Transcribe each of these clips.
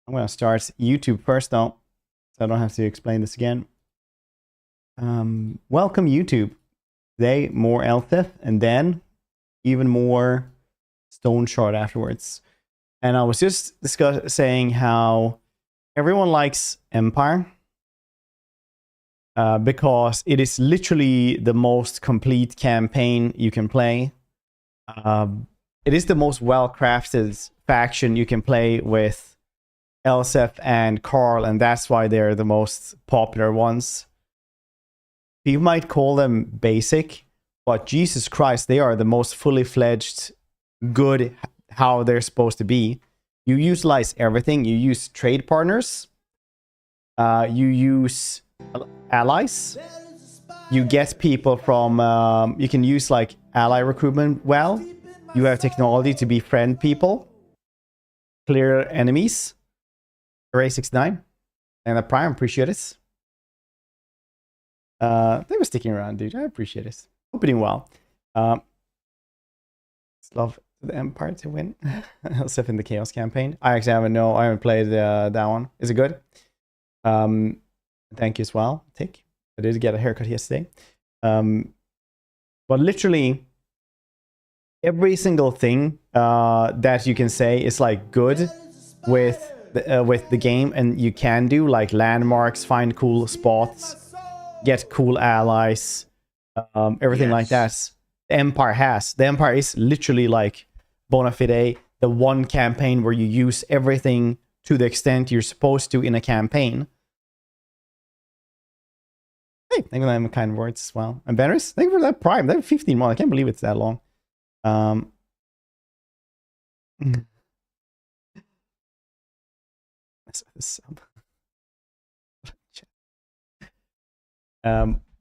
I'm gonna start YouTube first though, so I don't have to explain this again. Welcome YouTube. Today more Elspeth and then even more Stoneshard afterwards. And I was just saying how everyone likes Empire because it is literally the most complete campaign you can play. It is the most well-crafted faction you can play with Elspeth and Khorne, and that's why they're the most popular ones. You might call them basic, but Jesus Christ, they are the most fully fledged, good how they're supposed to be. You utilize everything. You use trade partners. You use allies. You get people from, you can use like ally recruitment well. You have technology to befriend people. Clear enemies. Array69. And a Prime, appreciate it. They were sticking around, dude. I appreciate it. Hope you're doing well. Love the Empire to win. Except in the Chaos campaign. I actually haven't played that one. Is it good? Thank you as well, Tick. I did get a haircut yesterday. But literally every single thing that you can say is like good with the game, and you can do like landmarks, find cool spots, get cool allies, everything like that. The Empire has. The Empire is literally like bona fide the one campaign where you use everything to the extent you're supposed to in a campaign. Hey, thank you for them kind words as well. And Benris, thank you for that Prime. That 15 months. I can't believe it's that long.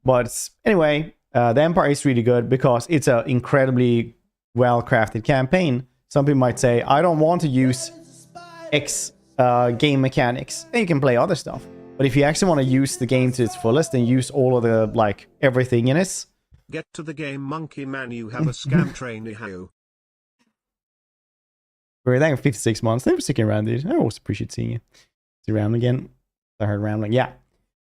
But anyway, the Empire is really good because it's an incredibly well-crafted campaign. Some people might say, I don't want to use X game mechanics. And you can play other stuff. But if you actually want to use the game to its fullest and use all of the, like, everything in it. Get to the game, monkey man, you have a scam train. We're there for 56 months. Thanks for sticking around, dude. I always appreciate seeing you. See Ram again. I heard rambling. Yeah.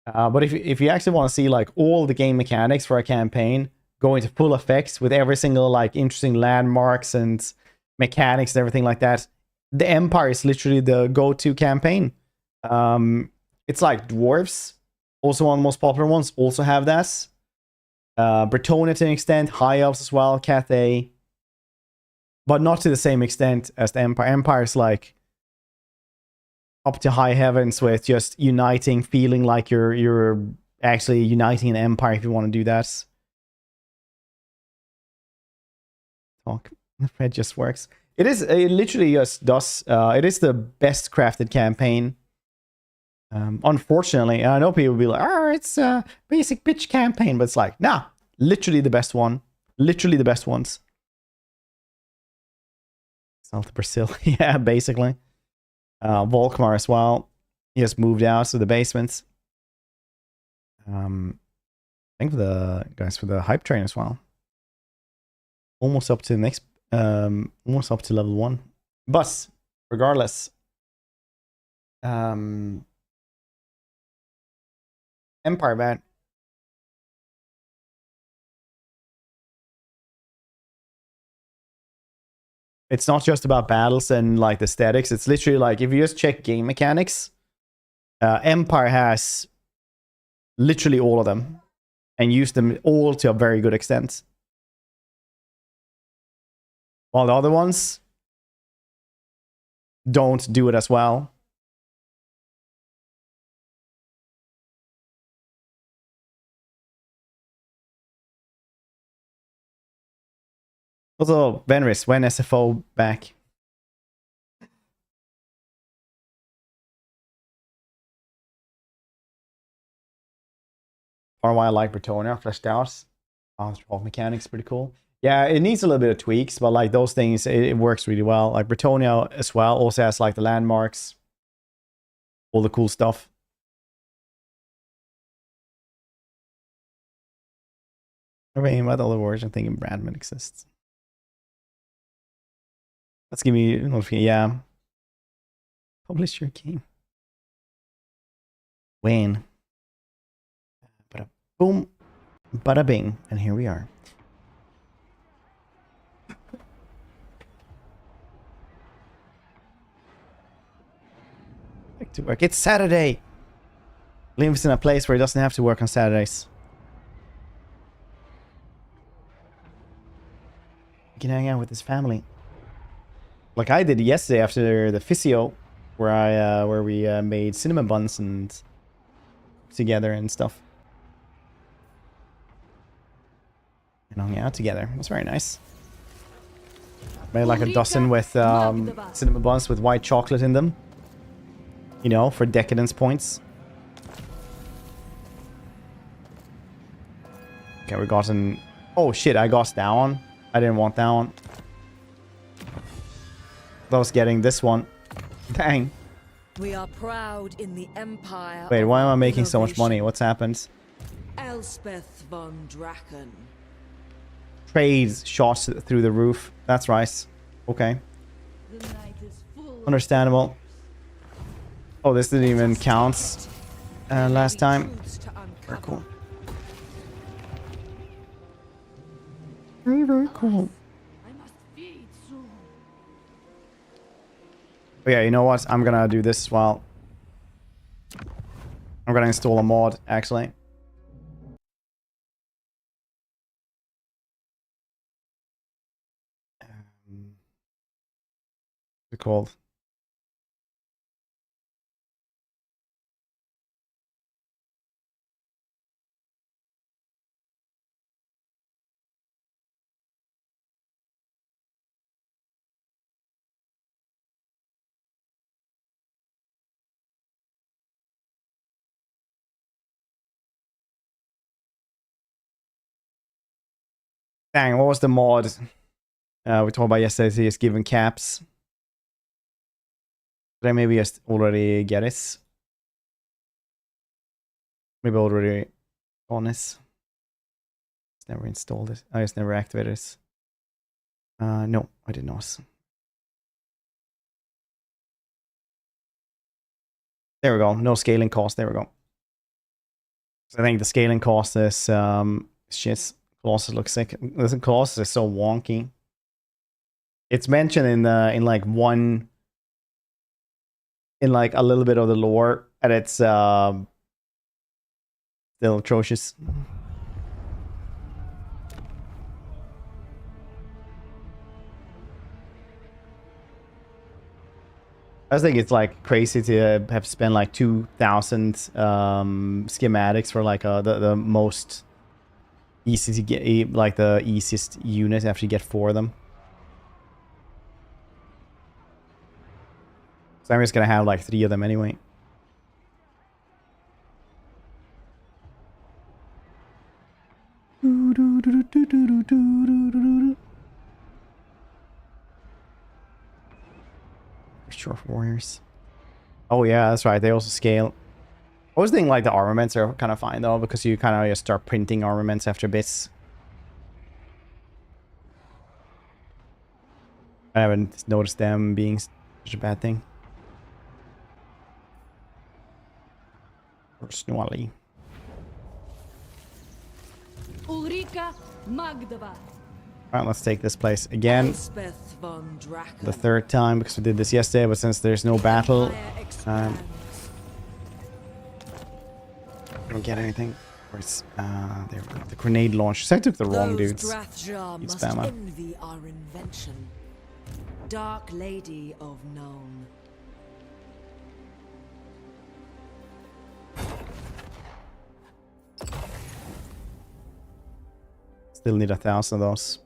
But if you actually want to see like all the game mechanics for a campaign go into full effects with every single like interesting landmarks and mechanics and everything like that, the Empire is literally the go-to campaign. It's like Dwarves, also one of the most popular ones, also have that. Bretonnia to an extent, High Elves as well, Cathay. But not to the same extent as the Empire. Empire is like up to high heavens with just uniting, feeling like you're actually uniting an empire if you want to do that. Talk. It just works. It literally just does. It is the best crafted campaign. Unfortunately, I know people will be like, oh, it's a basic bitch campaign, but it's like, nah, literally the best one. Literally the best ones. South Brazil, yeah, basically. Volkmar as well. He has moved out to the basements. Thank for the guys for the hype train as well. Almost up to the next, almost up to level 1. But regardless, Empire ban. It's not just about battles and like the aesthetics. It's literally like if you just check game mechanics, Empire has literally all of them and use them all to a very good extent. While the other ones don't do it as well. Also, Venris, when SFO back? Or why I like Bretonnia fleshed out. Mechanics pretty cool. Yeah, it needs a little bit of tweaks, but like those things, it works really well. Like Bretonnia as well also has like the landmarks, all the cool stuff. I mean, what other words? I'm thinking Bradman exists. Let's give me, yeah. Publish your game. Win. Bada boom. Bada bing. And here we are. Back to work. It's Saturday. Lives in a place where he doesn't have to work on Saturdays. He can hang out with his family. Like I did yesterday after the physio, where we made cinnamon buns and together and stuff. And hung out together. It was very nice. Made like a dozen with cinnamon buns with white chocolate in them. You know, for decadence points. Okay, we got an... Oh shit, I got that one. I didn't want that one. I was getting this one. Dang. We are proud in the empire. Wait, why am I making so much money? What's happened? Elspeth von Draken. Trades shot through the roof. That's right. Okay. Understandable. Oh, this didn't even count last time. Very cool. Very, very cool. Oh yeah, you know what? I'm gonna do this as well. I'm gonna install a mod, actually. What's it called? Dang, what was the mod we talked about yesterday? He is given caps. Did I maybe just already get it? Maybe already on this. Just never installed it. I just never activated it. No, I did not. There we go. No scaling cost. There we go. So I think the scaling cost is shit. Colossus looks sick. Listen, Colossus is so wonky. It's mentioned in like one, in like a little bit of the lore, and it's still atrocious. I just think it's like crazy to have spent like 2,000 schematics for like the most easy to get, like the easiest unit after you get 4 of them. So I'm just gonna have like 3 of them anyway. Short warriors. Oh yeah, that's right. They also scale. I was thinking like the armaments are kind of fine though, because you kind of just start printing armaments after bits. I haven't noticed them being such a bad thing. Personally. Ulrika Magdava. Alright, let's take this place again. Elspeth von Draken. The 3rd time, because we did this yesterday, but since there's no battle, I don't get anything. Where's there we go. The grenade launch. So I took the wrong dudes. Must envy our invention. Dark Lady of Known. Still need 1,000 of those.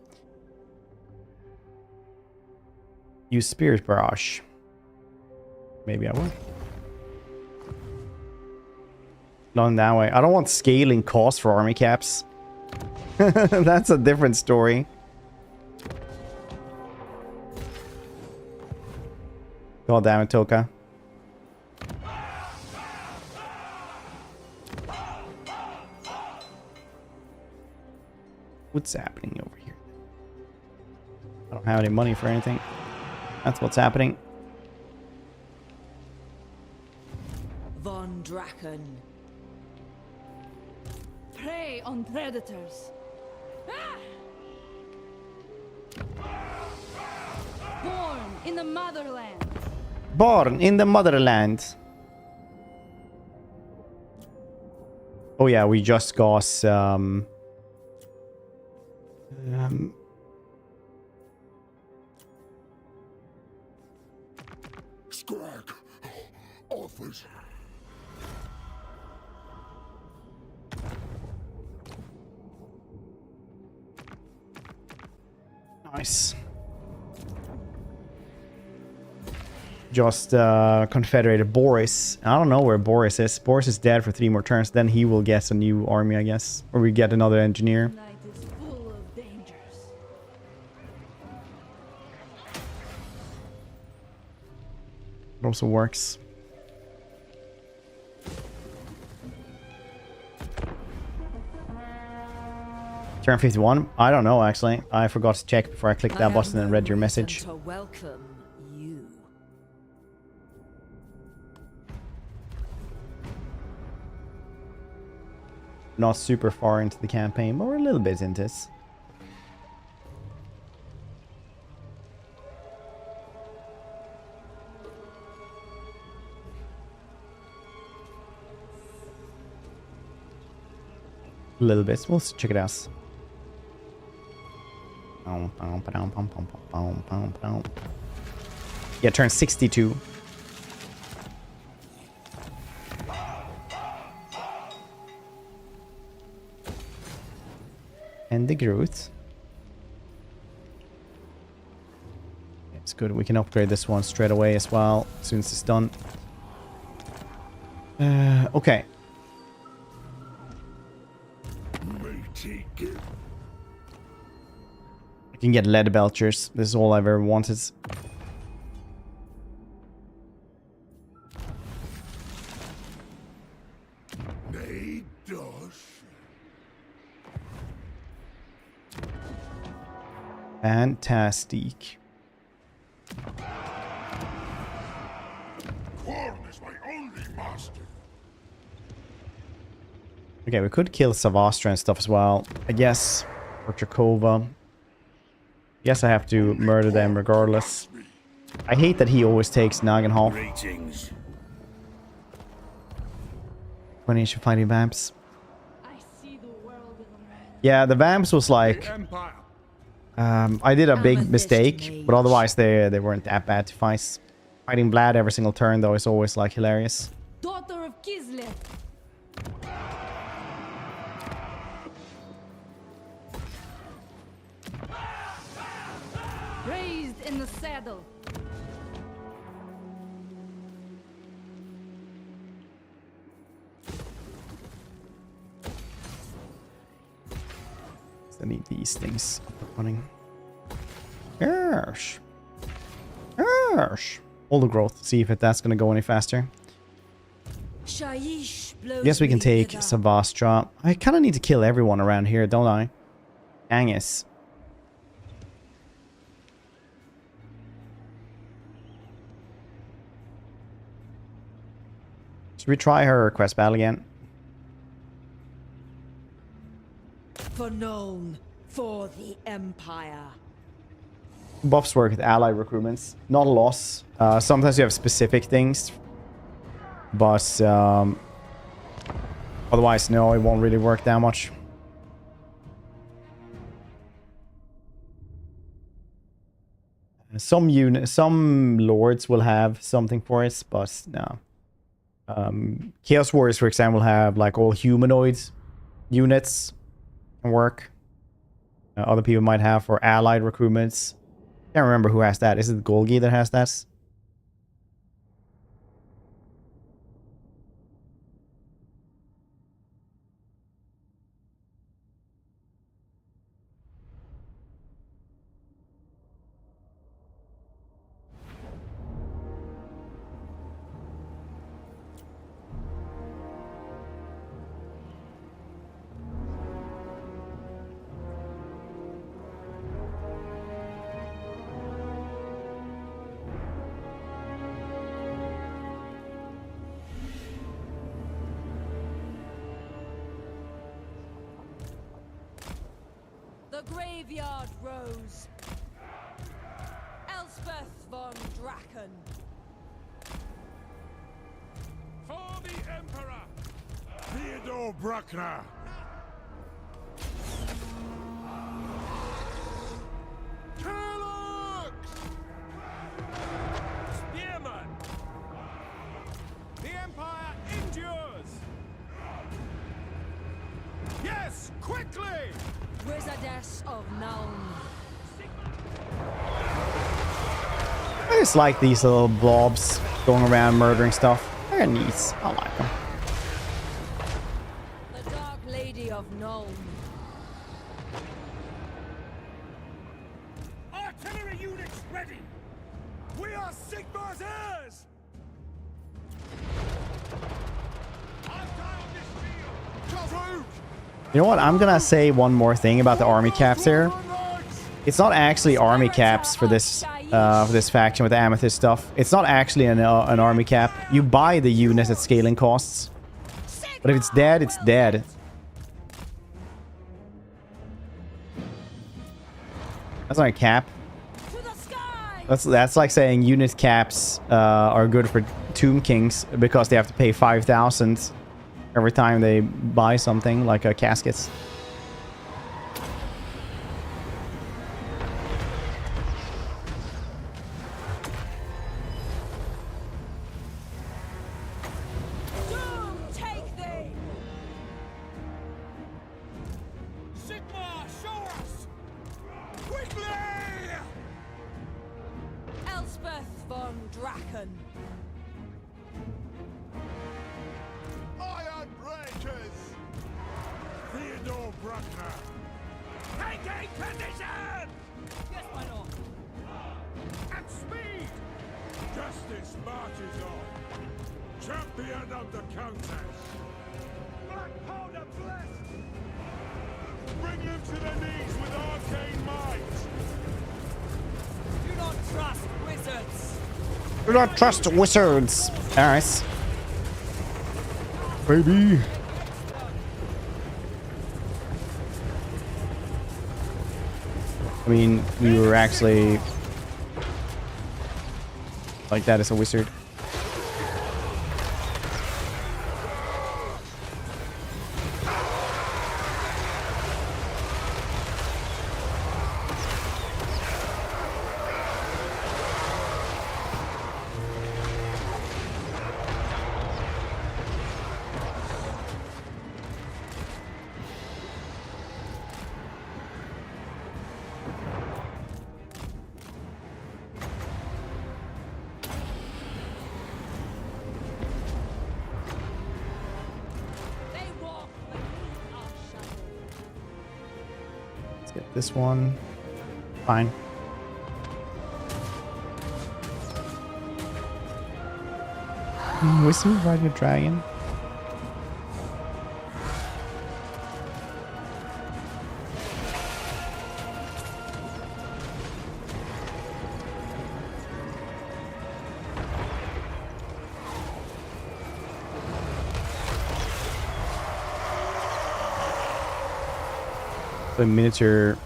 Use Spirit Barrage. Maybe I will. Not in that way. I don't want scaling cost for army caps. That's a different story. God damn it, Toka. What's happening over here? I don't have any money for anything. That's what's happening. von Drachen. Prey on predators. Born in the motherland. Born in the motherland. Oh yeah, we just got Scrag offers. nice. Just confederated Boris. I don't know where Boris is. Boris is dead for 3 more turns. Then he will get a new army, I guess. Or we get another engineer. Night is full of dangers. It also works. Turn 51? I don't know, actually. I forgot to check before I clicked that button and read your message. To welcome you. Not super far into the campaign, but we're a little bit into this. A little bit. We'll check it out. Yeah, turn 62. And the Groot. It's good. We can upgrade this one straight away as well, as soon as it's done. Okay. I can get lead belchers. This is all I've ever wanted. Fantastic. Khorne is my only master. Okay, we could kill Savastra and stuff as well, I guess. Or Trakova. Guess I have to murder them regardless. I hate that he always takes Nagenhof. Greetings. 20 inch fighting vamps. I see the world in a man. Yeah, the vamps was like... Empire. I did a big Amethyst mistake, mage. but otherwise they weren't that bad to fight. Fighting Vlad every single turn though is always like hilarious. Daughter of Kislev. Raised in the saddle. I need these things up and running. Yes. Yes. All the growth. See if that's going to go any faster. Shaiish I blows guess we can me take hither. Savastra. I kind of need to kill everyone around here, don't I? Angus. Should we try her quest battle again? For known, for the Empire. Buffs work with ally recruitments. Not a loss. Sometimes you have specific things. But otherwise, no, it won't really work that much. Some lords will have something for us, but no. Chaos Warriors, for example, have like all humanoid units can work. Other people might have for allied recruitments. Can't remember who has that. Is it Golgi that has that? The graveyard rose. Elspeth von Draken. For the Emperor! Theodore Bruckner! Turlock! Spearman! The Empire endures! Yes, quickly! Wizardess of Nuln. I just like these little blobs going around murdering stuff. They're neat. I like them. The Dark Lady of Nuln. Artillery units ready! We are Sigmar's heirs! I've dialed this field! Through! You know what? I'm gonna say one more thing about the army caps here. It's not actually army caps for this faction with the amethyst stuff. It's not actually an army cap. You buy the units at scaling costs. But if it's dead, it's dead. That's not a cap. To the sky! That's like saying unit caps are good for Tomb Kings because they have to pay 5,000 every time they buy something like caskets. Doom take thee! Sigmar, show us! Quickly! Elspeth von Draken. Iron breakers! Theodore Bruckner! Taking position! Yes, my lord. At speed! Justice marches on! Champion of the Countess! Black powder blessed! Bring them to their knees with arcane might! Do not trust wizards. Do not trust wizards. Alright. Baby. I mean, we were actually like that as a wizard. They walk beneath our shadow. Let's get this one. Fine. Wizard riding a dragon. The miniature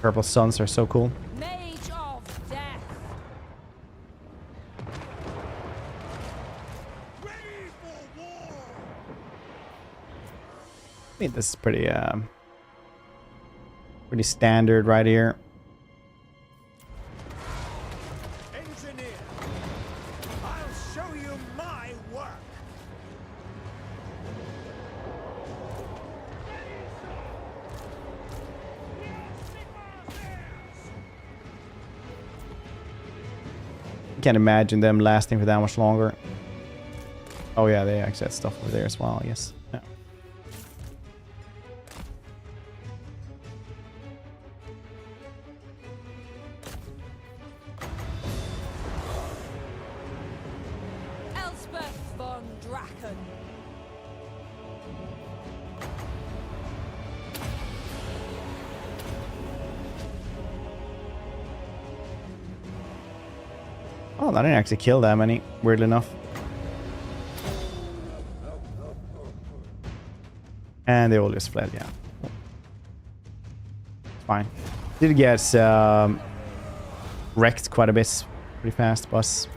purple suns are so cool. Mage of death. Ready for war! I think this is pretty pretty standard right here. Engineer! I'll show you my work! Can't imagine them lasting for that much longer. Oh yeah, they actually had stuff over there as well, I guess. Yeah. Elspeth von Draken. Oh, that didn't actually kill that many, weirdly enough. And they all just fled, yeah. Fine. Did get wrecked quite a bit pretty fast, but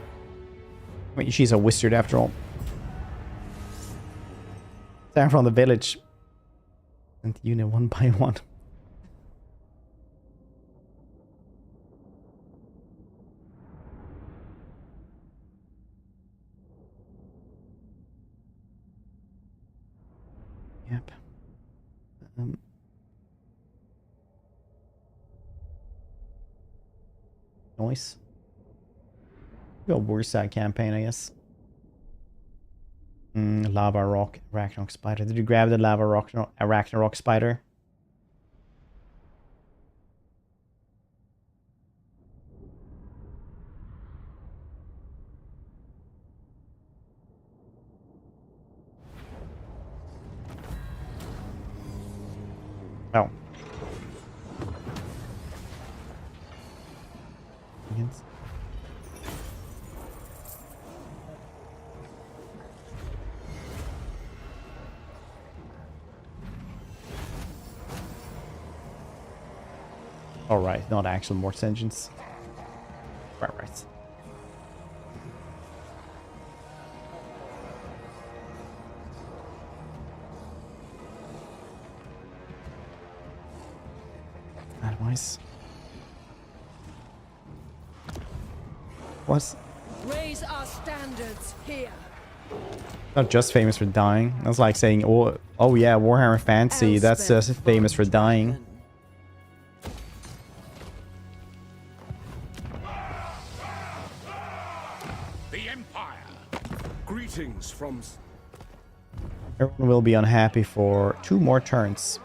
I mean, she's a wizard after all. Down from the village. And unit one by one. Yep. Nice. Go worse side campaign, I guess. Lava rock, Ragnarok spider. Did you grab the lava rock, Ragnarok spider? Oh. Yes. Alright, not actual mortis engines. Right. Otherwise. What? Raise our standards here. Not just famous for dying. That's like saying, oh yeah, Warhammer Fantasy, that's famous for dying. The Empire. Greetings from... Everyone will be unhappy for 2 more turns.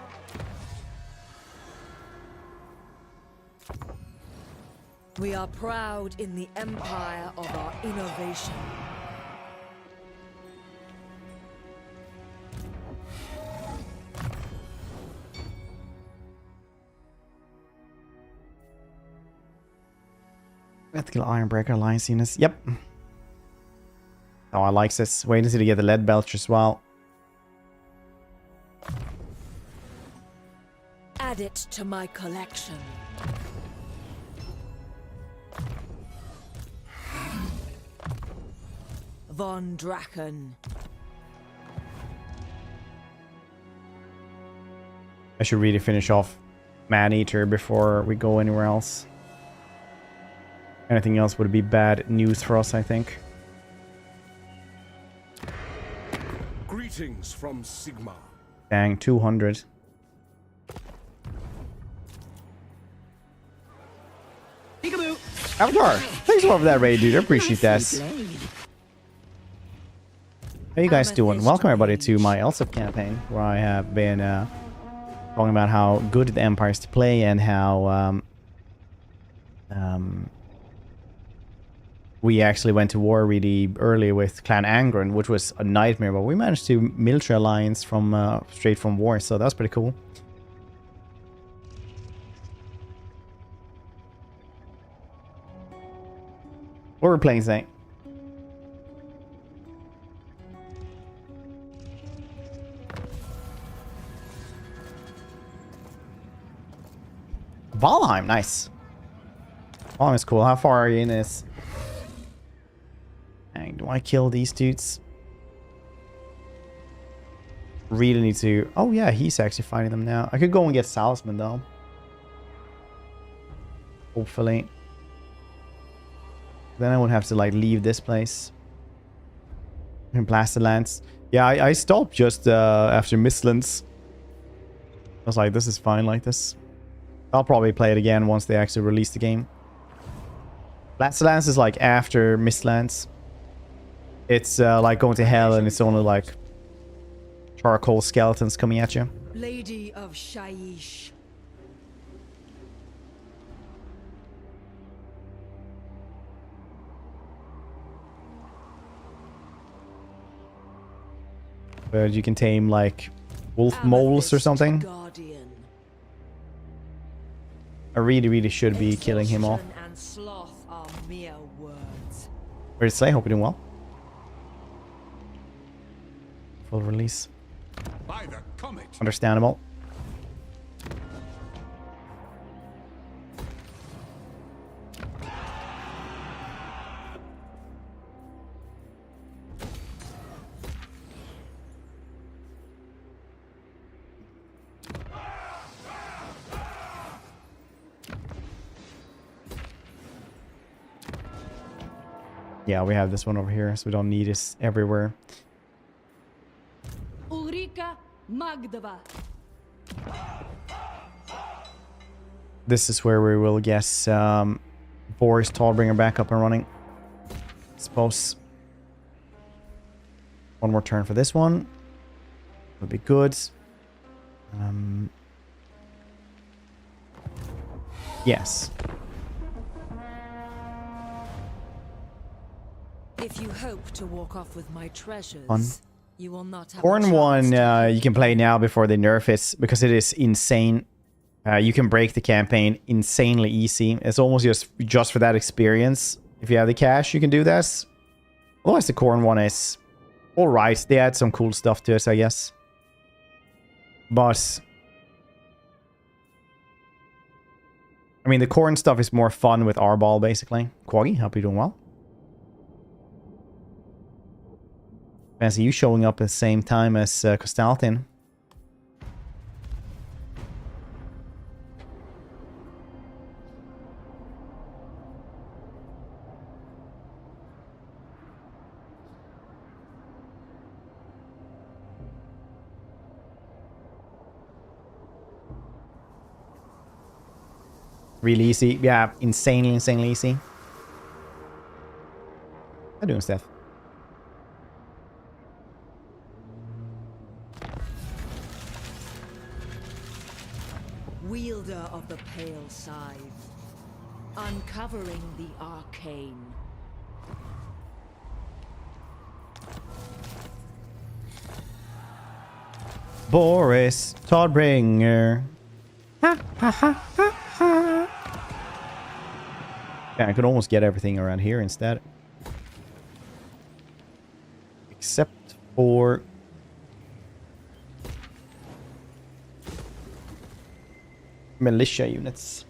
We are proud in the empire of our innovation. Ethical Ironbreaker Alliance units. Yep. Oh, I like this. Wait until you get the lead belch as well. Add it to my collection. Von Draken. I should really finish off Man-Eater before we go anywhere else. Anything else would be bad news for us, I think. Greetings from Sigma. Dang, 200. Avatar, thanks for that raid, dude. I appreciate that. How you guys doing? Welcome everybody to my Elspeth campaign, where I have been talking about how good the Empire is to play and how we actually went to war really early with Clan Angron, which was a nightmare, but we managed to military alliance from straight from war, so that was pretty cool. What we're playing today? Valheim, nice. Valheim is cool. How far are you in this? Dang, do I kill these dudes? Really need to... Oh yeah, he's actually fighting them now. I could go and get Salzman though. Hopefully. Then I would have to like leave this place. And Blasted Lands. Yeah, I stopped just after Mistlands. I was like, this is fine like this. I'll probably play it again once they actually release the game. Blasted Lands is like after Mistlands. It's like going to hell and it's only like charcoal skeletons coming at you. Lady of Shaiish. But you can tame like wolf moles or something. Guardian. I really should be killing him off. Exhaustion and sloth are mere words. Where's Slay? Hope you're doing well. Full release. By the comet. Understandable. Yeah, we have this one over here, so we don't need this everywhere. Ulrika Magdava. This is where we will guess Boris Tallbringer back up and running. Suppose. One more turn for this one. Would be good. Yes. If you hope to walk off with my treasures, Fun. you will not have Khorne a chance 1 to- you can play now before they nerf it because it is insane. You can break the campaign insanely easy. It's almost just for that experience. If you have the cash, you can do this. Otherwise, the Khorne 1 is alright. They add some cool stuff to it, I guess. But I mean, the Khorne stuff is more fun with R-Ball, basically. Quaggy, hope you're doing well. Fancy you showing up at the same time as Kostaltin. Really easy. Yeah, insanely easy. How you doing, Steph? Wielder of the pale scythe, uncovering the arcane. Boris Tallbringer. Yeah, I could almost get everything around here instead. Except for... militia units.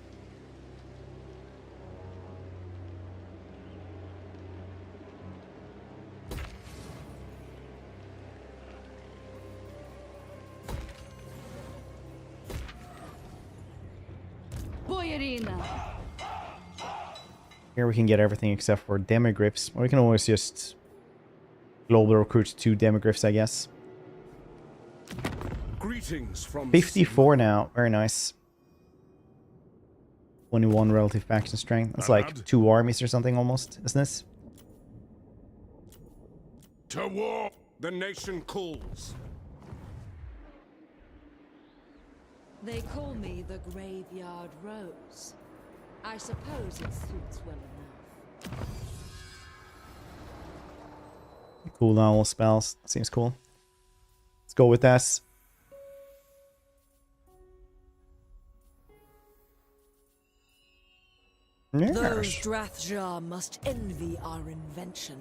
Boyarina. Here we can get everything except for demigriffs. Or we can always just global recruit 2 demigriffs, I guess. Greetings from 54 now. Very nice. 21 relative faction strength. That's like 2 armies or something almost, isn't this? To war, the nation calls. They call me the Graveyard Rose. I suppose it suits well enough. Cool down all spells. Seems cool. Let's go with this. Those Drathjar must envy our invention.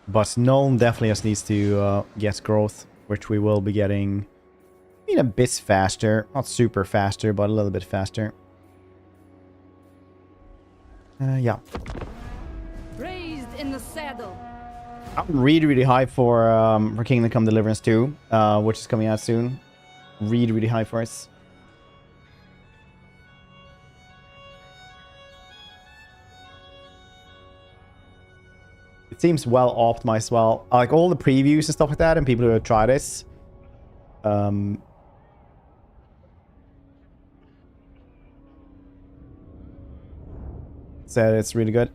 But Gnome definitely just needs to get growth, which we will be getting a bit faster. Not super faster, but a little bit faster. Yeah. Raised in the saddle. I'm really hyped for Kingdom Come Deliverance 2, which is coming out soon. Really hyped for it. It seems well optimized. Well, like all the previews and stuff like that, and people who have tried this, said it's really good.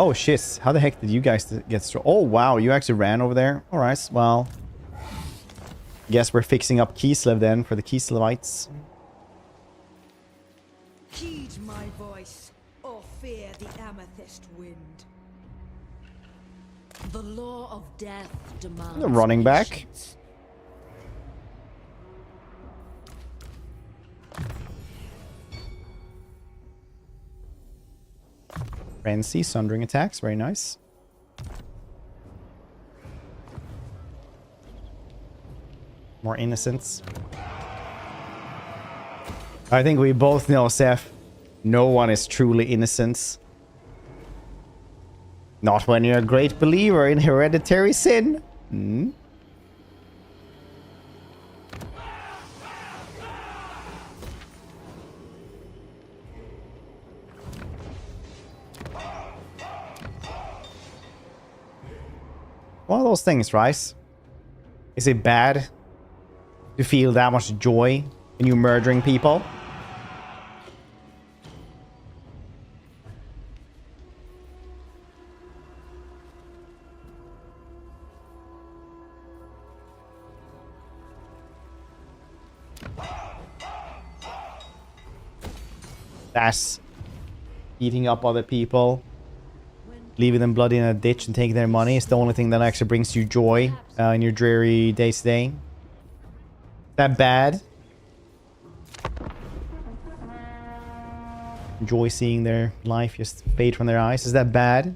Oh shit, how the heck did you guys get through? Oh wow, you actually ran over there? Alright, well, guess we're fixing up Kislev then for the Kislevites. Heed my voice, or fear the amethyst wind. The law of death demands Running back. patience. Frenzy, sundering attacks, very nice. More innocence. I think we both know, Seth, no one is truly innocent. Not when you're a great believer in hereditary sin. Hmm? One of those things, right? Is it bad to feel that much joy in you murdering people? That's beating up other people, leaving them bloody in a ditch and taking their money is the only thing that actually brings you joy in your dreary day-to-day. That bad? Enjoy seeing their life just fade from their eyes. Is that bad?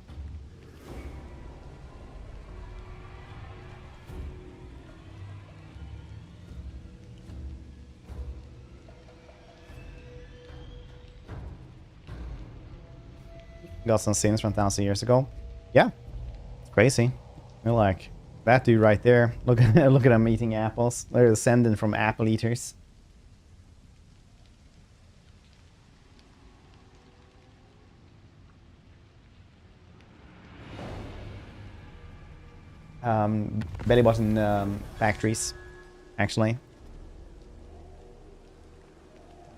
Got some sins from 1,000 years ago. Yeah, it's crazy. You're like that dude right there. Look at look at him eating apples. They're descendant from apple eaters. Belly button factories, actually.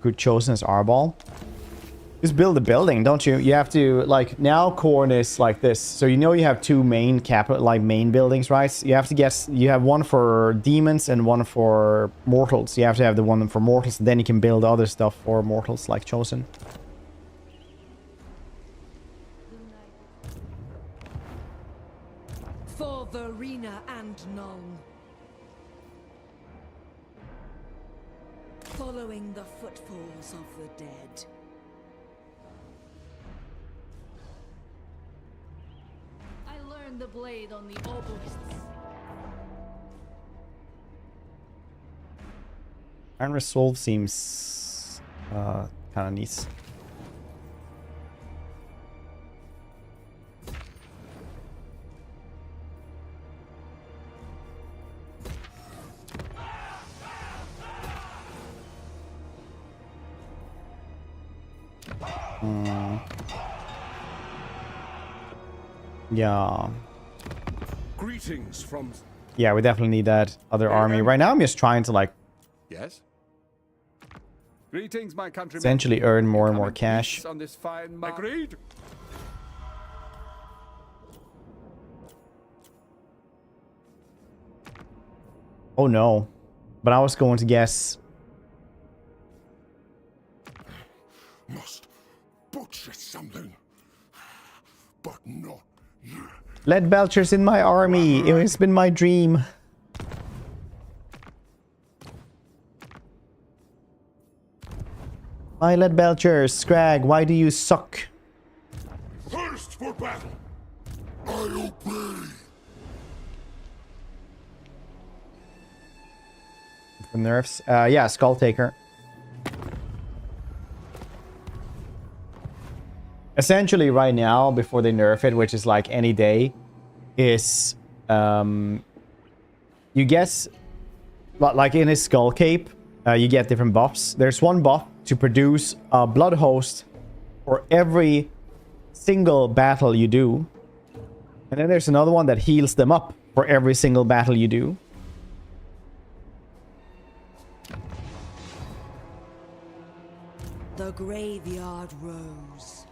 Good chosen as Arbol. Just build a building, don't you? You have to, like, now Khorne is like this. So you know you have two main main buildings, right? You have to guess, you have one for demons and one for mortals. You have to have the one for mortals, and then you can build other stuff for mortals, like chosen. For Verena and Nong. Following the footfalls of the dead. The blade on the obelisks. Iron Resolve seems kind of nice. Yeah. Greetings from... Yeah, we definitely need that other army. Right now I'm just trying to, like... Yes? Greetings, my countrymen. Essentially earn more and more cash. On this fine Agreed. Oh no. But I was going to guess... Must butcher something. But not you. Lead Belchers in my army. It has been my dream. My Lead Belchers. Scrag, why do you suck? First for battle. I obey. For nerfs. Yeah, Skull Taker. Essentially right now, before they nerf it, which is like any day, is you guess, like in his Skull Cape, you get different buffs. There's one buff to produce a blood host for every single battle you do. And then there's another one that heals them up for every single battle you do. The graveyard rose.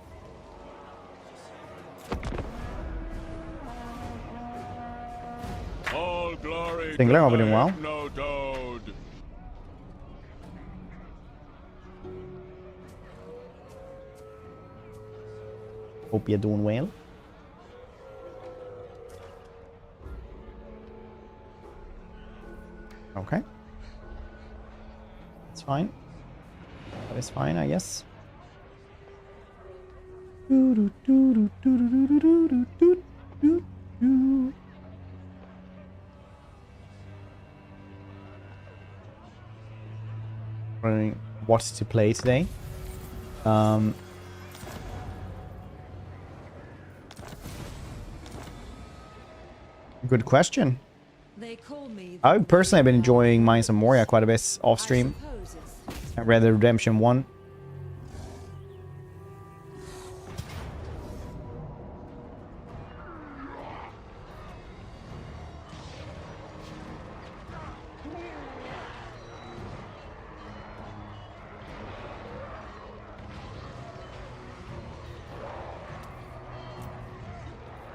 All glory. Singler, hope you're doing well. No dode. Hope you're doing well. Okay. That's fine. That is fine, I guess. Wondering what to play today. Good question. They call me I personally have been enjoying Mines of Moria quite a bit off stream. I read the Redemption 1.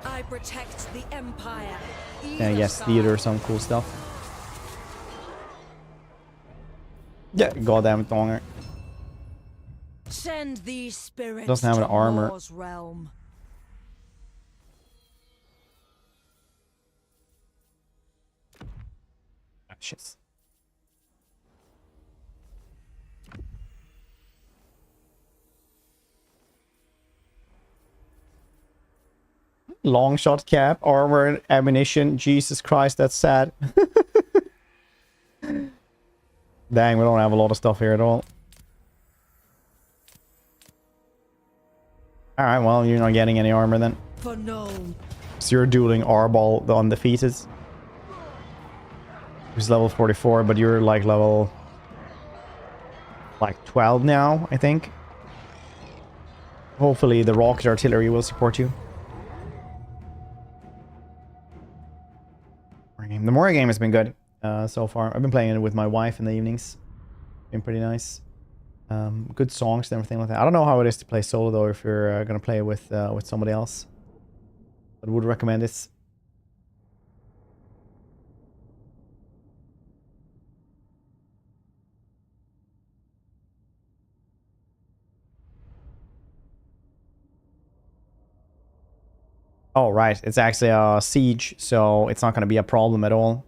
I protect the Empire. Yeah, yes, theater, some cool stuff. Yeah, goddamn donger. Send these spirits Doesn't have an to armor. Mor's realm. Shit. Long shot cap, armor, ammunition. Jesus Christ, that's sad. Dang, we don't have a lot of stuff here at all. Alright, well, you're not getting any armor then. For no. So you're dueling Arbol, the undefeated. Who's level 44, but you're like level... like 12 now, I think. Hopefully the rocket artillery will support you. The Moria game has been good so far. I've been playing it with my wife in the evenings. Been pretty nice. Good songs and everything like that. I don't know how it is to play solo though if you're gonna play with somebody else. But would recommend it. Oh, right. It's actually a siege, so it's not going to be a problem at all.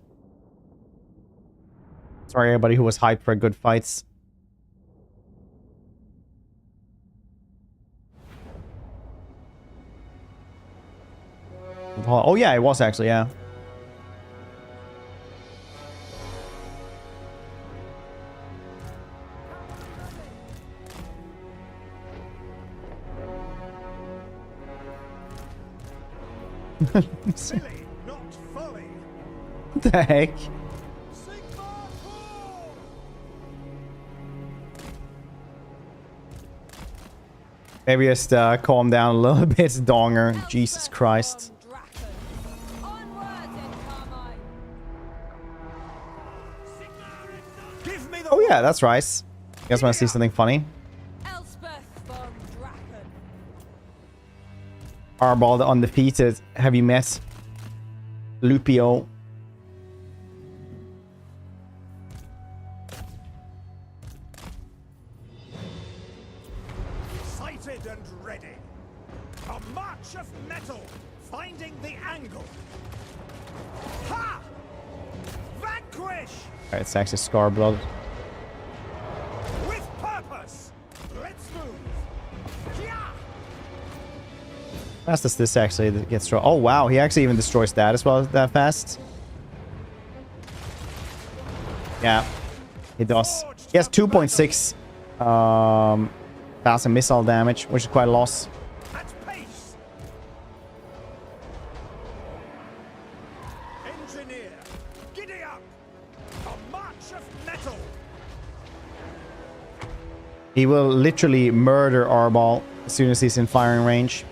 Sorry, everybody who was hyped for good fights. Oh, yeah, it was actually, yeah. Silly, not folly. What the heck? Maybe just calm down a little bit, Donger. Jesus Christ. Oh yeah, that's right. You guys want to see something funny? Elspeth von Draken. Arbol the undefeated. Have you met Lupio? Sighted and ready. A march of metal, finding the angle. Ha! Vanquish! Alright, it's actually Scarblood. With purpose. Let's move. Yeah! Fast does this actually get destroyed? Oh wow, he actually even destroys that as well that fast. Yeah, he does. He has 2.6 thousand missile damage, which is quite a loss. At pace. Engineer, giddy up. A march of metal. He will literally murder Arbol as soon as he's in firing range.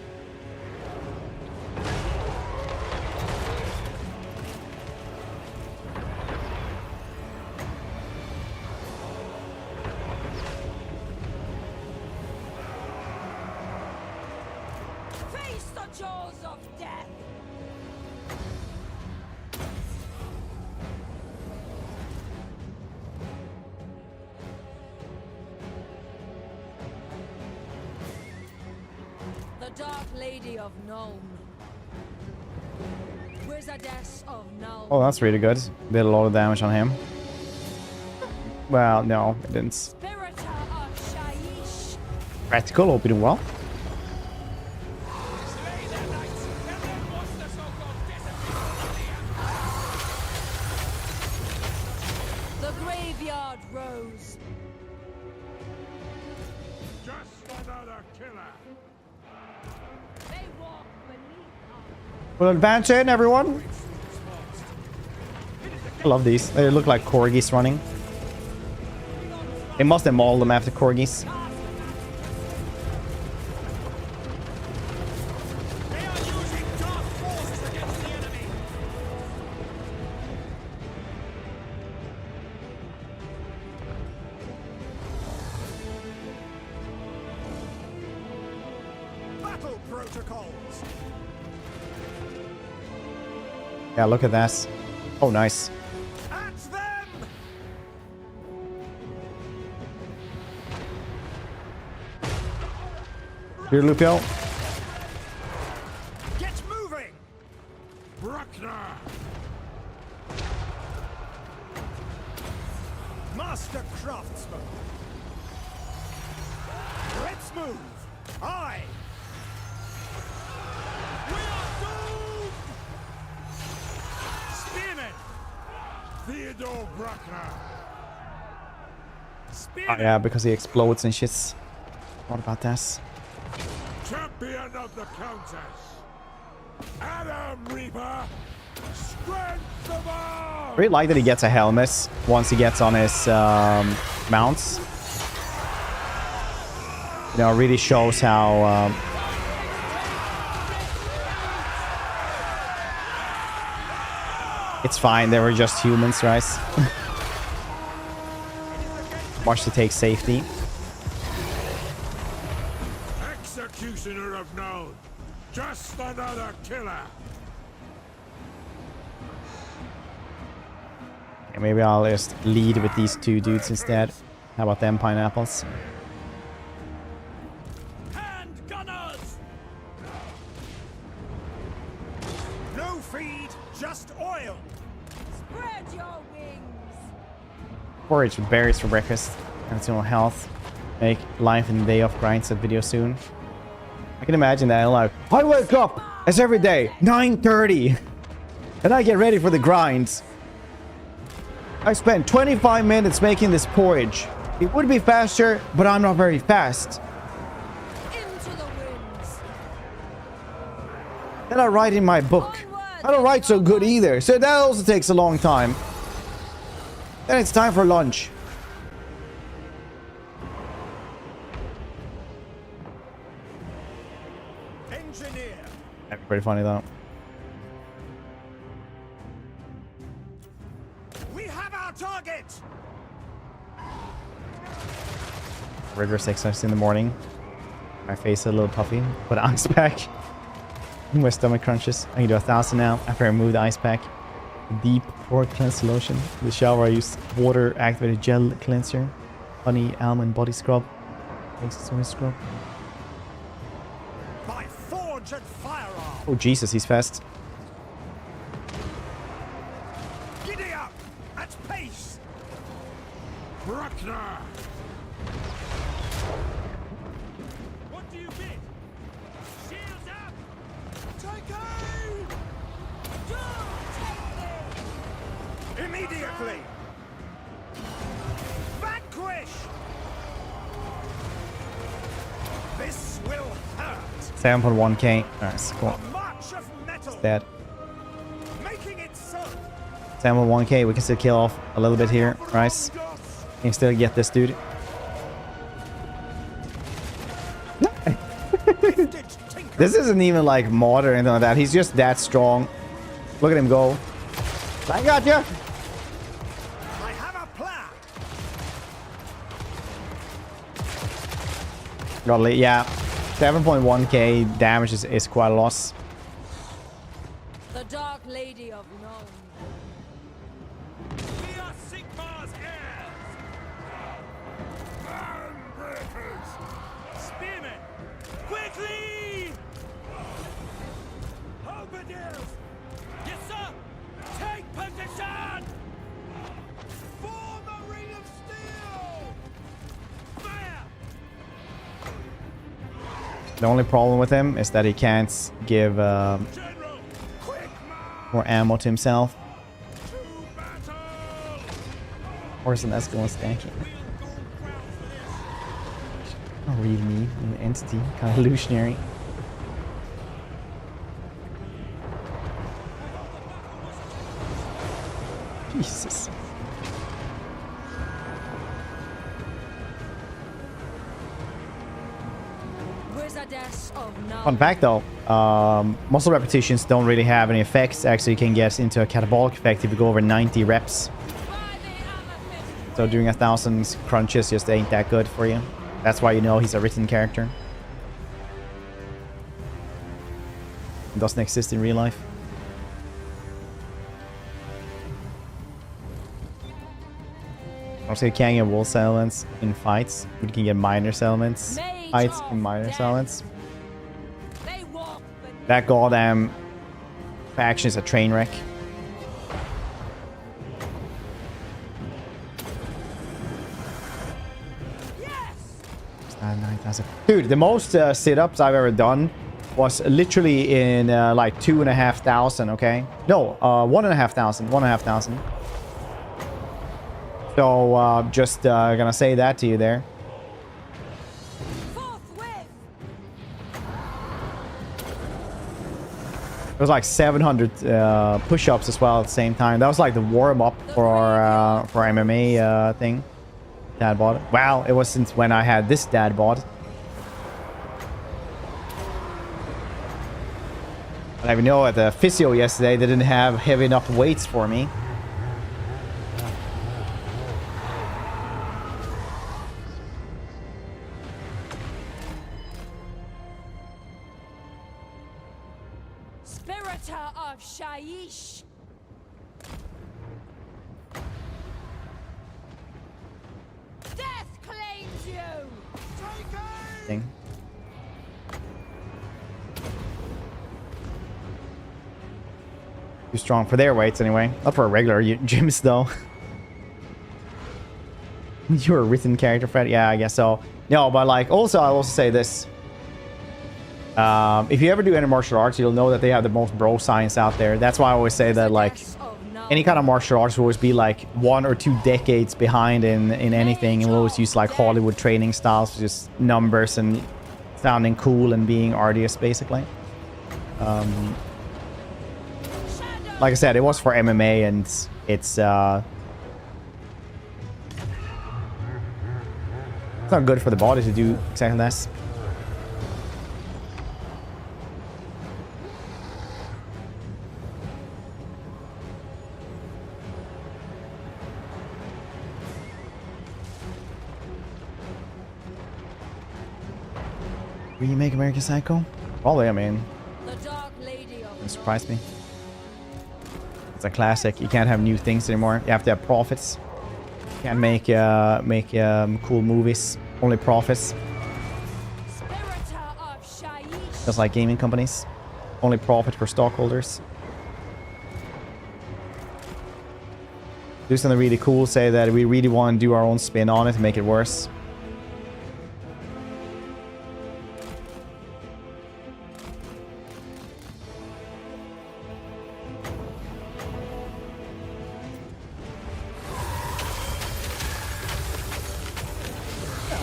Face the jaws of death. The Dark Lady of Nome. Wizardess of Nome. Oh, that's really good. Did a lot of damage on him. Well, no, it didn't. Spirita of Shaiish. Practical, hope you're doing well. The Graveyard Rose. Just another killer. They walk beneath us. We'll advance in, everyone. I love these. They look like corgis running. They must have mauled them after corgis. They are using dark forces against the enemy. Battle protocols. Yeah, look at this. Oh, nice. At them. Here, Lupio. Get moving. Bruckner. Master craftsman. Let's move. Aye. We are doomed. Spearman. Theodore Bruckner. Oh, Spearman. yeah, because he explodes and shits. What about this? Champion of the Countess. Adam Reaper. Strength of I arms. really like that he gets a helmet once he gets on his mounts. You know, it really shows how it's fine, they were just humans, right? Watch to take safety. Executioner of known. Just another killer. Okay, maybe I'll just lead with these two dudes instead. How about them pineapples? Hand gunners. No feed, just oil. Spread your wings. Forage with berries for breakfast. Additional health. Make life in the day of grinds that video soon. I can imagine that. Like, I wake up as every day 9:30 and I get ready for the grinds. I spent 25 minutes making this porridge. It would be faster, but I'm not very fast. Into the winds. Then I write in my book. I don't write so good either, so that also takes a long time. Then it's time for lunch. Engineer. That'd be pretty funny though. We have our target. Rigorous exercise in the morning. My face a little puffy. Put an ice pack. My stomach crunches. I can do 1,000 now after I remove the ice pack. Deep pore cleanse lotion. In the shower I use water activated gel cleanser. Honey almond body scrub. Makes soy scrub. By forge and firearm. Oh Jesus, he's fast. Giddy up. At pace. Bruckner. What do you bid? Shields up. Take aim. Immediately. Vanquish. This will hurt. 7.1k. Nice, cool. A march of metal. Dead. Making it so. 7.1k. We can still kill off a little bit here. Nice. Can still get this dude. This isn't even like mod or anything like that. He's just that strong. Look at him go. I got you. I have a plan. Got lit. Yeah. 7.1k damage is quite a loss. The Dark Lady of Nome. We are Sigmar's heirs. Breakers. Spearmen. Quickly. Halberdiers. Yes, sir. Take position. Form a ring of steel. Fire. The only problem with him is that he can't give General. Quick march. more ammo to himself. To battle. Or is an Escalon stanchion. Not really me, an entity, kind of illusionary. Jesus. Wizardess of Fun fact though, muscle repetitions don't really have any effects. Actually, you can get into a catabolic effect if you go over 90 reps. So doing 1,000 crunches just ain't that good for you. That's why you know he's a written character. It doesn't exist in real life. Also, you can get wall settlements in fights. You can get minor settlements. Fights in minor settlements. That goddamn faction is a train wreck. Dude, the most sit-ups I've ever done was literally in like 2,500, okay? No, 1,500. 1,500. So, just gonna say that to you there. It was like 700 push-ups as well at the same time. That was like the warm-up for MMA thing. Dad bod. Wow, it was since when I had this dad bod. But I even know at the physio yesterday they didn't have heavy enough weights for me. Too strong for their weights anyway. Not for a regular gyms though. You're a written character, Fred? Yeah, I guess so. No, but like also I'll also say this. If you ever do any martial arts, you'll know that they have the most bro science out there. That's why I always say that like any kind of martial arts will always be like 1 or 2 decades behind in anything, and we'll always use like Hollywood training styles, just numbers and sounding cool and being arduous basically. Like I said, it was for MMA, and it's not good for the body to do exactly this. Remake American Psycho? Probably, I mean, it surprised me. It's a classic. You can't have new things anymore. You have to have profits. You can't make cool movies. Only profits. Just like gaming companies. Only profit for stockholders. Do something really cool. Say that we really want to do our own spin on it and make it worse.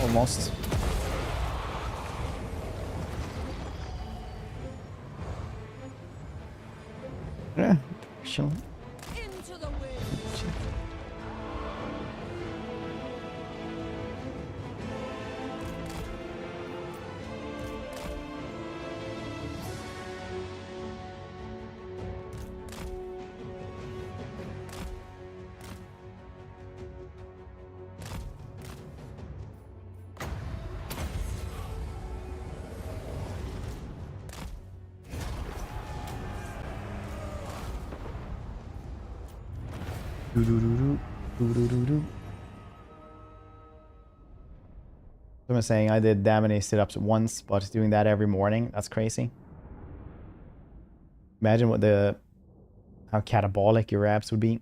Almost. Yeah, sure. Into the wind. I'm saying I did that many sit-ups once, but doing that every morning, that's crazy. Imagine what how catabolic your abs would be.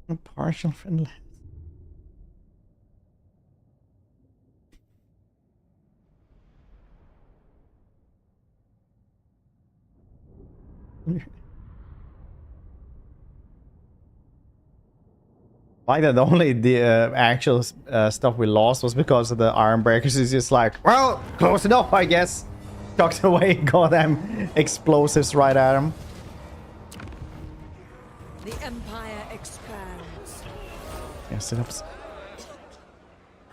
A partial friendly. Like that, the only actual stuff we lost was because of the iron breakers. Is just like, well, close enough, I guess. Tucked away, goddamn explosives right at him. The Empire expands. Yeah, sit-ups.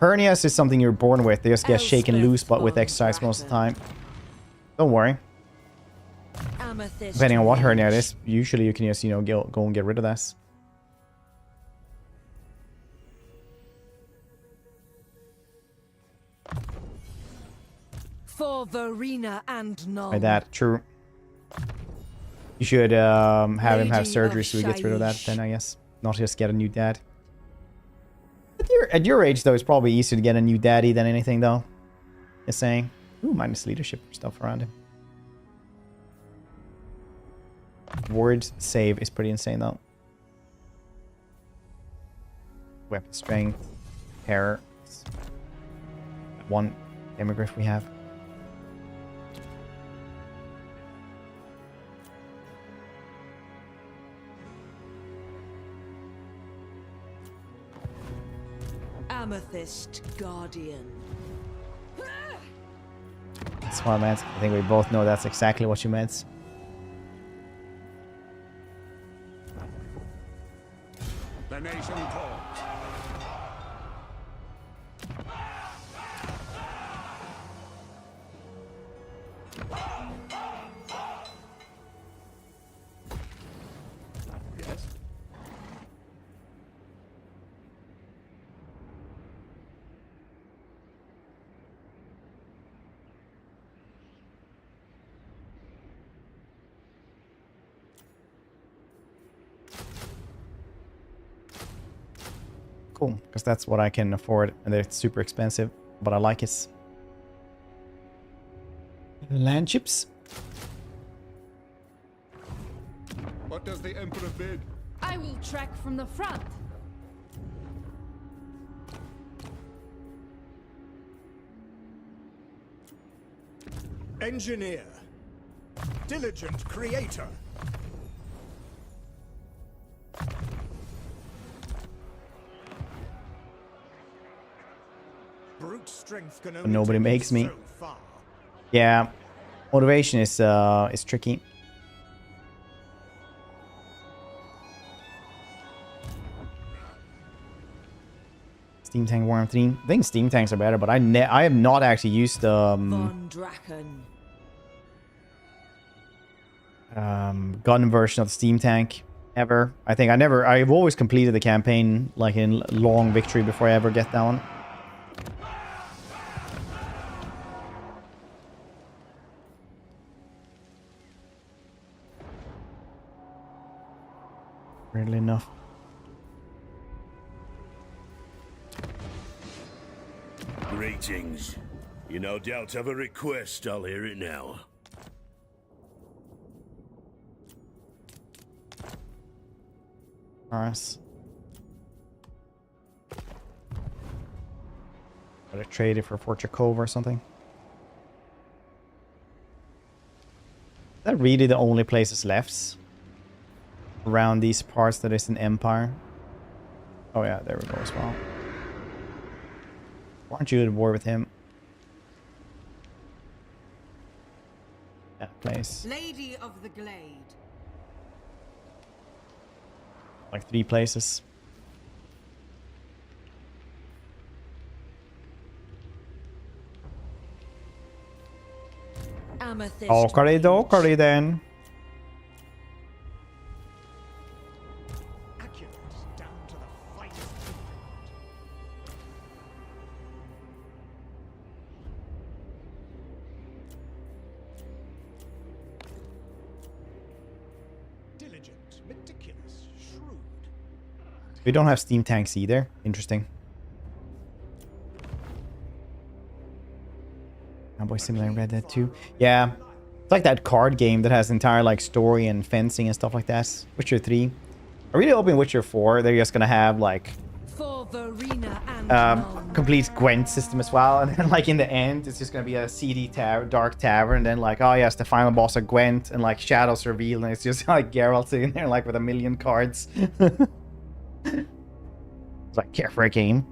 Hernias is something you're born with. They just get shaken loose, but with exercise most of the time. Don't worry. Amethyst Depending on what hernia it range. is, usually you can just, you know, go and get rid of this. For Verena and Null. Like that, true. You should have him have Lady surgery of so he gets rid of that Shaiish. then, I guess. Not just get a new dad. At your age, though, it's probably easier to get a new daddy than anything, though. Just saying. Ooh, minus leadership stuff around him. Word save is pretty insane, though. Weapon strength. Terror. One demigriff we have. Amethyst Guardian. That's what I meant. I think we both know that's exactly what you meant. The nation calls. Yes. Cool, because that's what I can afford, and it's super expensive, but I like it. Land chips. What does the Emperor bid? I will track from the front. Engineer. Diligent creator. Brute strength can only Nobody take you makes me. so far. Yeah, motivation is tricky. Steam Tank Warm 3. I think Steam Tanks are better, but I have not actually used Von Draken. gun version of the Steam Tank ever. I think I've always completed the campaign like in long victory before I ever get that one. Weirdly enough. Greetings. You no doubt have a request, I'll hear it now. Alright. Gotta trade it for Fortress Cove or something. Is that really the only places left around these parts that is an empire? Oh yeah, there we go as well. Why aren't you at war with him? That place. Lady of the Glade. Like 3 places. Amethyst. Dokari then. Accurate down to the finest pigment. Diligent, meticulous, shrewd. We don't have steam tanks either. Interesting. Cowboy Simulator Red Dead 2. Yeah. It's like that card game that has entire like story and fencing and stuff like that. Witcher 3. I really hope in Witcher 4 they're just gonna have like For Verena and Null. complete Gwent system as well, and then like in the end it's just gonna be a seedy dark tavern, and then like, oh yes, the final boss of Gwent, and like shadows revealed, and it's just like Geralt sitting there like with a million cards. It's like, care for a game.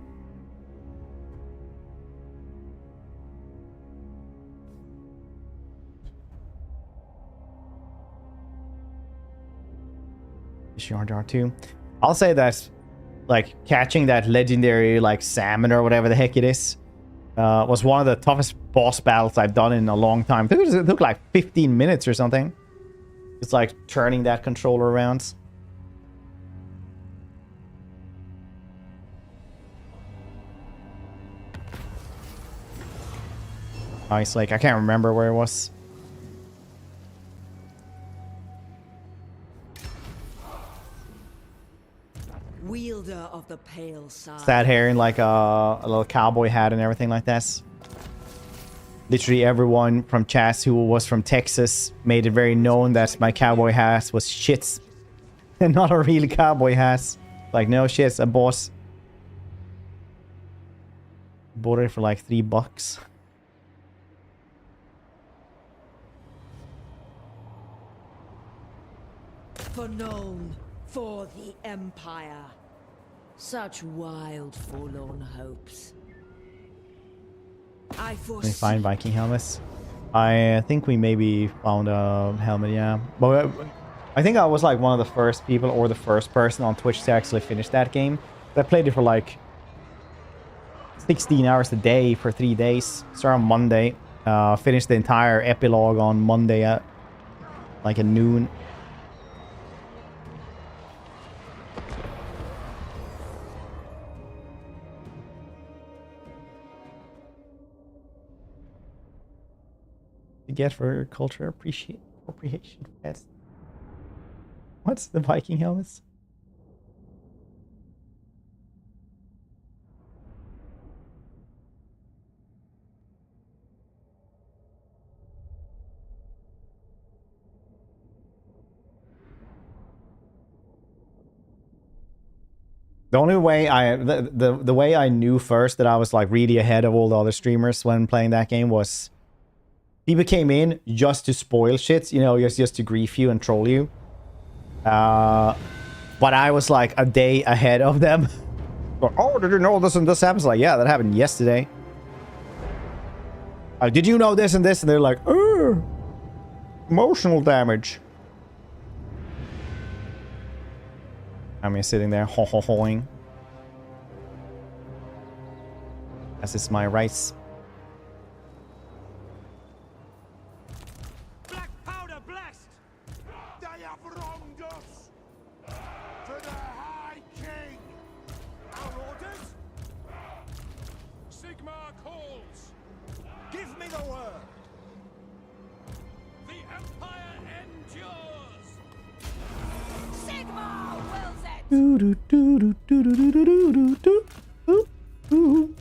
Shardar too. I'll say that, like, catching that legendary, like, salmon or whatever the heck it is, was one of the toughest boss battles I've done in a long time. I think it took like 15 minutes or something. It's like turning that controller around. Ice Lake. I can't remember where it was. Wielder of the pale side. Sad hair and like a little cowboy hat and everything like that. Literally everyone from Chas who was from Texas made it very known that my cowboy hat was shit. And not a real cowboy hat. Like, no shit, a boss. Bought it for like $3. For known for the Empire. Such wild, forlorn hopes. I Let me foresee. find Viking helmets. I think we maybe found a helmet, yeah. But I think I was like one of the first people or the first person on Twitch to actually finish that game. I played it for like 16 hours a day for 3 days. Started on Monday. Finished the entire epilogue on Monday at like at noon. To get for culture appreciation. Yes. What's the Viking helmets? The only way the way I knew first that I was like really ahead of all the other streamers when playing that game was people came in just to spoil shit, you know, just to grief you and troll you. But I was like a day ahead of them. Oh, did you know this and this happens? Like, yeah, that happened yesterday. Did you know this and this? And they're like, oh, emotional damage. I'm just sitting there ho-ho-hoing. As is my rights. Black powder blessed! They have wronged us! To the High King! Our orders? Sigmar calls! Give me the word! The Empire endures! Sigmar wills it! Do do do do do do do do do do do.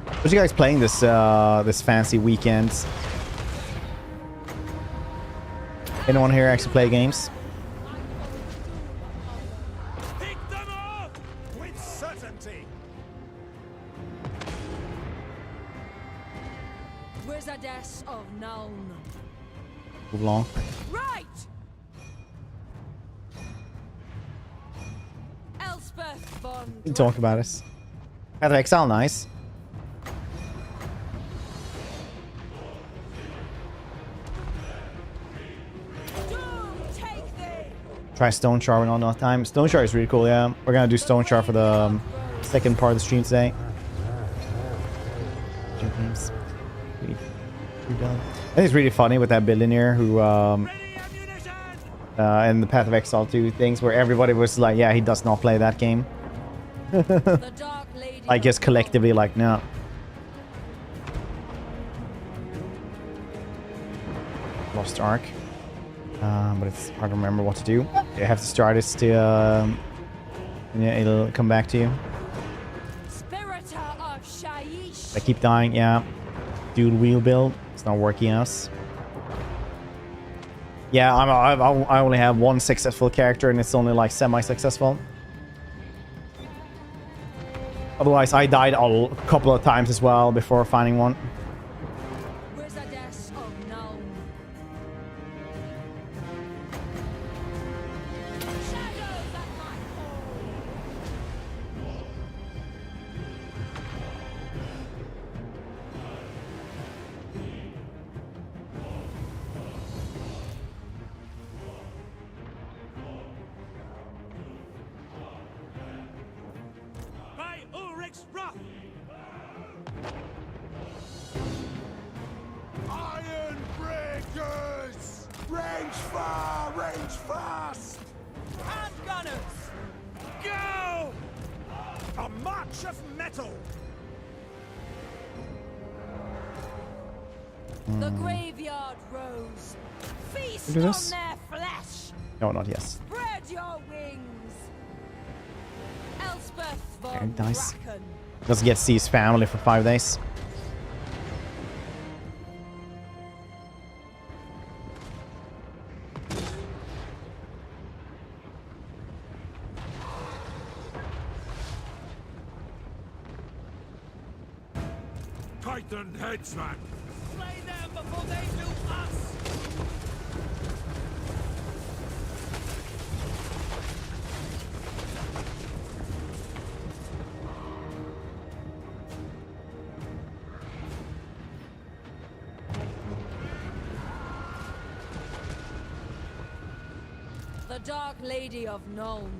What are you guys playing this this fancy weekend? Anyone here actually play games? Pick them up! With certainty! Wizardess of Nuln. Move along. Right! Elspeth von Talk about us. Path of Exile, nice. Doom take thee! Try Stoneshard when not enough time. Stoneshard is really cool, yeah. We're gonna do Stoneshard for the second part of the stream today. I think it's really funny with that billionaire who and the Path of Exile 2 things where everybody was like, yeah, he does not play that game. The Dark Lady I guess of collectively like, no. Lost Ark. But it's hard to remember what to do. You have to start this to yeah, it'll come back to you. Spiritor of Shaiish. I keep dying, yeah. Dual wheel build. It's not working out. Yeah, I only have one successful character and it's only like semi-successful. Otherwise, I died a couple of times as well before finding one. Wizardess of Nuln. Shadows Engage fast! Hand gunners! Go! A march of metal! The graveyard rose. Feast Do on this? their flesh. No, not yet. Spread your wings. Elspeth Very von nice. Bracken. Doesn't get to see his family for 5 days. Titan headsman! Slay them before they do us! The Dark Lady of Nuln.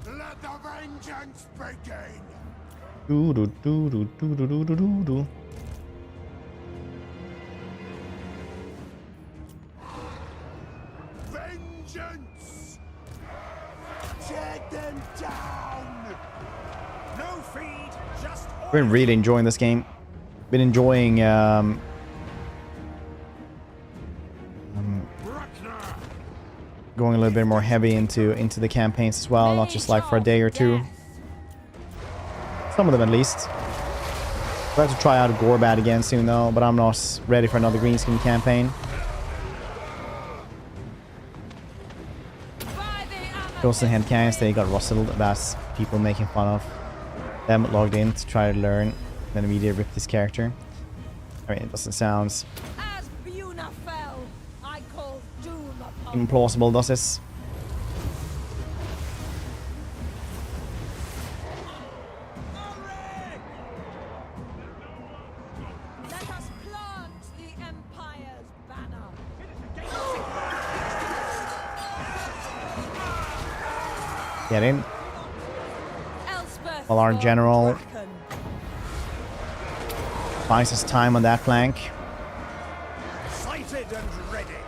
Let the vengeance begin! Do do do do do do do do do. Vengeance! Take them down! No feed, just Been really enjoying this game. Been enjoying Bruckner! going a little bit more heavy into the campaigns as well, not just like for a day or two. Some of them at least. We'll have to try out Gorbad again soon though, but I'm not ready for another greenskin campaign. Ghost and Hand Cans, they got rustled about people making fun of them logged in to try to learn, then immediately rip this character. I mean, it doesn't sound As Buna fell, I call doom upon implausible, does this? Let us plant the Empire's banner. Get in. Elspeth Well, our von general Bracken. buys his time on that flank. sighted and ready.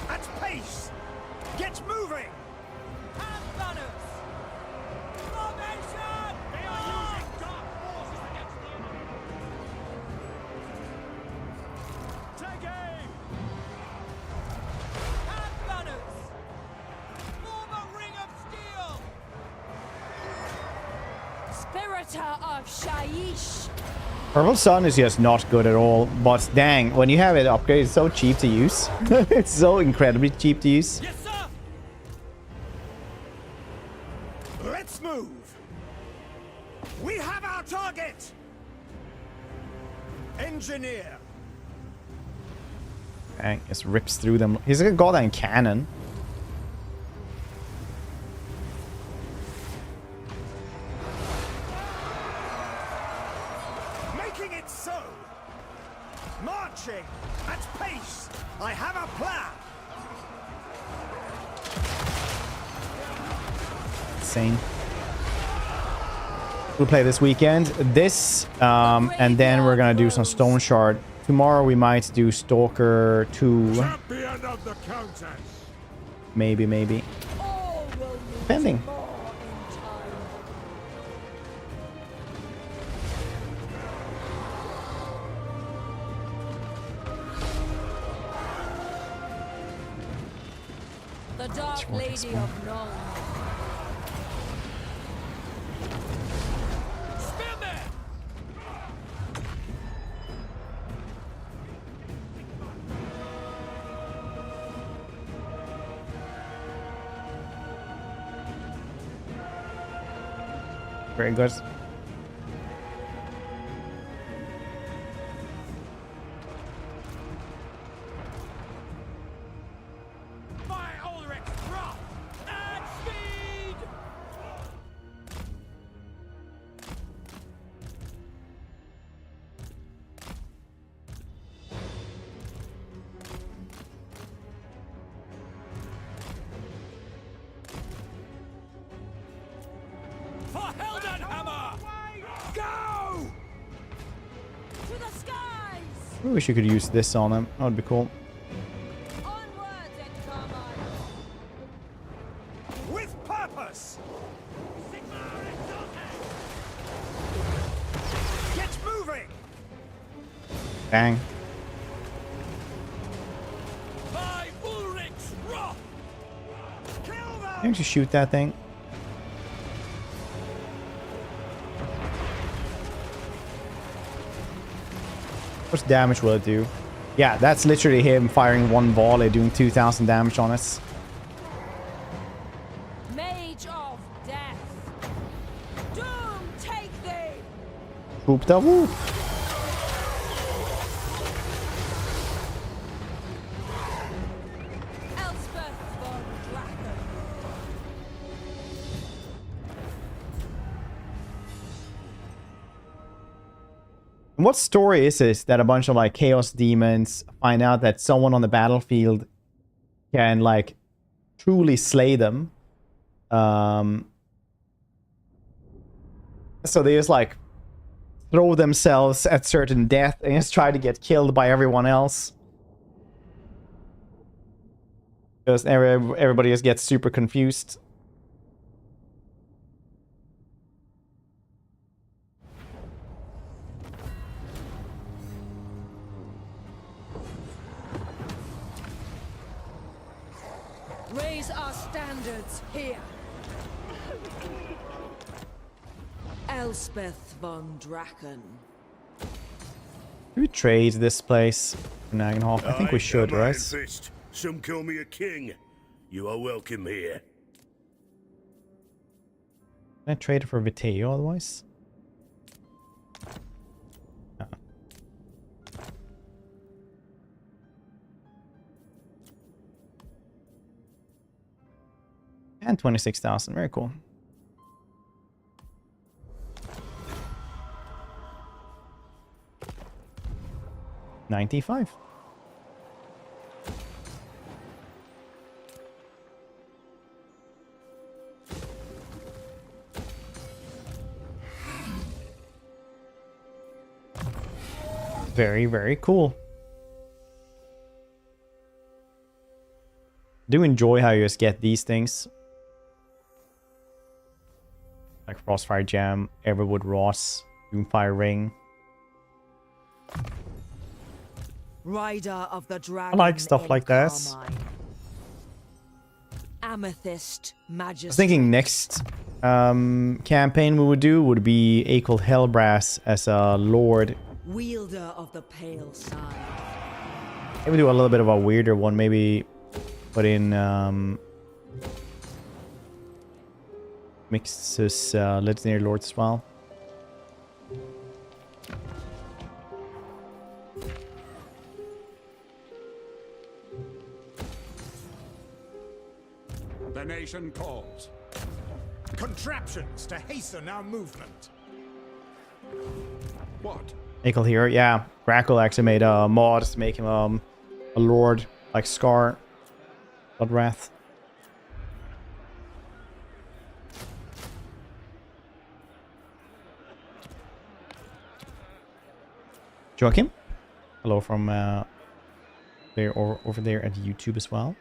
At pace! Get moving! Hand gunners. Formation! They are using dark forces against the enemy! Take aim! Hand gunners. Form a ring of steel. Spiritor of Shaiish. Purple Sun is just not good at all, but dang, when you have it upgraded, it's so cheap to use. It's so incredibly cheap to use. Yes, sir! Let's move! We have our target! Engineer! Dang, just rips through them. He's a goddamn cannon. Making it so! Marching! At pace! I have a plan! Insane. We'll play this weekend. This, and then we're gonna do some Stoneshard. Tomorrow we might do Stalker 2. Champion of the Countess! Maybe. All will need Depending. more in time. The Dark Lady of Nuln. Spearman! Very good. By Ulrich's wrath! At speed! For Heldenhammer! I wish you could use this on him. That would be cool. Onwards and Carmine. With purpose! Get moving! Bang. By Ulrich's wrath! Kill them! Can you just shoot that thing? How much damage will it do? Yeah, that's literally him firing one volley doing 2,000 damage on us. Mage of death. Doom take thee. Whoop da whoop. Elspeth von Draken. And what story is this that a bunch of like chaos demons find out that someone on the battlefield can like truly slay them? So they just like throw themselves at certain death and just try to get killed by everyone else. Because everybody just gets super confused. Raise our standards here. Elspeth von Draken. Should we trade this place for Nagenhof? I think we should, am Iron right? Fist. Some call me a king. You are welcome here. Can I trade it for Viteo otherwise? No. And 26,000. Very cool. $95. Very, very cool. Do enjoy how you just get these things. Like Frostfire Jam, Everwood Ross, Doomfire Ring. Rider of the Dragon. I like stuff like that. Carmine. Amethyst Majesty. I was thinking next campaign we would do would be Akel Hellbrass as a lord. Wielder of the Pale Side. Maybe do a little bit of a weirder one. Maybe put in Mixus Legendary Lords as well. The nation calls. Contraptions to hasten our movement. What? Akel here, yeah. Grackle actually made a mod to make him a lord like Scar, Bloodwrath. Joachim, hello from there or over there at YouTube as well.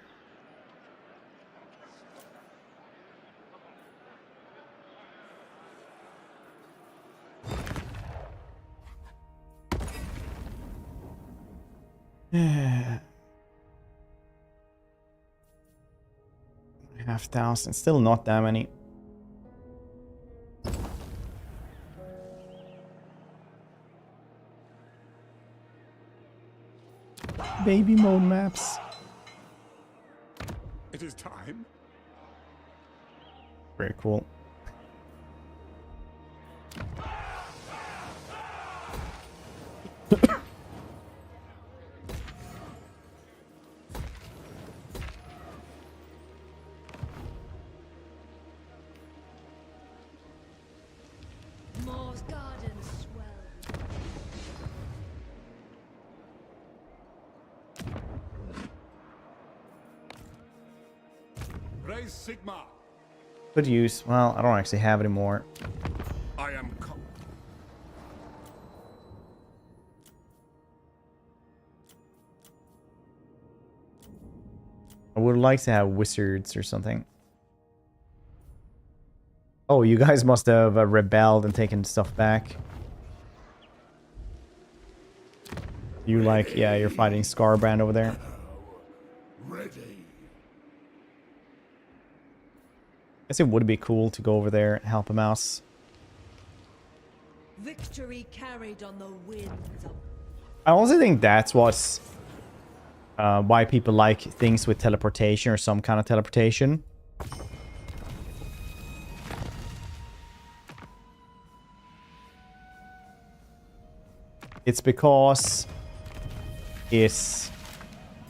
Half thousand, still not that many. Baby mode maps. It is time. Very cool. Moore's gardens swell. Raise Sigma. Could use, well, I don't actually have it anymore. I am I would like to have wizards or something. Oh, you guys must have rebelled and taken stuff back. You like, yeah, you're fighting Scarbrand over there. Ready. Guess it would be cool to go over there and help him out. Victory carried on the winds of... I also think that's what's why people like things with teleportation or some kind of teleportation. It's because it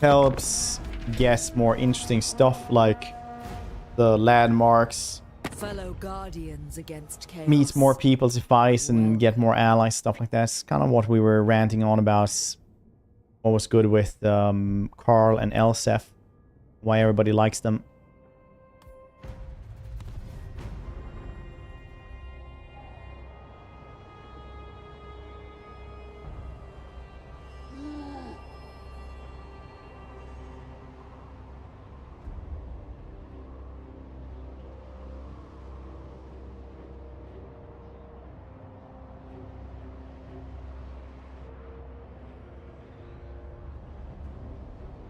helps guess more interesting stuff like the landmarks, Fellow guardians against chaos. meet more people to fight and get more allies, stuff like that. It's kind of what we were ranting on about. What was good with Carl and Elspeth, why everybody likes them.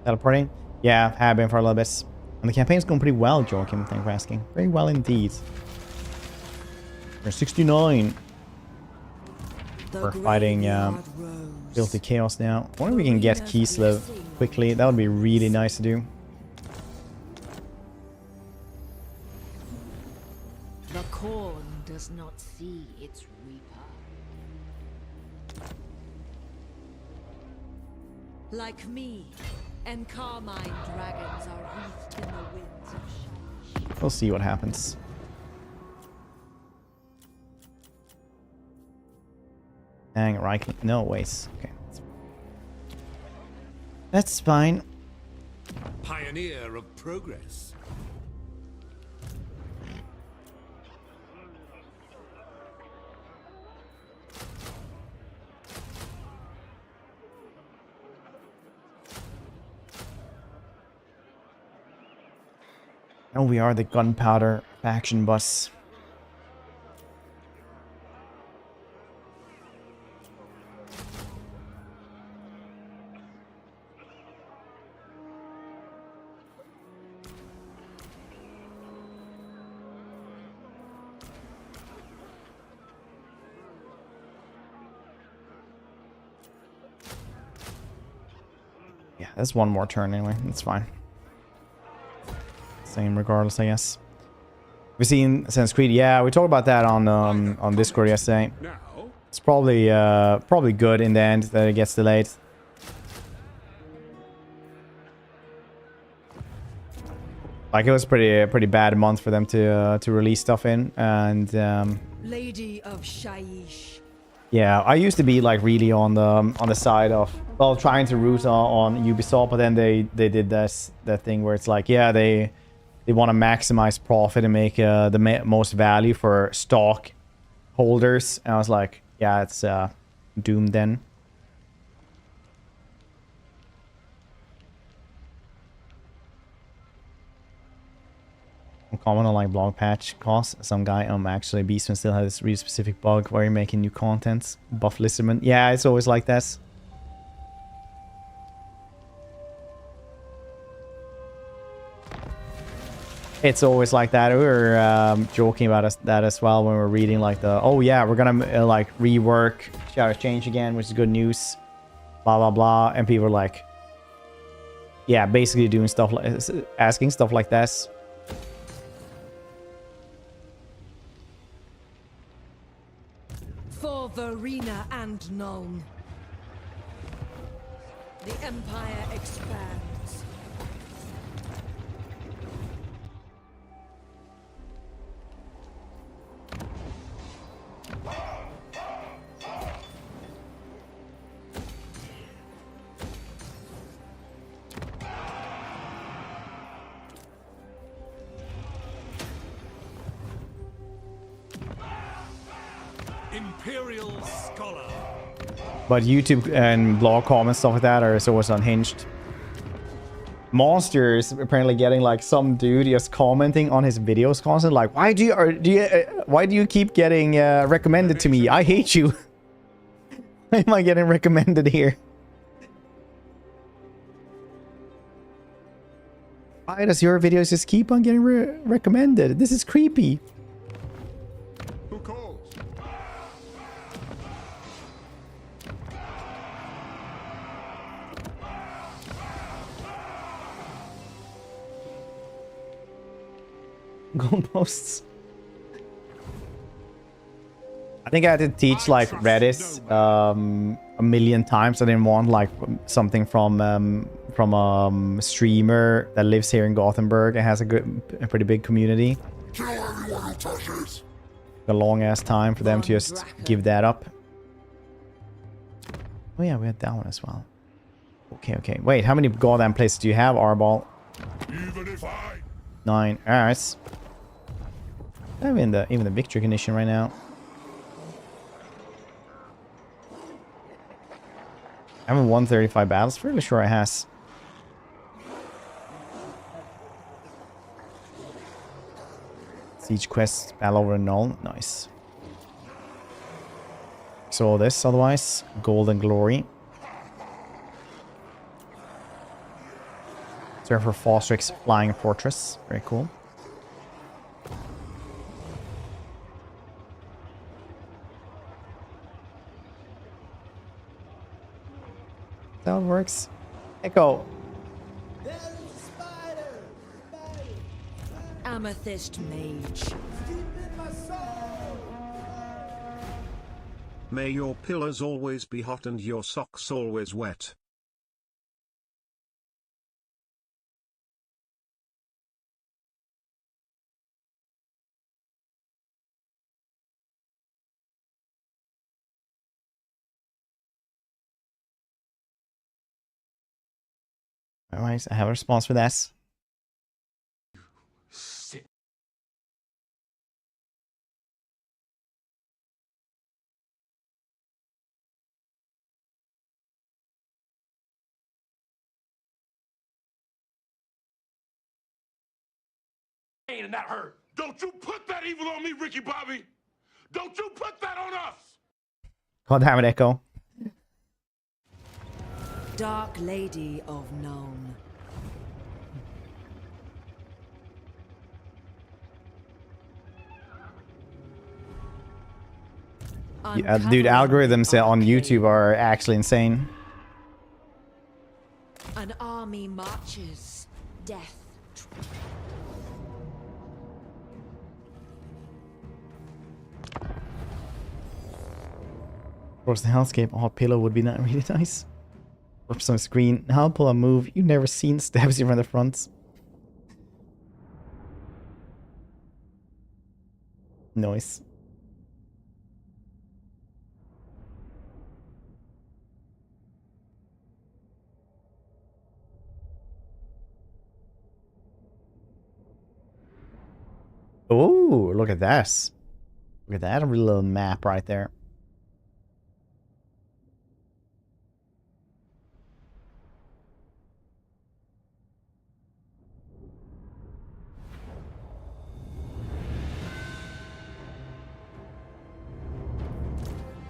Teleporting? Yeah, have been for a little bit. And the campaign's going pretty well, Joachim. Thanks for asking. Very well indeed. We're 69. We're fighting Filthy Chaos now. I wonder if we can get Kislev quickly. That would be really nice to do. The Khorne does not see its reaper. Like me, and carmine dragons are wreathed in the winds of Shalish. We'll see what happens. Hang right. No, wait. Okay. That's fine. Pioneer of progress. Oh, we are the gunpowder faction bus. Yeah, that's one more turn anyway. That's fine. Same regardless, I guess. We've seen Assassin's Creed. Yeah, we talked about that on Discord yesterday. Now, It's probably good in the end that it gets delayed. Like, it was pretty bad month for them to release stuff in, and Lady of Shaiish. yeah, I used to be like really on the side of, well, trying to root on Ubisoft, but then they did that thing where it's like, yeah, they want to maximize profit and make the most value for stock holders, and I was like, yeah, it's doomed then. Comment on like blog patch costs. Some guy actually Beastman still has this really specific bug where you're making new contents. Buff listerman. Yeah, it's always like that. It's always like that. We were joking about that as well when we were reading like the, oh yeah, we're gonna like rework Shadow Change again, which is good news. Blah blah blah, and people were like, yeah, basically doing stuff like, asking stuff like this. For Verena and Nuln. The Empire expands. Imperial Scholar. But YouTube and blog comments, stuff like that, are always unhinged. monsters apparently getting like some dude just commenting on his videos constantly, like, why do you keep getting recommended to me? I hate you. Why am I getting recommended here? Why does your videos just keep on getting recommended? This is creepy. Who calls? Goalposts. I think I had to teach like Redis a million times. I didn't want like something from a streamer that lives here in Gothenburg and has a pretty big community. A long ass time for them to just give that up. Oh yeah, we had that one as well. Okay. Wait, how many goddamn places do you have, Arball? Even if I 9. Alright. I'm in the even the victory condition right now. I haven't won 35 battles. Fairly sure I has. Siege quest, battle over null. Nice. So all this otherwise. Golden glory. Serve for Fostrix flying fortress. Very cool. That works. Echo. Amethyst mage. May your pillars always be hot and your socks always wet. Alright, I have a response for this. and that hurt. Don't you put that evil on me, Ricky Bobby! Don't you put that on us! God damn it, Echo. Dark Lady of Known. Yeah, dude, algorithms on YouTube are actually insane. An army marches. Death. Of course, the hellscape hot pillow would be not really nice. Or some screen. I'll pull a move you've never seen. Stabs you from the front. Nice. Oh, look at this. Look at that, a little map right there.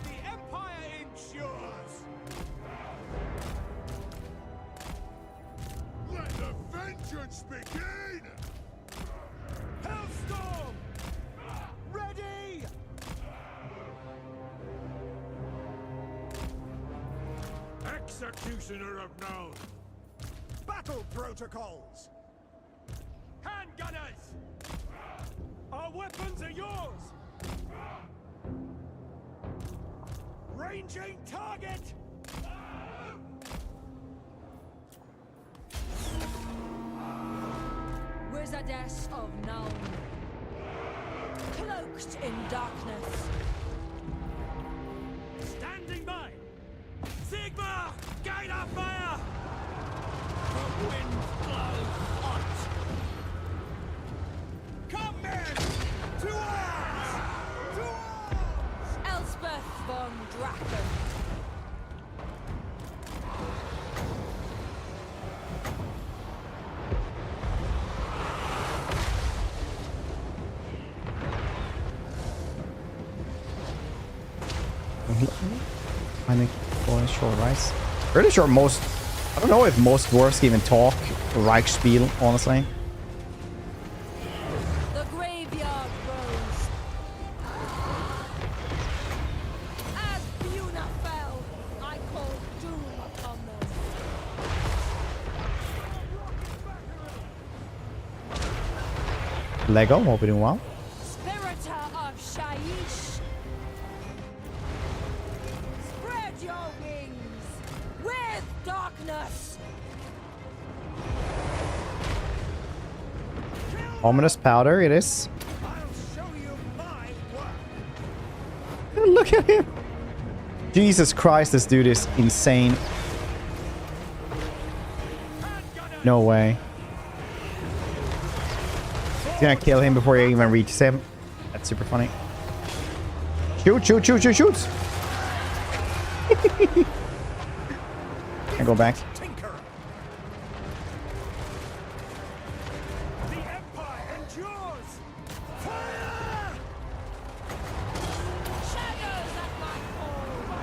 The Empire ensures. Let the vengeance begin! Hellstorm! Ready! Executioner of Known! Battle protocols! Handgunners! Our weapons are yours! Ranging target! Wizardess of Known. Cloaked in darkness. Standing by! Sigma! Guide our fire! The wind blows hot! Come men! To arms! To arms! Elspeth von Draken. I think going short rights. Pretty sure most. I don't know if most dwarves even talk Reichsspiel, honestly. The graveyard rose. As Buna fell, I called doom upon them. Lego, hope you're doing well. Spirita of Shaiish. Spread your wings with darkness. Ominous powder, it is. I'll show you my work. Look at him. Jesus Christ, this dude is insane. No way. He's gonna kill him before he even reaches him. That's super funny. Shoot, shoot, shoot, shoot, shoot. I go back. Tinker. The Empire endures. Fire! Shadows at my call.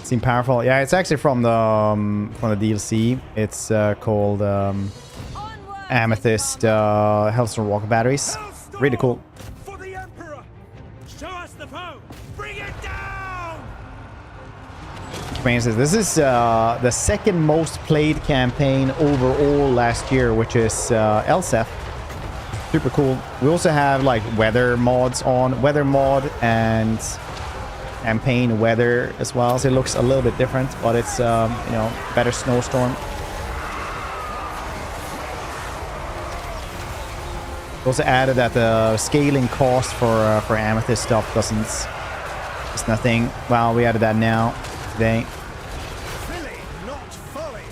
Seem powerful. Yeah, it's actually from the DLC. It's called Onward Amethyst Hellstorm Walker batteries. Really cool. For the Emperor. Show us the foe. Bring it down. Campaign says this is the second most played campaign overall last year, which is Elspeth. Super cool. We also have like weather mods on, weather mod and campaign weather as well, so it looks a little bit different, but it's you know, better snowstorm. Also added that the scaling cost for Amethyst stuff doesn't, it's nothing. Well, we added that now today. Silly, not folly.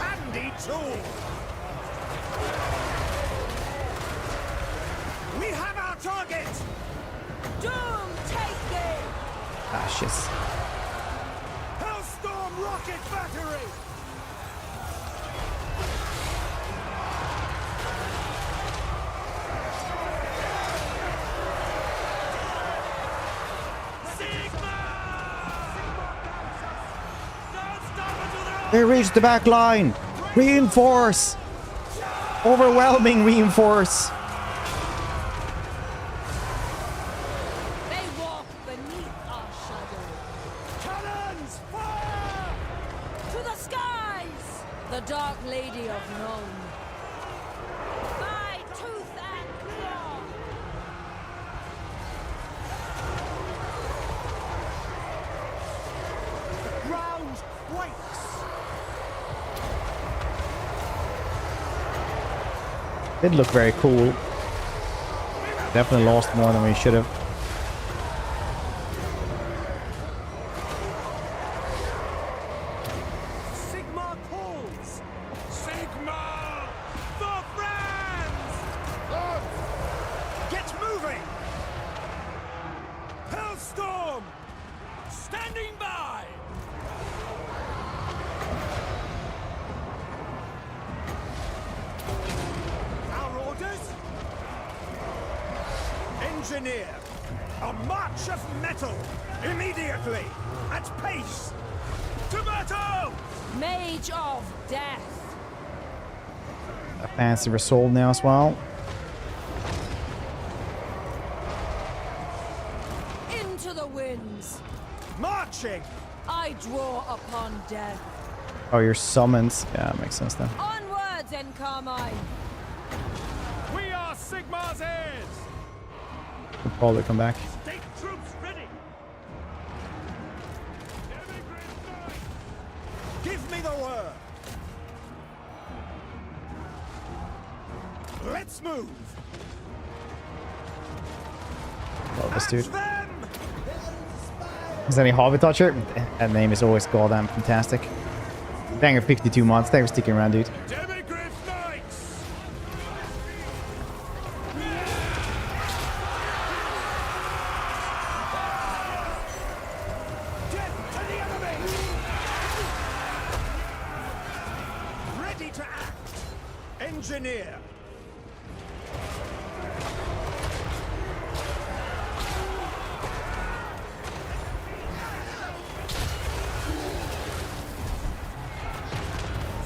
Handy tool. We have our target. doom taking. Ah, shit. Hellstorm rocket battery. They reached the back line. Reinforce. Overwhelming reinforce. They walk beneath our shadow. Cannons, fire! To the skies! The Dark Lady of Nome. By tooth and claw! Ground quakes. Did look very cool. Definitely lost more than we should have. Sigma calls. Sigma! For friends! Get moving! Hellstorm! Standing by! Our orders? Engineer! A march of metal! Immediately! At pace! To battle! Mage of Death. A fancy resolve now as well. Into the winds. Marching! I draw upon death. Oh, your summons. Yeah, makes sense then. Onwards and Carmine. We are Sigma's heirs! We'll probably come back. State troops ready! Give me the word! Let's move! Love this dude. Them! Is there any Hobby Toucher? That name is always goddamn fantastic. Banger 52 months. Thanks for sticking around, dude. Demigryph Knights! to act. Engineer.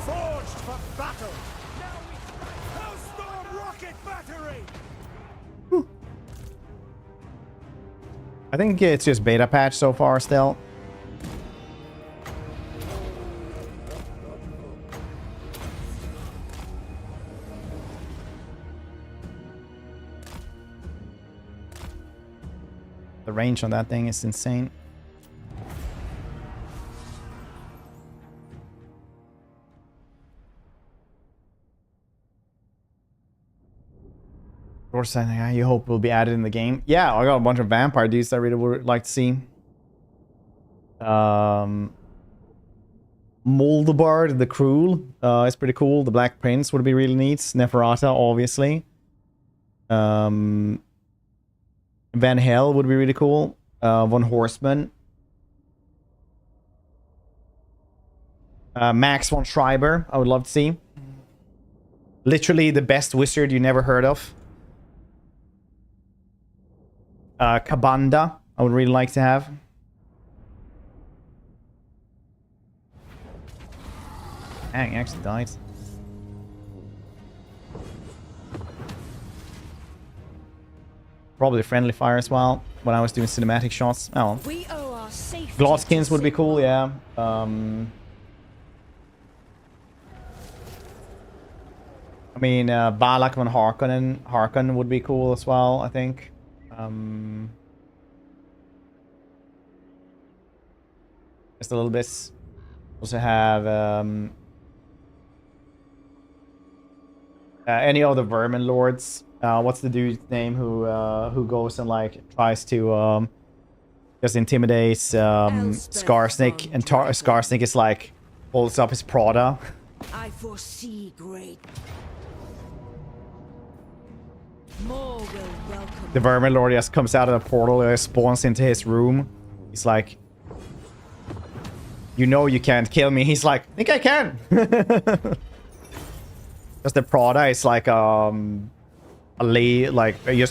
Forged for battle. Now we Hellstorm rocket battery. I think it's just beta patch so far still. The range on that thing is insane. Or something you hope will be added in the game. Yeah, I got a bunch of vampire dudes I really would like to see. Moldbard the Cruel is pretty cool. The Black Prince would be really neat. Neferata, obviously. Van Hel would be really cool. Von Horseman. Max von Schreiber, I would love to see. Literally the best wizard you never heard of. Kabanda, I would really like to have. Dang, he actually died. Probably friendly fire as well when I was doing cinematic shots. Oh, We owe our safety. Glosskins would be cool, yeah. I mean, Balak von Harkonnen would be cool as well, I think. Just a little bit. Also have any other vermin lords. What's the dude's name who goes and like tries to just intimidate Skarsnik, and Skarsnik is like holds up his Prada. I foresee great. More will welcome. The vermin lord just comes out of the portal and spawns into his room. He's like, you know you can't kill me. He's like, I think I can. Because the Prada is like just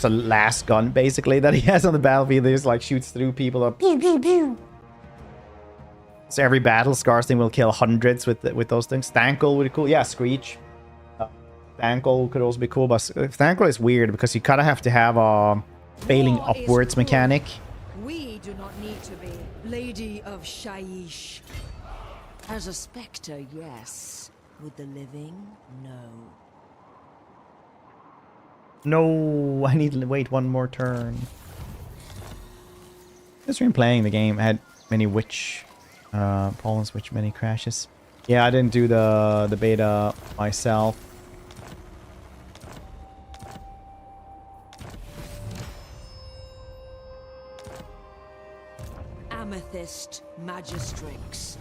a last gun basically that he has on the battlefield. He just like shoots through people up. Pew, pew, pew. So every battle, Skarsnik will kill hundreds with those things. Thankle would be cool. Yeah, Screech. Thankle could also be cool, but Thankle is weird because you kind of have to have a failing upwards mechanic. We do not need to be Lady of Shaiish. As a spectre, yes. With the living, no. No, I need to wait one more turn. Just been playing the game. I had many witch problems, many crashes. Yeah, I didn't do the beta myself. Amethyst Magistrix.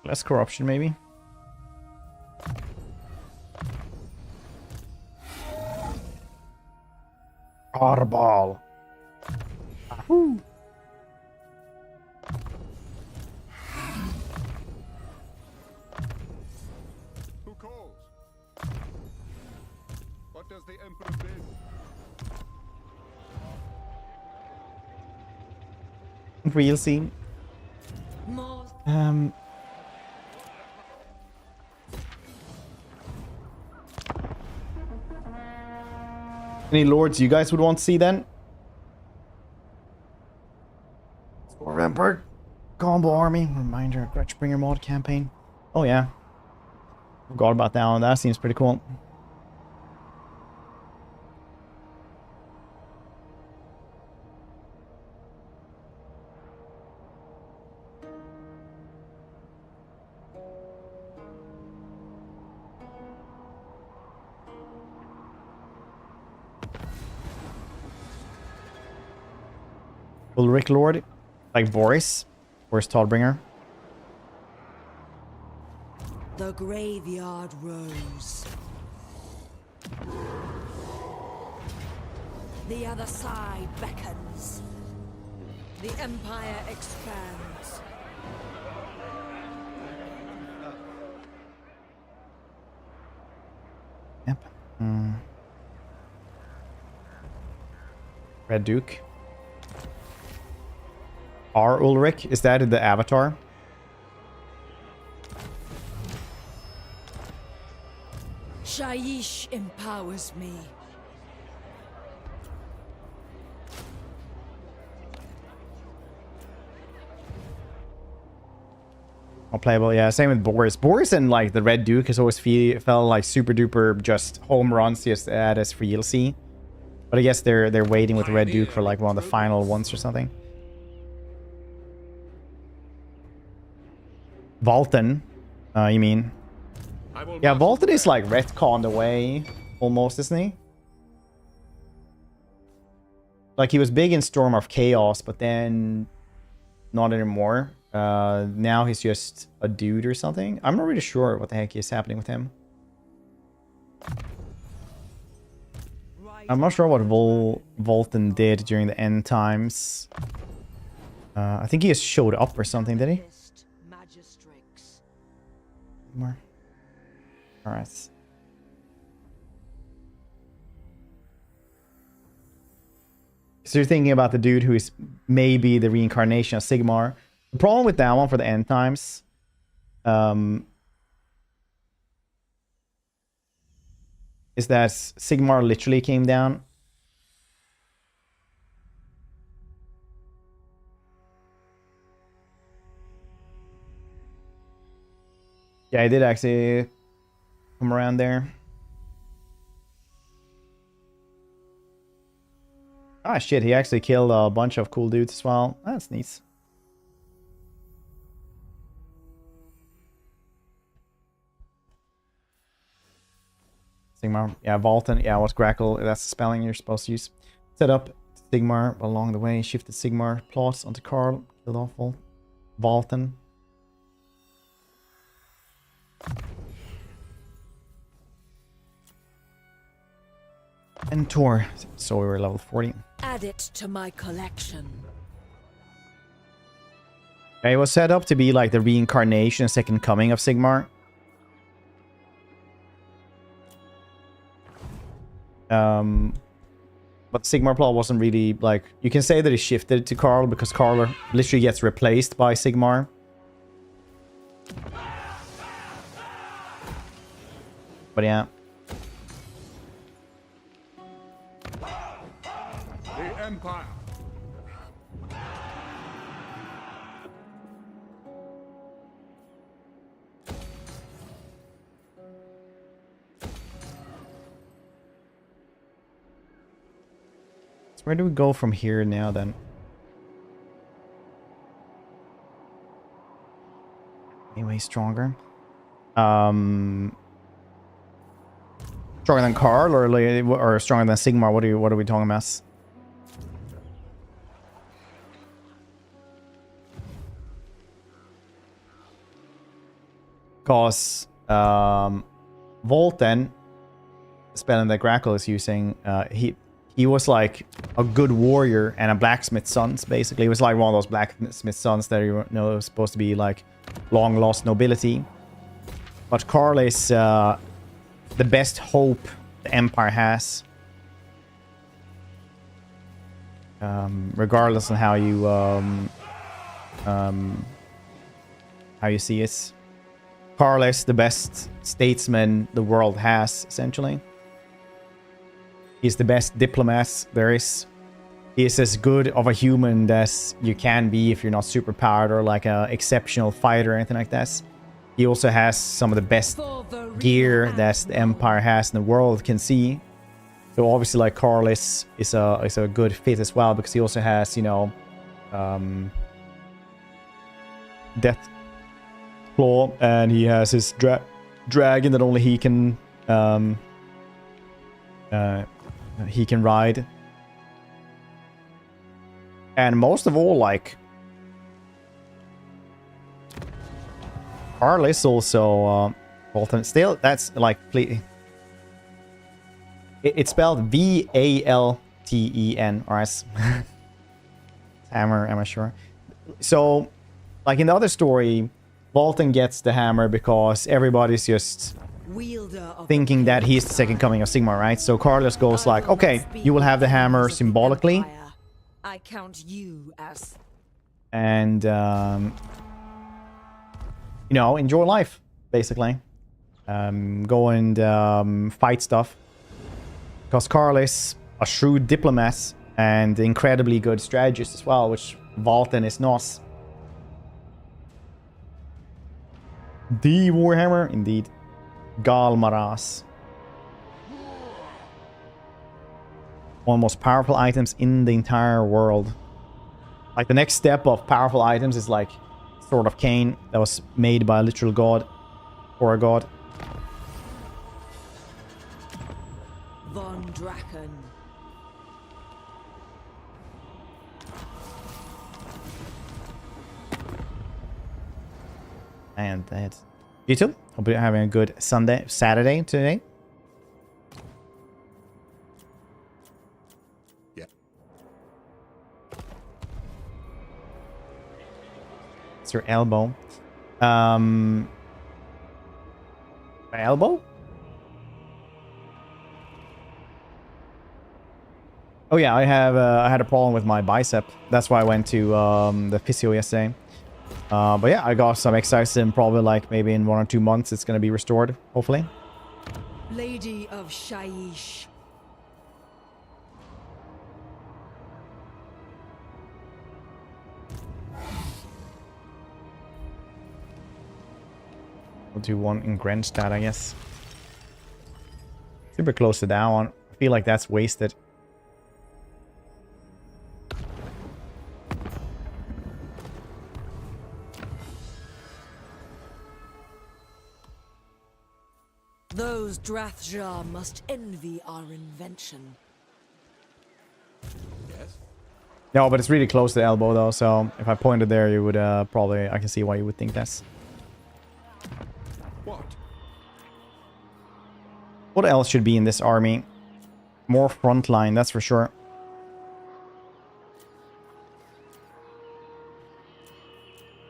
Less corruption, maybe. Hardball. Woo. Who calls? What does the Emperor bid? Real scene. More. Any lords you guys would want to see then? Rampart combo army. Reminder, Grudgebringer mod campaign. Oh yeah. Forgot about that one. That seems pretty cool. Ulrich Lord, like Boris Tallbringer. The graveyard rose. The other side beckons. The empire expands. Yep. Red Duke. R. Ulrich, is that in the avatar? Shyish empowers me. All playable, yeah. Same with Boris. Boris and like the Red Duke has always felt like super duper just home runs just add as for DLC. But I guess they're waiting with the Red Duke for like one of the final ones or something. Volten, you mean? Yeah, Volten is like retconned away almost, isn't he? Like he was big in Storm of Chaos, but then not anymore. Now he's just a dude or something. I'm not really sure what the heck is happening with him. I'm not sure what Volten did during the end times. I think he just showed up or something, did he? More. Alright. So you're thinking about the dude who is maybe the reincarnation of Sigmar. The problem with that one for the end times, is that Sigmar literally came down. Yeah, I did actually come around there. Ah, shit, he actually killed a bunch of cool dudes as well. That's neat. Sigmar. Yeah, Volten. Yeah, what's Grackle? That's the spelling you're supposed to use. Set up Sigmar along the way. Shifted Sigmar plots onto Karl. Killed awful. Volten. And Tor. So we were level 40. Add it to my collection. It was set up to be like the reincarnation, second coming of Sigmar. But Sigmar plot wasn't really like... You can say that it shifted to Karl because Karl literally gets replaced by Sigmar. But yeah. The Empire. So where do we go from here now then? Anyway, stronger. Stronger than Karl or stronger than Sigmar? What are we talking about? Because Volten, spelling that Grackle is using, he was like a good warrior and a blacksmith's son, basically. He was like one of those blacksmith's sons that you know was supposed to be like long lost nobility. But Karl is the best hope the Empire has. Regardless of how you see it. Karl is the best statesman the world has, essentially. He's the best diplomat there is. He is as good of a human as you can be if you're not super powered or like an exceptional fighter or anything like that. He also has some of the best gear that the Empire has in the world can see. So obviously like Karl is a good fit as well because he also has, you know, Death Claw, and he has his dragon that only he can ride. And most of all, like, Karl is also Bolton. Still, that's like... It's spelled V-A-L-T-E-N, or as... hammer, am I sure? So, like in the other story, Bolton gets the hammer because everybody's just thinking that he's the second coming of Sigmar, right? So Carlos goes like, okay, you will have the hammer symbolically. I count you as... And, you know, enjoy life, basically. Go and fight stuff. Because Carl is a shrewd diplomat and incredibly good strategist as well, which Volten is not. The Warhammer, indeed. Gal Maras. One of the most powerful items in the entire world. Like the next step of powerful items is like Sword of Cain that was made by a literal god or a god. Von Draken. And that's you too. Hope you're having a good Saturday today. Yeah. It's your elbow. My elbow? Oh yeah, I had a problem with my bicep. That's why I went to the physio yesterday. But yeah, I got some exercise and probably like maybe in 1 or 2 months it's gonna be restored, hopefully. Lady of Shaiish. We'll do one in Grandstad, I guess. Super close to that one. I feel like that's wasted. Those Drathjar must envy our invention. Yes. No, but it's really close to the elbow though, so if I pointed there, you would probably... I can see why you would think that's... What? What else should be in this army? More frontline, that's for sure.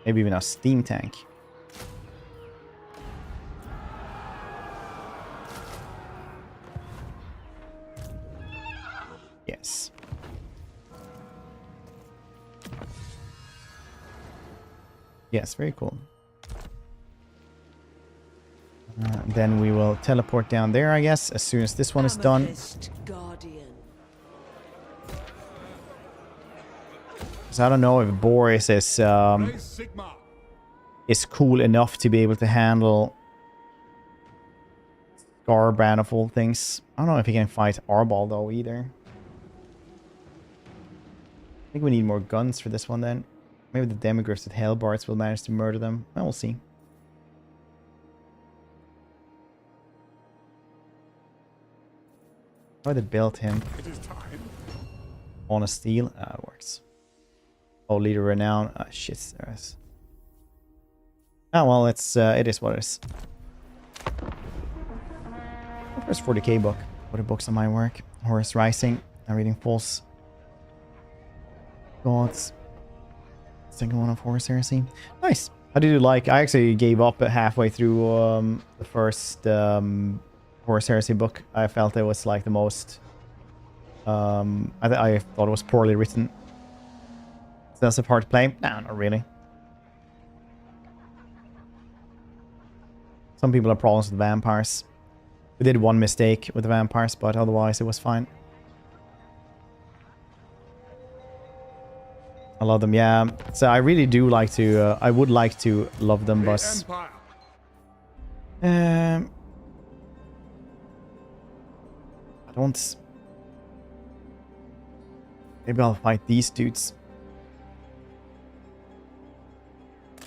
Maybe even a steam tank. Yes. Yes, very cool. Then we will teleport down there, I guess, as soon as this one is done. Guardian. So I don't know if Boris is cool enough to be able to handle Scarbrand of all things. I don't know if he can fight Arbol though either. I think we need more guns for this one then. Maybe the Demigryphs with Hellbards will manage to murder them. Well, we'll see. How they built him It is time. on a steel. It works. Oh, leader renown. Ah, shit. There is. Ah, well, it's it is what it is. First 40k book. What are books on my work? Horus Rising. I'm reading False Gods. Second one of Horus Heresy. Nice. How did you like? I actually gave up halfway through the first Horus Heresy book. I felt it was like the most... I thought it was poorly written. So that's a part to play? No, not really. Some people have problems with vampires. We did one mistake with the vampires, but otherwise it was fine. I love them, yeah. So I really do like to... I would like to love them, but... I don't... Maybe I'll fight these dudes.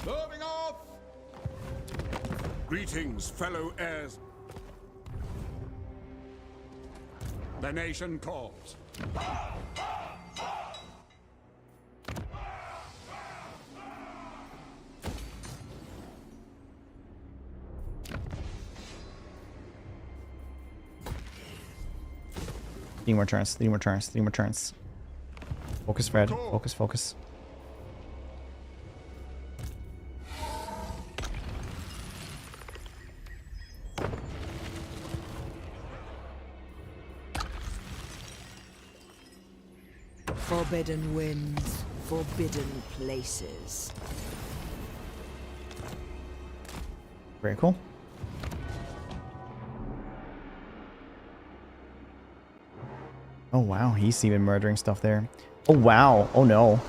Moving off. Greetings, fellow heirs. The nation calls. 3 more turns, 3 more turns, 3 more turns. Focus, Fred. Focus, focus. Forbidden winds, forbidden places. Very cool. Oh wow, he's even murdering stuff there. Oh wow, oh no.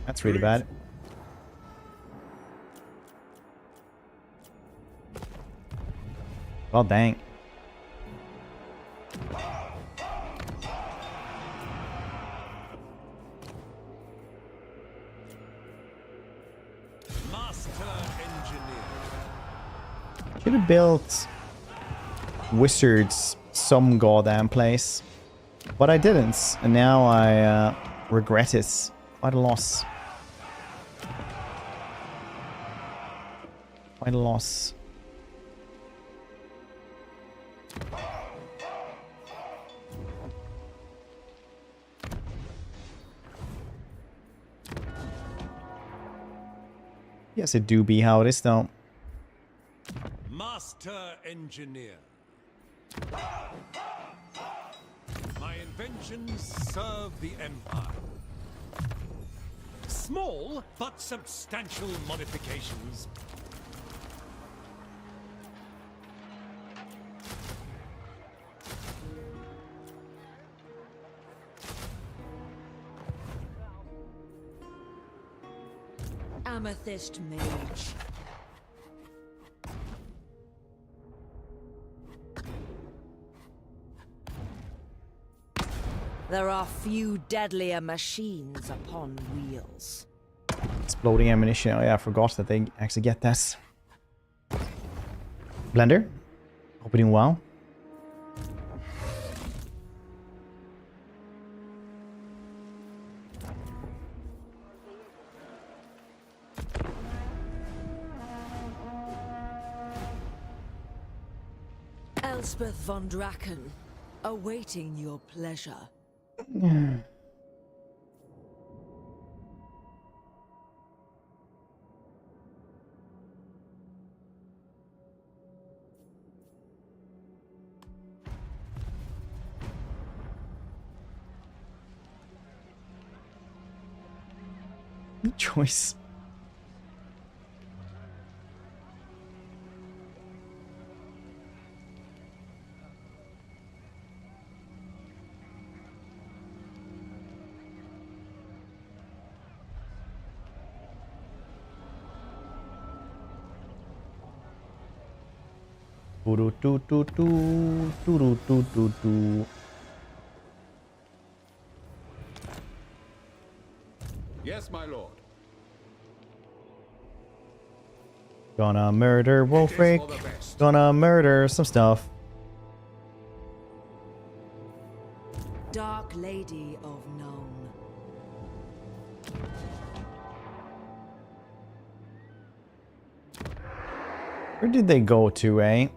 That's really bad. Oh dang. Should have built wizards some goddamn place, but I didn't, and now I regret it. Quite a loss. Quite a loss. Yes, it do be how it is though. Master engineer. My inventions serve the Empire. Small but substantial modifications. Amethyst Mage. There are few deadlier machines upon wheels. Exploding ammunition. Oh yeah, I forgot that they actually get that. Blender. Hope you're doing well. Elspeth von Draken, awaiting your pleasure. Good choice. Yes, my lord. Gonna murder Wolfric. Gonna murder some stuff. Dark Lady of None. Where did they go to, eh?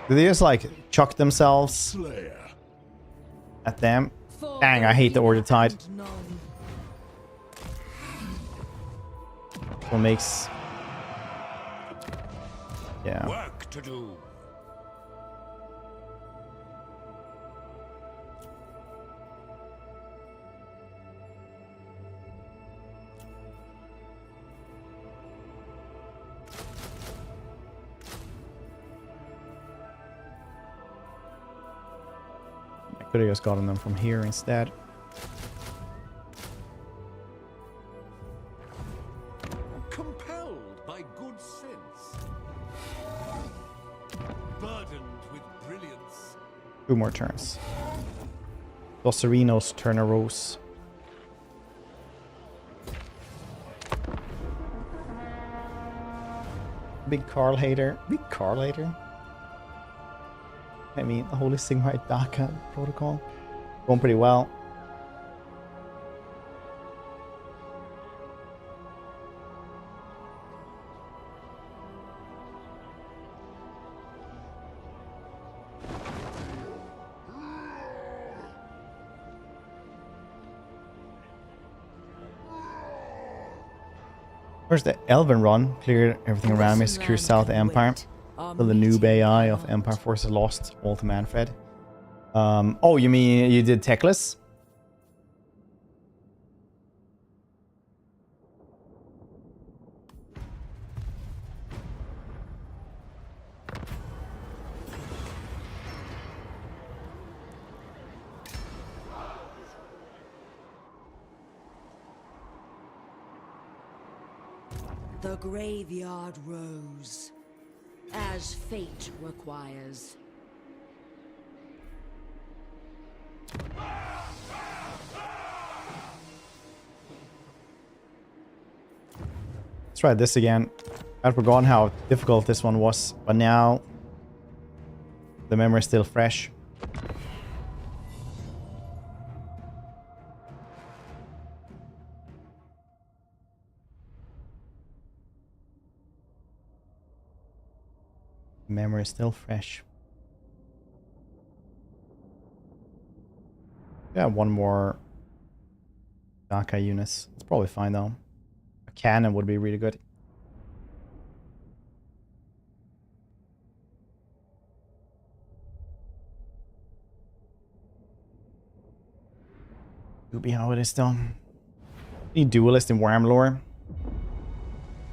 Did they just like chuck themselves Slayer. at them? Dang, I hate the Order Tide. What makes... Yeah. Work to do. I could have just gotten them from here instead. Compelled by good sense. Burdened with brilliance. 2 more turns. Dos Serenos, Turner Rose. Big Carl hater. Big Carl hater. I mean, the Holy Sigmarite dakka protocol. Going pretty well. First, the Elven run. Clear everything around me. Secure South Empire. Till the new AI of Empire Forces lost all to Manfred. Oh, you mean you did Teclis? The graveyard rose, as fate requires. Let's try this again. I'd forgotten how difficult this one was, but now the memory is still fresh. Memory is still fresh. Yeah, one more dakka units. It's probably fine though. A cannon would be really good. It'll be how it is though. Need duelist in Warhammer lore.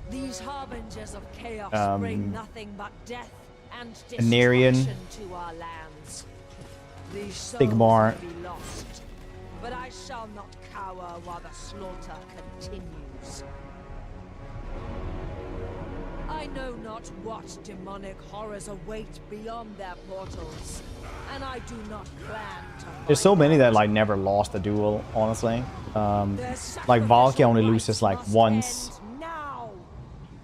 These harbingers of chaos bring nothing but death and Anarian. destruction to our lands. These souls Sigmar. may be lost, but I shall not cower while the slaughter continues. I know not what demonic horrors await beyond their portals, and I do not plan to. There's so many that like never lost a duel, honestly. Like Valky only loses like once.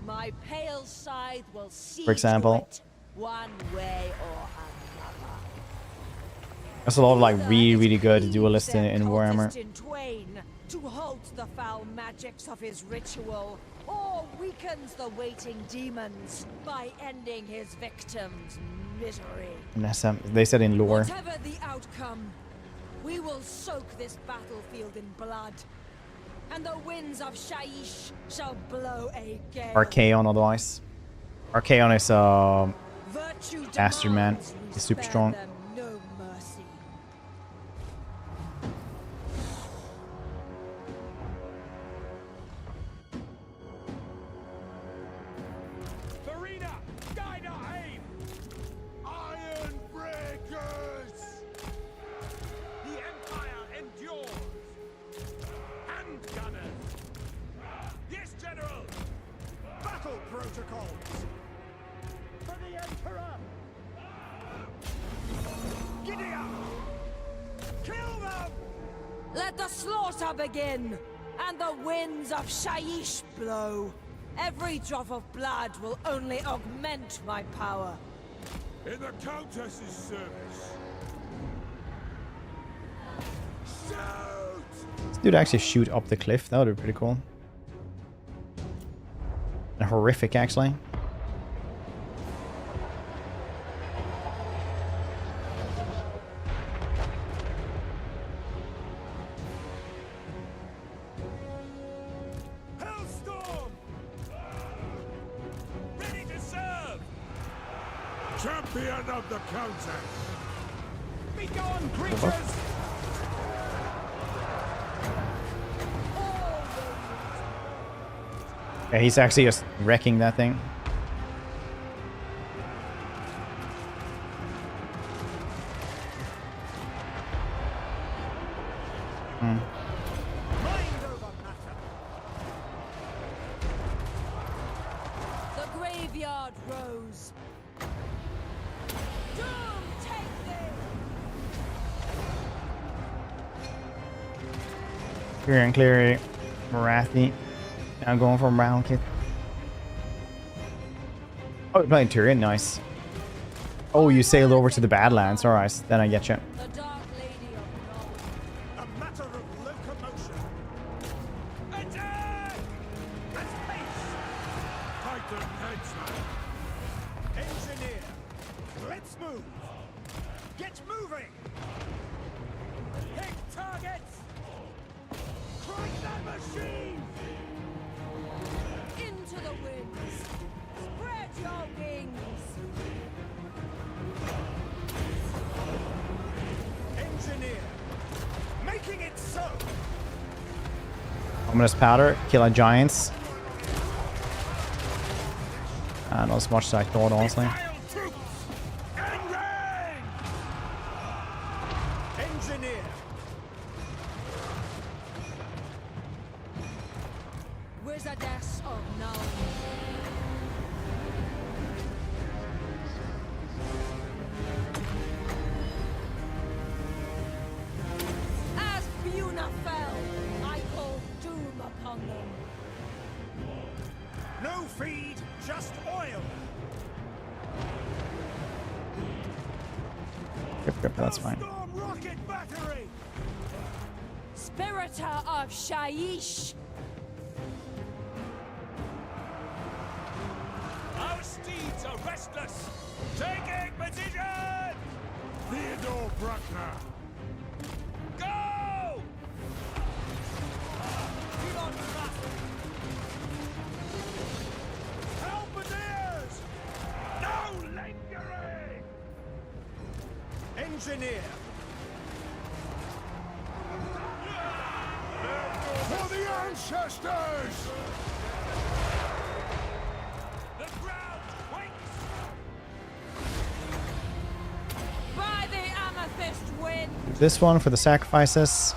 My pale scythe will see For example. to it, one way or another. There's a lot of like really good duelists in Warhammer. In twain to halt the foul magics of his ritual, or weakens the waiting demons by ending his victims' misery. And they said in lore. Whatever the outcome, we will soak this battlefield in blood, and the winds of Shaiish shall blow a gale. Archaon otherwise. Archaon is Virtue bastard man. demands we He's super spare strong. them no mercy. Farina, guide our aim! Iron breakers! The Empire endures! Handgunners! Yes, General! Battle protocols! For the Emperor! Giddy up! Kill them! Let the slaughter begin, and the winds of Shaiish blow. Every drop of blood will only augment my power. In the Countess's service! Shoot! This dude actually shoot up the cliff. That would be pretty cool. And horrific, actually. Hellstorm! Ready to serve! Champion of the Countess! Be gone, creatures! Yeah, he's actually just wrecking that thing. Mind over matter. The graveyard rose. Doom, take thee! Clear and clear. Marathi. I'm going for round kit. Oh, you're playing Tyrion. Nice. Oh, you sailed over to the Badlands. Alright, then I get you. The Dark Lady of Nurgle. A matter of locomotion! Attack! That's pace! Titan headsman! Engineer, let's move. Get moving. Hit targets! Crush that machine! Luminous powder, killing giants. Not as much as I thought, honestly. Engineer. Wizardess of Nuln. As Buna fell, I call doom upon them. No feed, just oil. Yep, that's fine. Storm rocket battery. Spiritor of Shaiish. Our steeds are restless. Taking position! Theodore Bruckner. Go! Halberdiers! No lingering! Engineer. For the ancestors! The ground quakes! By the amethyst wind. This one for the sacrifices.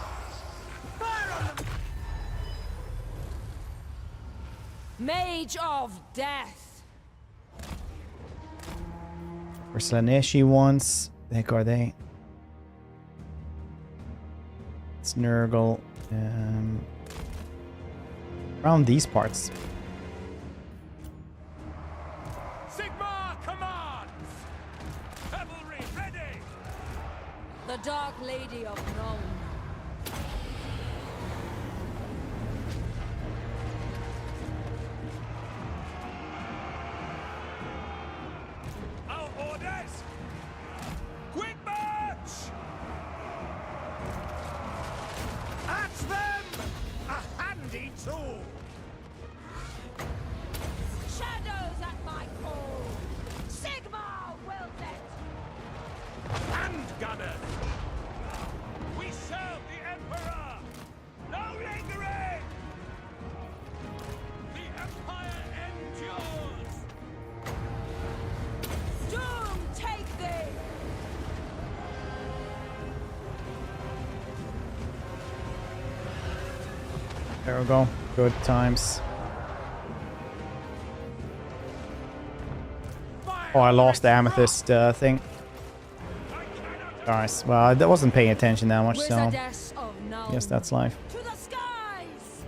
Mage of death. For Slaanesh ones. I think are they? It's Nurgle. Around these parts. Sigmar commands! Cavalry ready! The Dark Lady of Nuln. Our orders! Quick march! At them! A handy tool. Shadows at my call. Sigmar wills it. Handgunners! We serve the Emperor! No lingering! The Empire endures! Doom take thee. There we go. Good times. Oh, I lost the amethyst thing. Nice. Well, I wasn't paying attention that much, so Wizardess of Nuln. yes, that's life. To the skies.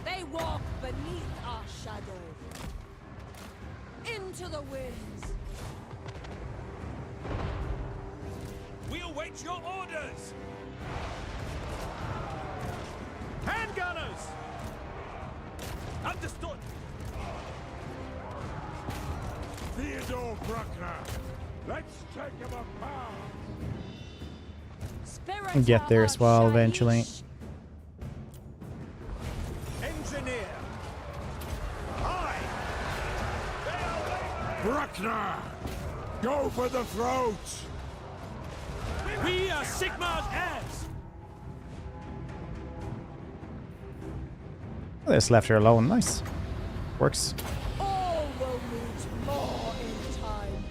They walk beneath our shadow. Into the winds. We await your orders! Handgunners. Understood! Theodore Bruckner. Let's take him apart. Spiritor Get there as of well Shaiish. eventually. Engineer. Aye. Bruckner! Go for the throat! We are Sigmar's heirs! They just left her alone. Nice. Works. All will meet more in time.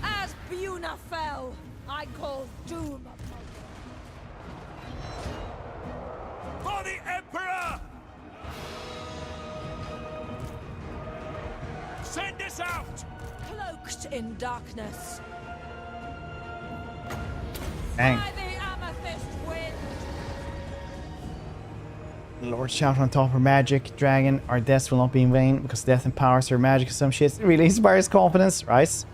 As Buna fell, I call doom upon them. For the Emperor! Send us out! Cloaked in darkness. Dang. By the amethyst wind. Lord shout on top of her magic. Dragon, our deaths will not be in vain because death empowers her magic or some shit. It really inspires confidence, right? Stay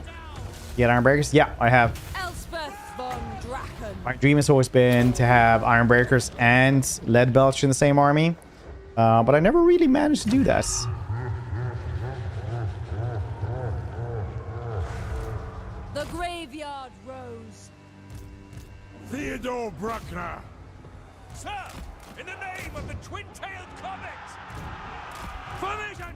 down! You get iron breakers? Yeah, I have. Elspeth von Draken. My dream has always been to have iron breakers and lead belch in the same army. But I never really managed to do that. The graveyard Mordor Bruckner! Sir, in the name of the twin-tailed comet! Formation!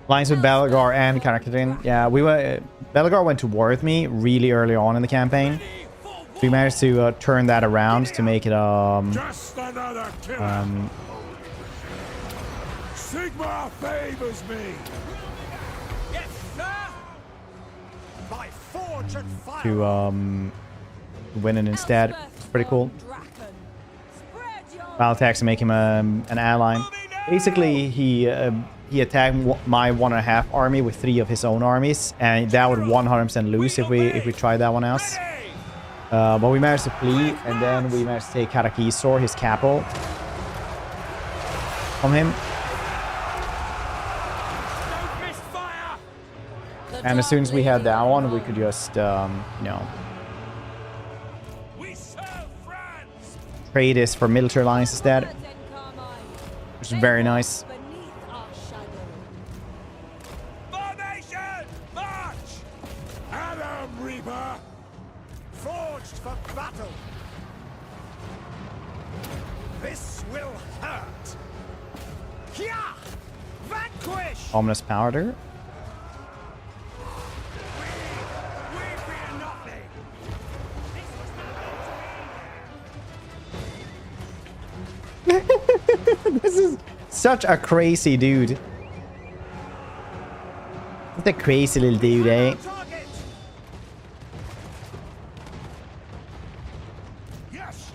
Lines with Belgar and Karakatrin. Yeah, we were. Belgar went to war with me really early on in the campaign. We managed to turn that around to make it Just another killer! Sigmar favors me! Yes, sir! By forge and fire! to win it instead. It's pretty cool. Battle attacks to make him an ally. Basically, he attacked my 1.5 army with 3 of his own armies, and that would 100% lose if we tried that one else. But we managed to flee, and then we managed to take Karakisor, his capital, from him. And as soon as we had that one, we could just, you know, trade this for military lines instead, which is very nice. Formation! March! Adam Reaper! Forged for battle! This will hurt! Kia! Vanquish! Ominous powder. We fear nothing! This is such a crazy dude. Just a crazy little dude, eh? Target! Yes!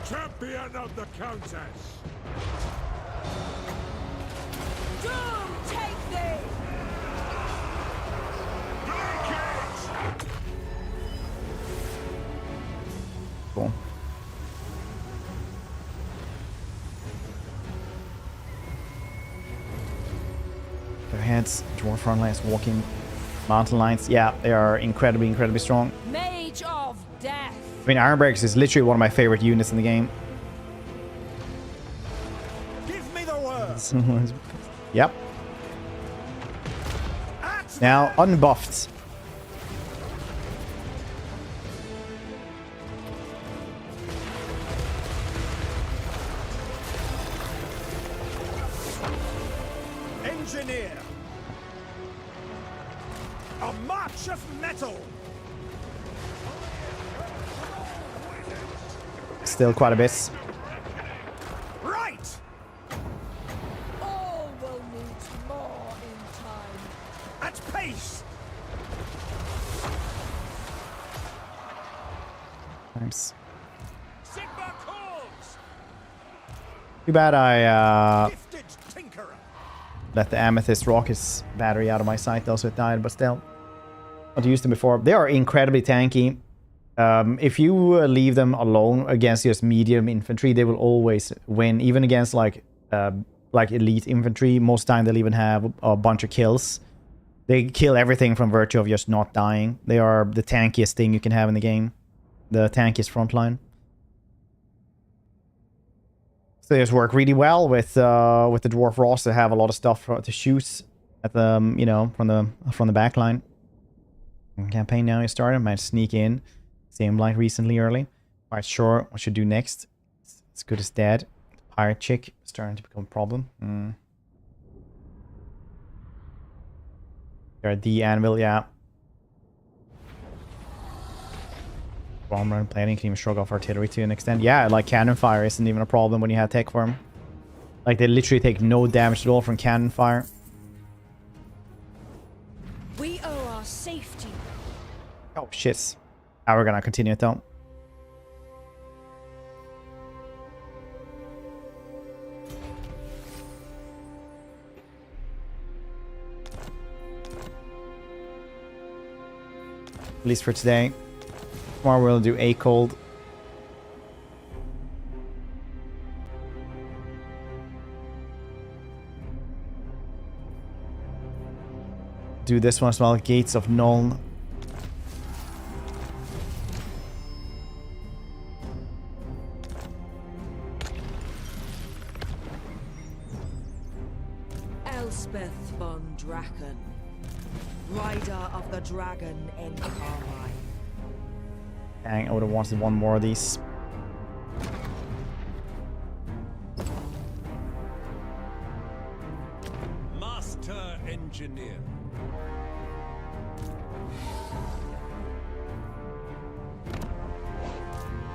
Champion of the Countess! Doom take thee! Cool. Their heads, dwarf front lines, walking mountain lines. Yeah, they are incredibly strong. Mage of death! I mean, Ironbreakers is literally one of my favorite units in the game. Give me the word! Yep. Now, unbuffed. Engineer! A march of metal! Still quite a bit. Right! All will need more in time. At pace! Nice. Sigma calls! Too bad I Gifted tinkerer! let the Amethyst Rockets battery out of my sight though, so it died, but still. I've used them before. They are incredibly tanky. If you leave them alone against just medium infantry, they will always win. Even against like elite infantry, most time they'll even have a bunch of kills. They kill everything from virtue of just not dying. They are the tankiest thing you can have in the game. The tankiest frontline. So they just work really well with the Dwarf Ross to have a lot of stuff to shoot at the, you know, from the back line. Campaign now is started. Might sneak in. Same like recently early. Quite sure what should do next. It's good as dead. Pirate chick starting to become a problem. There, the anvil, yeah. Bomb run planning can even shrug off artillery to an extent. Yeah, like cannon fire isn't even a problem when you have tech for them. Like they literally take no damage at all from cannon fire. We owe our safety. Oh shit. Now we're gonna continue it though. At least for today. Tomorrow we'll do a cold. Do this one as well. Gates of Nuln. Elspeth von Draken, rider Rider of the Dragon in Carmine. Dang, I would have wanted one more of these. Master Engineer.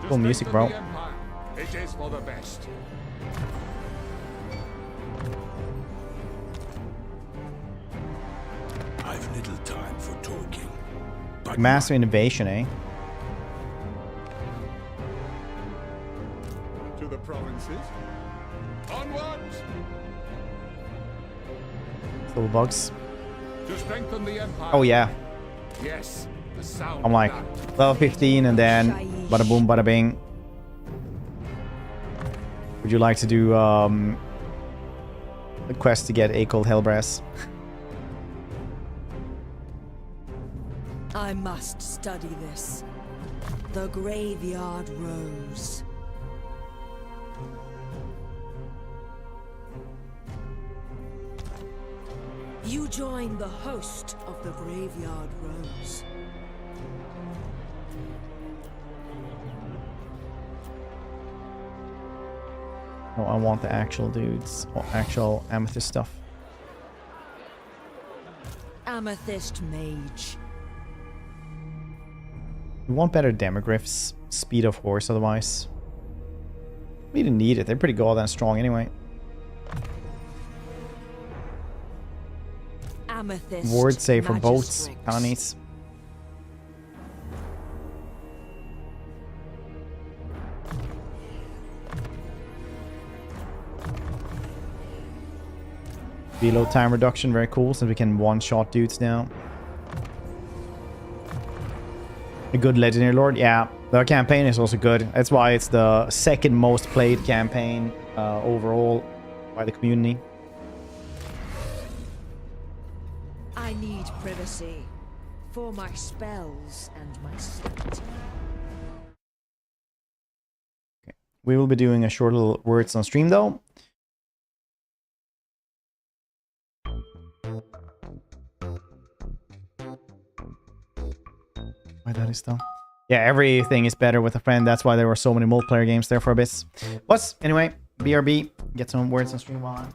Cool music, bro. It is for the best. I've little time for talking. But Master innovation, eh? To the provinces. Onwards! Little bugs. To strengthen the empire. Oh yeah. Yes, the sound I'm like of that. level 15 and then bada boom bada bing. Would you like to do the quest to get a cold Hellbrass? I must study this. The Graveyard Rose. You join the host of the Graveyard Rose. No, I want the actual dudes, or actual amethyst stuff. Amethyst Mage. We want better demogryphs, speed of horse otherwise. We didn't need it, they're pretty goddamn strong anyway. Amethyst Ward save for boats, Magistrix. kinda neat. Reload time reduction, very cool, since we can one-shot dudes now. A good legendary lord, yeah. The campaign is also good. That's why it's the second most played campaign overall by the community. I need privacy for my spells and my sight. We will be doing a short little words on stream though. Why that is though? Yeah, everything is better with a friend. That's why there were so many multiplayer games there for a bit. But anyway, BRB, get some words on stream while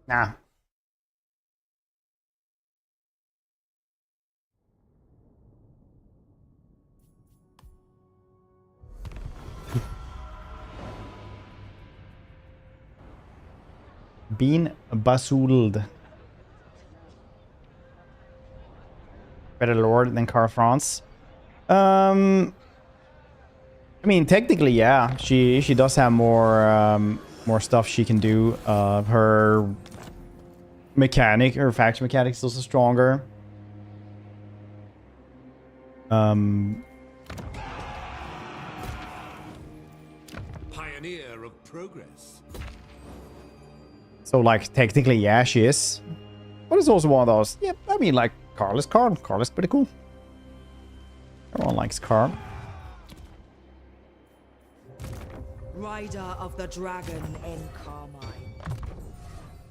Nah. Been basoodled. Better lord than Car France. I mean, technically, yeah. She does have more stuff she can do. Her faction mechanic is also stronger. Pioneer of progress. So, like, technically, yeah, she is. But it's also one of those. Yeah, I mean, like, Carl is Carl. Carl is pretty cool. Everyone likes Carl. Rider of the Dragon in Carmine.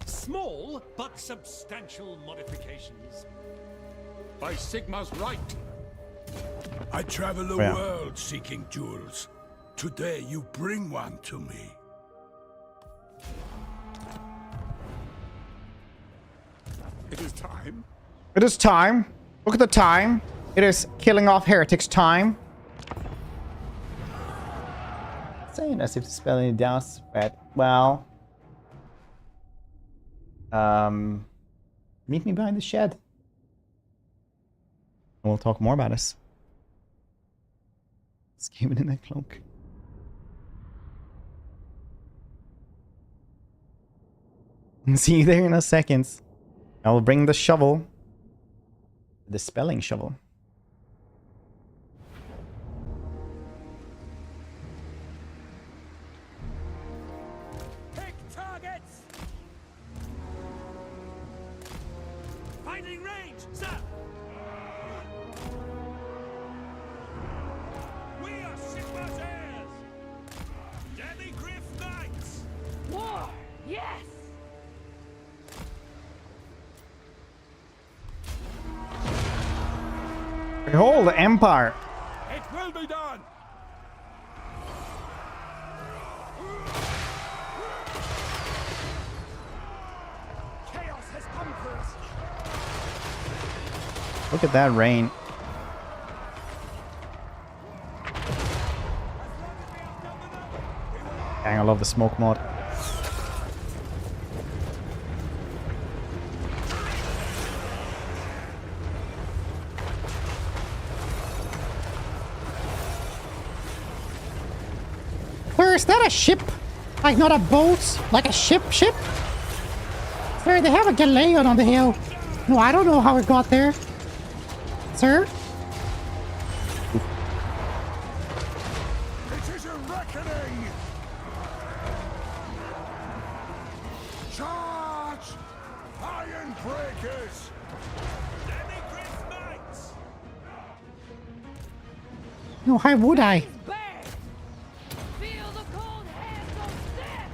Small but substantial modifications. By Sigma's right. I travel the Yeah. world seeking jewels. Today you bring one to me. It is time. It is time. Look at the time. It is killing off heretics time. Saying as if to spell any doubts, but well. Meet me behind the shed. And we'll talk more about this. Let's keep it in that cloak. See you there in a second. I will bring the shovel. The spelling shovel. Pick targets. Finding range, sir. We are Sigma's heirs. Deadly Griff Knights. War! Yes! Behold the Empire. It will be done. Chaos has come for us. Look at that rain. Dang, I love the smoke mod. Sir, is that a ship? Like not a boat? Like a ship? Sir, they have a galleon on the hill. No, I don't know how it got there. Sir? It is a reckoning. Charge! Iron breakers. Deadly Griff Knights. No, why would I? Bang! Feel the cold hands of death!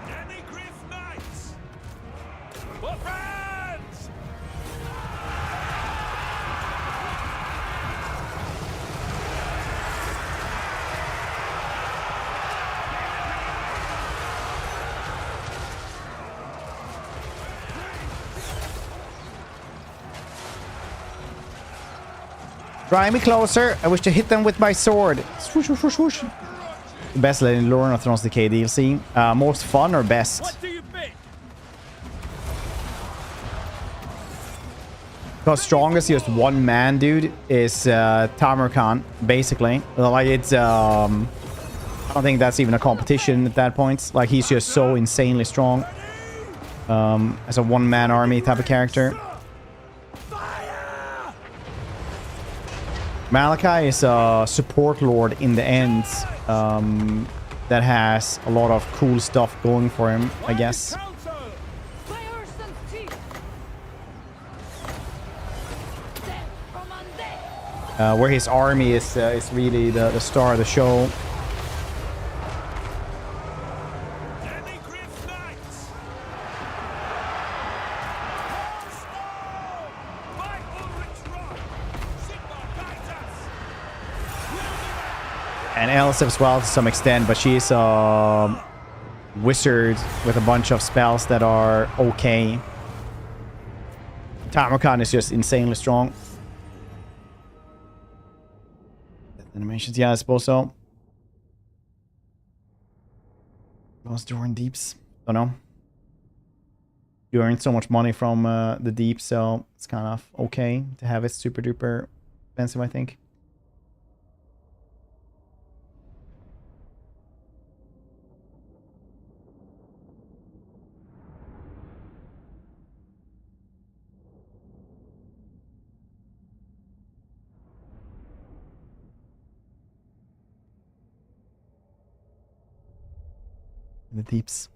Deadly Griff Knights. For France! Drive me closer. I wish to hit them with my sword. Swoosh, swoosh, swoosh, swoosh. Best Legend Lore of Thrones Decay DLC. Most fun or best? What do you think? Because strongest, just one man, dude, is Tamerkan, basically. Like, it's, I don't think that's even a competition at that point. Like, he's just so insanely strong. As a one-man army type of character. Malachi is a support lord in the end. That has a lot of cool stuff going for him, I guess. By Ursun's teeth! Death from undead! Where his army is really the star of the show. Deadly Griff Knights. By Ulrich's Rock. Sigma guides us. And Elspeth as well to some extent, but she's wizard with a bunch of spells that are okay. Tarmokan is just insanely strong. Animations, yeah, I suppose so. Those Doran Deeps, don't know. You earn so much money from the deep, so it's kind of okay to have it super duper expensive, I think. The deeps.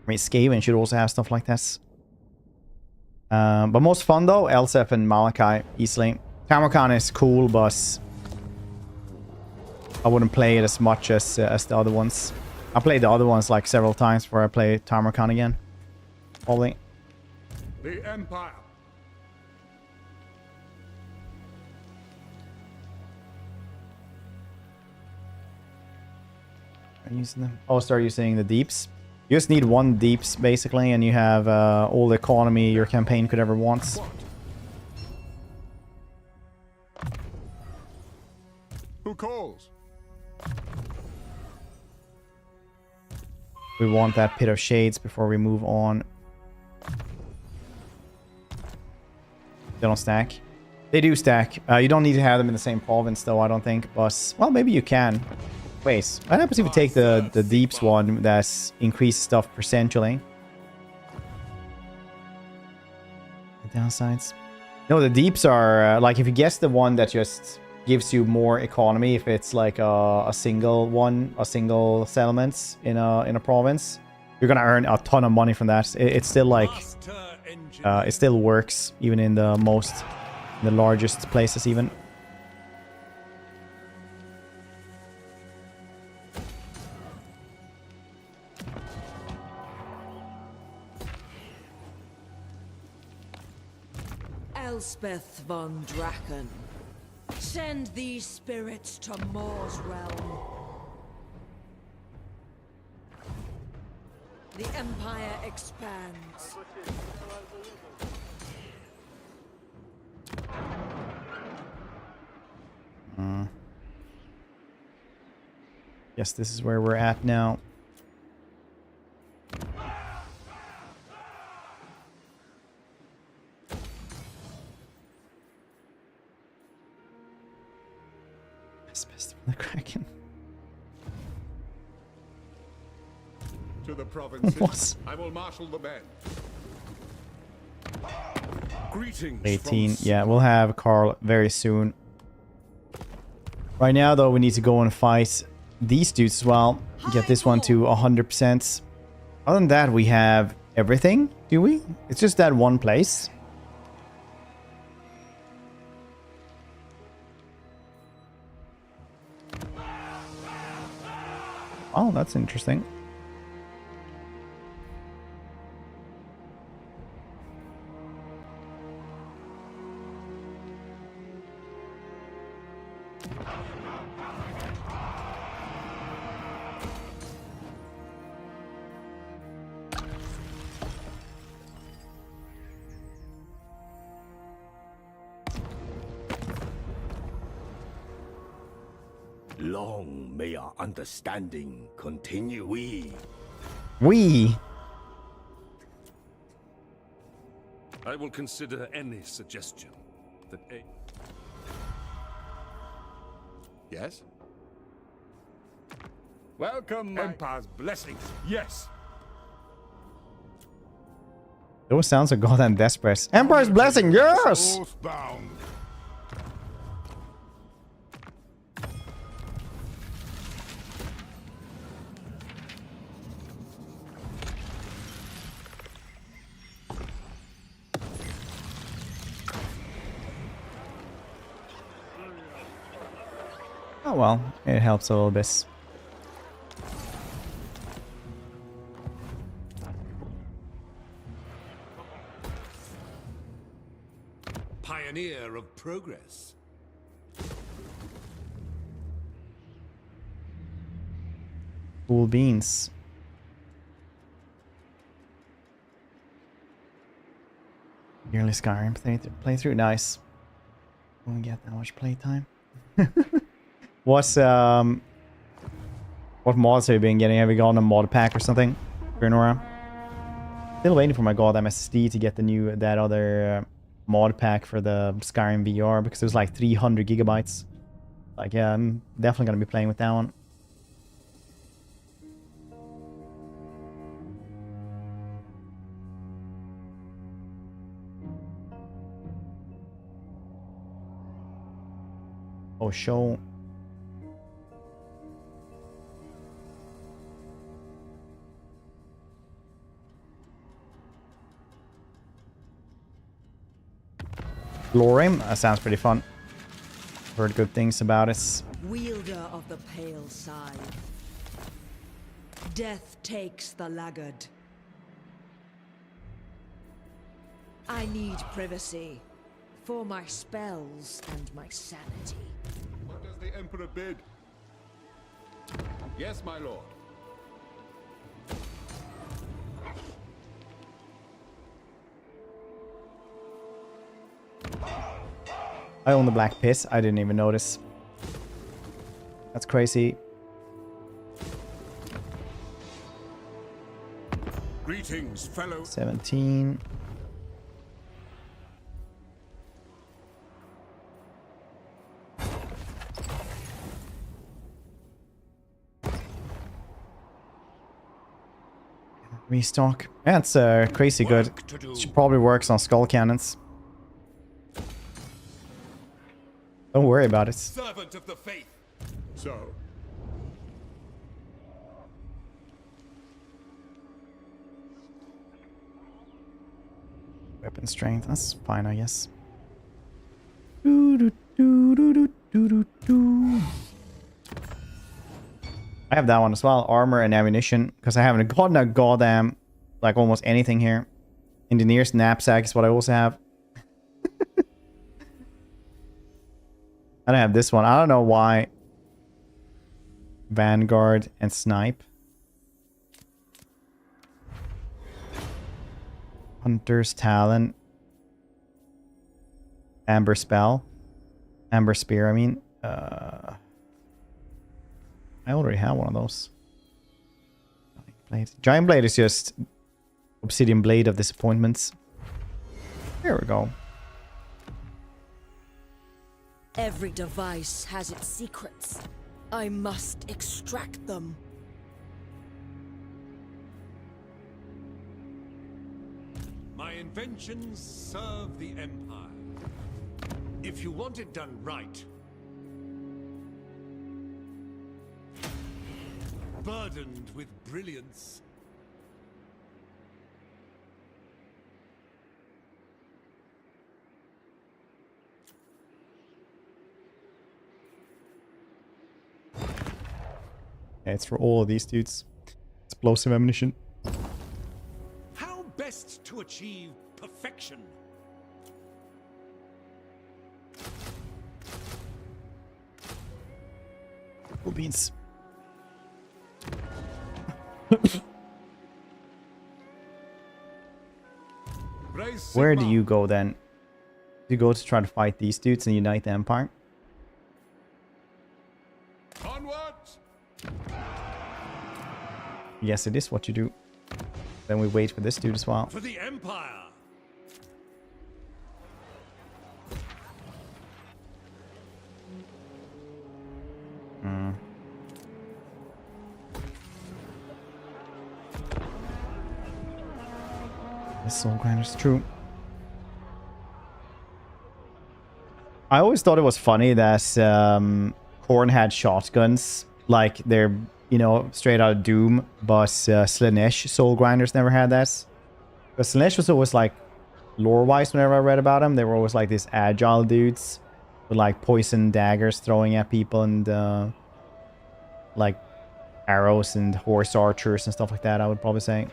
I mean, Skaven should also have stuff like this. But most fun though, Elspeth and Malachi, easily. Tarmokan is cool, but I wouldn't play it as much as the other ones. I played the other ones like several times before I play Tarmokan again. Probably. The Empire. Using them. Oh, start using the deeps. You just need one deeps basically, and you have all the economy your campaign could ever want. Who calls? We want that Pit of Shades before we move on. They don't stack. They do stack. You don't need to have them in the same province though, I don't think. But well, maybe you can. Wait, what happens if you take the deeps one that's increased stuff percentually? The downsides. No, the deeps are like if you guess the one that just gives you more economy, if it's like a single one, a single settlements in a province, you're gonna earn a ton of money from that. It's still like it still works even in the largest places even. Elspeth von Draken, send these spirits to Mor's realm. The Empire expands. Yes, this is where we're at now. The Kraken. To the provinces. What? I will marshal the men. Greetings. 18. Yeah, we'll have Carl very soon. Right now, though, we need to go and fight these dudes as well. Get this one to 100%. Other than that, we have everything, do we? It's just that one place. Oh, that's interesting. Long may our understanding continue. We. I will consider any suggestion that a... Yes? Welcome, Empire's blessings. Yes. Those sounds are goddamn desperate. Empire's blessing, yes! Oathbound. Oh well, it helps a little bit. Pioneer of progress. Cool beans. Yearly Skyrim playthrough. Nice. Won't get that much playtime. What mods have you been getting? Have you gotten a mod pack or something? Nora? Still waiting for my god MSD to get that other mod pack for the Skyrim VR because it was like 300 gigabytes. Like, yeah, I'm definitely gonna be playing with that one. Oh, show. Glorim? That sounds pretty fun. Heard good things about it. Wielder of the pale side. Death takes the laggard. I need privacy for my spells and my sanity. What does the Emperor bid? Yes, my lord. I own the Black Pit. I didn't even notice. That's crazy. Greetings, fellow. 17. Restock. That's crazy good. She probably works on skull cannons. Don't worry about it. Servant of the faith. So. Weapon strength. That's fine, I guess. I have that one as well. Armor and ammunition. Because I haven't gotten a goddamn, like, almost anything here. Engineer's knapsack is what I also have. I don't have this one. I don't know why. Vanguard and Snipe. Hunter's Talon. Amber Spell. Amber Spear, I mean. I already have one of those. Giant Blade is just Obsidian Blade of Disappointments. There we go. Every device has its secrets. I must extract them. My inventions serve the Empire. If you want it done right, burdened with brilliance, it's for all of these dudes. Explosive ammunition. how best to achieve perfection? Cool beans. Where do you go then? Do you go to try to fight these dudes and unite the Empire? Onwards! Yes, it is what you do. Then we wait for this dude as well. For the Empire! The Soul Grinder's true. I always thought it was funny that Khorne had shotguns, like they're, you know, straight out of Doom, but Slaanesh Soul Grinders never had that. But Slaanesh was always like, lore-wise, whenever I read about them, they were always like these agile dudes with like poison daggers throwing at people and like arrows and horse archers and stuff like that, I would probably say.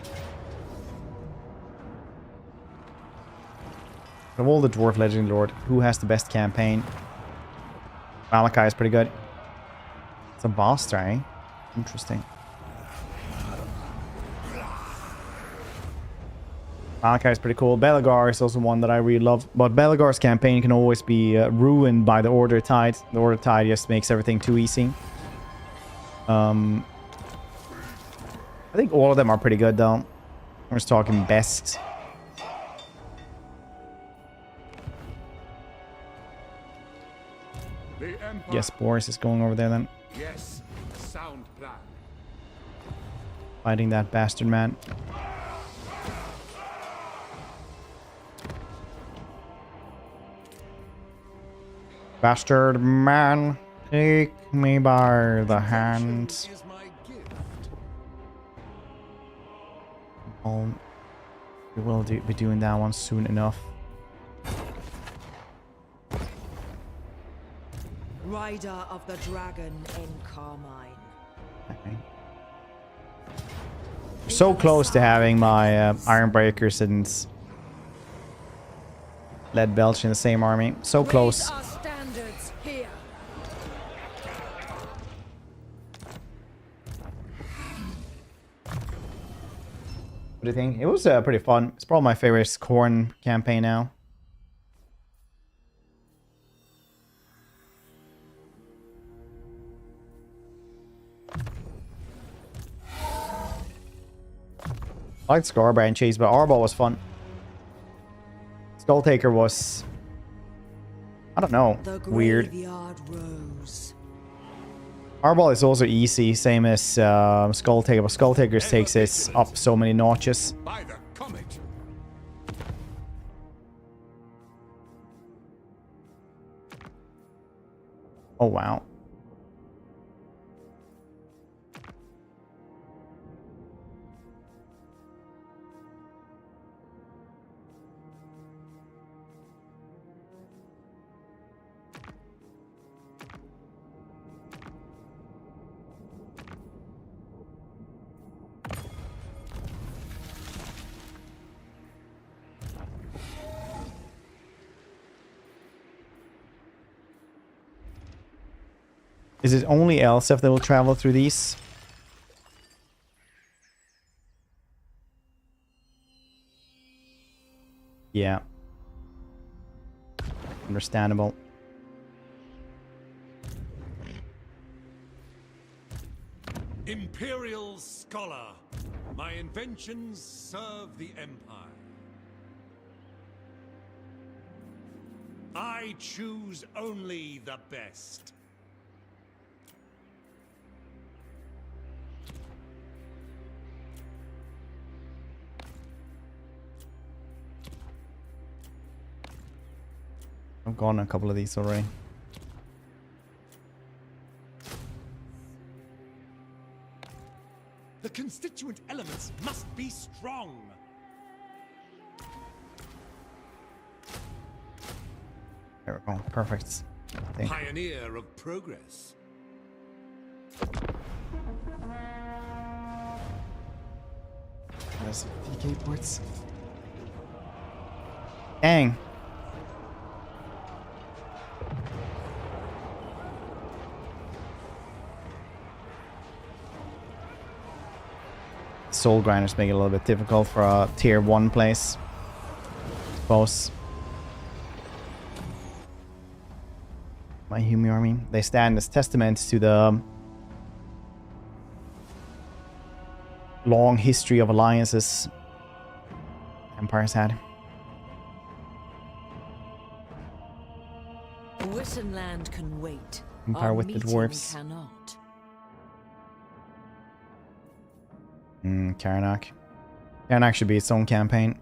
Of all the Dwarf Legend Lord, who has the best campaign? Malachi is pretty good. It's a boss, eh? Interesting. Malachi is pretty cool. Belagar is also one that I really love. But Belagar's campaign can always be ruined by the Order Tide. The Order Tide just makes everything too easy. I think all of them are pretty good, though. We're just talking best. Yes, Boris is going over there then. Yes, sound plan. Fighting that bastard man. Bastard man, take me by the hand. Is my gift. We will be doing that one soon enough. Rider of the Dragon in Carmine. Okay. So close to having my Iron Breakers and Lead Belch in the same army. So close. Raise our standards here. What do you think? It was pretty fun. It's probably my favorite Khorne campaign now. I liked Scarbrand Chase, but Arbol was fun. Skulltaker was, I don't know, weird. Arbol is also easy, same as Skulltaker, but Skulltaker takes it up so many notches. By the comet. Oh wow. Is it only Elspeth that will travel through these? Yeah. Understandable. Imperial Scholar. My inventions serve the Empire. I choose only the best. I've gone a couple of these already. The constituent elements must be strong. There we go. Perfect. Pioneer of progress. There's DK ports. Dang. Soul grinders make it a little bit difficult for a tier 1 place. I suppose. My Humi army. They stand as testaments to the long history of alliances Empire's had. Wittenland can wait. Empire Our with the meeting dwarves. Cannot. Karnak. Karnak should be its own campaign.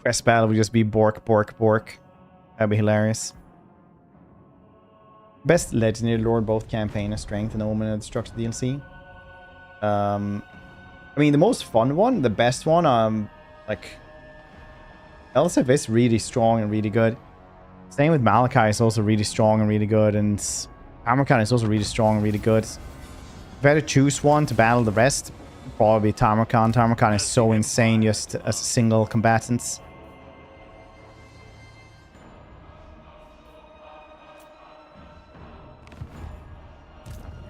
Quest battle would just be Bork, Bork, Bork. That'd be hilarious. Best legendary lord, both campaign of strength and omen and destruction DLC. I mean, the most fun one, the best one, like Elspeth is really strong and really good. Same with Malachi is also really strong and really good, and Tamarkan is also really strong and really good. If I had to choose one to battle the rest, probably Tamarkan. Tamarkan is so insane just as a single combatant.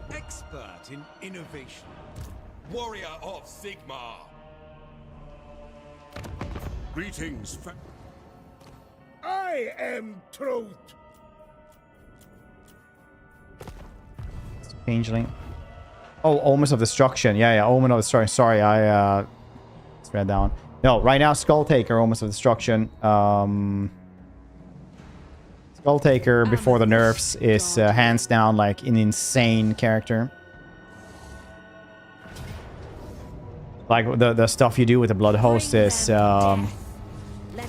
Expert in innovation. warrior of Sigmar. Greetings, I am truth. Changeling. Oh, Omens of Destruction. Yeah, Omen of Destruction. Sorry, I read down. No, right now Skull Taker, Omens of Destruction. Skull Taker before the nerfs is hands down like an insane character. Like the stuff you do with the Blood Host is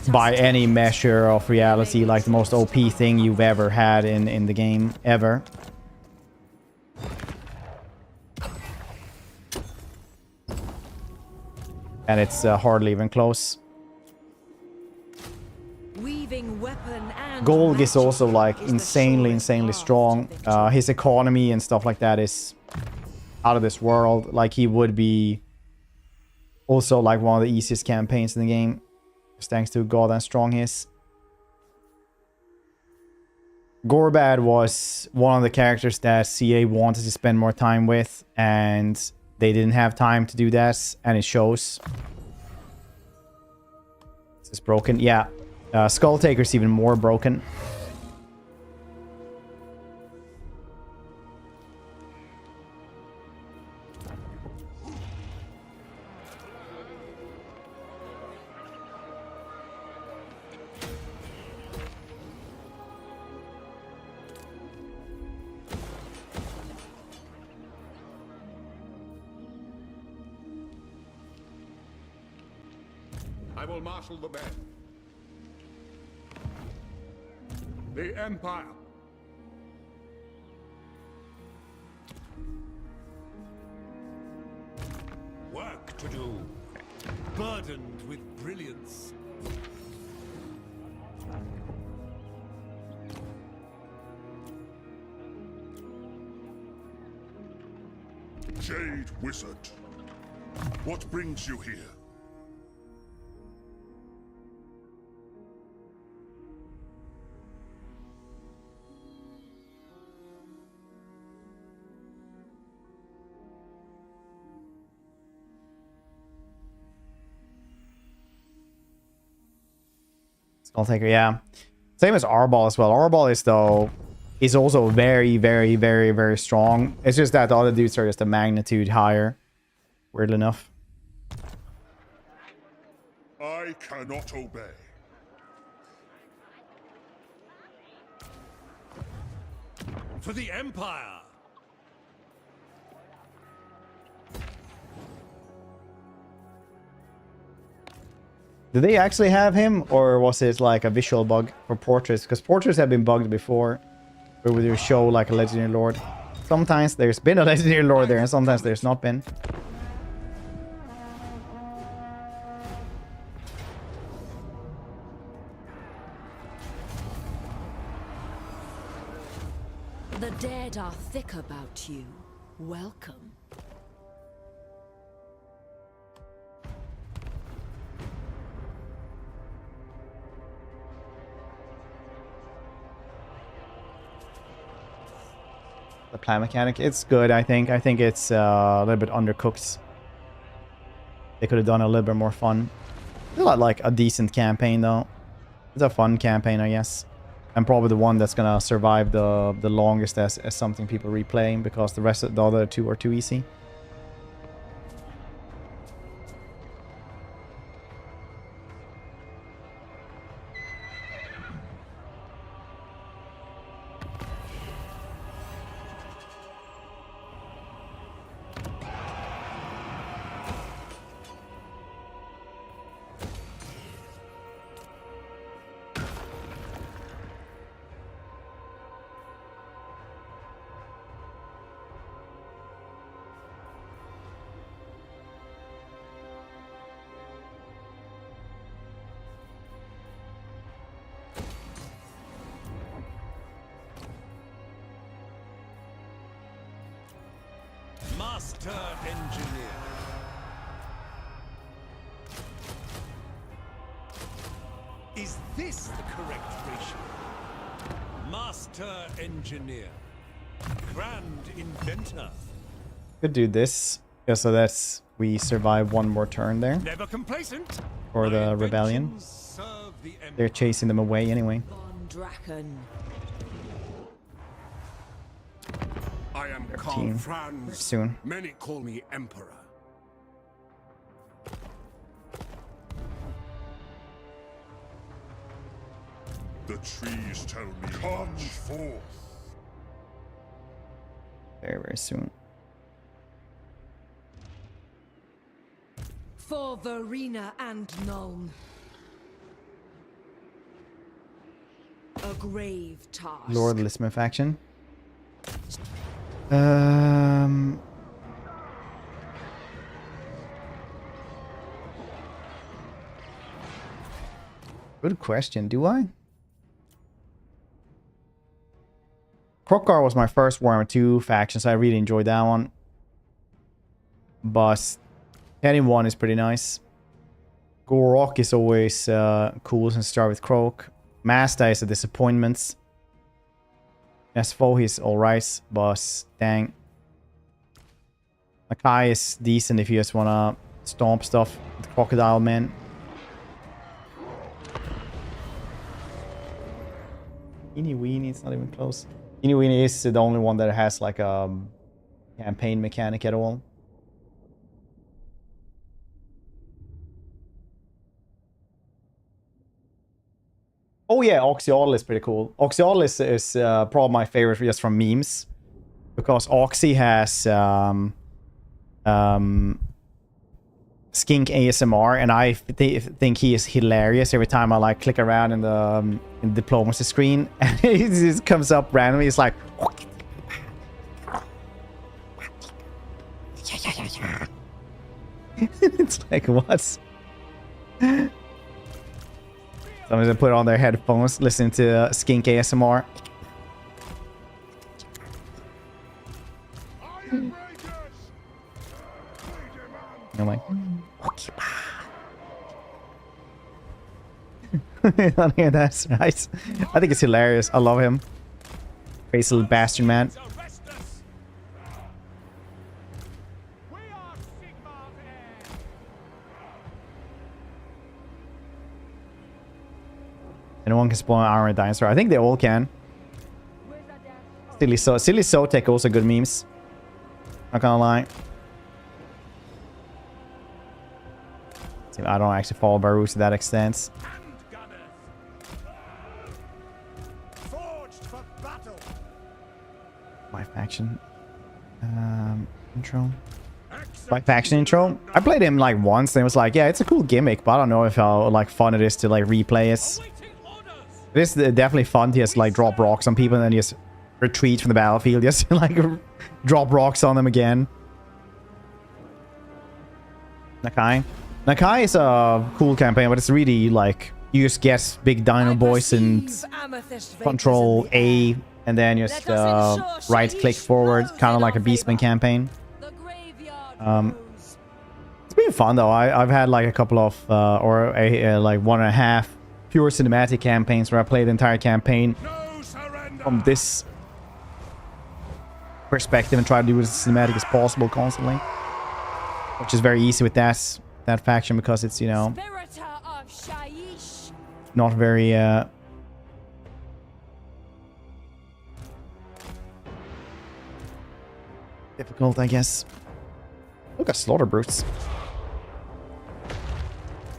by any measure of reality like the most OP thing you've ever had in the game ever. And it's hardly even close. Golg is also like insanely strong. His economy and stuff like that is out of this world. Like he would be also like one of the easiest campaigns in the game, just thanks to how god and strong he is. Gorbad was one of the characters that CA wanted to spend more time with, and they didn't have time to do that, and it shows. This is broken. Yeah. Skull Taker's even more broken. I will marshal the men. The Empire. Work to do. Burdened with brilliance. Jade Wizard. What brings you here? Skull Taker, yeah. Same as Arbol as well. Arbol is also very strong. It's just that the other dudes are just a magnitude higher. Weirdly enough. I cannot obey. For the Empire. Did they actually have him, or was it like a visual bug for portraits? Because portraits have been bugged before, where would you show like a legendary lord? Sometimes there's been a legendary lord there, and sometimes there's not been. The dead are thick about you. Welcome. The plan mechanic, it's good, I think. I think it's a little bit undercooked. They could have done a little bit more fun. It's not like a decent campaign, though. It's a fun campaign, I guess. And probably the one that's gonna survive the longest as something people replaying, because the rest of the other two are too easy. Master Engineer. Is this the correct ratio? Master Engineer. Grand Inventor. Could do this. Yeah, so that's... We survive one more turn there. Never complacent. For the My rebellion. inventions serve the Empire. They're chasing them away anyway. Von Draken. I am 13. Karl Franz. Soon. Many call me Emperor. The trees tell me come forth. Very, very soon. For Verena and Nuln. A grave task. Lord Lisman faction. Good question. Do I? Krokar was my first Warhammer 2 faction, so I really enjoyed that one. But getting 1 is pretty nice. Gorok is always cool since start with Croak. Mazda is a disappointment. Nesfo, he's alright, but dang. Nakai is decent if you just wanna stomp stuff with Crocodile Man. Eeny Weenie, it's not even close. Eeny Weenie is the only one that has like a campaign mechanic at all. Oh yeah, Oxyodal is pretty cool. Oxyodal is probably my favorite just from memes. Because Oxy has skink ASMR, and I think he is hilarious every time I like click around in the diplomacy screen, and it just comes up randomly. It's like, it's like what? Someone's gonna put on their headphones, listening to skink ASMR. I'm like, yeah, that's right. I think it's hilarious. I love him. Crazy little bastard, man. Anyone can spawn an armored dinosaur. I think they all can. Silly Sotek also good memes. Not gonna lie. I don't actually follow Barus to that extent. My faction intro. My faction intro. I played him like once and it was like, yeah, it's a cool gimmick, but I don't know if how like fun it is to like replay it. It is definitely fun to just like drop rocks on people and then just retreat from the battlefield, just like drop rocks on them again. Nakai. Nakai is a cool campaign, but it's really like you just get big dino boys and control A and then just right click forward, kind of like a Beastman campaign. It's been fun though. I've had like a couple of like 1.5 pure cinematic campaigns where I played the entire campaign from this perspective and try to do as cinematic as possible constantly, which is very easy with that faction because it's, you know, not very difficult, I guess. Look at Slaughter Brutes.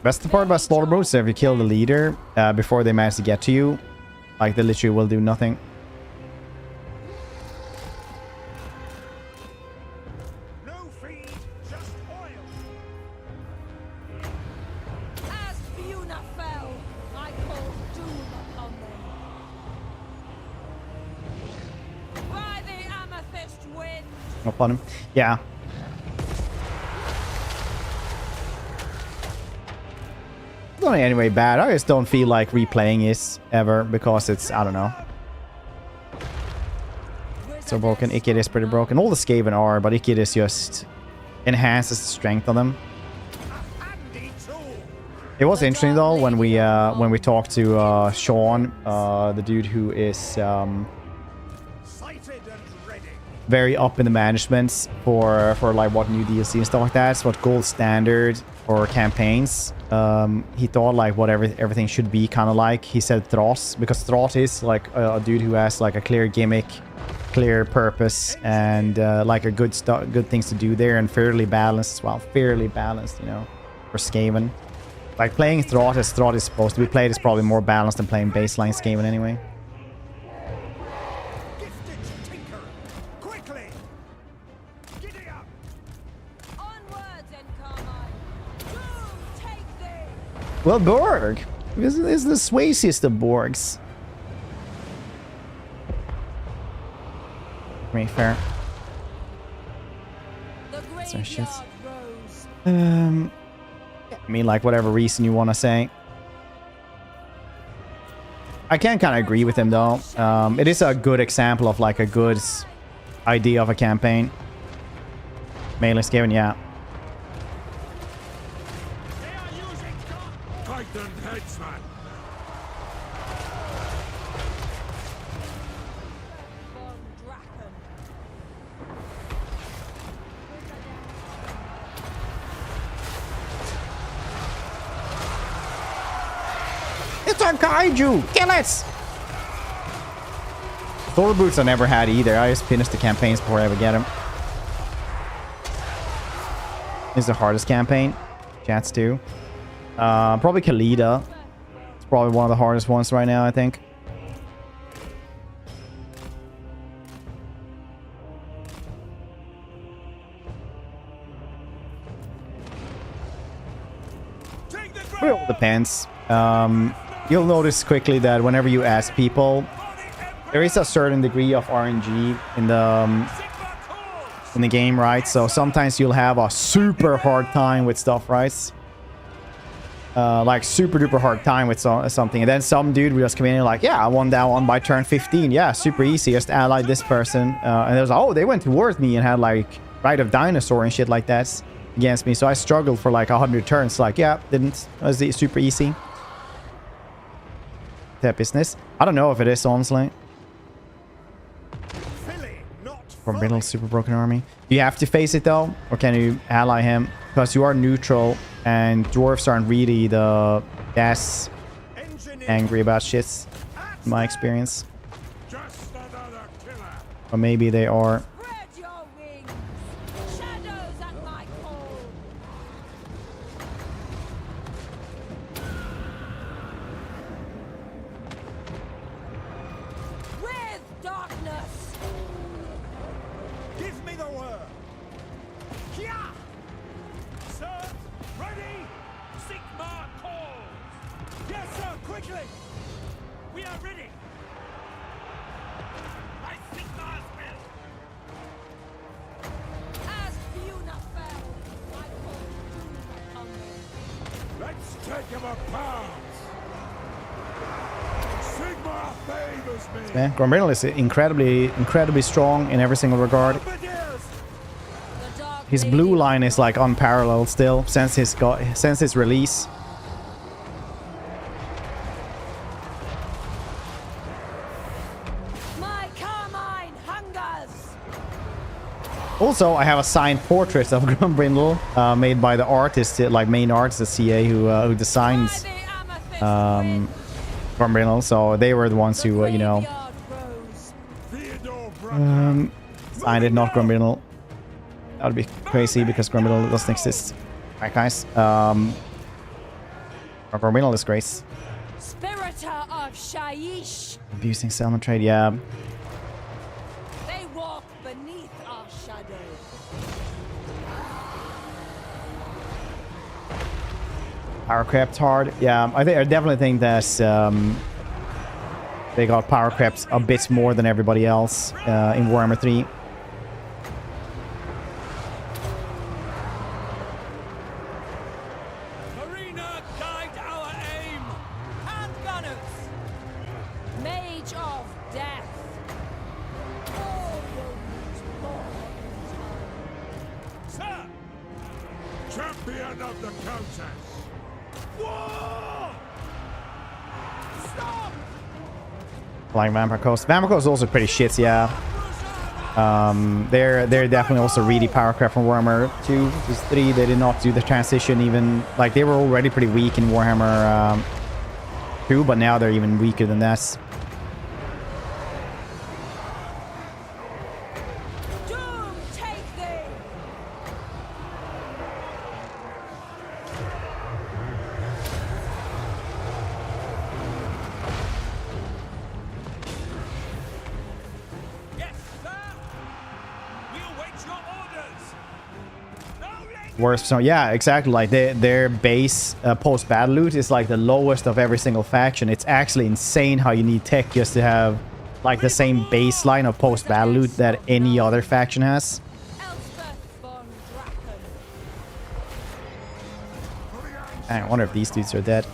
Best part about Slaughter Brutes is if you kill the leader before they manage to get to you, like they literally will do nothing. Up on him. Yeah. It's not anyway bad. I just don't feel like replaying is ever because it's, I don't know. So broken. Ikid is pretty broken. All the Skaven are, but Ikid is just enhances the strength on them. It was interesting though when we talked to Sean, the dude who is very up in the managements for like what new DLC and stuff like that. It's what gold standard for campaigns. He thought like whatever everything should be kind of like. He said Thross, because Thross is like a dude who has like a clear gimmick, clear purpose, and like a good things to do there, and fairly balanced as well. Fairly balanced, you know, for Skaven. Like playing Thross as Thross is supposed to be played is probably more balanced than playing baseline Skaven anyway. Well, Borg! This is the swaysiest of Borgs. Fair. So shit. I mean, like, whatever reason you want to say. I can kind of agree with him, though. It is a good example of, like, a good idea of a campaign. Melee Skaven, yeah. It's a kaiju! Kill it! Thor boots I never had either. I just finished the campaigns before I ever get them. This is the hardest campaign. Chats too. Probably Khalida. It's probably one of the hardest ones right now, I think. It all depends. You'll notice quickly that whenever you ask people, there is a certain degree of RNG in the game, right? So sometimes you'll have a super hard time with stuff, right? Like super duper hard time with something, and then some dude will just come in and like, yeah, I won that one by turn 15. Yeah, super easy. Just allied this person, and it was like, oh, they went towards me and had like Rite of Dinosaur and shit like that against me. So I struggled for like 100 turns. Like, yeah, didn't. It was super easy. That business. I don't know if it is, honestly. From middle super broken army. Do you have to face it though, or can you ally him? Because you are neutral, and dwarves aren't really the best angry about shits, in my experience. Or maybe they are. Yeah, Grombrindle is incredibly strong in every single regard. His blue line is like unparalleled still since his release. My carmine hungers. Also, I have a signed portrait of Grombrindle made by the artist, like main artist at CA, who designed Grombrindle. So they were the ones who, you know, signed it, not Grombrindle. That would be crazy because Grombrindle doesn't exist. Alright, guys. Grombrindle is great. Spiritor of Shaiish. Abusing Selma trade, yeah. They walk beneath our shadow. Power crept hard. Yeah, I definitely think that they got power crept a bit more than everybody else in Warhammer 3. Marina, guide our aim. Hand gunners. Mage of death. All will meet more in time. Sir! Champion of the Countess! Whoa! Stop! Flying Vampire Coast. Vampire Coast is also pretty shit, yeah. They're definitely also really power craft from Warhammer 2. Just 3, they did not do the transition even. Like, they were already pretty weak in Warhammer 2, but now they're even weaker than that. Doom take thee! Yes, sir! We await your orders! Worst. So yeah, exactly. Like their base post battle loot is like the lowest of every single faction. It's actually insane how you need tech just to have like the same baseline of post battle loot that any other faction has. Elspeth von Draken. I wonder if these dudes are dead.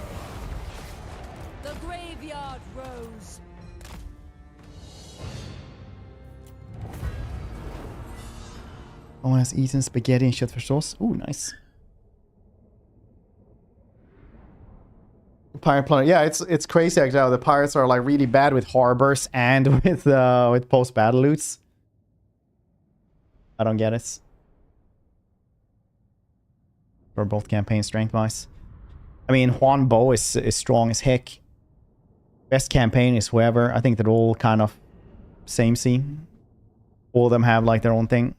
The graveyard rose. Oh, has eaten spaghetti and shit for sauce. Ooh, nice. Pirate Planet. Yeah, it's crazy actually how the pirates are like really bad with harbors and with post battle loots. I don't get it. For both campaigns strength wise. I mean, Juan Bo is strong as heck. Best campaign is whoever. I think they're all kind of samey. All of them have like their own thing.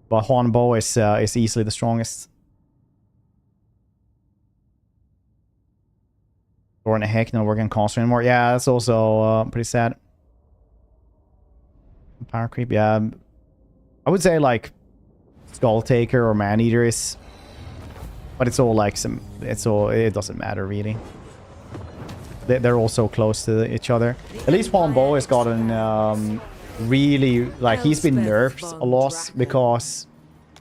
But Juan Bo is easily the strongest. Or in the heck, no working console anymore. Yeah, that's also pretty sad. Power creep, yeah. I would say like Skull Taker or Maneater is, but it's all like some. It doesn't matter really. They're all so close to each other. At least Juan Bo has gotten really like he's been nerfed a lot because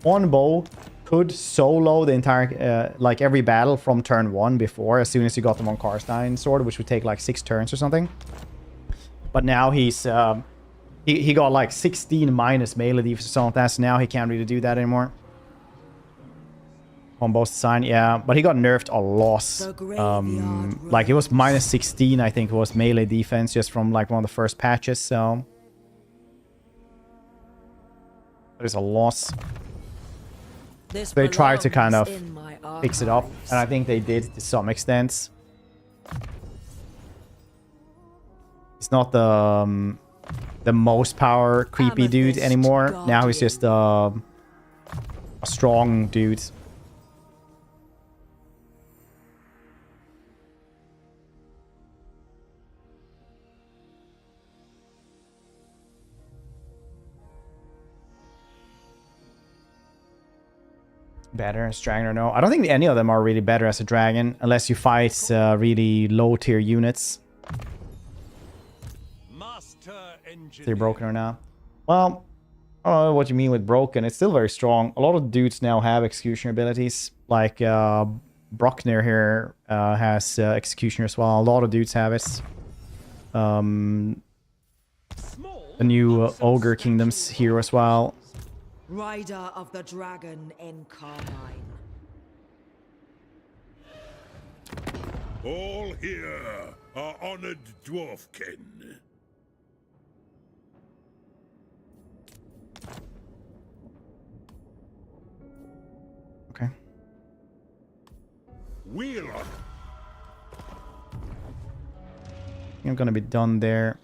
Juan Bo could solo the entire like every battle from turn 1 before, as soon as you got the Von Karstein sword, which would take like 6 turns or something. But now he's he got like 16 minus melee defense or something like that, so now he can't really do that anymore. Juan Bo's design, yeah, but he got nerfed a lot. Like it was minus 16, I think it was melee defense just from like one of the first patches, so there's a loss. They tried to kind of fix it up, and I think they did to some extent. He's not the most power creepy dude anymore. Now he's just a strong dude. Better as dragon or no? I don't think any of them are really better as a dragon, unless you fight really low tier units. If they're broken or not. Well, I don't know what you mean with broken. It's still very strong. A lot of dudes now have executioner abilities. Like Bruckner here has executioner as well. A lot of dudes have it. The new Ogre Kingdoms here as well. Rider of the Dragon in Carmine. All here are honored dwarfkin. Okay. Wheel on. I'm gonna be done there.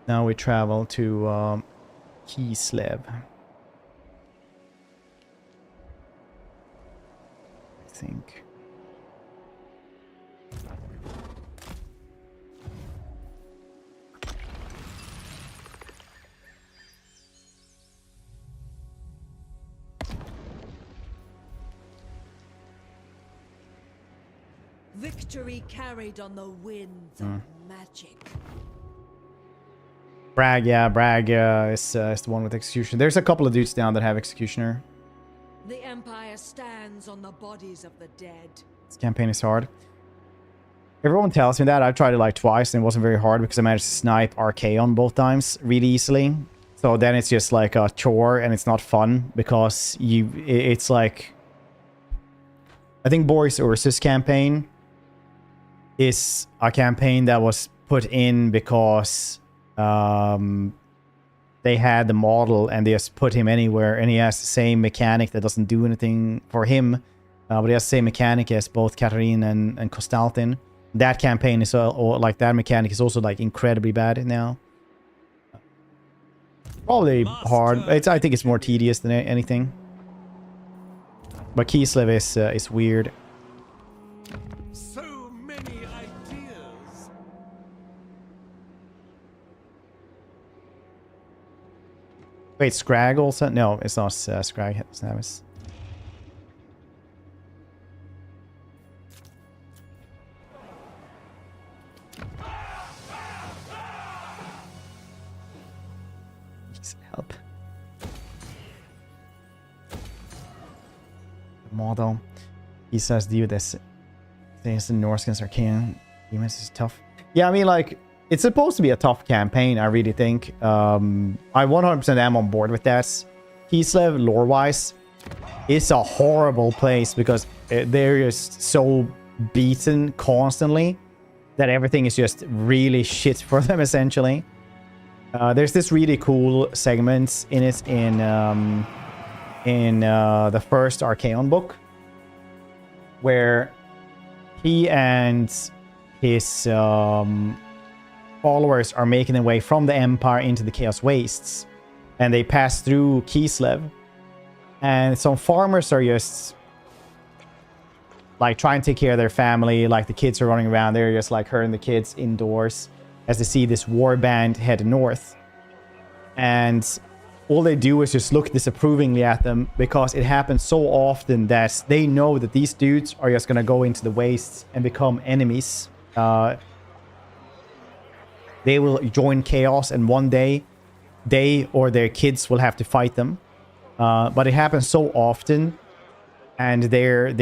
Now we travel to Kislev. I think. Victory carried on the winds of magic. Bragg, yeah, Bragg is the one with execution. There's a couple of dudes down that have executioner. The Empire stands on the bodies of the dead. This campaign is hard. Everyone tells me that. I've tried it like twice and it wasn't very hard because I managed to snipe Archaon both times really easily. So then it's just like a chore and it's not fun because it's like... I think Boris Ursus campaign is a campaign that was put in because they had the model and they just put him anywhere, and he has the same mechanic that doesn't do anything for him, but he has the same mechanic as both Catherine and Costaltin. That campaign is like that mechanic is also like incredibly bad now. Probably hard. I think it's more tedious than anything. But Kislev is weird. So many ideas. Wait, Scrag also? No, it's not Scrag. It's Navis. Help. Model. He says, dude, this things the Norse against Arcane demons is tough. Yeah, I mean, like, it's supposed to be a tough campaign, I really think. I 100% am on board with that. Kislev, lore-wise, is a horrible place because they're just so beaten constantly that everything is just really shit for them, essentially. There's this really cool segment in it in the first Archaon book, where he and his followers are making their way from the Empire into the Chaos Wastes, and they pass through Kislev, and some farmers are just like trying to take care of their family. Like the kids are running around, they're just like herding the kids indoors as they see this war band head north, and all they do is just look disapprovingly at them because it happens so often that they know that these dudes are just gonna go into the wastes and become enemies. They will join Chaos, and one day they or their kids will have to fight them. But it happens so often, and they're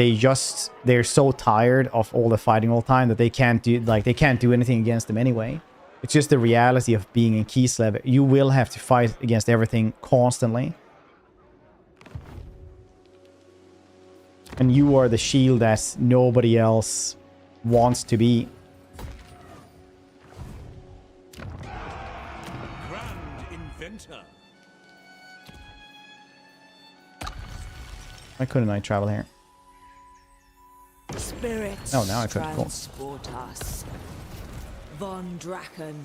so tired of all the fighting all the time that they can't do anything against them anyway. It's just the reality of being in Kislev. You will have to fight against everything constantly. And you are the shield that nobody else wants to be. Grand inventor. Why couldn't I travel here? Spirits Oh, now I could. Cool. transport us. Von Draken.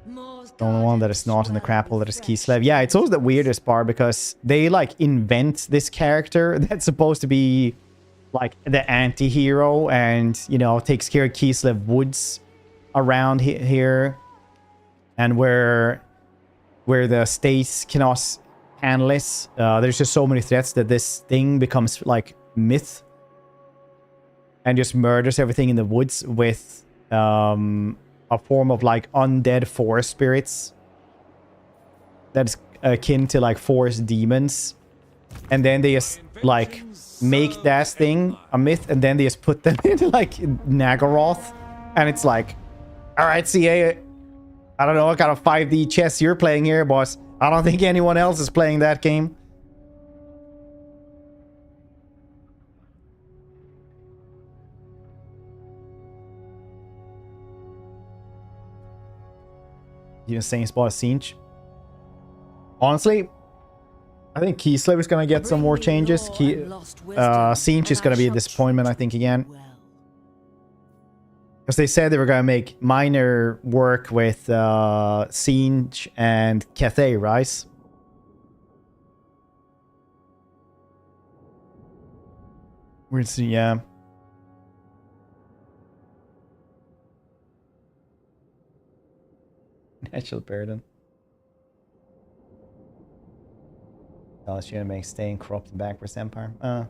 The only one that is not in the crapple that is Kislev. Yeah, it's always the weirdest part because they like invent this character that's supposed to be like the anti-hero and, you know, takes care of Kislev woods around here, and where the states cannot handle it. There's just so many threats that this thing becomes like myth and just murders everything in the woods with a form of like undead forest spirits that's akin to like forest demons, and then they just like make that thing a myth, and then they just put them into like Naggaroth, and it's like, all right, CA, I don't know what kind of 5D chess you're playing here, boss. I don't think anyone else is playing that game. You saying spot Tzeentch? Honestly, I think Kislev is gonna get some more changes. Tzeentch is gonna be a disappointment, I think, again. Because they said they were gonna make minor work with Tzeentch and Cathay, right? We'll see, yeah. Natural burden. Unless you're gonna make staying corrupt and backwards empire. Yeah,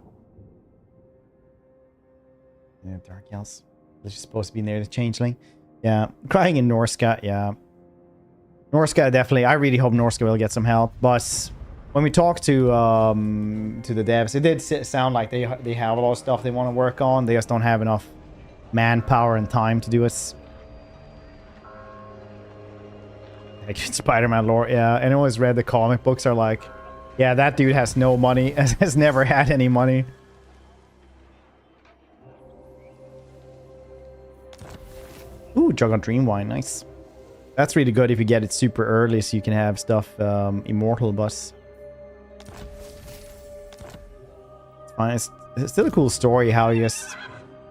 Dark Elves. Which is supposed to be near the changeling. Yeah. Crying in Norska, yeah. Norska definitely. I really hope Norska will get some help. But when we talked to the devs, it did sound like they have a lot of stuff they want to work on. They just don't have enough manpower and time to do it. Like Spider-Man lore, yeah. Anyone who's read the comic books are like, yeah, that dude has no money, has never had any money. Ooh, Jug of Dream Wine, nice. That's really good if you get it super early so you can have stuff immortal, but... It's fine. It's still a cool story how you just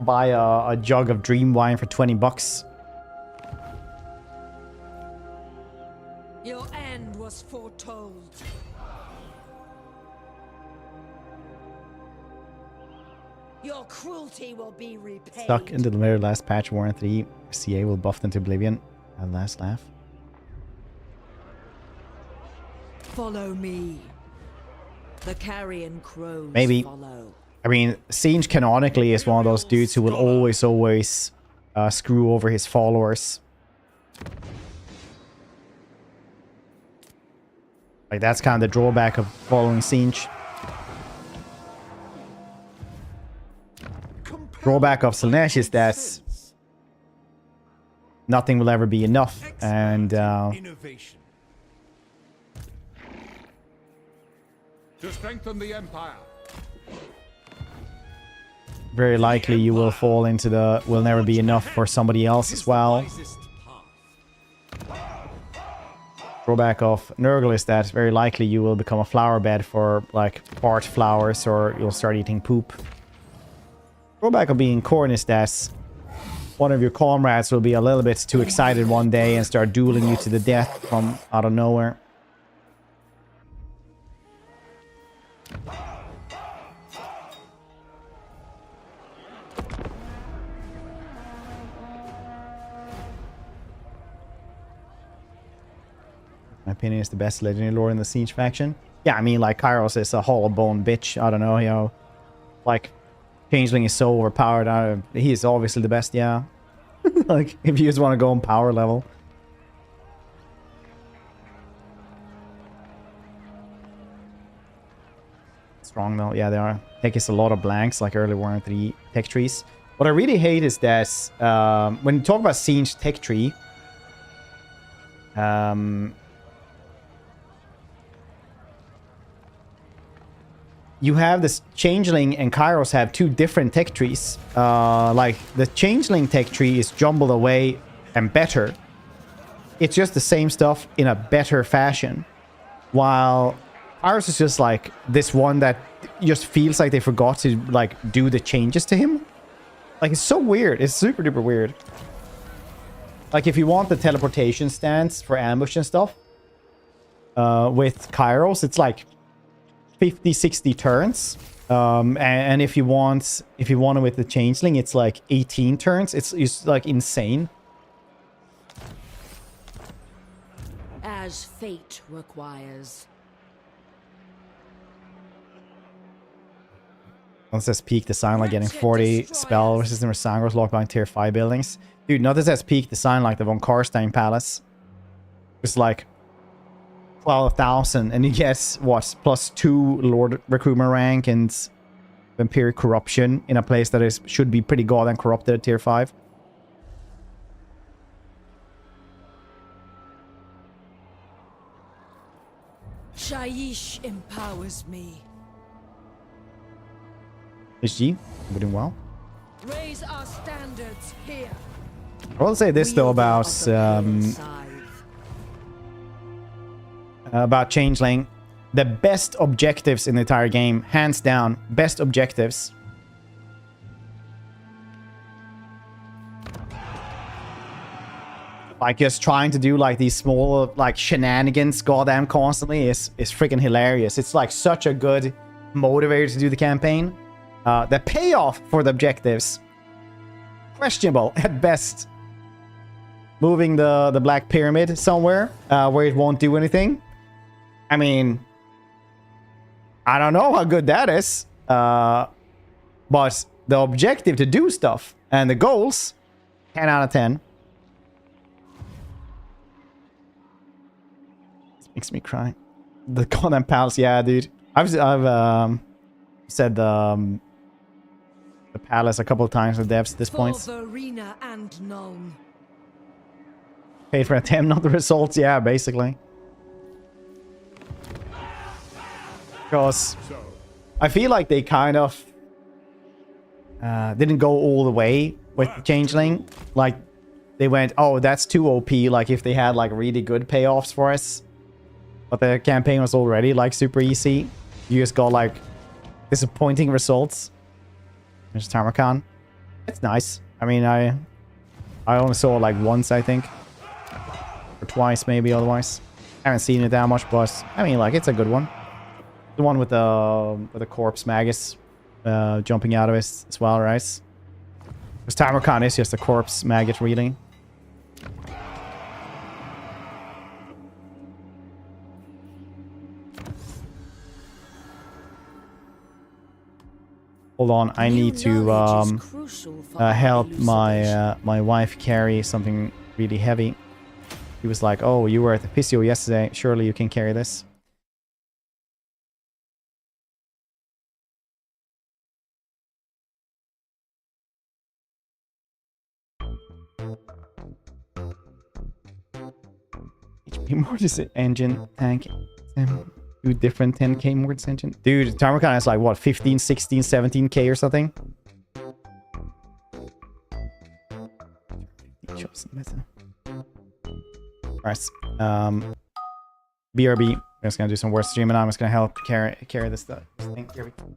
buy a jug of Dream Wine for 20 bucks. Your end was foretold. Your cruelty will be repaid. Stuck into the very last patch, Warren 3. CA will buff into oblivion. At last laugh. Follow me. The carrion crows Maybe. follow. I mean, Tzeentch canonically is one of those dudes who will always screw over his followers. Like, that's kind of the drawback of following Tzeentch. Drawback of Slaanesh is that nothing will ever be enough, and Innovation. To strengthen the Empire. very likely you will fall into the will never be enough for somebody else as well. Drawback of Nurgle is that very likely you will become a flower bed for like part flowers, or you'll start eating poop. Drawback of being Khorne is that one of your comrades will be a little bit too excited one day and start dueling you to the death from out of nowhere. My opinion is the best legendary lore in the Tzeentch faction. Yeah, I mean, like, Kairos is a hollow bone bitch. I don't know, you know, like, Changeling is so overpowered. He is obviously the best, yeah. Like, if you just want to go on power level. Strong though, yeah, they are. Tech is a lot of blanks, like early Warhammer 3 tech trees. What I really hate is that when you talk about Tzeentch tech tree, you have this Changeling and Kairos have two different tech trees. Like, the Changeling tech tree is jumbled away and better. It's just the same stuff in a better fashion. While Kairos is just like this one that just feels like they forgot to like do the changes to him. Like, it's so weird. It's super duper weird. Like, if you want the teleportation stance for ambush and stuff, with Kairos, it's like 50-60 turns, and if you want it with the Changeling, it's like 18 turns. It's like insane. As fate requires. Once says peak design, like getting 40 spell resistant Sangros locked behind tier 5 buildings. Dude, notice that's peak design like the Von Karstein Palace. It's like 12,000, and you get what, +2 Lord recruitment rank and Vampiric corruption in a place that should be pretty goddamn corrupted at tier 5. Shaiish empowers me. HG, we're doing well. Raise our standards here. I will say this though about Changeling. The best objectives in the entire game, hands down, best objectives. Like, just trying to do like these small like shenanigans goddamn constantly is freaking hilarious. It's like such a good motivator to do the campaign. The payoff for the objectives, questionable at best. Moving the Black Pyramid somewhere where it won't do anything. I mean, I don't know how good that is. But the objective to do stuff and the goals, 10 out of 10. This makes me cry. The goddamn palace, yeah, dude. I've said the palace a couple of times with devs at this point. Arena and known. Paid for attempt, not the results. Yeah, basically. Because I feel like they kind of didn't go all the way with the Changeling. Like, they went, oh, that's too OP, like if they had like really good payoffs for us. But the campaign was already like super easy. You just got like disappointing results. There's Tamarkan. It's nice. I mean, I only saw it like once, I think. Or twice, maybe, otherwise. I haven't seen it that much, but I mean, like, it's a good one. The one with the corpse magus jumping out of it as well, right? Because Tamarkan is just a corpse maggot, really. Hold on, I need to help my wife carry something really heavy. He was like, oh, you were at the physio yesterday. Surely you can carry this. HP Mortis engine tank. Two different 10k Mortis engine. Dude, Tamarkan is like what, 15, 16, 17k or something? Alright. BRB. I'm just gonna do some worse stream and I'm just gonna help carry this stuff. Here we go.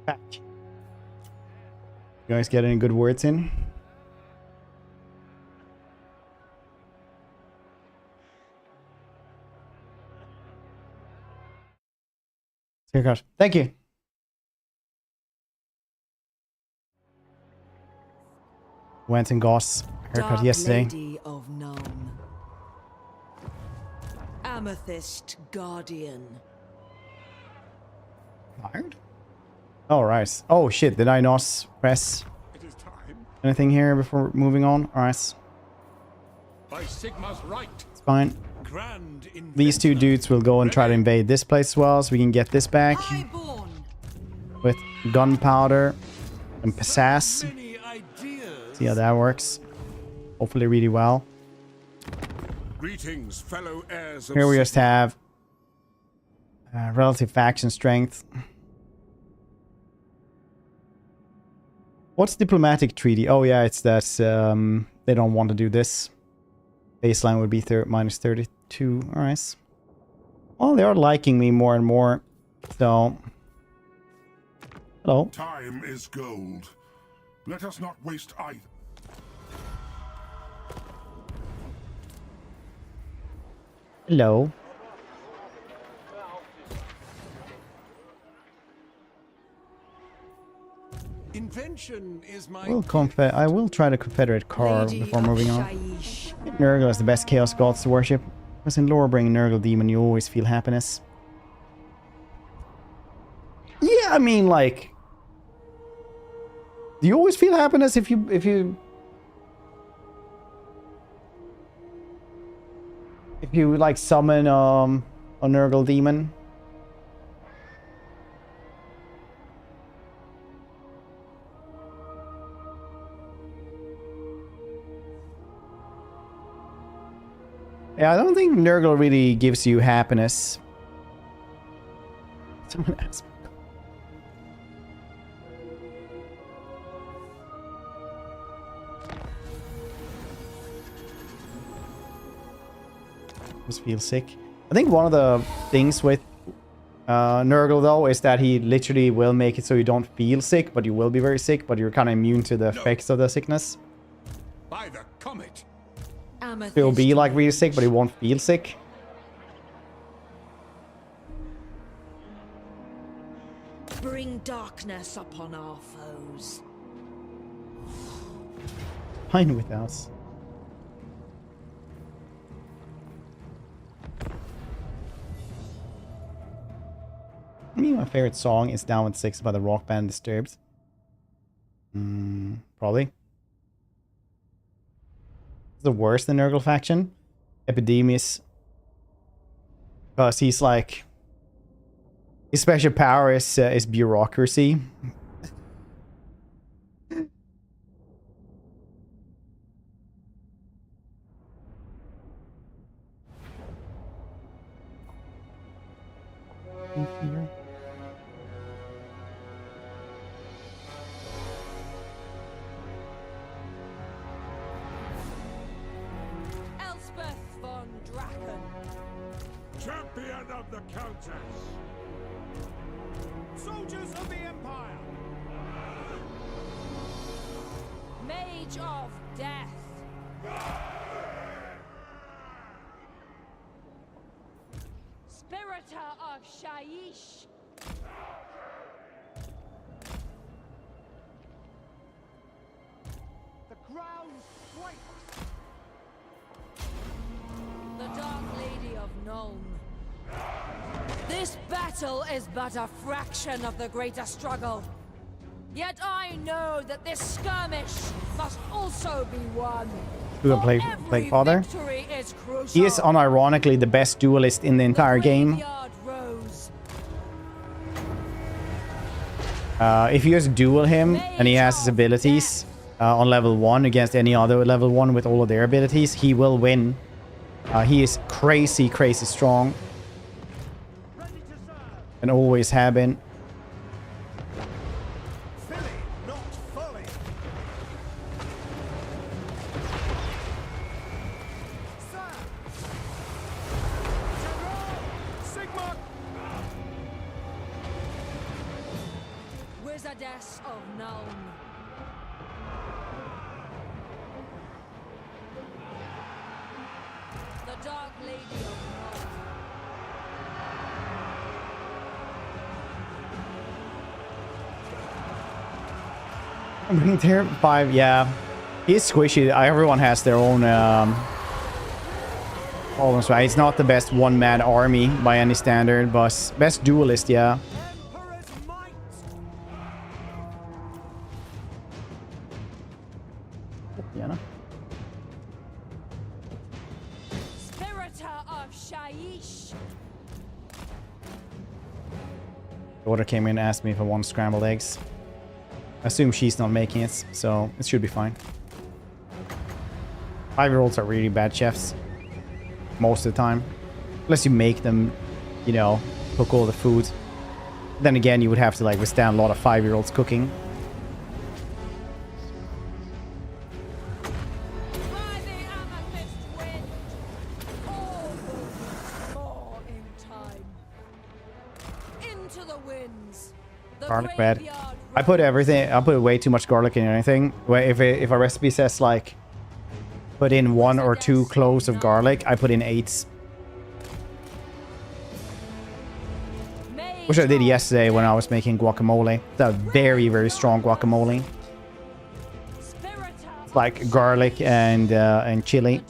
Back. You guys get any good words in? Haircut. Thank you. Went and got haircut Dark yesterday. Lady of Nuln. Amethyst Guardian. Tired? Oh, right. Oh, shit. Did I not press anything here before moving on? Alright. By Sigma's right. It's fine. Grand These two dudes will go and try to invade this place as well, so we can get this back Highborn. with gunpowder and pizzazz. many ideas. See how that works. Hopefully really well. Greetings, fellow heirs of Here we Sigma. just have relative faction strength. What's diplomatic treaty? Oh yeah, it's that they don't want to do this. Baseline would be minus 32. Alright. Well, they are liking me more and more. So. Hello. Time is gold. Let us not waste either. Hello. Invention is my I will try the Confederate car Lady before of moving on. Shaiish. Nurgle is the best chaos gods to worship. Because in lore-bringing Nurgle demon, you always feel happiness. Yeah, I mean, like, do you always feel happiness if you like summon a Nurgle demon? Yeah, I don't think Nurgle really gives you happiness. Someone asked me. Just feel sick. I think one of the things with Nurgle though is that he literally will make it so you don't feel sick, but you will be very sick, but you're kind of immune to the effects of the sickness. By the comet. Amethyst. He'll be like really sick, but he won't feel sick. Bring darkness upon our foes. Fine with us. I mean, my favorite song is Down with 6 by the rock band Disturbed. Probably. The worst than Nurgle faction. Epidemus. Because he's like... His special power is bureaucracy. Elspeth von Draken. Champion of the Countess. Soldiers of the Empire. Mage of Death. Spiritor of Shaiish. The crown quakes. The Dark Lady of Nuln. This battle is but a fraction of the greater struggle. Yet I know that this skirmish must also be won. Who can play For Plague every Father? victory is crucial. He is unironically the best duelist in the entire game. Graveyard Rose. If you just duel him and he has his abilities on level 1 against any other level 1 with all of their abilities, he will win. He is crazy, crazy strong. Ready to serve. And always have been. Filly, not folly. Sir. General. Sigma. Wizard Wizardess of Nuln. The Dark Lady of Nuln. I'm bringing tier 5, yeah. He's squishy. Everyone has their own problems, right? It's not the best one-man army by any standard, but best duelist, yeah. Emperor's might. Yeah. Spiritor of Shaiish. Daughter came in and asked me if I want scrambled eggs. I assume she's not making it, so it should be fine. 5-year-olds are really bad chefs. Most of the time. Unless you make them, you know, cook all the food. Then again, you would have to like withstand a lot of 5-year-olds cooking. By the amethyst wind. All will more in time. Into the winds. The Garlic bread. graveyard I put everything. I put way too much garlic in anything. If a recipe says like put in 1 or 2 cloves of garlic, I put in 8. Which I did yesterday when I was making guacamole. That very, very strong guacamole. It's like garlic and chili.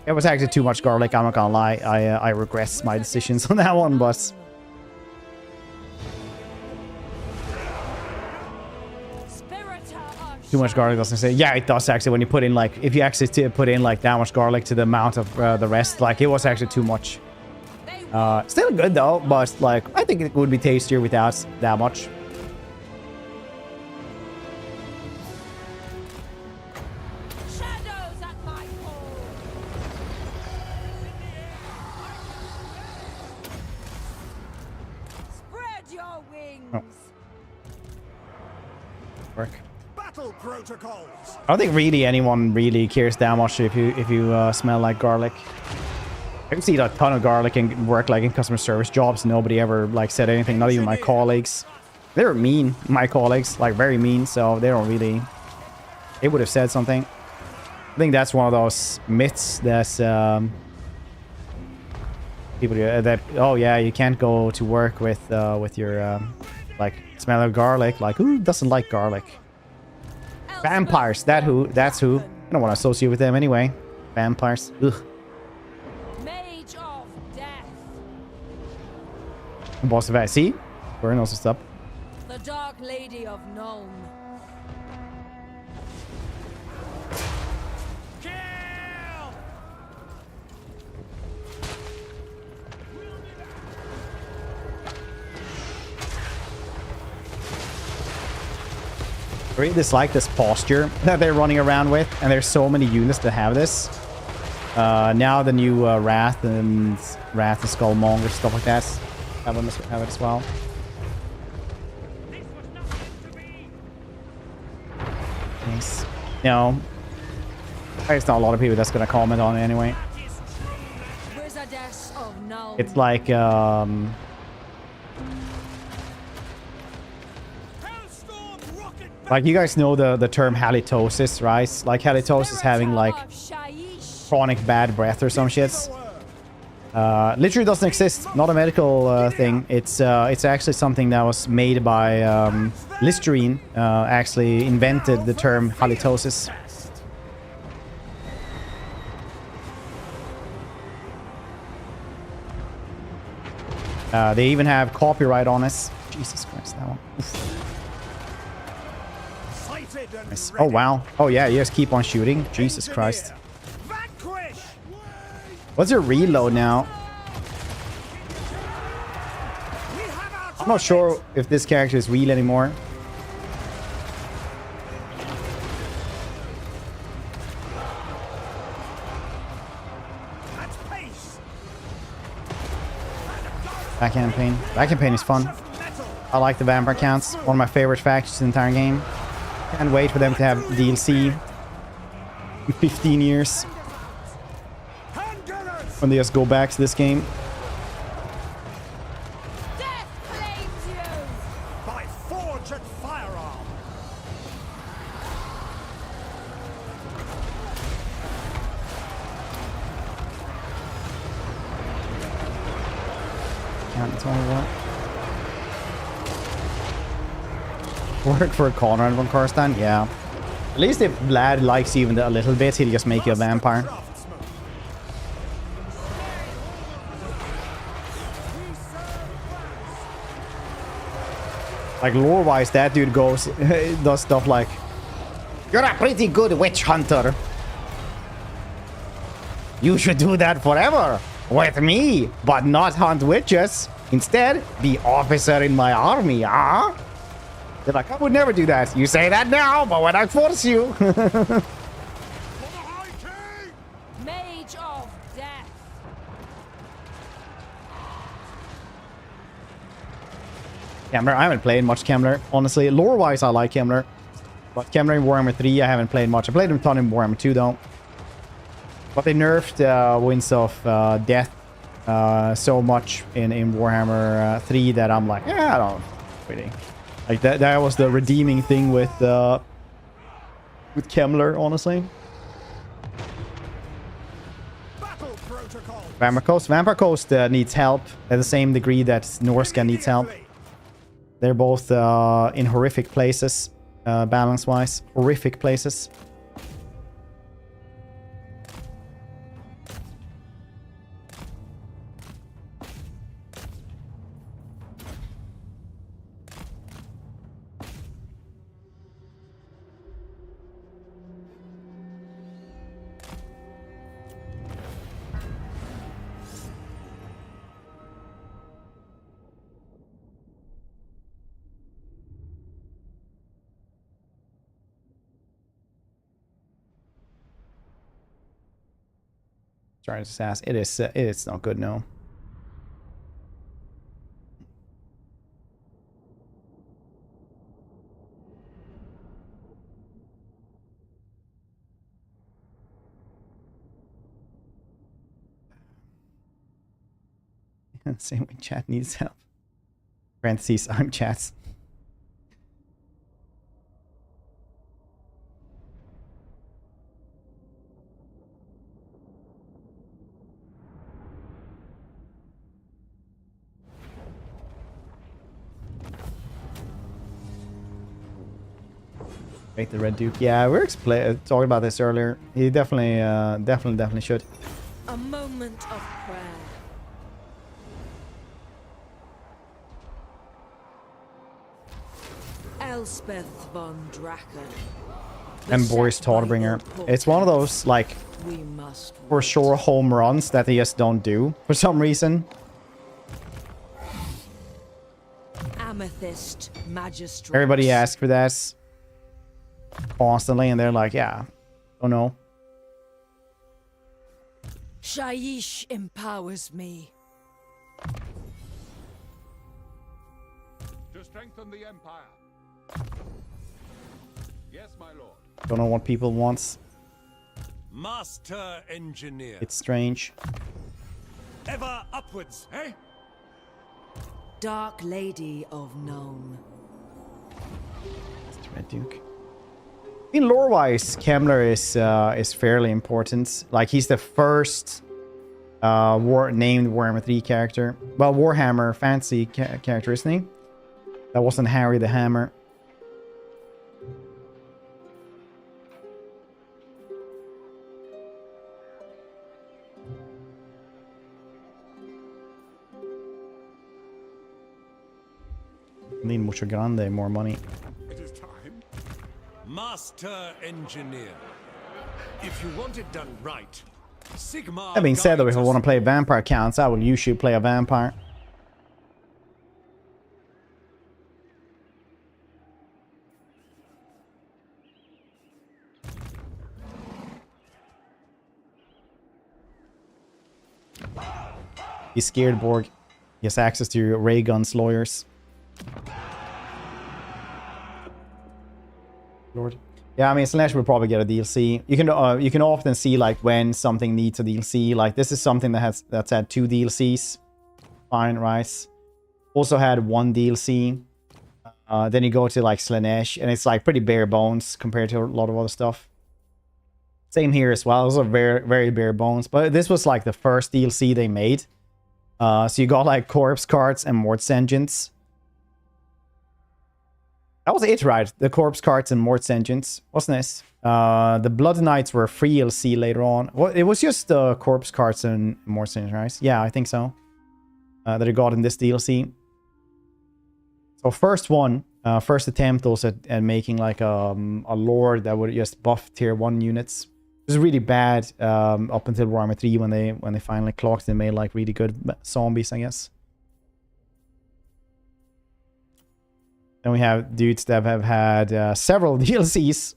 It was actually too much garlic, I'm not gonna lie. I regret my decisions on that one, but too much garlic doesn't say. Yeah, it does actually when you put in like, if you actually put in like that much garlic to the amount of the rest, like it was actually too much. Still good though, but like I think it would be tastier without that much. Shadows at my call. Spread your wings. Oh. Work. Battle protocols. I don't think really anyone really cares that much if you smell like garlic. I can see a ton of garlic and work like in customer service jobs. Nobody ever like said anything. Not even my colleagues. They're mean. My colleagues like very mean. So they don't really. They would have said something. I think that's one of those myths that's people that oh yeah you can't go to work with your like smell of garlic. Like who doesn't like garlic? Vampires. That's who. I don't want to associate with them anyway. Vampires. Ugh. Mage of death. Boss of see? Burn also stop. The Dark Lady of Nuln. Kill! I really dislike this posture that they're running around with, and there's so many units that have this. Now the new Wrath and Skullmonger, stuff like that, have it as well. Nice. No, there's not a lot of people that's gonna comment on it anyway. Wizardess of Nuln. It's like you guys know the term halitosis, right? Like halitosis having like chronic bad breath or some shits. Literally doesn't exist. Not a medical thing. It's actually something that was made by Listerine. Actually invented the term halitosis. They even have copyright on this. Jesus Christ, that one. Oof. Nice. Oh wow. Oh yeah, you just keep on shooting. Jesus Christ. What's your reload now? I'm not sure if this character is real anymore. That campaign is fun. I like the vampire counts. One of my favorite factions in the entire game. Can't wait for them to have DLC in 15 years. When they just go back to this game. Death claims you. hatchet firearm. Can't tell me what. Work for a corner and one Coruscant? Yeah. At least if Vlad likes you even a little bit, he'll just make you a vampire. Like lore-wise, that dude goes, does stuff like, "You're a pretty good witch hunter. You should do that forever with me, but not hunt witches. Instead, be officer in my army, huh?" They're like, "I would never do that." You say that now, but when I force you. Mage of death. Kemler, I haven't played much Kemler, honestly. Lore-wise, I like Kemler. But Kemler in Warhammer 3, I haven't played much. I played him a ton in Warhammer 2, though. But they nerfed Winds of Death so much in Warhammer 3 that I'm like, yeah, I don't really. Like, that was the redeeming thing with Kemler, honestly. Vampire Coast. Vampire Coast needs help at the same degree that Norscan needs help. They're both in horrific places, balance-wise. Horrific places. Trying to ask. It's not good, no. Same way chat needs help. Parentheses, I'm chats. Make the Red Duke. Yeah, we were talking about this earlier. He definitely should. A moment of prayer. Elspeth von Draken. And Boris Todbringer. It's one of those, like, for sure home runs that they just don't do for some reason. Amethyst Magistrate. Everybody asks for that constantly, and they're like, yeah, oh no. Shaiish empowers me. To strengthen the Empire. Yes, my lord. Don't know what people want. Master Engineer. It's strange. Ever upwards, eh? Dark Lady of Nuln. That's the Red Duke. In lore-wise, Kemler is fairly important. Like, he's the first named Warhammer 3 character. Well, Warhammer fantasy character, isn't he? That wasn't Harry the Hammer. Need mucho grande, more money. It is time. Master Engineer. If you want it done right, Sigmar. That being said, though, if I want to play vampire counts, I will usually play a vampire. He's scared, Borg. He has access to ray guns, lawyers. Lord. Yeah, I mean, Slaanesh will probably get a DLC. You can often see like when something needs a DLC. Like this is something that's had 2 DLCs. Fine, right? Also had 1 DLC. Then you go to like Slaanesh, and it's like pretty bare bones compared to a lot of other stuff. Same here as well. Those are very, very bare bones. But this was like the first DLC they made. So you got like corpse cards and Mort's engines. That was it, right? The corpse cards and Mort's engines. Wasn't this? The Blood Knights were free DLC later on. Well, it was just the corpse cards and Mort's engines, right? Yeah, I think so. That I got in this DLC. So first one, first attempt also at making like a lord that would just buff tier 1 units. It was really bad up until Warhammer 3 when they finally clocked and made like really good zombies, I guess. Then we have dudes that have had several DLCs.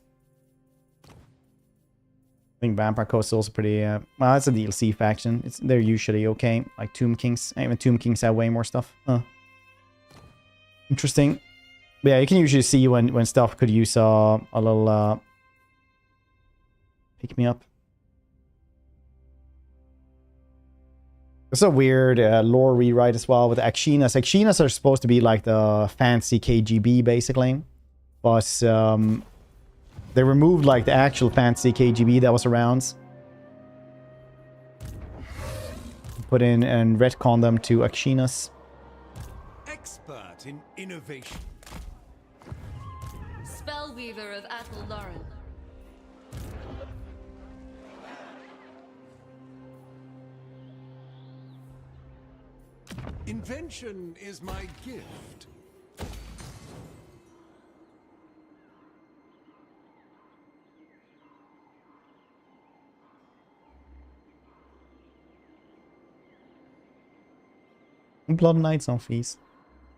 I think Vampire Coast is also pretty... well, it's a DLC faction. They're usually okay. Like Tomb Kings. Even Tomb Kings have way more stuff. Interesting. But yeah, you can usually see when stuff could use a little... pick me up. It's a weird lore rewrite as well with Akshinas. Akshinas are supposed to be like the fancy KGB, basically. But they removed like the actual fancy KGB that was around. Put in and retcon them to Akshinas. Expert in innovation. Spellweaver of Athel Lauren. Invention is my gift. Blood Knights on feast.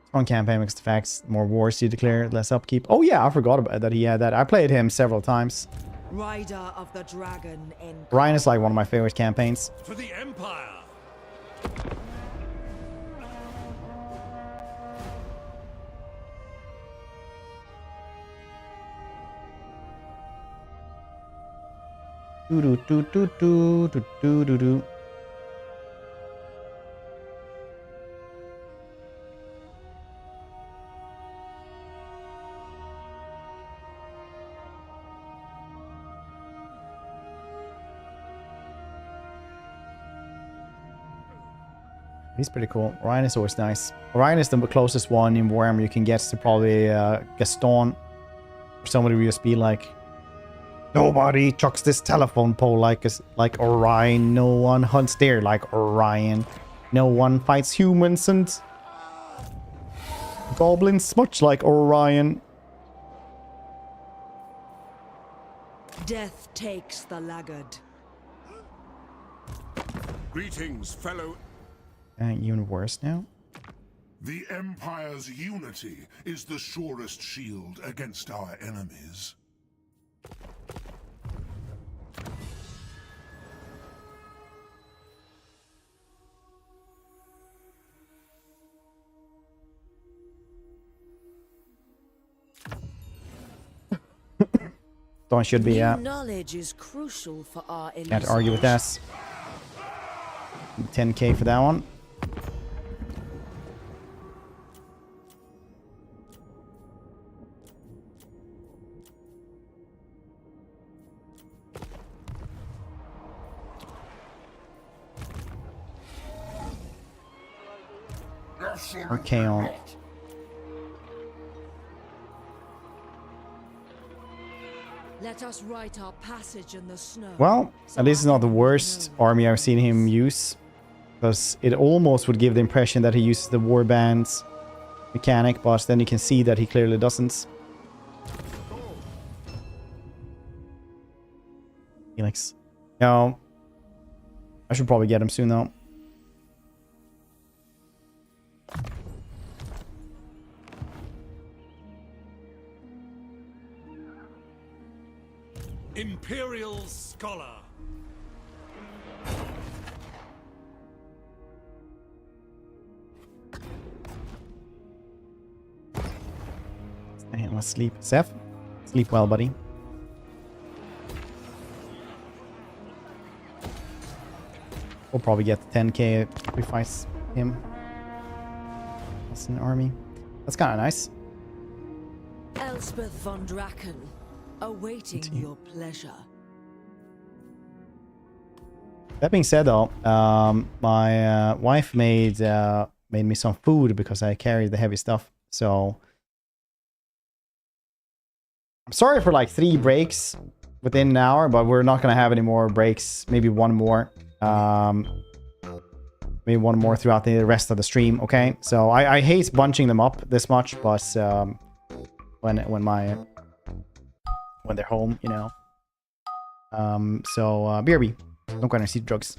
Strong campaign makes the facts more wars you declare, less upkeep. Oh yeah, I forgot about that he had that. I played him several times. Rider of the Dragon in Ryan is like one of my favorite campaigns. For the Empire! Do do do do do do do do. He's pretty cool. Orion is always nice. Orion is the closest one in Warhammer you can get to probably Gaston. Or somebody will just be like, nobody chucks this telephone pole like Orion. No one hunts deer like Orion. No one fights humans and goblins much like Orion. Death takes the laggard. Greetings, fellow. Even worse now. The Empire's unity is the surest shield against our enemies. Dawn should be, knowledge is crucial for our can't argue with that. 10k for that one. Okay, on. Let us write our passage in the snow. Well, at least it's not the worst army I've seen him use. Because it almost would give the impression that he uses the warbands mechanic, but then you can see that he clearly doesn't. Felix. No. I should probably get him soon though. Imperial Scholar. Hey, let's sleep. Seth, sleep well, buddy. We'll probably get the 10k if we fight him. That's an army. That's kind of nice. Elspeth von Draken, awaiting your pleasure. That being said, though, my wife made me some food because I carried the heavy stuff. So I'm sorry for like 3 breaks within an hour, but we're not gonna have any more breaks. Maybe one more. Maybe one more throughout the rest of the stream. Okay. So I hate bunching them up this much, but when they're home, you know. BRB. Don't go and receive drugs.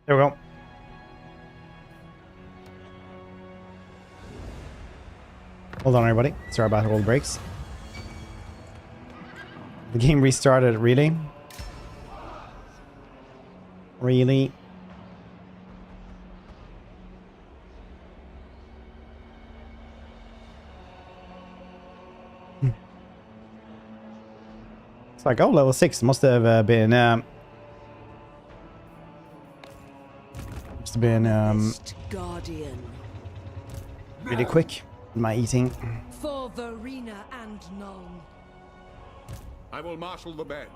There we go. Hold on, everybody. Sorry about all the breaks. The game restarted, really? Really? It's like, oh, level 6 must have been Guardian. really quick in my eating. For Verena and Nuln. I will marshal the men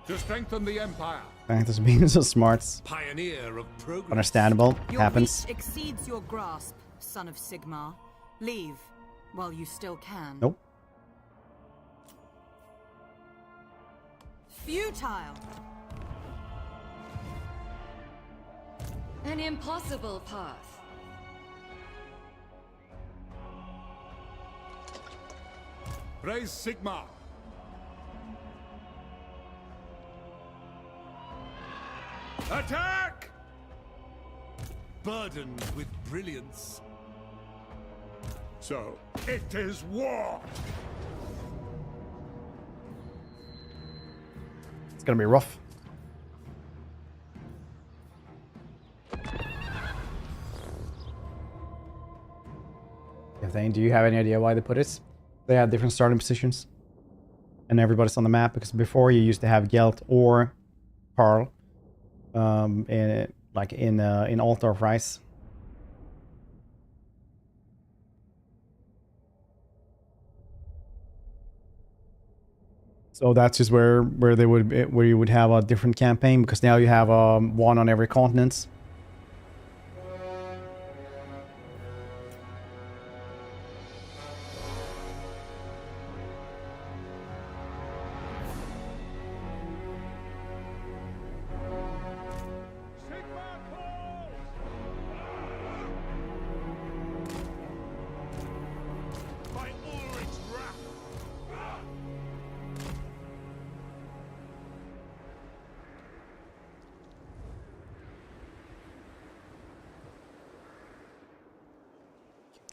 to strengthen the Empire. Thanks for being so smart. Pioneer of progress. Understandable. Your Happens. reach exceeds your grasp, son of Sigmar. Leave while you still can. Nope. Futile. An impossible path. Praise Sigmar. Attack! Burdened with brilliance. So, it is war! It's gonna be rough. Do you have any idea why they put it? They had different starting positions. And everybody's on the map, because before you used to have Gelt or Karl. In Altar of Rice. So that's just where they would where you would have a different campaign, because now you have one on every continent.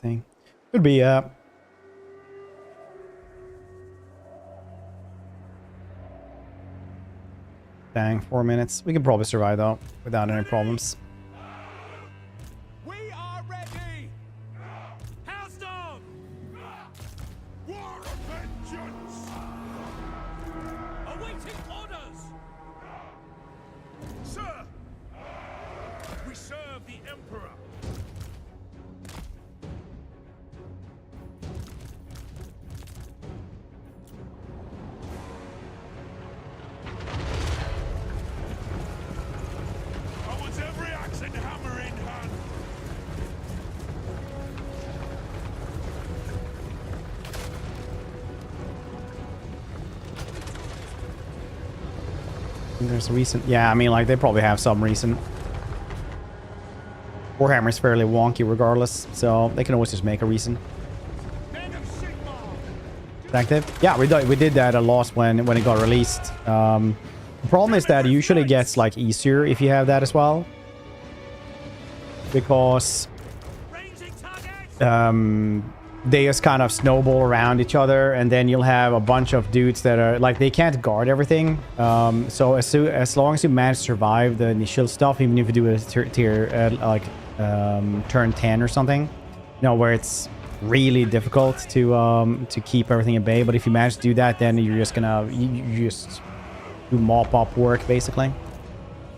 Thing could be dang, 4 minutes. We can probably survive though without any problems. think there's a recent. Yeah, I mean, like, they probably have some recent. Warhammer is fairly wonky regardless, so they can always just make a recent. Active. Yeah, we did that a lot when it got released. The problem is that it usually gets like easier if you have that as well, because they just kind of snowball around each other, and then you'll have a bunch of dudes that are like, they can't guard everything. So as long as you manage to survive the initial stuff, even if you do a turn 10 or something, you know, where it's really difficult to keep everything at bay. But if you manage to do that, then you're just gonna you just do mop up work basically.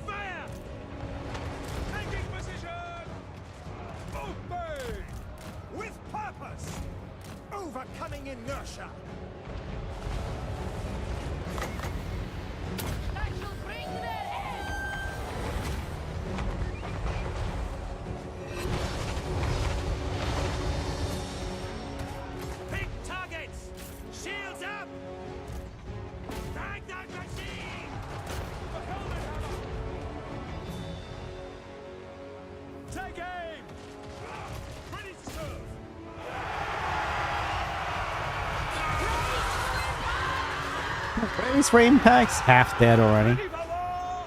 Fire! Taking position! Obey! With purpose! Overcoming inertia! That shall bring their end! Pick targets! Shields up! Tag that machine! Take aim! Ready to serve! Raise for impacts. Half dead already. Ready for war!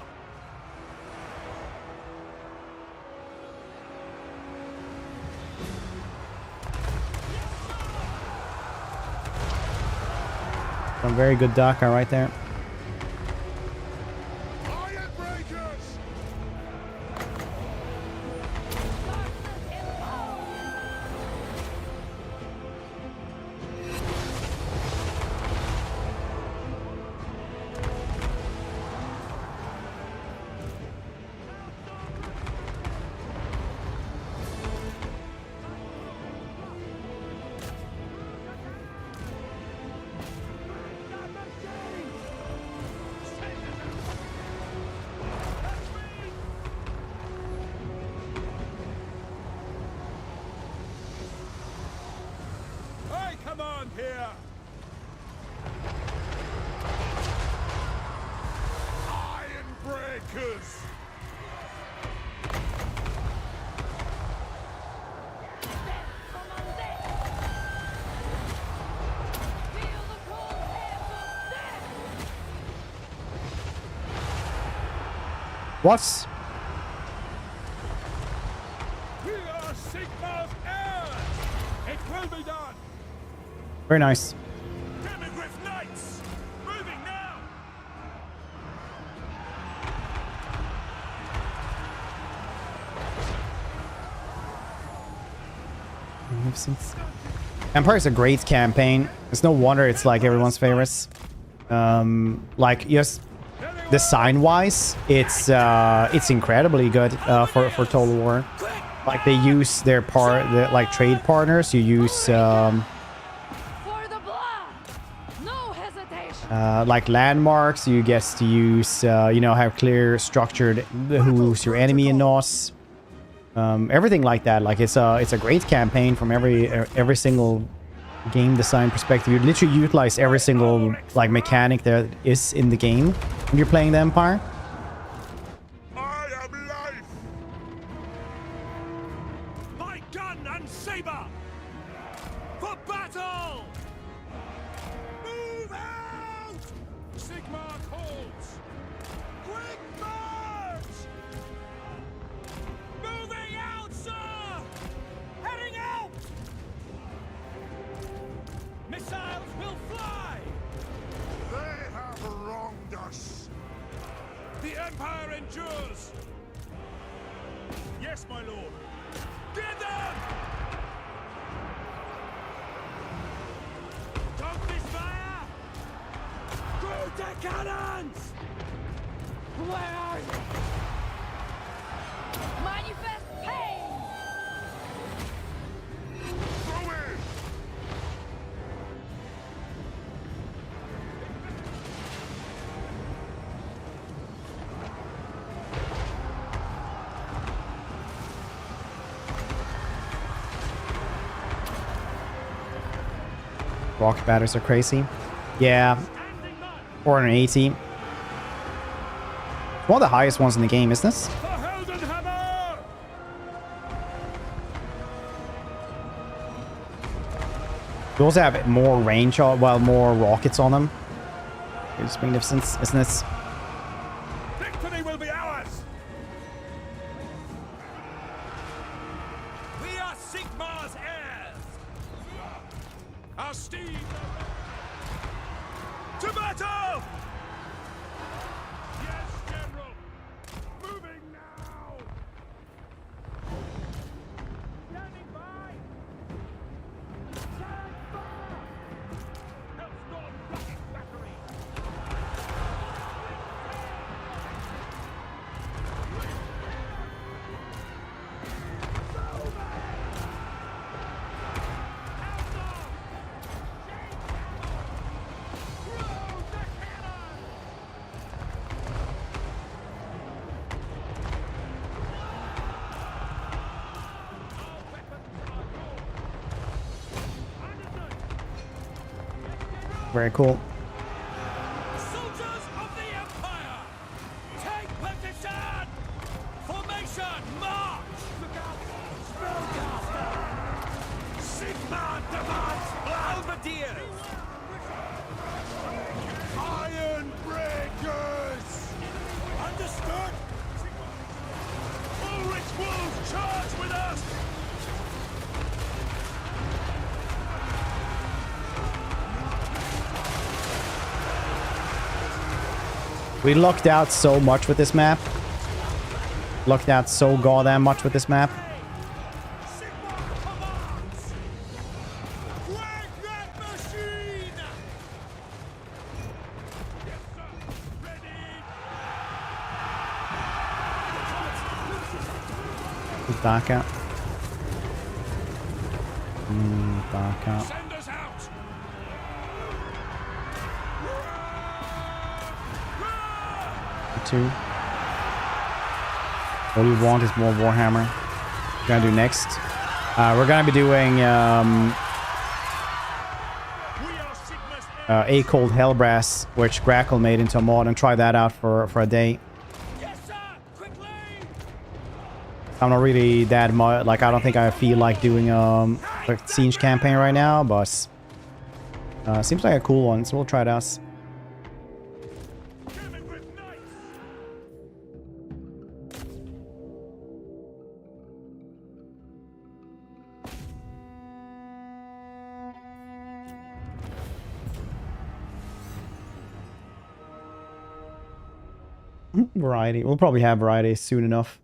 Some very good dakka right there. Iron breakers! I command here! Iron breakers! Feel the cold hands of death! What? We are Sigmar's heirs! It will be done! Very nice. Demigryph Knights! Moving now! Empire's a great campaign. It's no wonder it's like everyone's favorites. Like, yes, design wise, it's incredibly good for Total War. Like, they use their like trade partners. You use For the blood! No hesitation! like landmarks. You get to use you know, have clear structured who's your enemy in NOS. Everything like that. Like, it's a great campaign from every single game design perspective. You literally utilize every single like mechanic that is in the game when you're playing the Empire. I am life! My gun and saber! For battle! Move out! Sigmar calls! Quick march! Moving out, sir! Heading out! Missiles will fly! They have wronged us! The Empire endures! Yes, my lord! Get them! Don't misfire! Through the cannons! Where are they? Manifest pain! Go in! Rocket batteries are crazy. Yeah, 480. It's one of the highest ones in the game, isn't it? We also have more range, well, more rockets on them. It's magnificent, isn't it? Victory will be ours! We are Sigmar's heirs! Our steeds to battle! Yes, General! Moving now! Standing by! Stand fire! Hellstorm rocket battery! Very cool. Soldiers of the Empire! Take position! Formation, march! Spellcaster! Sigmar demands halberdiers! Iron breakers! Understood? Ulrich Wolves, charge with us! We lucked out so much with this map. Lucked out so goddamn much with this map. Dakka. Dakka. Send us out! 2. All you want is more Warhammer. We're gonna do next. We're gonna be doing A Cold Hellbrass, which Grackle made into a mod, and try that out for a day. Yes, sir! Quickly! I'm not really that much, like I don't think I feel like doing like Tzeentch campaign right now, but seems like a cool one, so we'll try it out. Variety. We'll probably have variety soon enough.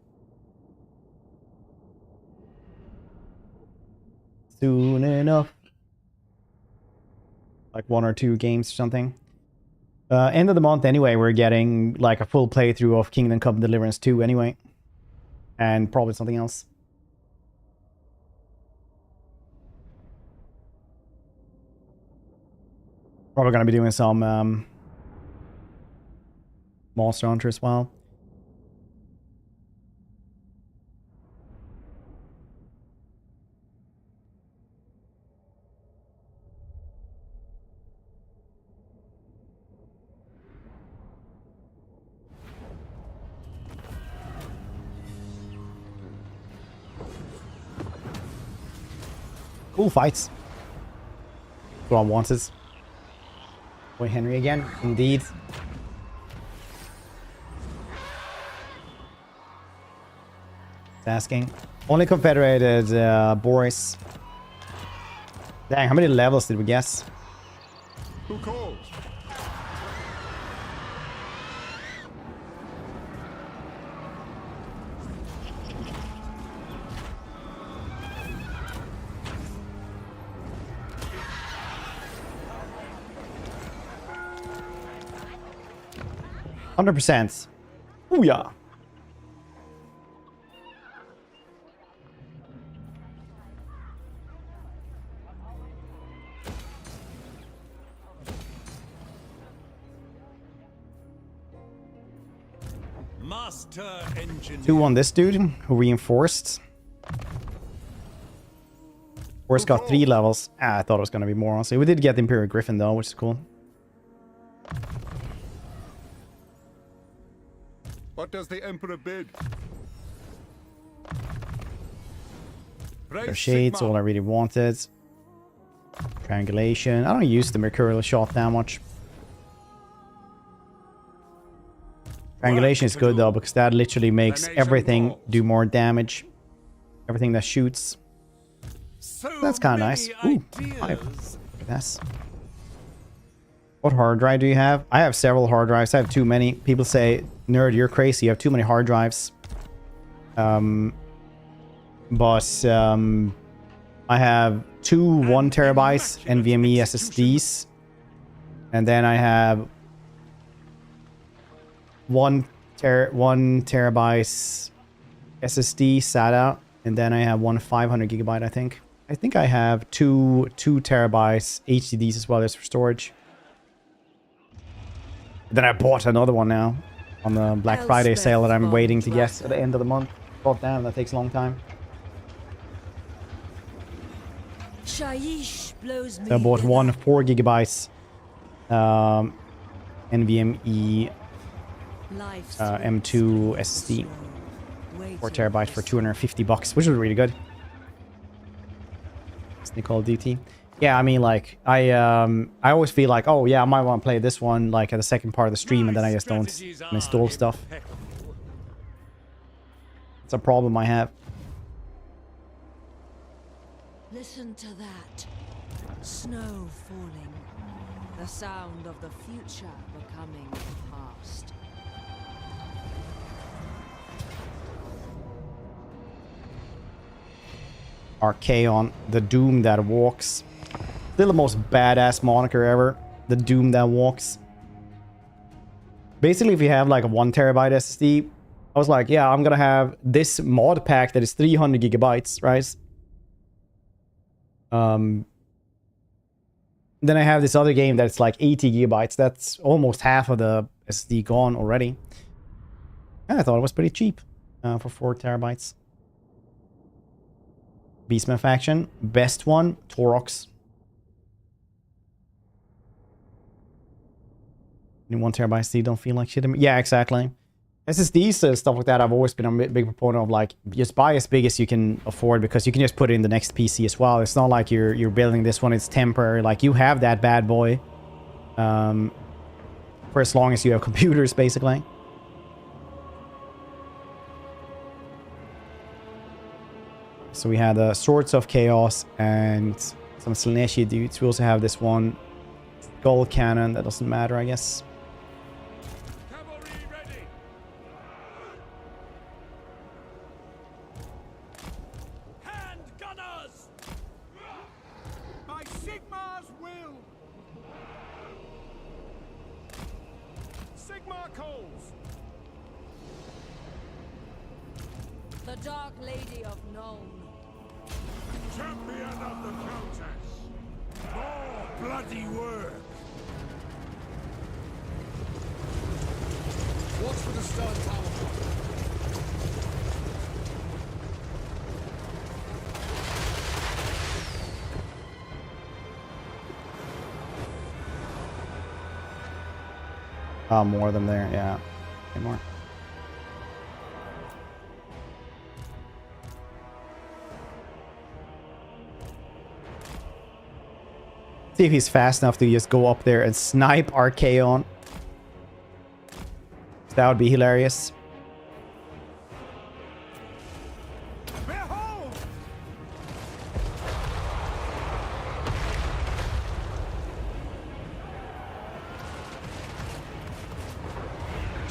Soon enough. Like 1 or 2 games or something. End of the month anyway, we're getting like a full playthrough of Kingdom Come Deliverance 2 anyway. And probably something else. Probably gonna be doing some Monster Hunter as well. Cool fights. That's what I wanted. Boy Henry again, indeed. Asking. Only confederated Boris. Dang, how many levels did we guess? Who calls? %. Ooh yeah. Master engineer. 2 on this dude who reinforced. Force got 3 levels. I thought it was gonna be more, honestly. We did get the Imperial Griffin though, which is cool. What does the Emperor bid? Their shades, all I really wanted. Triangulation. I don't use the Mercurial shot that much. Triangulation is good though, because that literally makes everything do more damage. Everything that shoots. That's kind of nice. Ooh, 5. Yes. What hard drive do you have? I have several hard drives. I have too many. People say, nerd, you're crazy. You have too many hard drives. I have 2 1 terabytes NVMe SSDs. And then I have 1 terabyte SSD SATA. And then I have 1 500 gigabyte, I think. I think I have 2 terabytes HDDs as well as for storage. Then I bought another one now on the Black Friday sale that I'm waiting to get at the end of the month. Oh damn, that takes a long time. So I bought 1 4 gigabytes NVMe M2 SSD, 4 terabytes for $250, which was really good. Call of Duty. Yeah, I mean, like, I always feel like, oh yeah, I might want to play this one like at the second part of the stream, and then I just don't install stuff. It's a problem I have. Listen to that. Snow falling. The sound of the future becoming the past. Archaon, the Doom that walks. Still the most badass moniker ever. The Doom that walks. Basically, if you have like a 1 terabyte SSD, I was like, yeah, I'm gonna have this mod pack that is 300 gigabytes, right? Then I have this other game that's like 80 gigabytes. That's almost half of the SSD gone already. And I thought it was pretty cheap for 4 terabytes. Beastman faction, best one, Taurox. 1 terabyte SSD don't feel like shit. Yeah, exactly. SSDs and stuff like that, I've always been a big proponent of, like, just buy as big as you can afford, because you can just put it in the next PC as well. It's not like you're building this one, it's temporary. Like, you have that bad boy for as long as you have computers, basically. So we had Swords of Chaos and some Slaanesh dudes. We also have this one Skull Cannon. That doesn't matter, I guess. Cavalry ready. Hand gunners! By Sigmar's will! Sigmar calls! The Dark Lady of Nuln. Champion of the Countess! More bloody work! Watch for the stern tower. Oh, more of them there, yeah. Okay, more. See if he's fast enough to just go up there and snipe Archaon. That would be hilarious. Behold!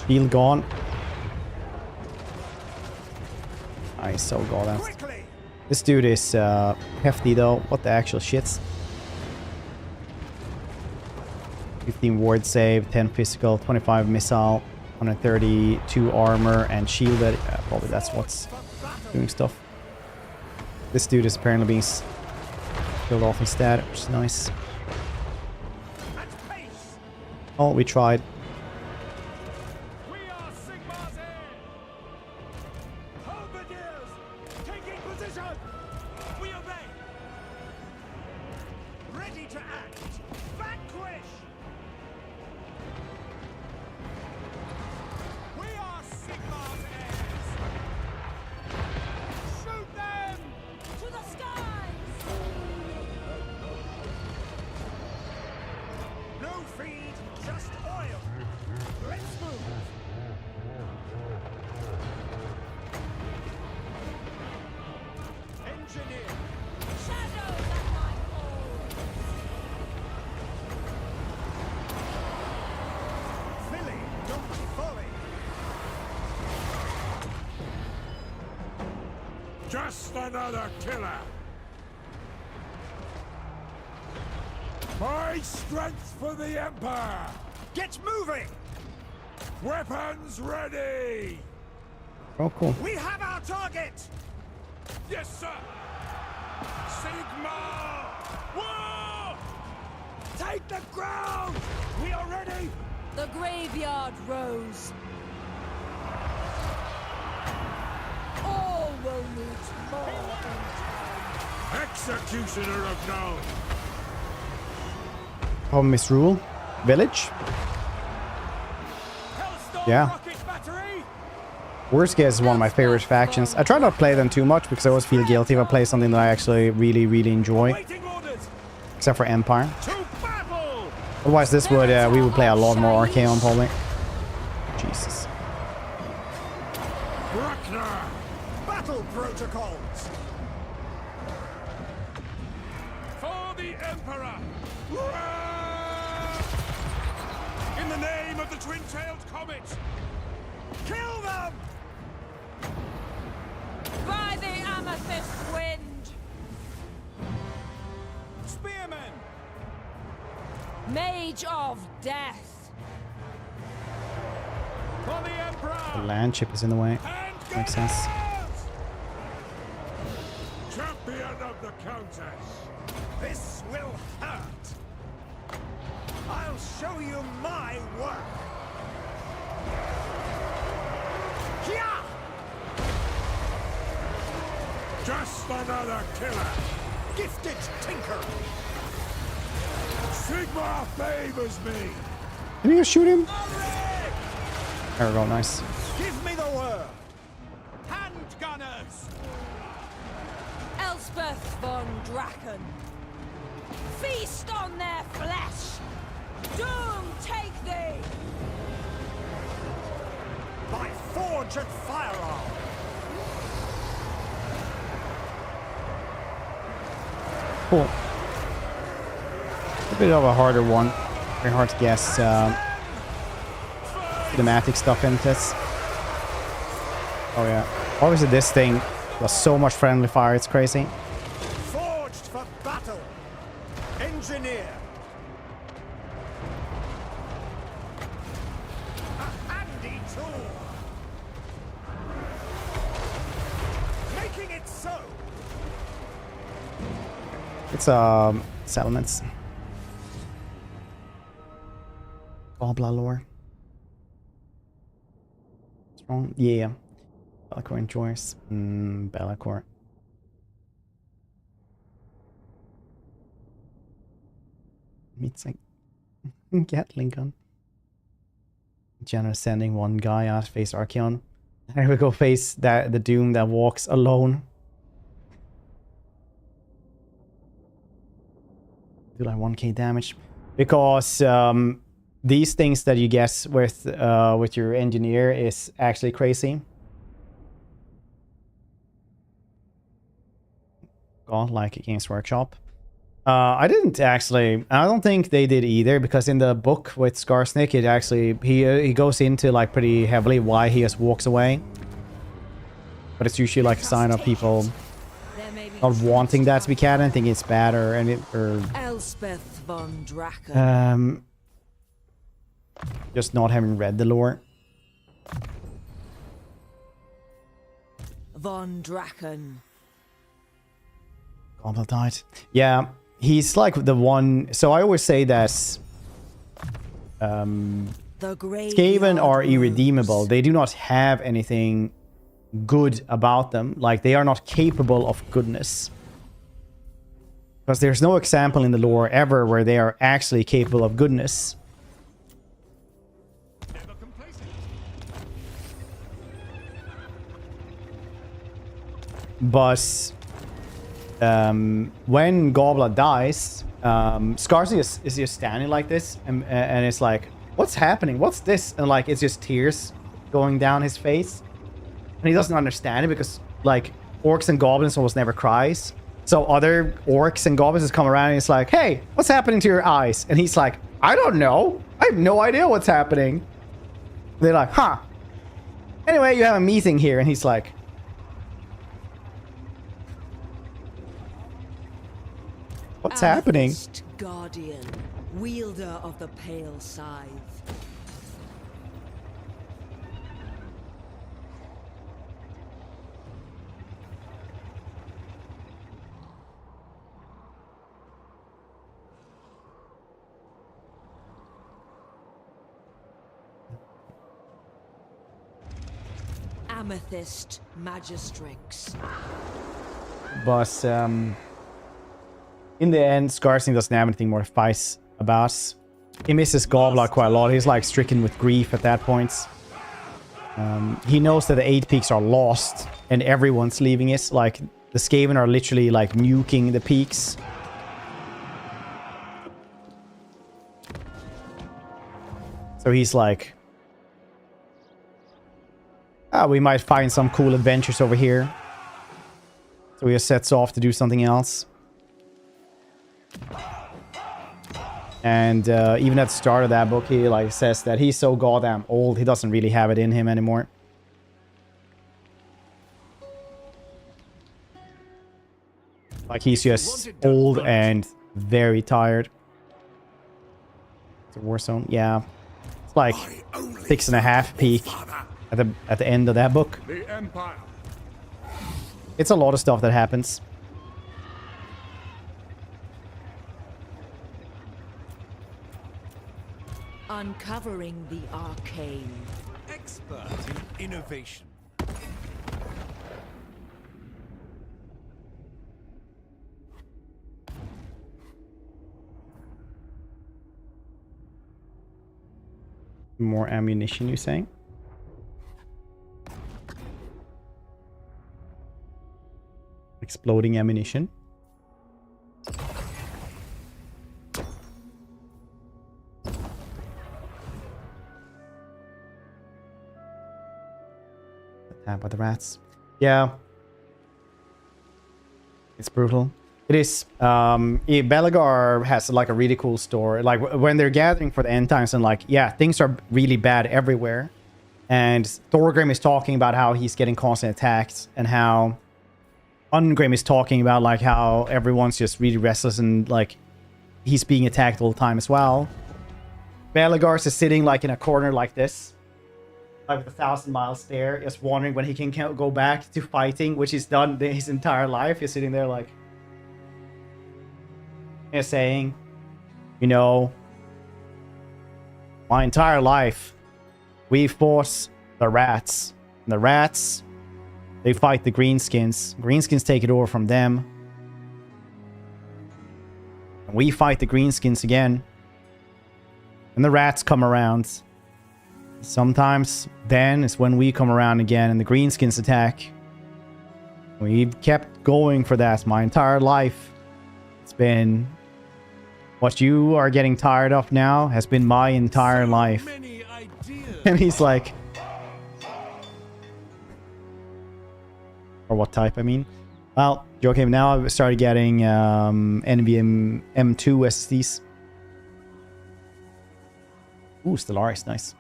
Shield gone. Nice, so god. This dude is hefty though. What the actual shits? 15 ward save, 10 physical, 25 missile, 132 armor, and shielded. Probably that's what's doing stuff. This dude is apparently being killed off instead, which is nice. Oh, we tried. We are Sigmar's heir! Halberdiers! Taking position! We obey! Ready to act! Vanquish! We are Sigmar! Just another killer. My strength for the Empire. Get moving! Weapons ready. Oh, cool. We have our target! Yes, sir. Sigmar! War! Take the ground! We are ready! The graveyard rose. All will meet more. Executioner of Nome! Oh, misrule. Village? Yeah. Worst Guess is one of my favorite factions. I try not to play them too much because I always feel guilty if I play something that I actually really, really enjoy. Except for Empire. Otherwise, this would we would play a lot more Archaon probably. Jesus. Battle protocols! For the Emperor! In the name of the twin-tailed comet! Kill them! By the amethyst wind. Spearmen! Mage of death. For the Emperor! The land chip is in the way. Makes sense. Champion of the Countess! This will hurt! I'll show you my work! Here! Just another killer! Gifted tinker! Sigmar favors me! Can you shoot him? There we go, nice. Give me the word! Hand gunners! Elspeth von Draken. Feast on their flesh. Doom take thee. By forge and firearm! Cool. A bit of a harder one. Very hard to guess thematic stuff in this. Oh yeah. Obviously this thing does so much friendly fire, it's crazy. Forged for battle! Engineer! A handy tool! Making it so! It's settlements. Gobla lore. Strong? Yeah. Bellicor enjoys. Bellicor. Meets like Gatling gun. Generous sending one guy out to face Archaon. There we go, face that the Doom that walks alone. Do like 1k damage. Because these things that you guess with your engineer is actually crazy. Godlike against Workshop. I didn't actually. I don't think they did either, because in the book with Skarsnik, it actually he goes into like pretty heavily why he just walks away. But it's usually like a sign of people not wanting that to be canon, thinking it's bad or Elspeth von Draken. Just not having read the lore. Von Draken. Goblet died. Yeah, he's like the one. So I always say that Skaven are irredeemable. They do not have anything good about them. Like, they are not capable of goodness. Because there's no example in the lore ever where they are actually capable of goodness. But when Goblet dies, Skarsnik is just standing like this, and it's like, what's happening? What's this? And like, it's just tears going down his face. And he doesn't understand it because, like, orcs and goblins almost never cries. So other orcs and goblins just come around and it's like, hey, what's happening to your eyes? And he's like, I don't know. I have no idea what's happening. They're like, huh. Anyway, you have a meeting here. And he's like, What's happening? Guardian, wielder of the pale scythe. Amethyst Magistrix. But in the end, Scarsing doesn't have anything more to fight about. He misses Goblar quite a lot. He's like stricken with grief at that point. He knows that the 8 peaks are lost and everyone's leaving it. Like the Skaven are literally like nuking the peaks. So he's like, we might find some cool adventures over here. So he just sets off to do something else. And even at the start of that book, he like says that he's so goddamn old, he doesn't really have it in him anymore. Like he's just old and very tired. It's a war zone, yeah. It's like 6.5 peak at the end of that book. The Empire. It's a lot of stuff that happens. Uncovering the arcane. Expert in innovation. More ammunition, you saying? Exploding ammunition. Attacked by the rats. Yeah. It's brutal. It is. Belagar has like a really cool story. Like when they're gathering for the end times and like, yeah, things are really bad everywhere. And Thorgrim is talking about how he's getting constantly attacked and how Ungrim is talking about like how everyone's just really restless and like he's being attacked all the time as well. Belagar is sitting like in a corner like this, like with 1,000-mile stare, just wondering when he can go back to fighting, which he's done his entire life. He's sitting there like, saying, you know, my entire life we fought the rats. And the rats, they fight the greenskins. Greenskins take it over from them. And we fight the greenskins again. And the rats come around. Sometimes then is when we come around again and the greenskins attack. We've kept going for that my entire life. It's been... what you are getting tired of now has been my entire life. And he's like... or what type, I mean. Well, okay, now I've started getting NVM M2 SSDs. Ooh, Stellaris, nice.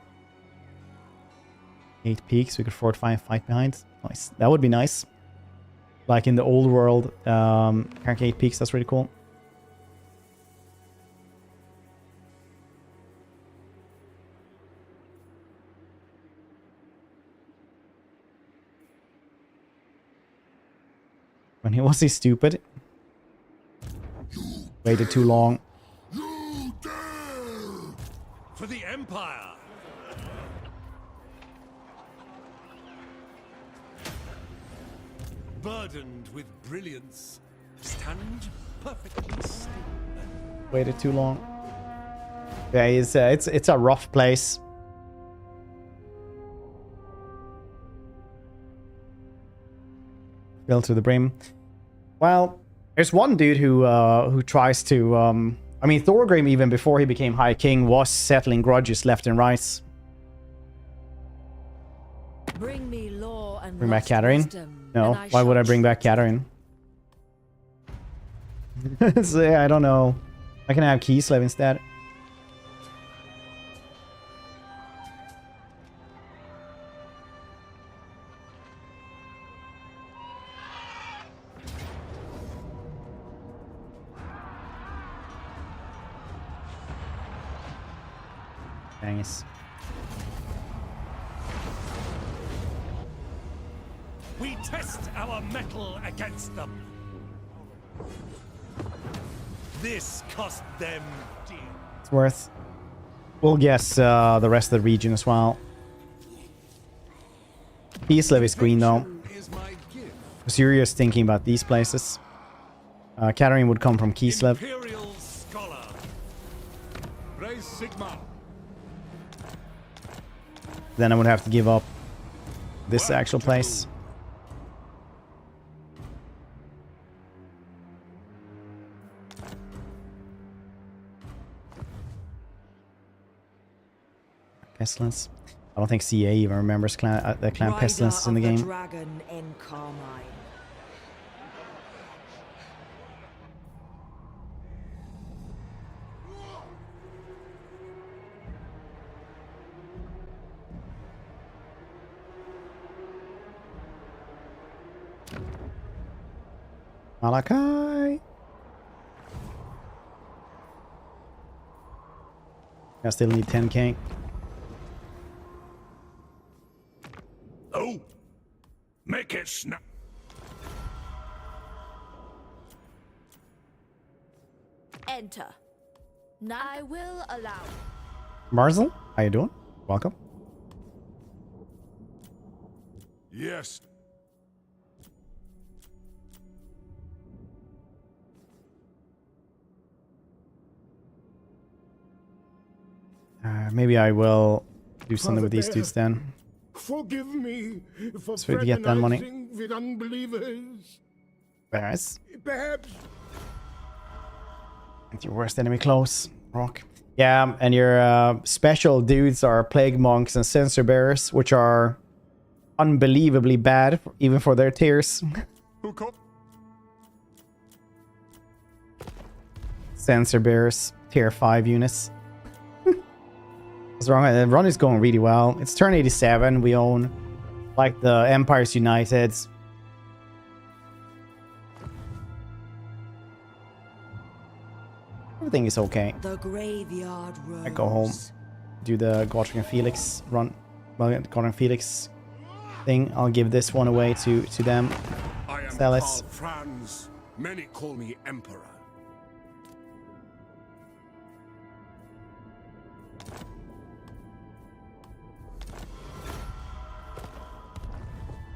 8 peaks, we could fortify and fight behind. Nice. That would be nice. Like in the old world, Crank 8 peaks, that's really cool. When he was he stupid? Waited too long. For the Empire. Burdened with brilliance, stand perfectly still. Waited too long. Yeah, it's a rough place. Filled to the brim. Well, there's one dude who tries to I mean, Thorgrim, even before he became High King, was settling grudges left and right. Bring me law and bring back Catherine? No, why would I bring back Catherine? So, yeah, I don't know. I can have Kislev instead. Nice. We test our metal against them. This cost them dear. It's worth. We'll guess the rest of the region as well. Kislev is green though. Serious thinking about these places. Catherine would come from Kislev. Imperial scholar. Raise Sigma. Then I would have to give up this actual place. Pestilence. I don't think CA even remembers the clan Pestilence in the game. Dragon in Carmine. Malachi. I still need 10k. Oh, make it snap. Enter. I will allow. Marzel, how you doing? Welcome. Yes. Maybe I will do something with these dudes then. Forgive me for So we get that money. fraternizing with unbelievers. Nice. Perhaps It's your worst enemy close, Rock. Yeah, and your special dudes are Plague Monks and Censer Bearers, which are unbelievably bad, even for their tiers. Censer Bearers, tier 5 units. What's wrong? The run is going really well. It's turn 87. We own like the Empires United. Everything is okay. The graveyard rose. I go home, do the Godric and Felix run. Well, Godric and Felix thing. I'll give this one away to them. I am Sell it. Karl Franz. Many call me Emperor.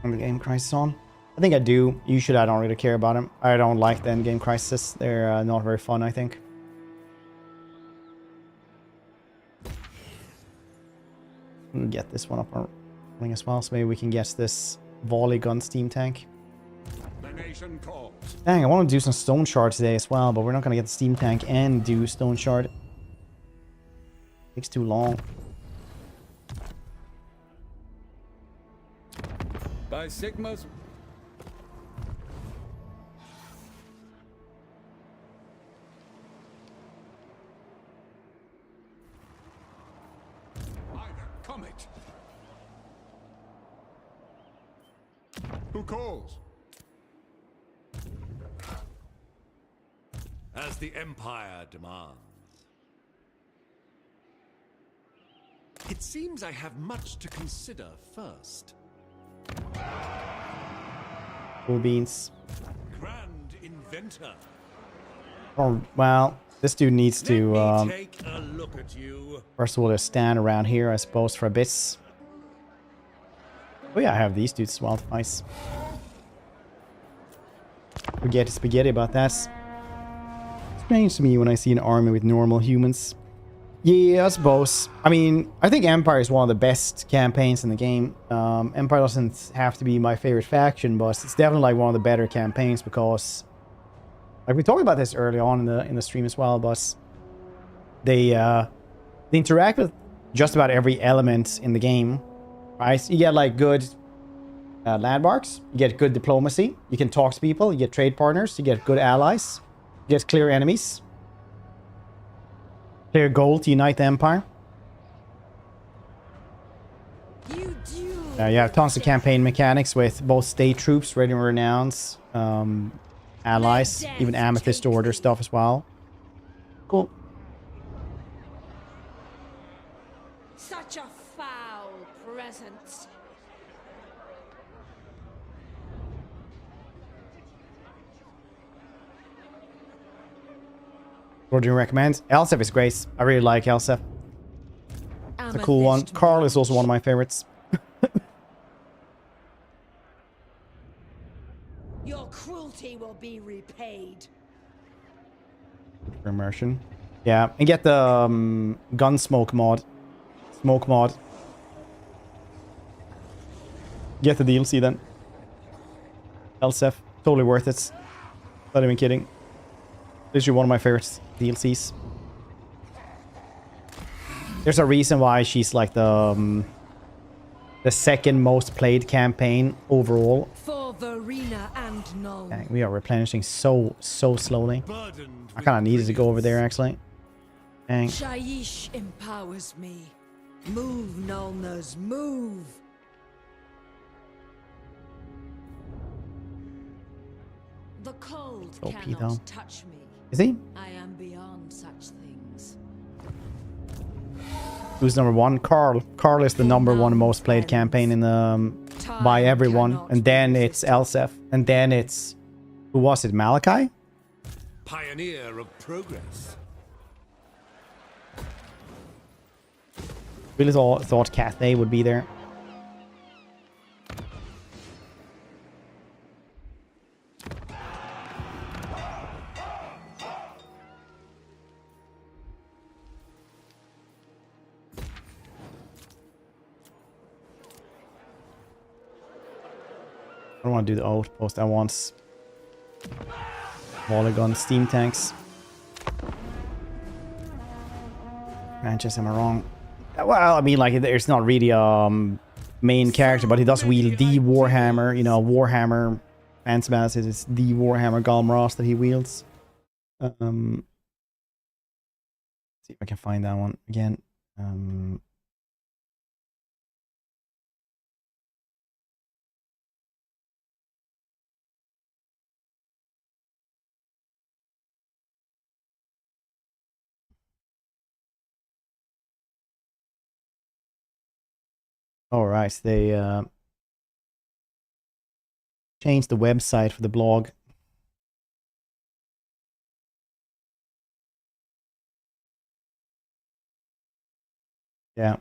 The Game Crisis on. I think I do. Usually I don't really care about them. I don't like the End Game Crisis. They're not very fun, I think. We'll get this one up running as well, so maybe we can get this volley gun steam tank. The nation calls. Dang, I want to do some Stoneshard today as well, but we're not going to get the steam tank and do Stoneshard. Takes too long. By Sigma's. By the comet. Who calls? As the Empire demands. It seems I have much to consider first. Cool beans. Grand inventor. Oh, well, this dude needs to, Let me take a look at you. first of all, just stand around here, I suppose, for a bit. Oh yeah, I have these dudes as well. Nice. Forget spaghetti about that. Strange to me when I see an army with normal humans. Yeah, I suppose. I mean, I think Empire is one of the best campaigns in the game. Empire doesn't have to be my favorite faction, but it's definitely like one of the better campaigns because, like we talked about this early on in the stream as well, but they interact with just about every element in the game. Right? You get like good landmarks, you get good diplomacy, you can talk to people, you get trade partners, you get good allies, you get clear enemies. Clear goal to unite the Empire. You have tons of campaign mechanics with both state troops, Radiant Renowns, allies, even Amethyst Order stuff as well. Cool. What do you recommend? Elspeth is great. I really like Elspeth. It's a cool one. Carl is also one of my favorites. Your cruelty will be repaid. For immersion. Yeah, and get the Gunsmoke mod. Smoke mod. Get the DLC then. Elspeth. Totally worth it. Not even kidding. Literally one of my favorite DLCs. There's a reason why she's like the second most played campaign overall. For Verena and Nuln. Dang, we are replenishing so slowly. I kind of needed to go over there actually. Dang. Shaiish empowers me. Move, Nulners, move. The cold cannot touch me. Is he? I am beyond such things. Who's number one? Carl. Carl is the number one most played campaign in the by everyone, and then it's Elspeth, and then it's who was it? Malachi? Pioneer of progress. Really thought Cathay would be there. I don't want to do the outpost. I want Polygon steam tanks. Manchester, am I wrong? Well, I mean, like, it's not really main character, but he does wield the Warhammer. You know, Warhammer Phantom Acid is the Warhammer Galmross that he wields. See if I can find that one again. All right, they changed the website for the blog. Yeah.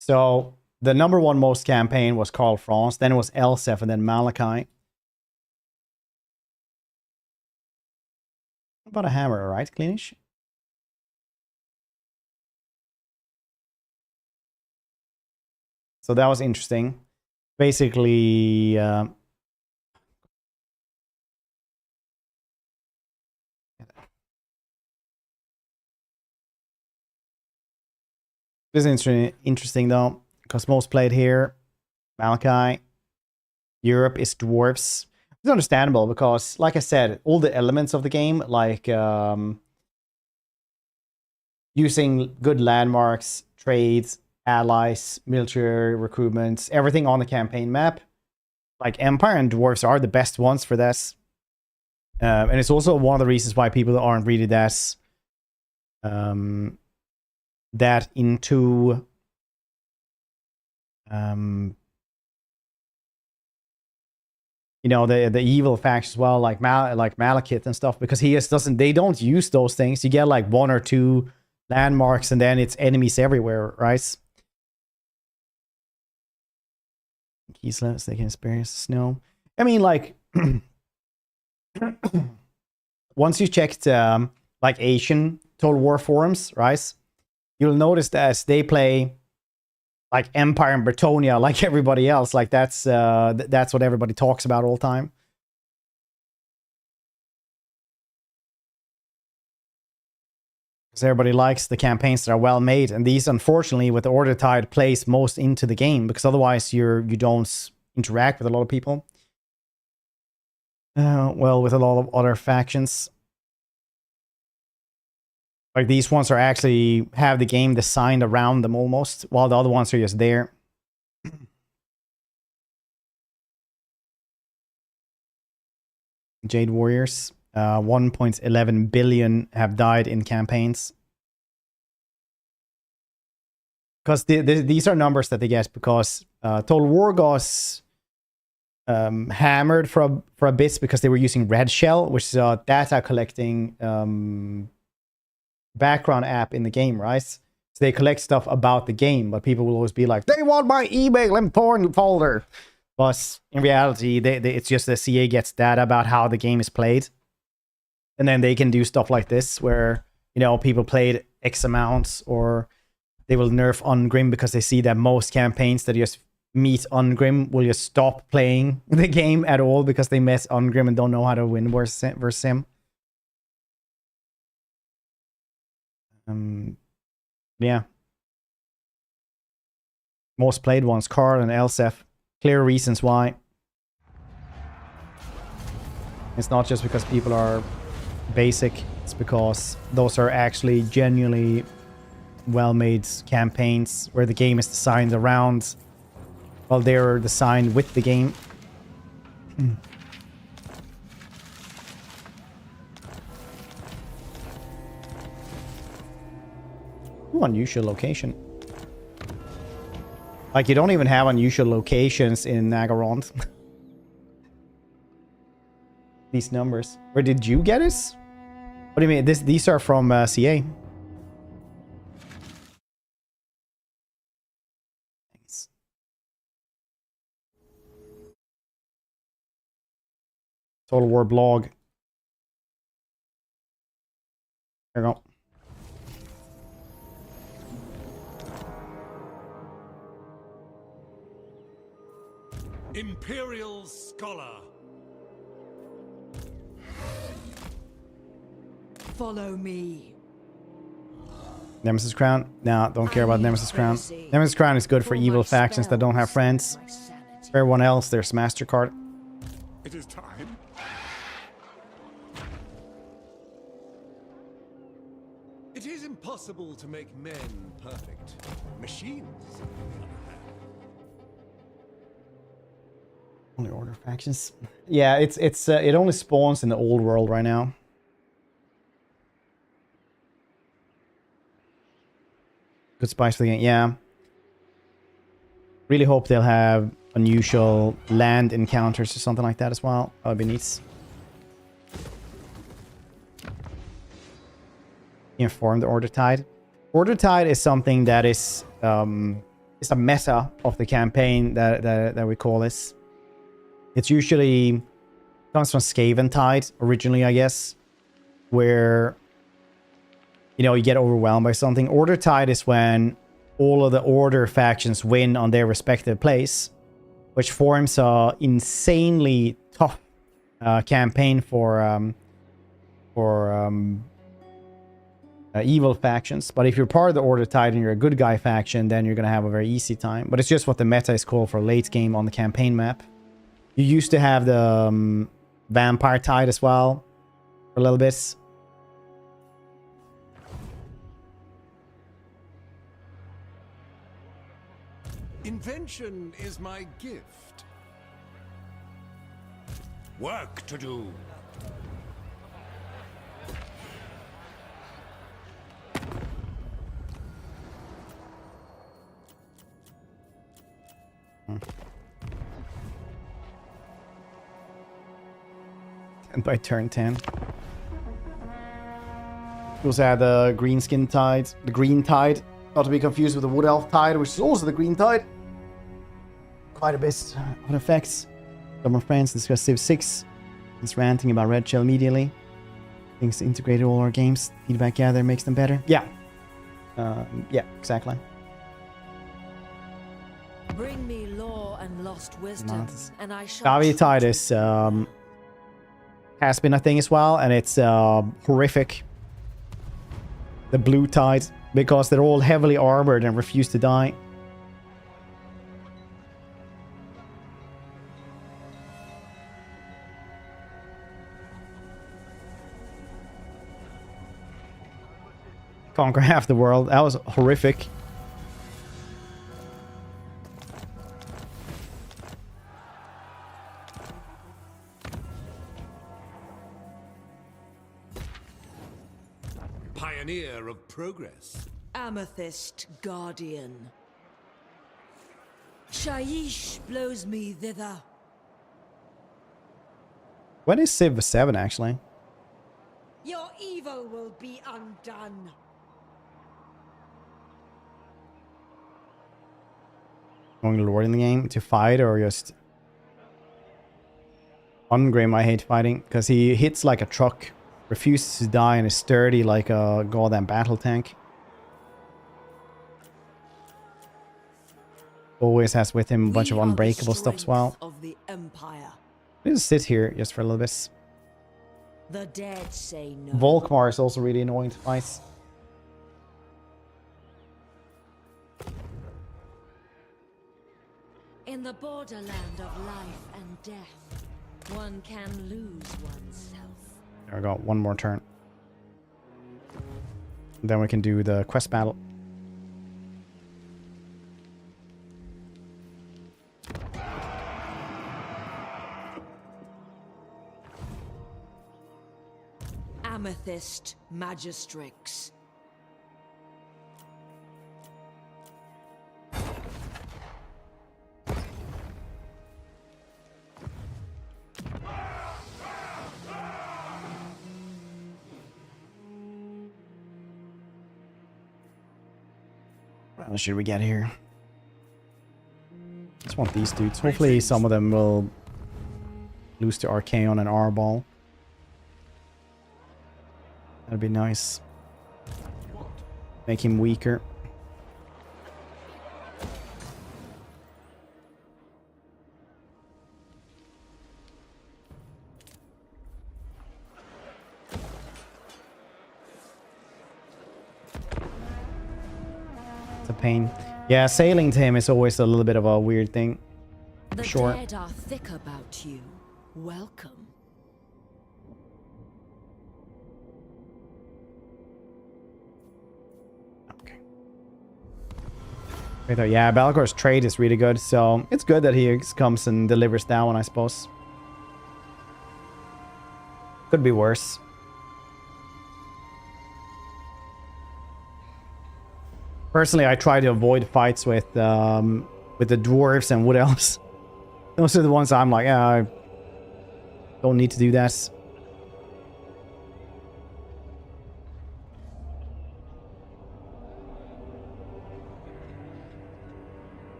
So the number one most campaign was Karl France, then it was Elspeth, and then Malachi. What about a hammer, right, Cleanish? So that was interesting. Basically, this is interesting though, because most played here, Malachi. Europe is dwarves. It's understandable because, like I said, all the elements of the game, like using good landmarks, trades, allies, military recruitments, everything on the campaign map. Like Empire and Dwarves are the best ones for this. And it's also one of the reasons why people aren't really that into you know, the evil factions as well, like Malekith and stuff, because he just they don't use those things. You get like 1 or 2 landmarks and then it's enemies everywhere, right? Kislev, they can experience snow. I mean, like, once you checked like Asian Total War forums, right? You'll notice that they play like Empire and Bretonia like everybody else. Like that's what everybody talks about all the time. Because everybody likes the campaigns that are well made, and these, unfortunately, with the Order Tide, plays most into the game because otherwise you don't interact with a lot of people. Well, with a lot of other factions, like these ones are actually have the game designed around them almost, while the other ones are just there. Jade Warriors. 1.11 billion have died in campaigns. Because these are numbers that they get because Total War got hammered for a bit because they were using Red Shell, which is a data collecting background app in the game, right? So they collect stuff about the game, but people will always be like, they want my email and porn folder. But in reality, it's just the CA gets data about how the game is played. And then they can do stuff like this where, you know, people played X amounts, or they will nerf Ungrim because they see that most campaigns that just meet Ungrim will just stop playing the game at all because they mess Ungrim and don't know how to win versus him. Yeah. Most played ones, Khorne and Elspeth. Clear reasons why. It's not just because people are basic, it's because those are actually genuinely well-made campaigns where the game is designed around, well, they're designed with the game. Ooh, unusual location. Like, you don't even have unusual locations in Nagarond. These numbers. Where did you get this? What do you mean? These are from CA. Thanks. Total War blog. There you go. Imperial Scholar. Follow me. Nemesis Crown? No, don't care about Nemesis Crown. Nemesis Crown is good for evil factions that don't have friends. For everyone else, there's MasterCard. It is time. It is impossible to make men perfect. Machines, on the other hand. Only order factions. Yeah, it only spawns in the old world right now. Good spice for the game. Yeah. Really hope they'll have unusual land encounters or something like that as well. That would be neat. Inform the Order Tide. Order Tide is something that is it's a meta of the campaign that we call this. It's usually comes from Skaven Tide originally, I guess, where, you know, you get overwhelmed by something. Order Tide is when all of the Order factions win on their respective place, which forms a insanely tough campaign for evil factions. But if you're part of the Order Tide and you're a good guy faction, then you're gonna have a very easy time. But it's just what the meta is called for late game on the campaign map. You used to have the Vampire Tide as well for a little bit. Invention is my gift. Work to do. And by turn 10. We also had the Green Skin Tide, the Green Tide, not to be confused with the Wood Elf Tide, which is also the Green Tide. Quite a bit of effects. Some of friends discuss Civ 6. It's ranting about Red Shell immediately. Things integrated all our games. Feedback gather makes them better. Yeah. Yeah, exactly. Bring me law and lost wisdom, and I shall. Davi Tide is has been a thing as well, and it's horrific. The Blue Tide, because they're all heavily armored and refuse to die. Conquer half the world. That was horrific. Pioneer of progress. Amethyst Guardian. Shaiish blows me thither. When is Civ 7 actually? Your evil will be undone. going Lord in the game to fight or just... Ungrim, I hate fighting because he hits like a truck, refuses to die, and is sturdy like a goddamn battle tank. Always has with him a bunch of unbreakable stuff as well. Of the Empire. Let's sit here just for a little bit. The dead say no. Volkmar is also really annoying to fight. In the borderland of life and death, one can lose oneself. There we go, one more turn. Then we can do the quest battle. Amethyst Magistrix. What should we get here? Just want these dudes. Hopefully some of them will lose to Archaon and Arbol. That'd be nice. Make him weaker. It's a pain. Yeah, sailing to him is always a little bit of a weird thing. The Sure. dead are thick about you. Welcome. Yeah, Balgor's trade is really good, so it's good that he comes and delivers that one, I suppose. Could be worse. Personally, I try to avoid fights with the dwarves and wood elves. Those are the ones I'm like, yeah, I don't need to do that.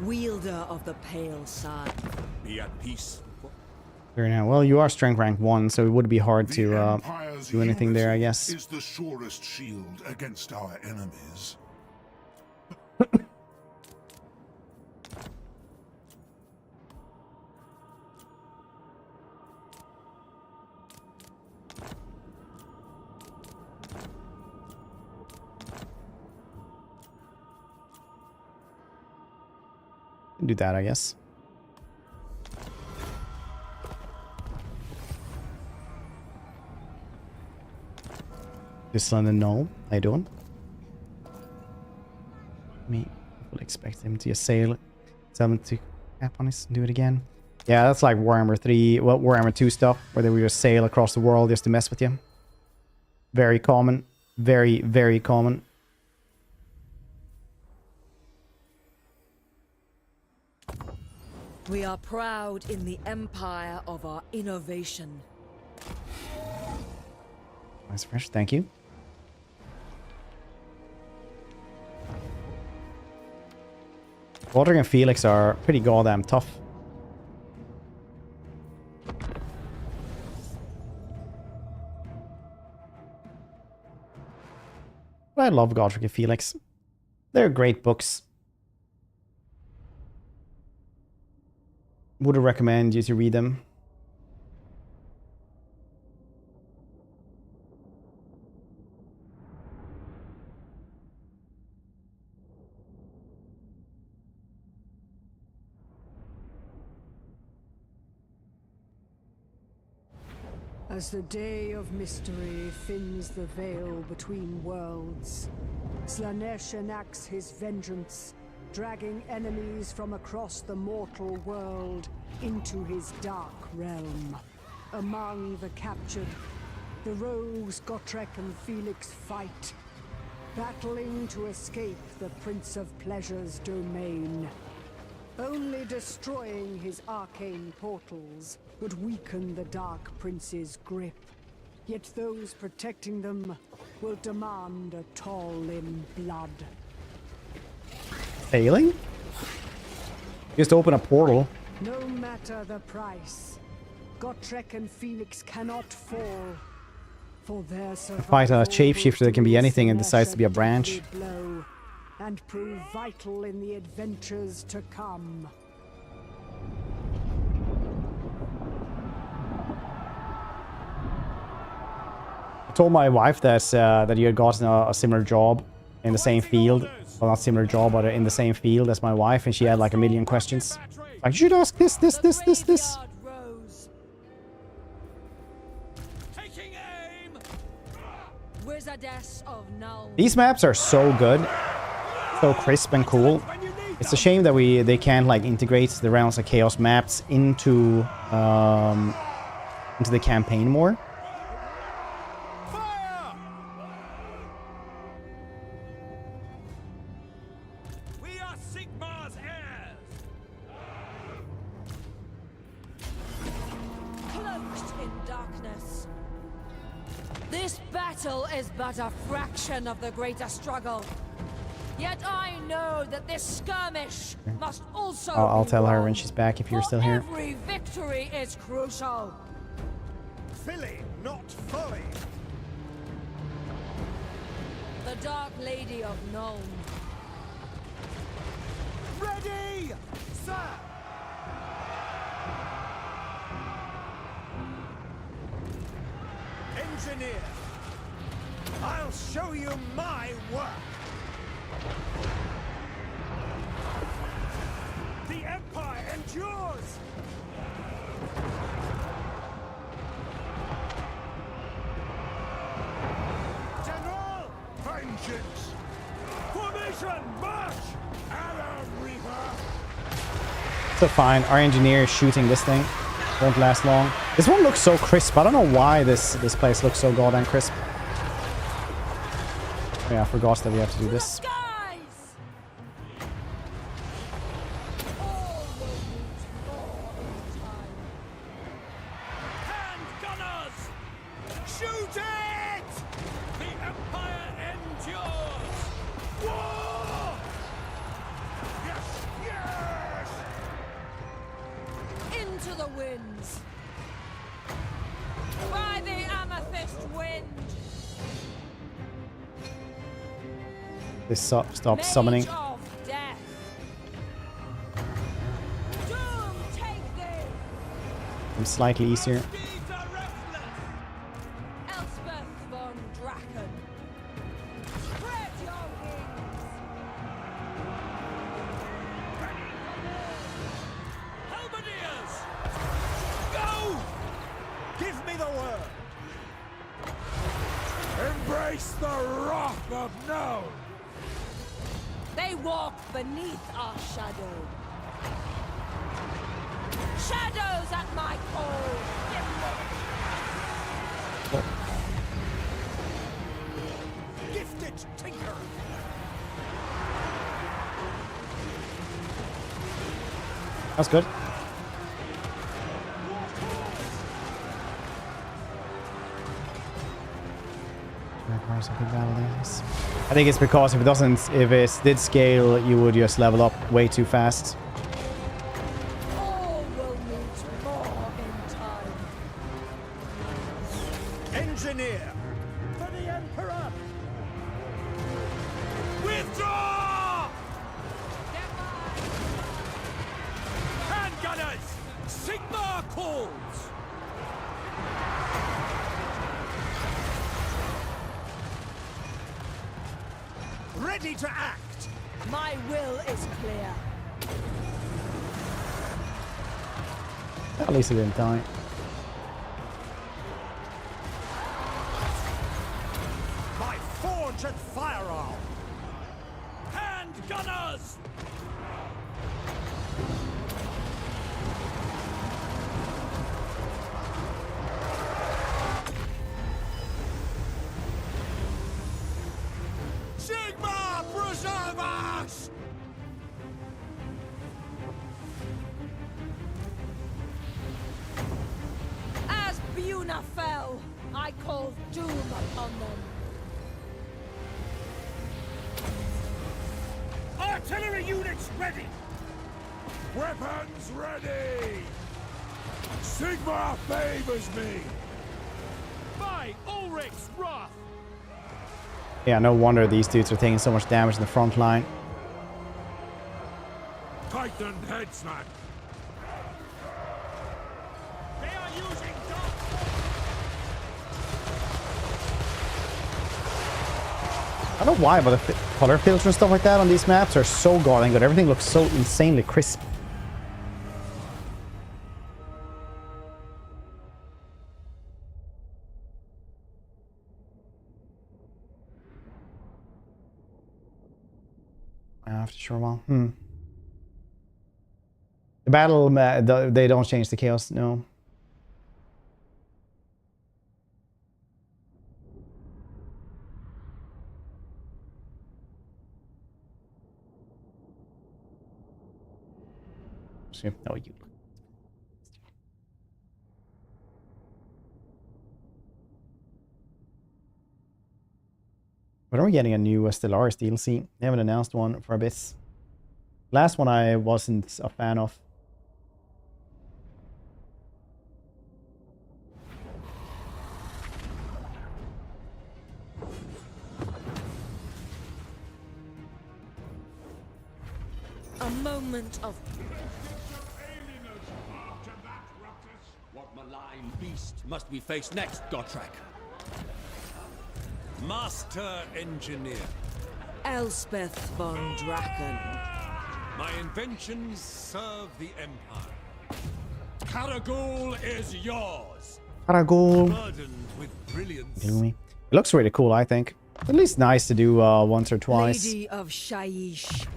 Wielder of the pale side. Be at peace. Very now. Well, you are strength rank 1, so it would be hard to Empire's do anything there, I unity guess. Is the surest shield against our enemies. Do that, I guess. This London Null, how you doing? Me, will expect him to sail 70 cap on us and do it again. Yeah, that's like Warhammer 3, well, Warhammer 2 stuff, where they would just sail across the world just to mess with you. Very common. Very, very common. We are proud in the empire of our innovation. Nice fresh, thank you. Walter and Felix are pretty goddamn tough. I love Godric and Felix. They're great books. Would recommend you to read them. As the day of mystery thins the veil between worlds, Slaanesh enacts his vengeance, dragging enemies from across the mortal world into his dark realm. Among the captured, the rogues Gotrek and Felix fight, battling to escape the Prince of Pleasure's domain. Only destroying his arcane portals would weaken the Dark Prince's grip. Yet those protecting them will demand a toll in blood. Failing? Just open a portal. No matter the price, Gotrek and Phoenix cannot fall. For their Fight a shapeshifter that can be anything and decides to be a branch. Blow, and prove vital in the adventures to come. I told my wife that that you had gotten a similar job in the same field. Well, not similar job, but in the same field as my wife, and she had like a million questions. Like, you should ask this. These maps are so good, so crisp and cool. It's a shame that they can't like integrate the Realms of Chaos maps into the campaign more. But a fraction of the greater struggle. Yet I know that this skirmish must also I'll tell her when she's back if you're still here. Every victory is crucial. Filly, not folly. The Dark Lady of Nuln. Ready, sir. Engineer. I'll show you my work! The Empire endures! General! Vengeance! Formation! March! Alarm Reaper! So fine, our engineer is shooting this thing. Won't last long. This one looks so crisp. I don't know why this place looks so goddamn crisp. Oh yeah, I forgot that we have to do this. This stops summoning. I'm slightly easier. Elspeth von Draken. Spread your wings. Halberdiers! Go! Give me the word! Embrace the wrath of Nuln! They walk beneath our shadow. Shadows at my call. Gifted tinker. That's good. I think it's because if it did scale, you would just level up way too fast. All will need more in time. Engineer! For the Emperor! Withdraw! Handgunners! Sigmar calls! Ready to act! My will is clear. At least it didn't die. My forged firearm! Handgunners! Sigma, preserve us! hell, I call doom upon them. Artillery units ready! Weapons ready! Sigmar favors me! By Ulrich's wrath! Yeah, no wonder these dudes are taking so much damage in the front line. Titan headsman! They are using dark. I don't know why, but the color filter and stuff like that on these maps are so goddamn good. Everything looks so insanely crisp. After sure while. The battle, they don't change the chaos, no. No, you. When are we getting a new Stellaris DLC? They haven't announced one for a bit. Last one I wasn't a fan of. A moment of... What malign beast must we face next, Gotrek? Master Engineer. Elspeth von Draken. My inventions serve the Empire. Karagul is yours. Karagul. Burdened with brilliance. It looks really cool, I think. At least nice to do once or twice. Lady of Shaiish.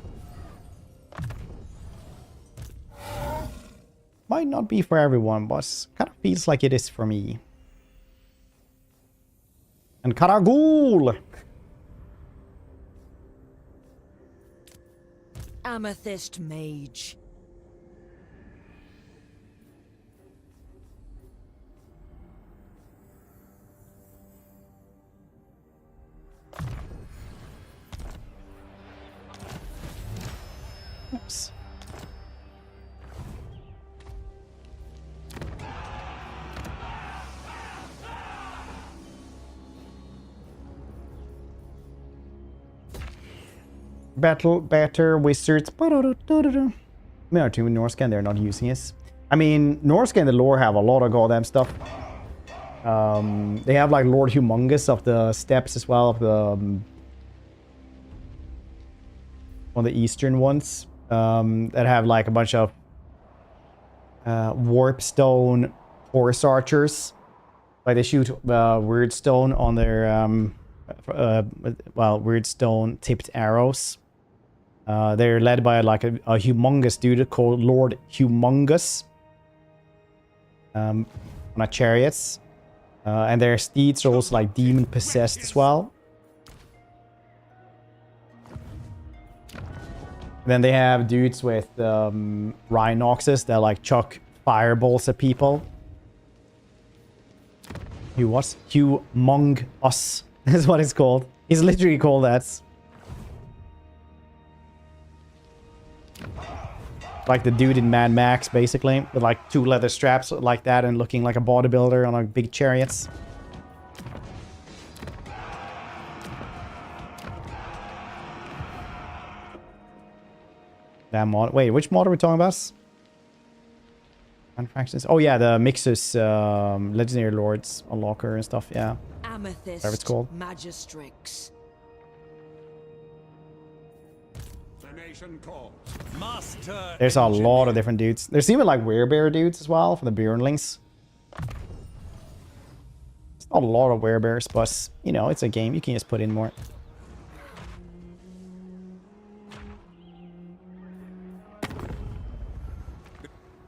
Might not be for everyone, but kind of feels like it is for me. And Karagul! Amethyst Mage. Oops. Battle, better, wizards. Maybe our team with Norscan, they're not using it. I mean, Norscan and the lore have a lot of goddamn stuff. They have like Lord Humongous of the steppes as well, of the one of the eastern ones that have like a bunch of warpstone horse archers. Like they shoot weirdstone on their weirdstone tipped arrows. They're led by like a humongous dude called Lord Humongous on a chariots. And their steeds are also like demon possessed as well. Then they have dudes with Rhinoxes that like chuck fireballs at people. Humongous is what it's called. He's literally called that. Like the dude in Mad Max, basically. With like 2 leather straps like that and looking like a bodybuilder on a big chariots. That mod. Wait, which mod are we talking about? Manufacturers. Oh yeah, the Mixus Legendary Lords Unlocker and stuff, yeah. Amethyst Whatever it's called. Magistrix. The nation calls. Master There's a Engineer. lot of different dudes. There's even like werebear dudes as well for the Bjornlings. It's not a lot of werebears, but you know, it's a game. You can just put in more.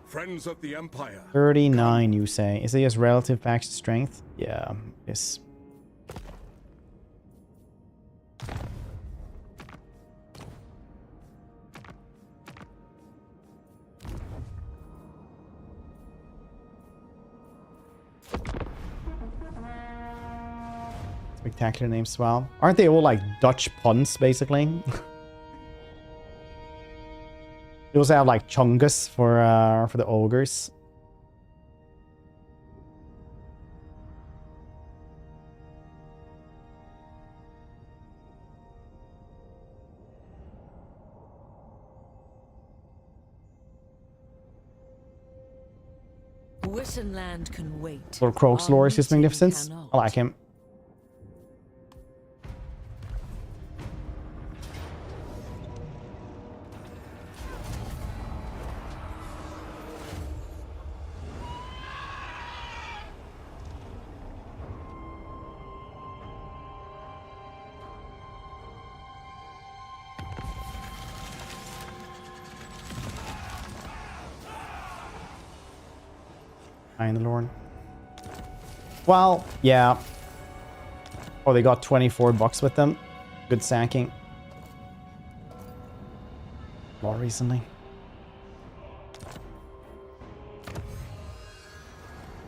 Friends of the Empire. 39, you say. Is it just relative faction strength? Yeah, yes. Spectacular names as well. Aren't they all like Dutch puns, basically? They also have like Chungus for the ogres. Wissenland can wait. Lord Croak's lore is his Our meeting magnificence. cannot. I like him. The Lord. Well, yeah. Oh, they got 24 bucks with them. Good sacking. More recently.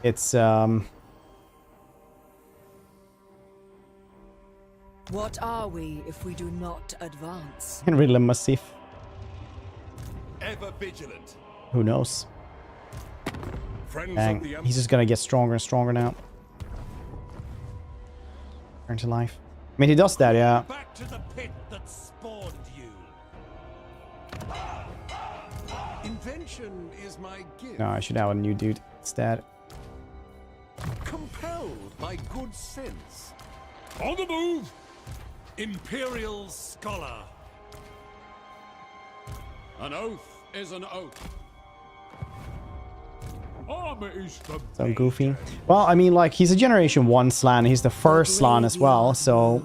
It's What are we if we do not advance? really massive. Ever vigilant. Who knows? Friends Dang. of the He's just gonna get stronger and stronger now. Turn to life. I mean, he does that, yeah. Back to the pit that spawned you. Invention is my gift. No, I should have a new dude instead. Compelled by good sense. On the move! Imperial Scholar. An oath is an oath. Armor is the So goofy. Well, I mean, like, he's a Generation 1 Slann. He's the first Slann as well, so...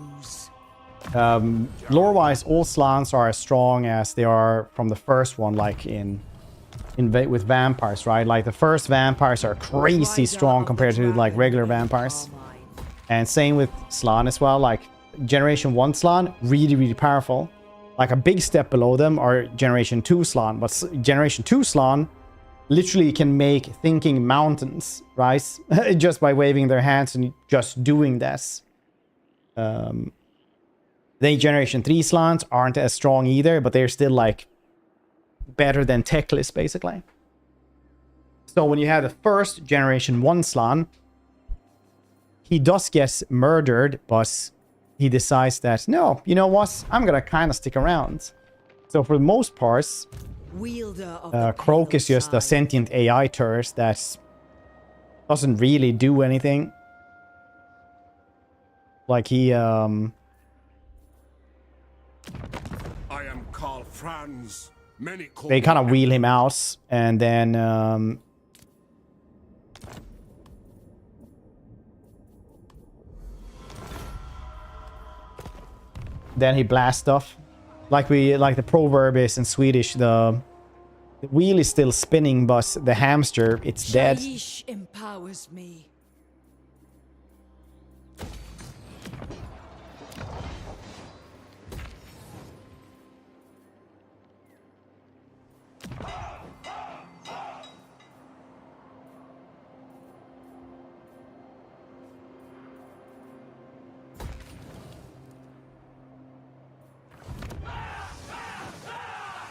lore-wise, all Slans are as strong as they are from the first one, like with vampires, right? Like, the first vampires are crazy strong compared to, like, regular vampires. And same with Slann as well. Like, Generation 1 Slann, really, really powerful. Like, a big step below them are Generation 2 Slann. But Generation 2 Slann literally can make thinking mountains, right? Just by waving their hands and just doing this. Then Generation 3 Slans aren't as strong either, but they're still, like, better than Techless, basically. So when you have the first Generation 1 Slann, he does get murdered, but he decides that, no, you know what? I'm gonna kind of stick around. So for the most parts, Croak is just a sentient AI turret that doesn't really do anything. Like he I am Karl Franz. Many call they kind of wheel him out, and then he blasts stuff. Like the proverb is in Swedish, the wheel is still spinning, but the hamster, it's dead. Shaiish empowers me.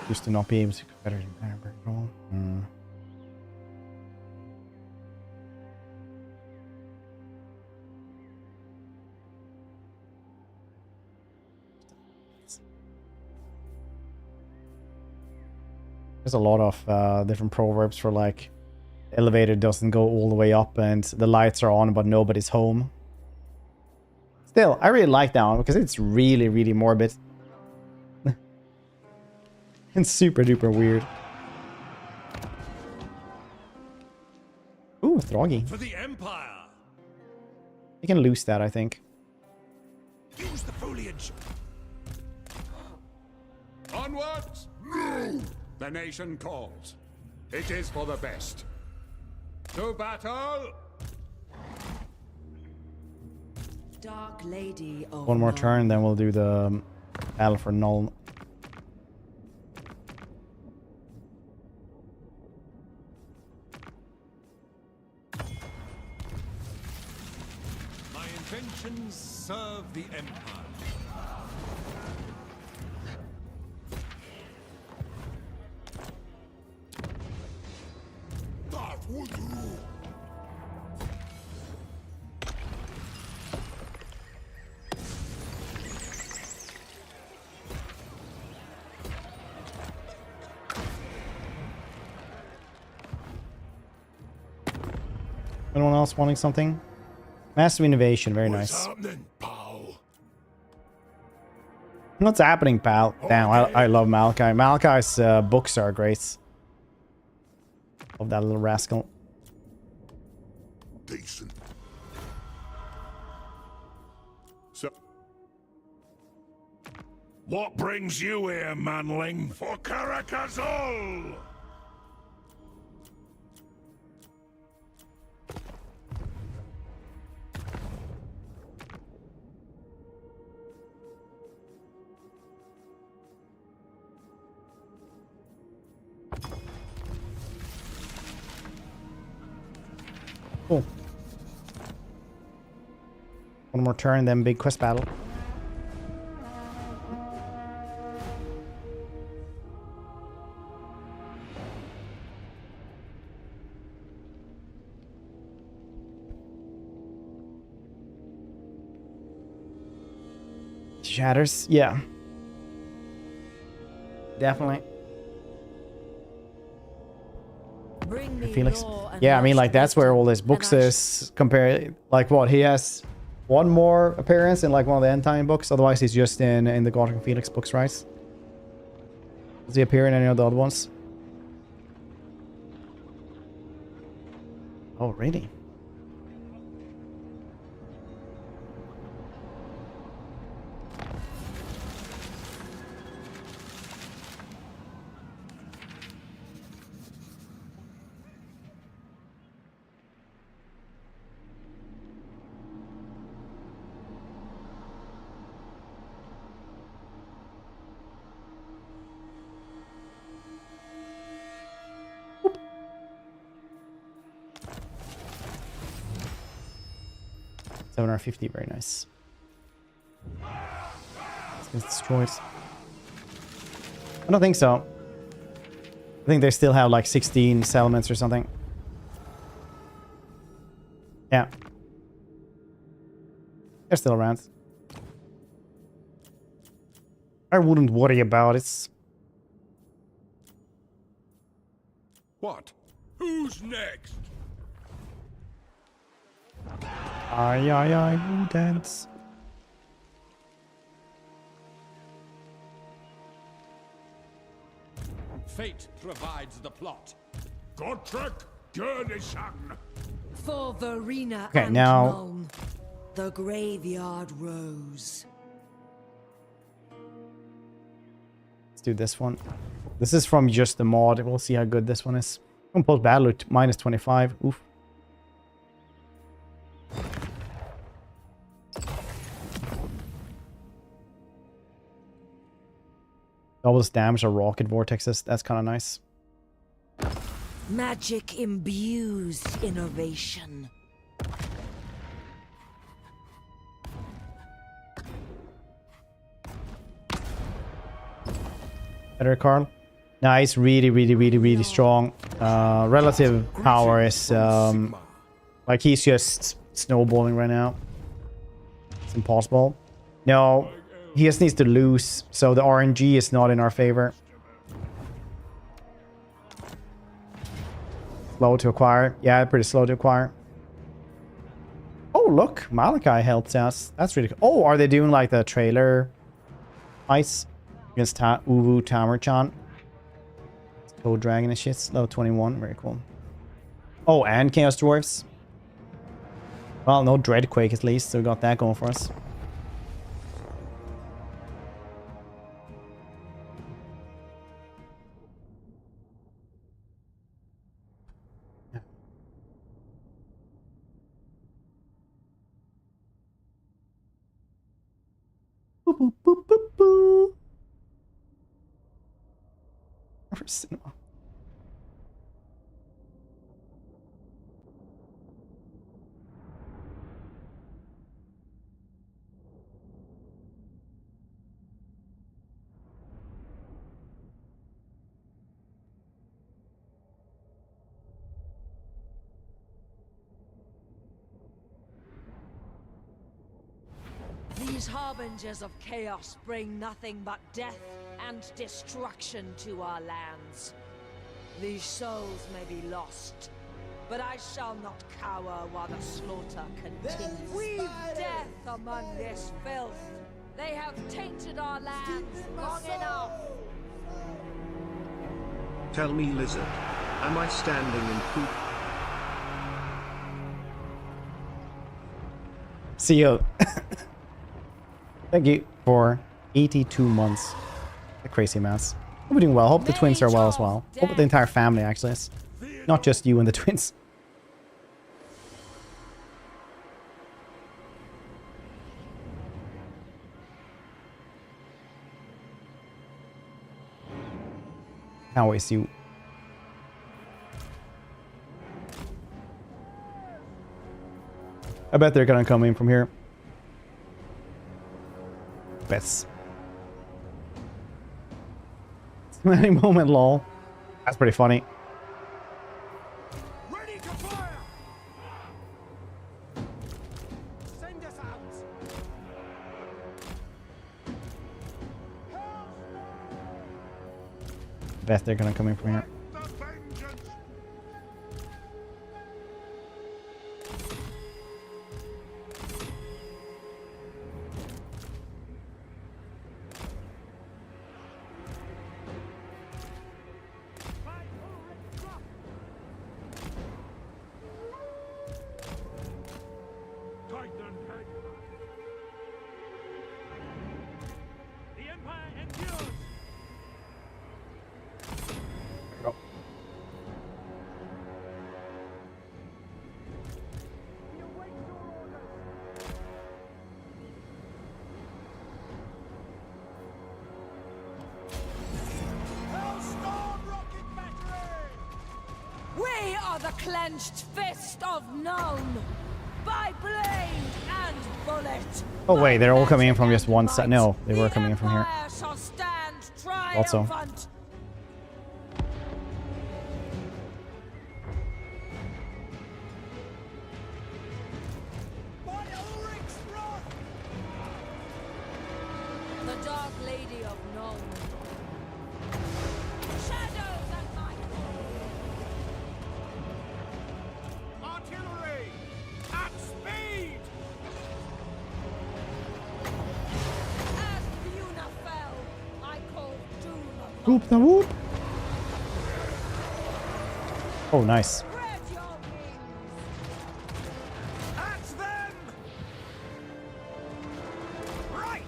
Used to not be able to better roll. There's a lot of different proverbs for, like, the elevator doesn't go all the way up and the lights are on but nobody's home. Still, I really like that one because it's really, really morbid. It's super duper weird. Ooh, Throggy. For the Empire. You can lose that, I think. Use the foliage. Onwards! No! The nation calls. It is for the best. To battle! Dark Lady of One more Nuln. turn, then we'll do the battle for Nuln. My inventions serve the Empire. That would do. Anyone else wanting something? Massive innovation, very What's nice. happening, pal? What's happening, pal? Damn, I love Malachi. Malachi's books are great. Love that little rascal. Decent. So, What brings you here, manling? For Karakazol! Cool. One more turn, then big quest battle. Shatters, yeah. Definitely. Bring me Felix. law and Yeah, I mean, much like, that's where all wisdom, his books and I is compared. Like, what? He has one more appearance in, like, one of the end time books. Otherwise, he's just in the Gothic Felix books, right? Does he appear in any of the other ones? Oh, really? $750, very nice. It's destroyed. I don't think so. I think they still have like 16 settlements or something. Yeah. They're still around. I wouldn't worry about it. what? Who's next? Aye, aye, aye, who dance? Fate provides the plot. Gotrek Gurnishan! For Verena Okay, and now- Nuln, the graveyard rose. Let's do this one. This is from just the mod. We'll see how good this one is. Compose battle at -25. Oof. Doubles damage or rocket vortexes. That's kind of nice. Magic imbues innovation. Better, Carl. Nice, really strong. Relative power is like he's just snowballing right now. It's impossible. No, he just needs to lose, so the RNG is not in our favor. Slow to acquire. Yeah, pretty slow to acquire. Oh, look, Malachi helps us. That's really cool. Oh, are they doing like the trailer ice against Uwu Tamer-chan? Toad Dragon and shit. Level 21. Very cool. Oh, and Chaos Dwarfs. Well, no Dreadquake at least, so we got that going for us. Boop, boop, boop, boop, boop. For cinema. These harbingers of chaos bring nothing but death and destruction to our lands. These souls may be lost, but I shall not cower while the slaughter continues. Weave death among this filth. They have tainted our lands long enough. Tell me, lizard, am I standing in poop? See you. Thank you for 82 months. A crazy mess. Hope we're doing well. Hope the twins are well as well. Hope the entire family actually is. Not just you and the twins. How is you? I bet they're gonna come in from here. Bets. Any moment, lol. That's pretty funny. Ready to fire! Send us out! Bet they're gonna come in from here. Clenched fist of Nuln, by blade and bullet. Oh wait, they're all coming in from just one side. No, they were coming in from here. Also. The Dark Lady of Nuln. Shadows at my Artillery! At speed! As Buna fell, I call doom upon Whoop the whoop. Oh, nice. spread your wings. At them! Right!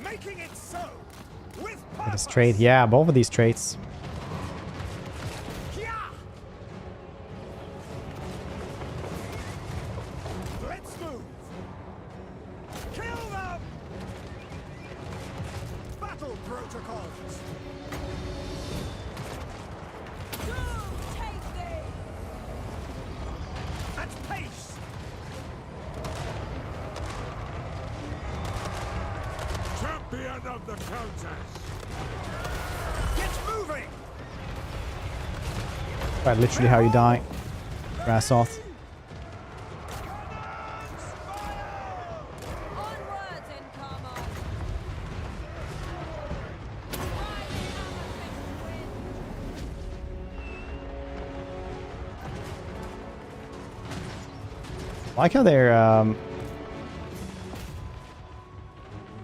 Making it so! With This purpose! trait, yeah, both of these traits. Yeah! Let's move! Kill them! Battle protocols! Doom take thee. At pace! Champion of the Countess! Get moving! Quite literally how you die. Grass off. Onwards in Carmine. I like how they're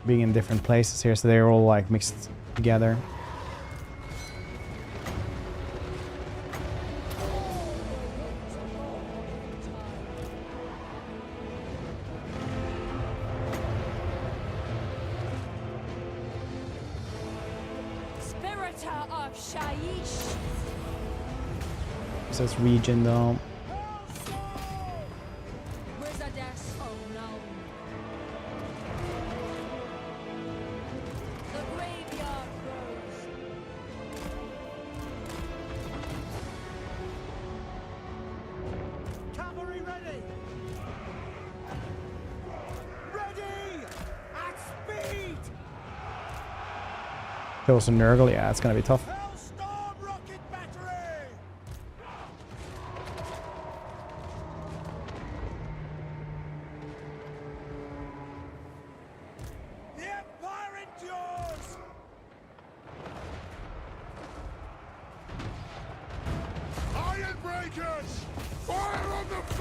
being in different places here, so they're all like mixed together. Spirita of Shaiish. It says region though. Wizardess of Nuln. The graveyard grows. Cavalry ready! Ready! At speed! Kill some Nurgle, yeah, it's gonna be tough. Hellstorm rocket battery!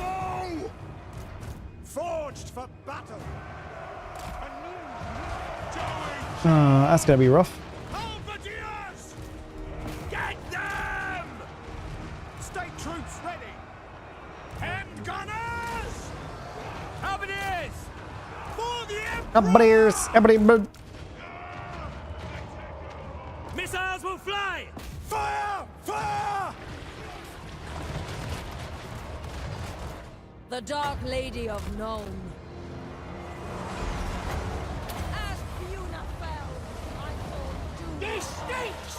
foe! Forged for battle. That's gonna be rough. Halberdiers! Get them! State troops ready. Hand gunners! Halberdiers! For the Emperor! Everybody. Missiles will fly! Fire! Fire! The Dark Lady of Nuln. As Fiona fell, I called doom. This stinks!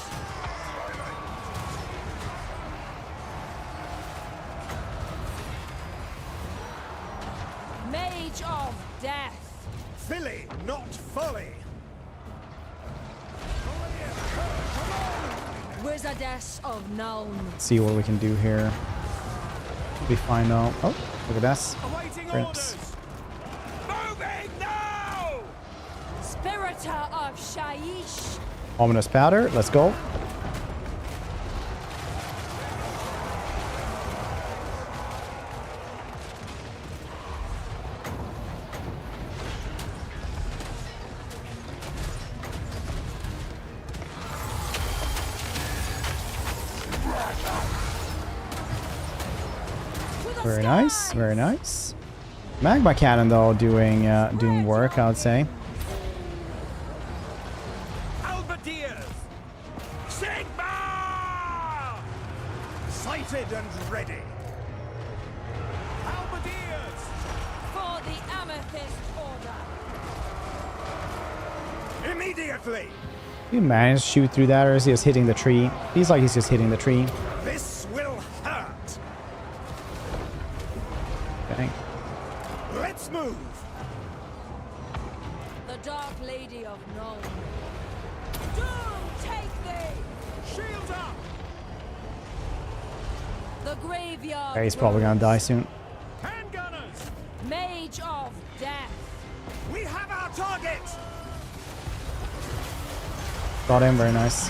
Mage of Death. Filly, not folly. Wizardess of Nuln. See what we can do here. We find out. Oh, look at this. Awaiting Prince. orders. Moving now! Spiritor of Shaiish. Ominous powder. Let's go. Very nice, very nice. Magma cannon though doing work, I would say. Halberdiers! Sigma! Sighted and ready. Halberdiers! For the Amethyst Order. Immediately! He managed to shoot through that, or is he just hitting the tree? He's like he's just hitting the tree. This will hurt. Okay. Let's move. The Dark Lady of Nuln. Doom take thee! Shields up! The Graveyard. Okay, he's probably gonna die soon. Handgunners! Mage of Death. We have our target! Got him, very nice.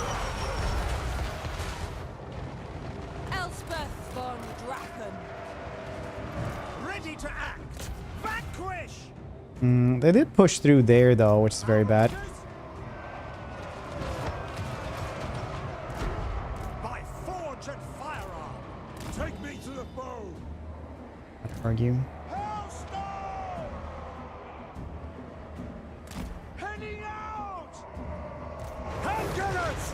Elspeth von Draken. Ready to act. Vanquish! They did push through there though, which is very bad. By forge and firearm. Take me to the foe. Argue. Hellstorm! Heading out! Handgunners!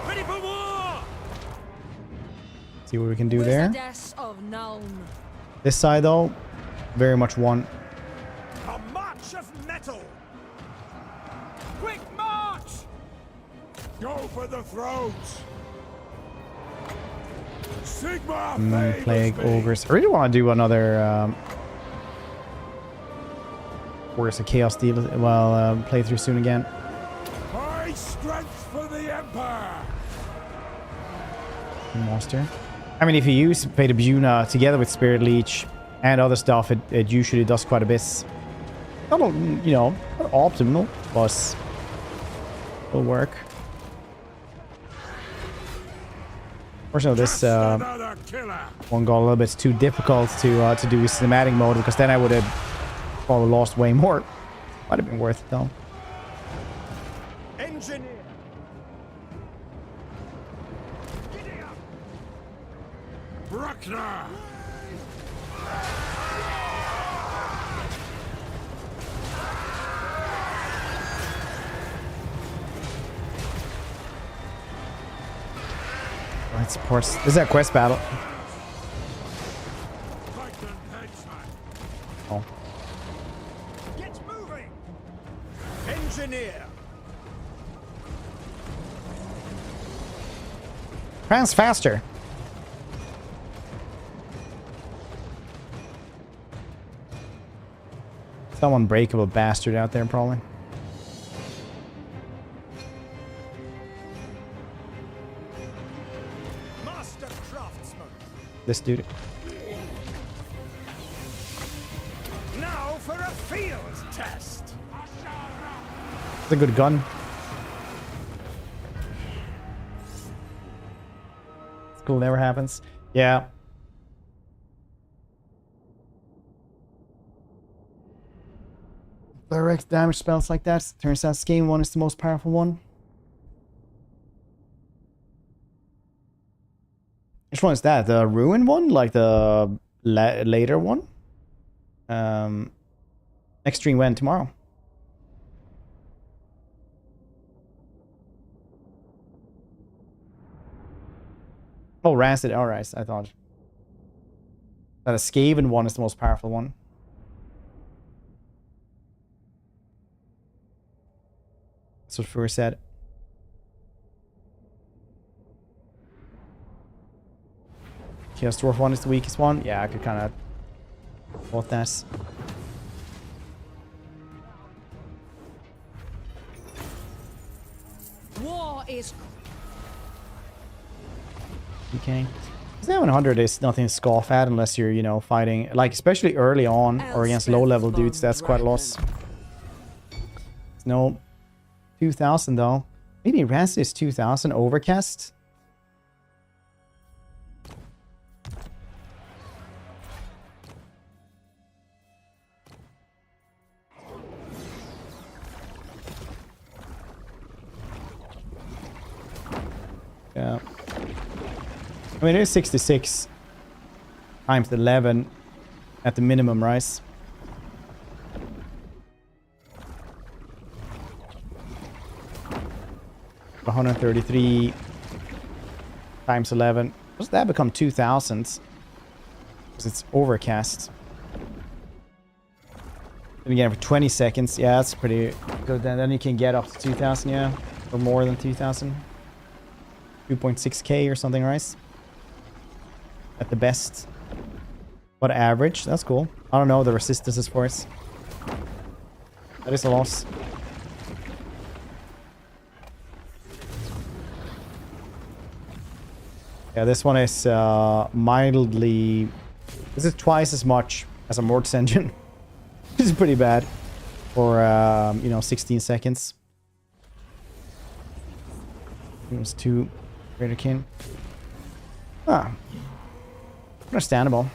Ready for war! See what we can do there. Wizardess of Nuln. This side though, very much one. A march of metal! Quick march! Go for the throats! Sigma Plague ogres. I really want to do another Where's a Chaos Deal? Well, playthrough soon again. My strength for the Empire! Monster. I mean, if you use Fate of Buna together with Spirit Leech and other stuff, it usually does quite a bit. Not, you know, not optimal, but will work. Unfortunately, this one got a little bit too difficult to do with cinematic mode, because then I would have probably lost way more. Might have been worth it though. Engineer! Bruckner! Right, supports. This is a quest battle. Oh. Get moving! Engineer! Prance faster. Some unbreakable bastard out there, probably. Master craftsman! This dude. Now for a field! It's a good gun. It's cool, never happens. Yeah. Direct damage spells like that. Turns out Skane one is the most powerful one. Which one is that? The Ruin one? Like the later one? Next stream when? Tomorrow. Oh, Rancid. Alright, I thought. That a Skaven one is the most powerful one. That's what Fur said. Chaos Dwarf one is the weakest one. Yeah, I could kind of thought that. War is. Okay. 700 is nothing to scoff at unless you're, you know, fighting, like, especially early on or against low-level dudes. That's quite a loss. No. 2,000 though. Maybe Rancid is 2,000. Overcast. Yeah. I mean, it is 66 times 11 at the minimum, right? $133 times 11. Does that become 2,000? Because it's overcast. Then again, for 20 seconds. Yeah, that's pretty good. Then you can get up to 2,000, yeah. Or more than 2,000. 2.6k or something, right? At the best. But average, that's cool. I don't know the resistances for it. That is a loss. Yeah, this one is mildly... This is twice as much as a Mortis engine. This is pretty bad for, you know, 16 seconds. It was 2 Greater Kin. Ah. Understandable.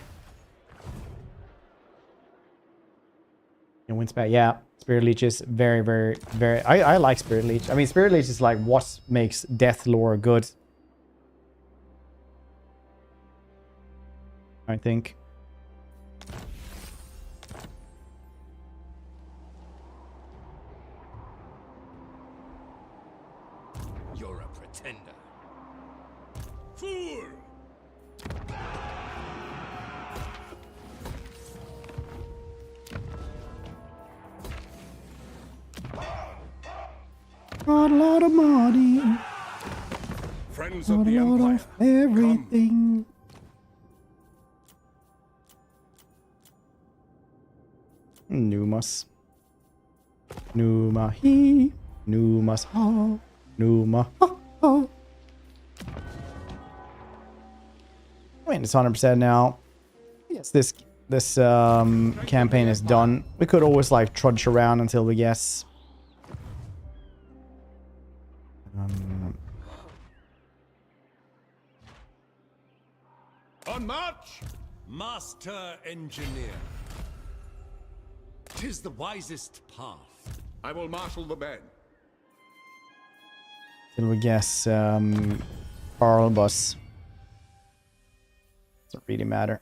And wins back. Yeah, Spirit Leech is very, very, very... I like Spirit Leech. I mean, Spirit Leech is like what makes Death Lore good. I think. You're a pretender. Fool! Got a lot of money. Friends of the Empire. Everything. Numas. Numahi. Numas ha. Numa ha ha. I mean, it's 100% now. Yes, this campaign is done. We could always like trudge around until we guess. On march! Master Engineer. 'Tis the wisest path. I will marshal the men. Till we guess Carl Bus. Doesn't really matter.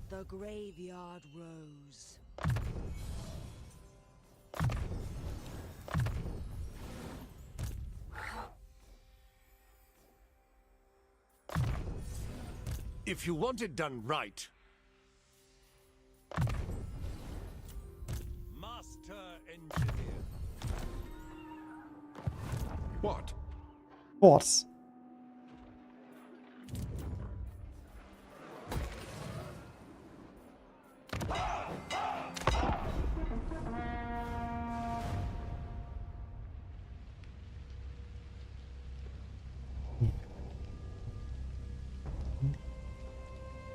The graveyard rose. If you want it done right, Master Engineer. What? What?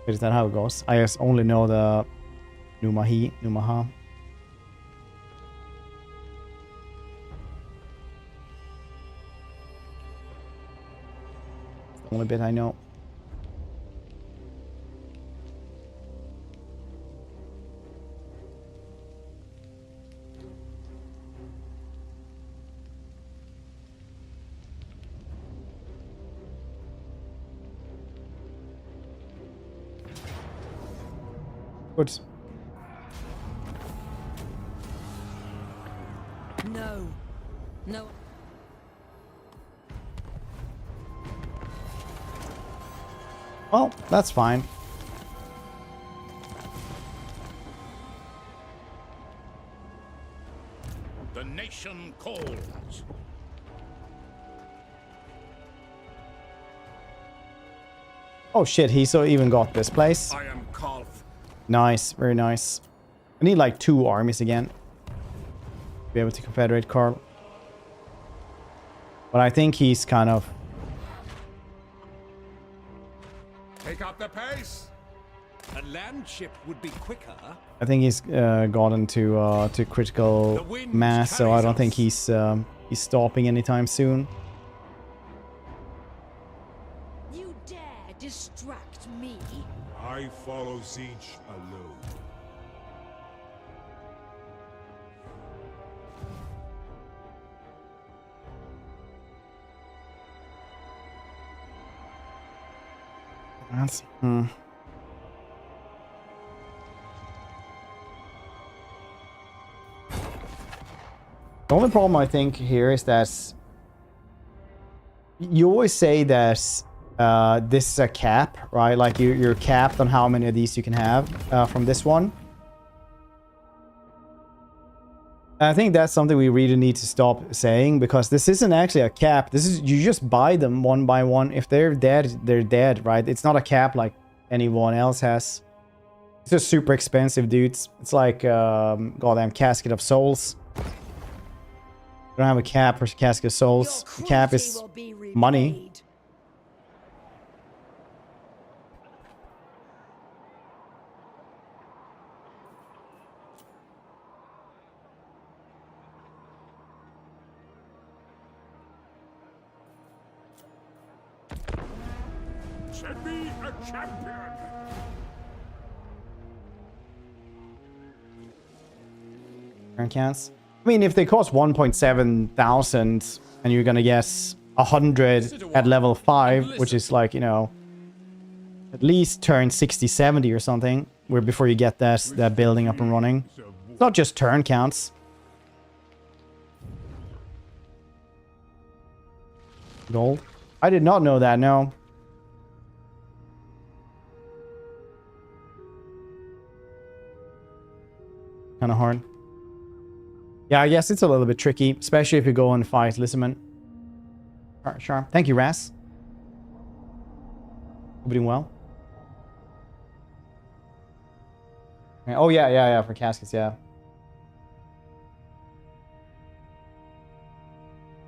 Is that how it goes? I just only know the Numahi, Numaha. Only bit I know. Good. No. No. Well, that's fine. The nation calls. Oh shit, he so even got this place. I am Khorne. Nice, very nice. I need like 2 armies again to be able to confederate Carl. But I think he's kind of... Take up the pace. A land ship would be quicker. I think he's gotten to critical mass, so I don't think he's stopping anytime soon. You dare distract me? I follow Tzeentch alone. That's... The only problem I think here is that you always say that this is a cap, right? Like you're capped on how many of these you can have from this one. I think that's something we really need to stop saying, because this isn't actually a cap. This is, you just buy them one by one. If they're dead, they're dead, right? It's not a cap like anyone else has. It's just super expensive, dudes. It's like goddamn Casket of Souls. You don't have a cap for Casket of Souls. The cap is money. Send me a champion! Counts. I mean, if they cost 1.7 thousand and you're gonna guess 100 at level 5, which is like, you know, at least turn 60, 70 or something, where before you get that building up and running. It's not just turn counts. Gold. I did not know that, no. Kind of hard. Yeah, I guess it's a little bit tricky, especially if you go and fight Lissaman. Alright, sure. Thank you, Ras. Hope you're doing well. Oh, yeah, for caskets, yeah.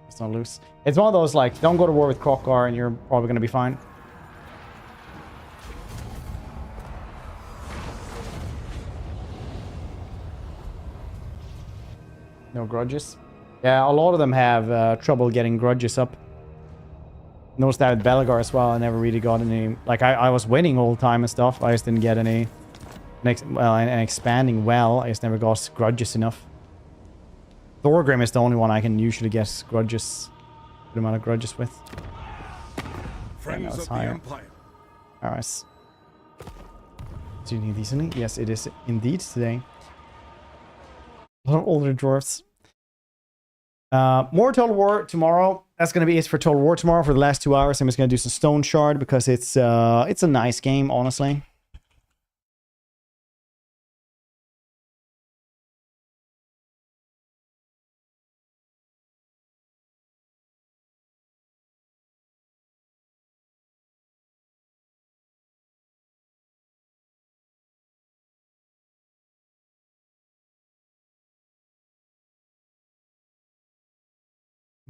It's not loose. It's one of those, like, don't go to war with Krokgar and you're probably going to be fine. No grudges. Yeah, a lot of them have trouble getting grudges up. Noticed that with Belgar as well. I never really got any... Like, I was winning all the time and stuff. I just didn't get any... and expanding well. I just never got grudges enough. Thorgrim is the only one I can usually get grudges... Good amount of grudges with. Friends of the Empire. Alright. Do you need these in? Yes, it is indeed today. A lot of older dwarfs. More Total War tomorrow. That's going to be it for Total War tomorrow for the last 2 hours. I'm just going to do some Stoneshard because it's a nice game, honestly.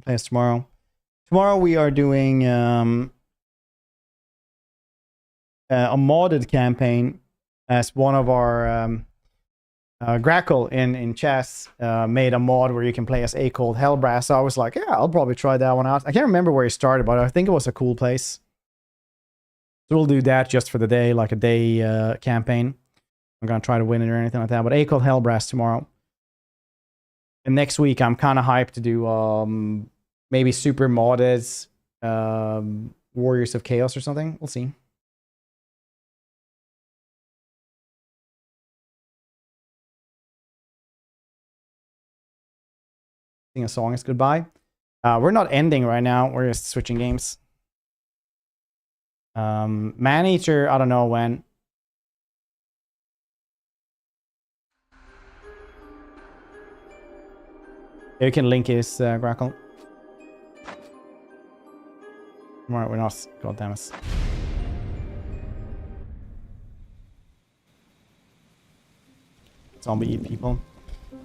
Plays tomorrow. Tomorrow we are doing a modded campaign, as one of our Grackle in chess made a mod where you can play as A Cold Hellbrass. So I was like, yeah, I'll probably try that one out. I can't remember where he started, but I think it was a cool place. So we'll do that just for the day, like a day campaign. I'm gonna try to win it or anything like that. But Acol Hellbrass tomorrow. And next week I'm kind of hyped to do maybe super modded Warriors of Chaos or something. We'll see. Sing a song is goodbye. We're not ending right now. We're just switching games. Maneater, I don't know when. You can link his Grackle. Right, we're not. God damn it. Zombie eat people.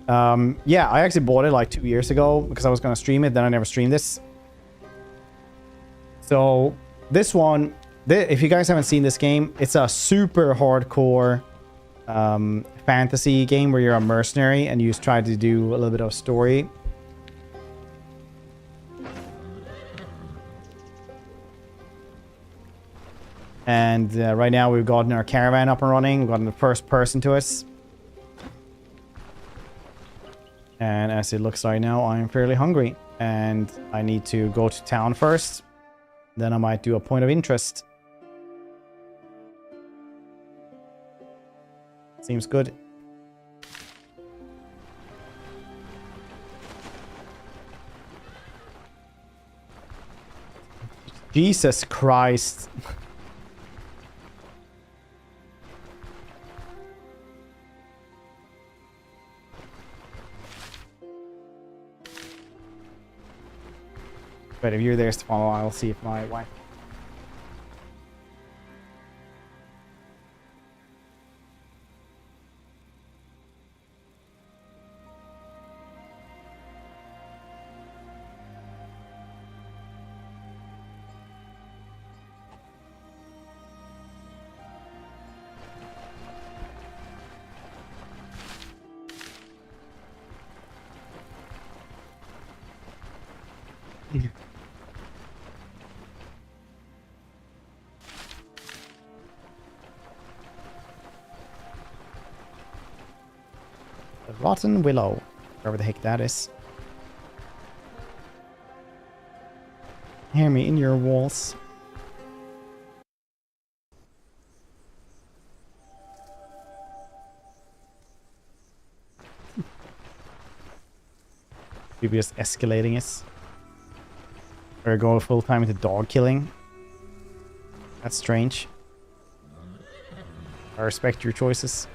Yeah, I actually bought it like 2 years ago because I was gonna stream it. Then I never streamed this. So this one, if you guys haven't seen this game, it's a super hardcore fantasy game where you're a mercenary and you just try to do a little bit of story. And right now we've gotten our caravan up and running. We've gotten the first person to us. And as it looks right now, I'm fairly hungry. And I need to go to town first. Then I might do a point of interest. Seems good. Jesus Christ. But if you're there to follow, I'll see if my wife... The Rotten Willow, wherever the heck that is. Hear me in your walls. People just escalating it. Or go full time into dog killing. That's strange. I respect your choices.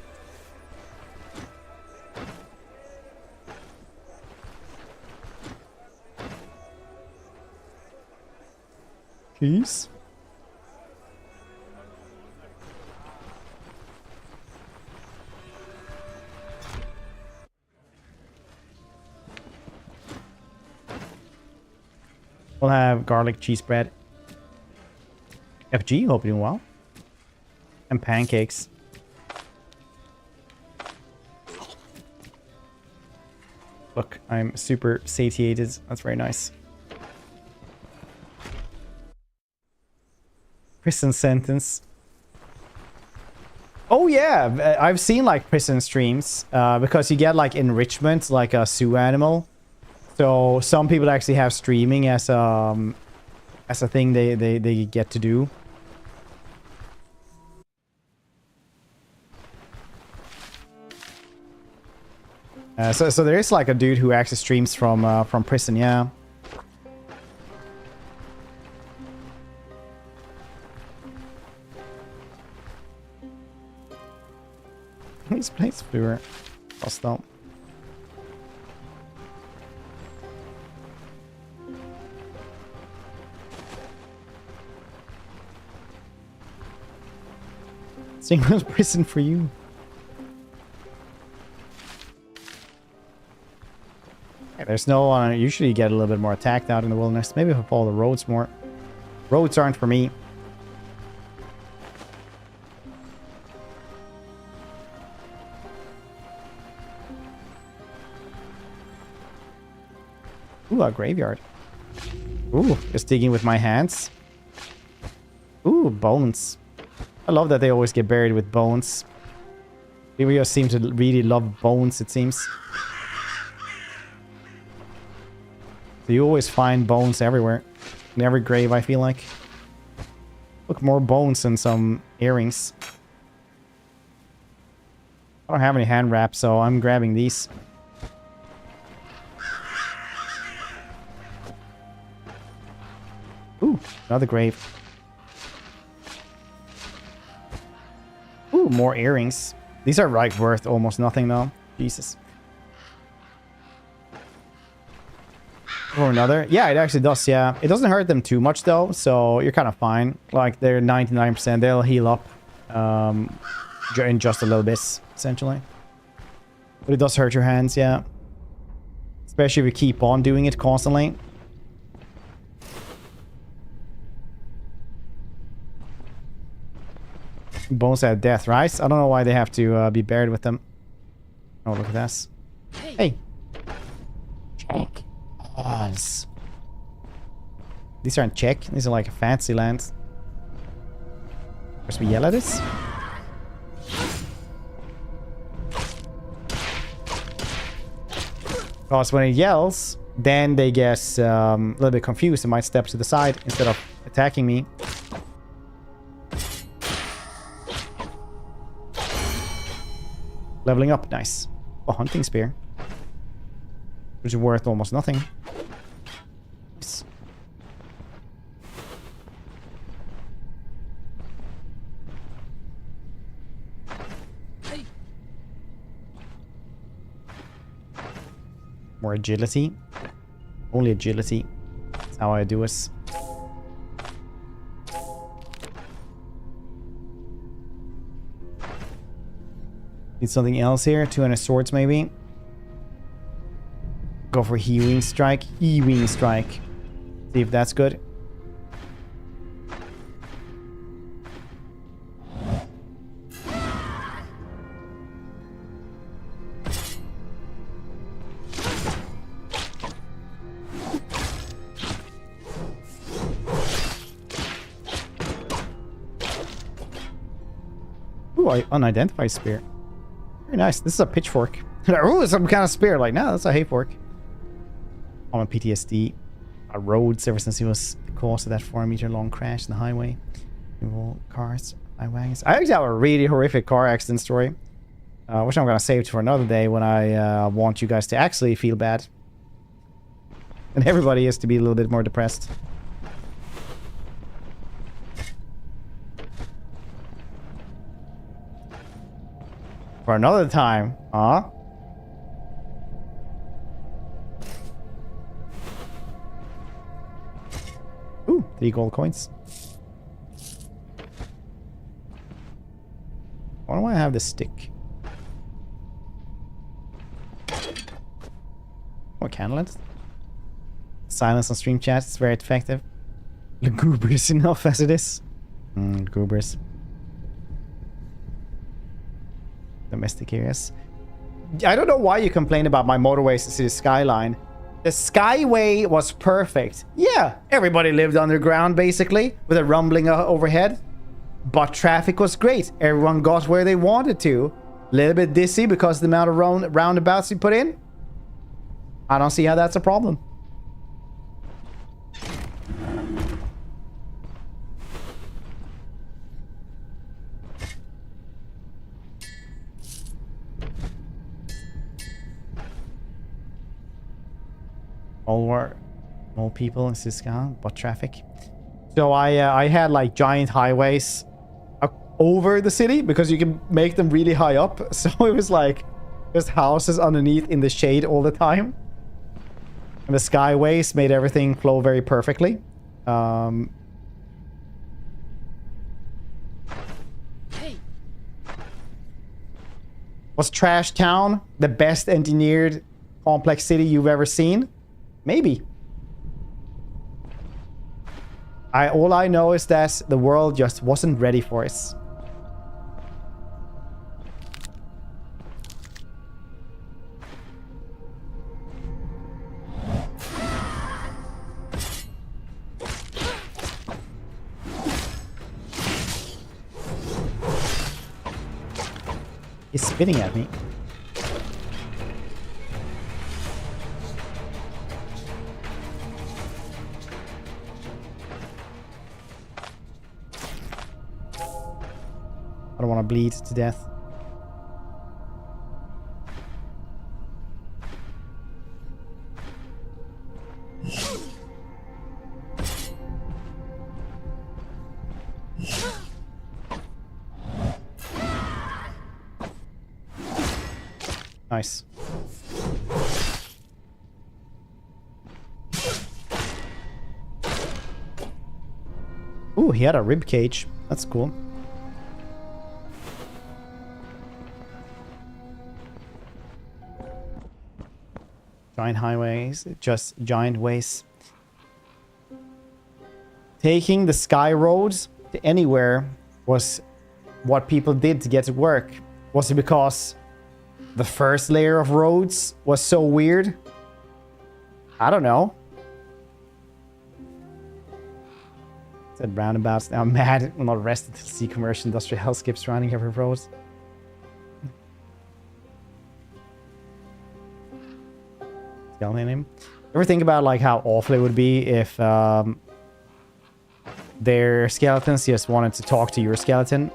Please. We'll have garlic cheese bread. FG, hope you're doing well. And pancakes. Look, I'm super satiated. That's very nice. Prison sentence. Oh yeah, I've seen like prison streams because you get like enrichment like a zoo animal. So some people actually have streaming as a thing they get to do. So there is like a dude who actually streams from prison, yeah. These plates flew lost out. Single prison for you. Yeah, there's no usually you get a little bit more attacked out in the wilderness. Maybe if I follow the roads more. Roads aren't for me. Ooh, a graveyard. Ooh, just digging with my hands. Ooh. Ooh, bones. I love that they always get buried with bones. People just seem to really love bones, it seems. So you always find bones everywhere. In every grave, I feel like. Look, more bones and some earrings. I don't have any hand wraps, so I'm grabbing these. Ooh, another grave. Ooh, more earrings. These are like worth almost nothing though. Jesus. Or another. Yeah, it actually does, yeah. It doesn't hurt them too much though, so you're kind of fine. Like, they're 99%. They'll heal up in just a little bit, essentially. But it does hurt your hands, yeah. Especially if you keep on doing it constantly. Bones at death, right? I don't know why they have to be buried with them. Oh, look at this. Hey. Check. Oz. These aren't check. These are like a fancy land. First we yell at this. Because when it yells, then they get a little bit confused and might step to the side instead of attacking me. Leveling up, nice. A hunting spear. Which is worth almost nothing. Nice. More agility. Only agility. That's how I do it. Need something else here. 200 swords, maybe. Go for Healing Strike. Healing Strike. See if that's good. Ooh, unidentified spear. Very nice. This is a pitchfork. Oh, some kind of spear. Like, no, that's a hayfork. On PTSD. Roads ever since he was the cause of that 4-meter long crash in the highway. All cars, wagons. I actually have a really horrific car accident story. Which I'm going to save for another day when I want you guys to actually feel bad. And everybody is to be a little bit more depressed. For another time, huh? Ooh, 3 gold coins. Why do I have this stick? More candles. Silence on stream chat is very effective. Lugubrious enough as it is. Lugubrious. Domestic areas. I don't know why you complain about my motorways to see the skyline. The skyway was perfect. Yeah, everybody lived underground basically with a rumbling overhead. But traffic was great. Everyone got where they wanted to. A little bit dizzy because of the amount of roundabouts you put in. I don't see how that's a problem. More people in Siska, but traffic. So I had like giant highways over the city because you can make them really high up. So it was like just houses underneath in the shade all the time. And the skyways made everything flow very perfectly. Was Trash Town the best engineered complex city you've ever seen? Maybe. All I know is that the world just wasn't ready for it. He's spitting at me. I don't want to bleed to death. Nice. Ooh, he had a rib cage. That's cool. Giant highways, just giant ways. Taking the sky roads to anywhere was what people did to get to work. Was it because the first layer of roads was so weird? I don't know. Said roundabouts. Now I'm mad. I'm not rested to see commercial industrial hellscapes running every road. Skeleton him. Ever think about like how awful it would be if their skeletons just wanted to talk to your skeleton?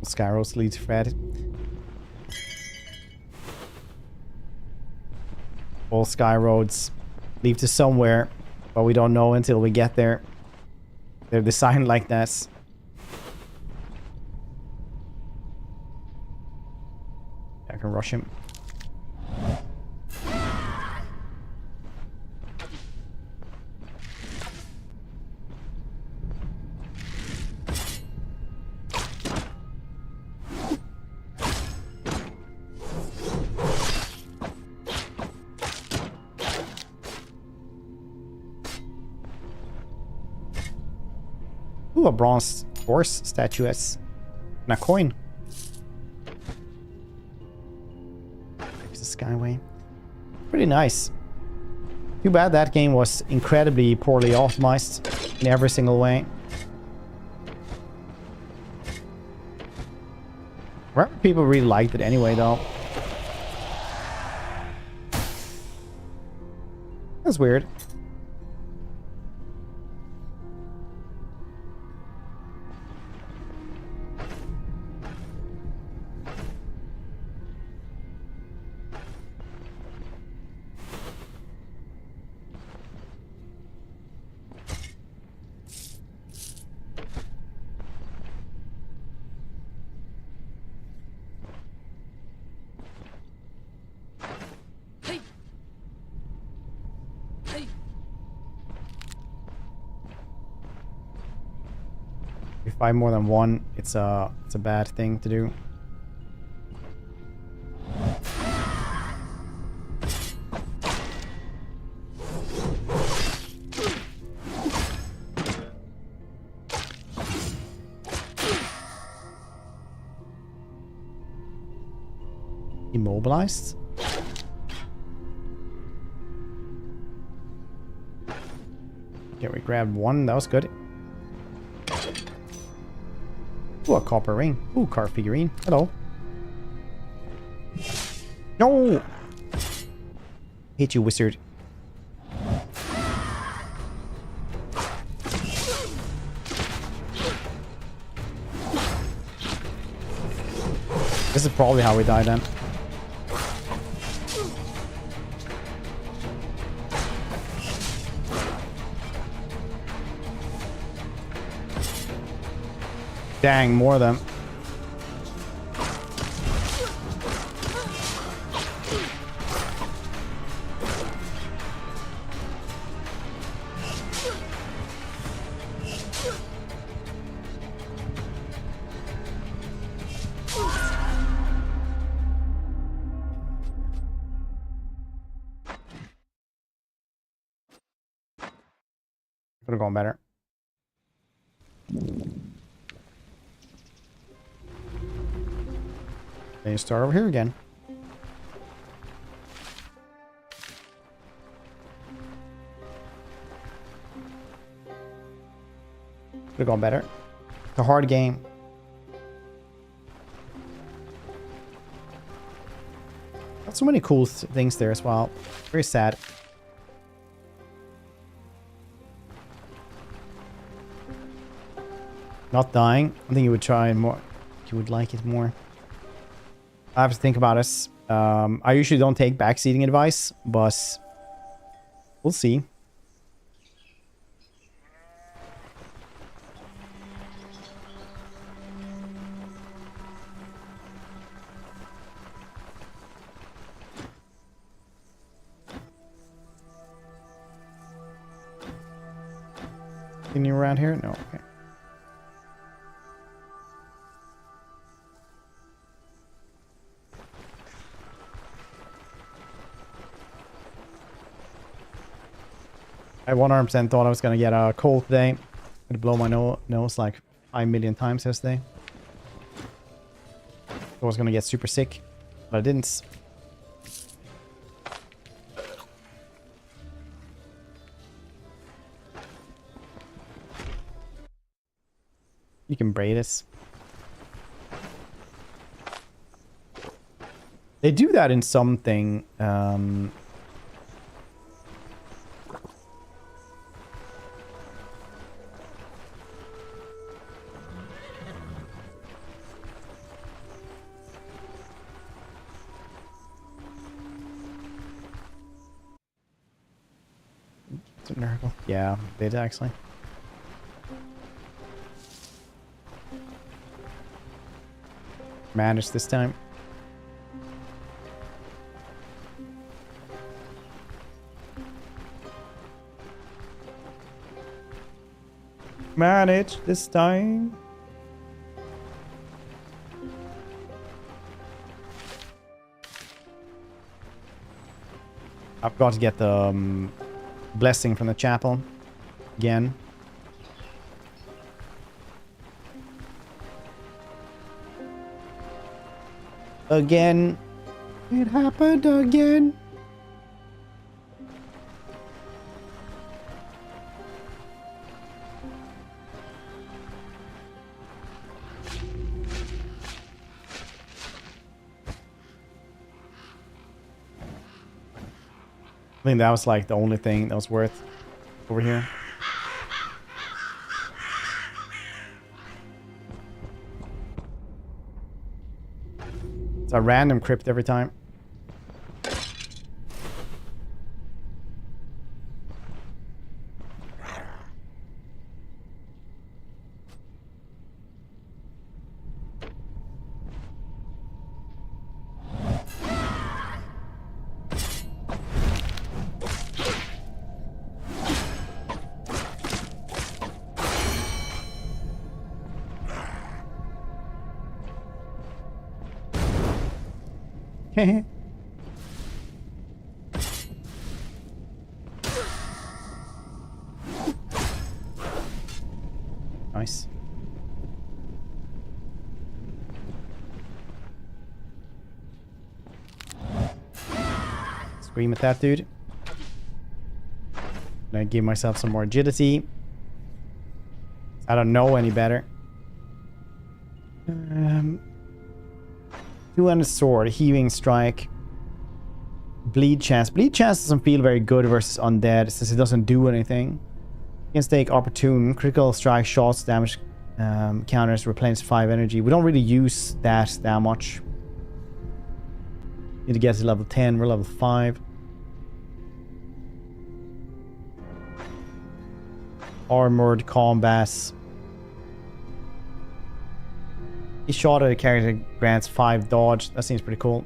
Skyros leads Fred. All sky roads lead to somewhere, but we don't know until we get there. They're designed like this. I can rush him. Ooh, a bronze horse statuette. And a coin. There's the Skyway. Pretty nice. Too bad that game was incredibly poorly optimized in every single way. People really liked it anyway, though. That's weird. If you fight more than one, it's a bad thing to do. Immobilized? Okay, we grabbed one. That was good. Ooh, a copper ring. Ooh, car figurine. Hello. No! Hate you, wizard. This is probably how we die then. Dang, more of them. Could have gone better. Then you start over here again. Could have gone better. It's a hard game. Got so many cool things there as well. Very sad. Not dying. I think you would try more. You would like it more. I have to think about this. I usually don't take backseating advice, but we'll see. Any around here? No. Okay. I 100% thought I was gonna get a cold today. Gonna blow my nose like 5 million times yesterday. I was gonna get super sick, but I didn't. You can braid this. They do that in something. It's a Nurgle. Yeah, they did actually. Managed this time. Managed this time. I've got to get the blessing from the chapel again. Again. It happened again. I think that was like the only thing that was worth over here. It's a random crypt every time. Nice. Scream at that dude. Gonna give myself some more agility. I don't know any better. Two-handed sword, heaving strike, bleed chance. Bleed chance doesn't feel very good versus undead since it doesn't do anything. Against take opportune, critical strike shots, damage counters, replenish 5 energy. We don't really use that much. Need to get to level 10. We're level 5. Armored combat. Each shot at a character grants 5 dodge. That seems pretty cool.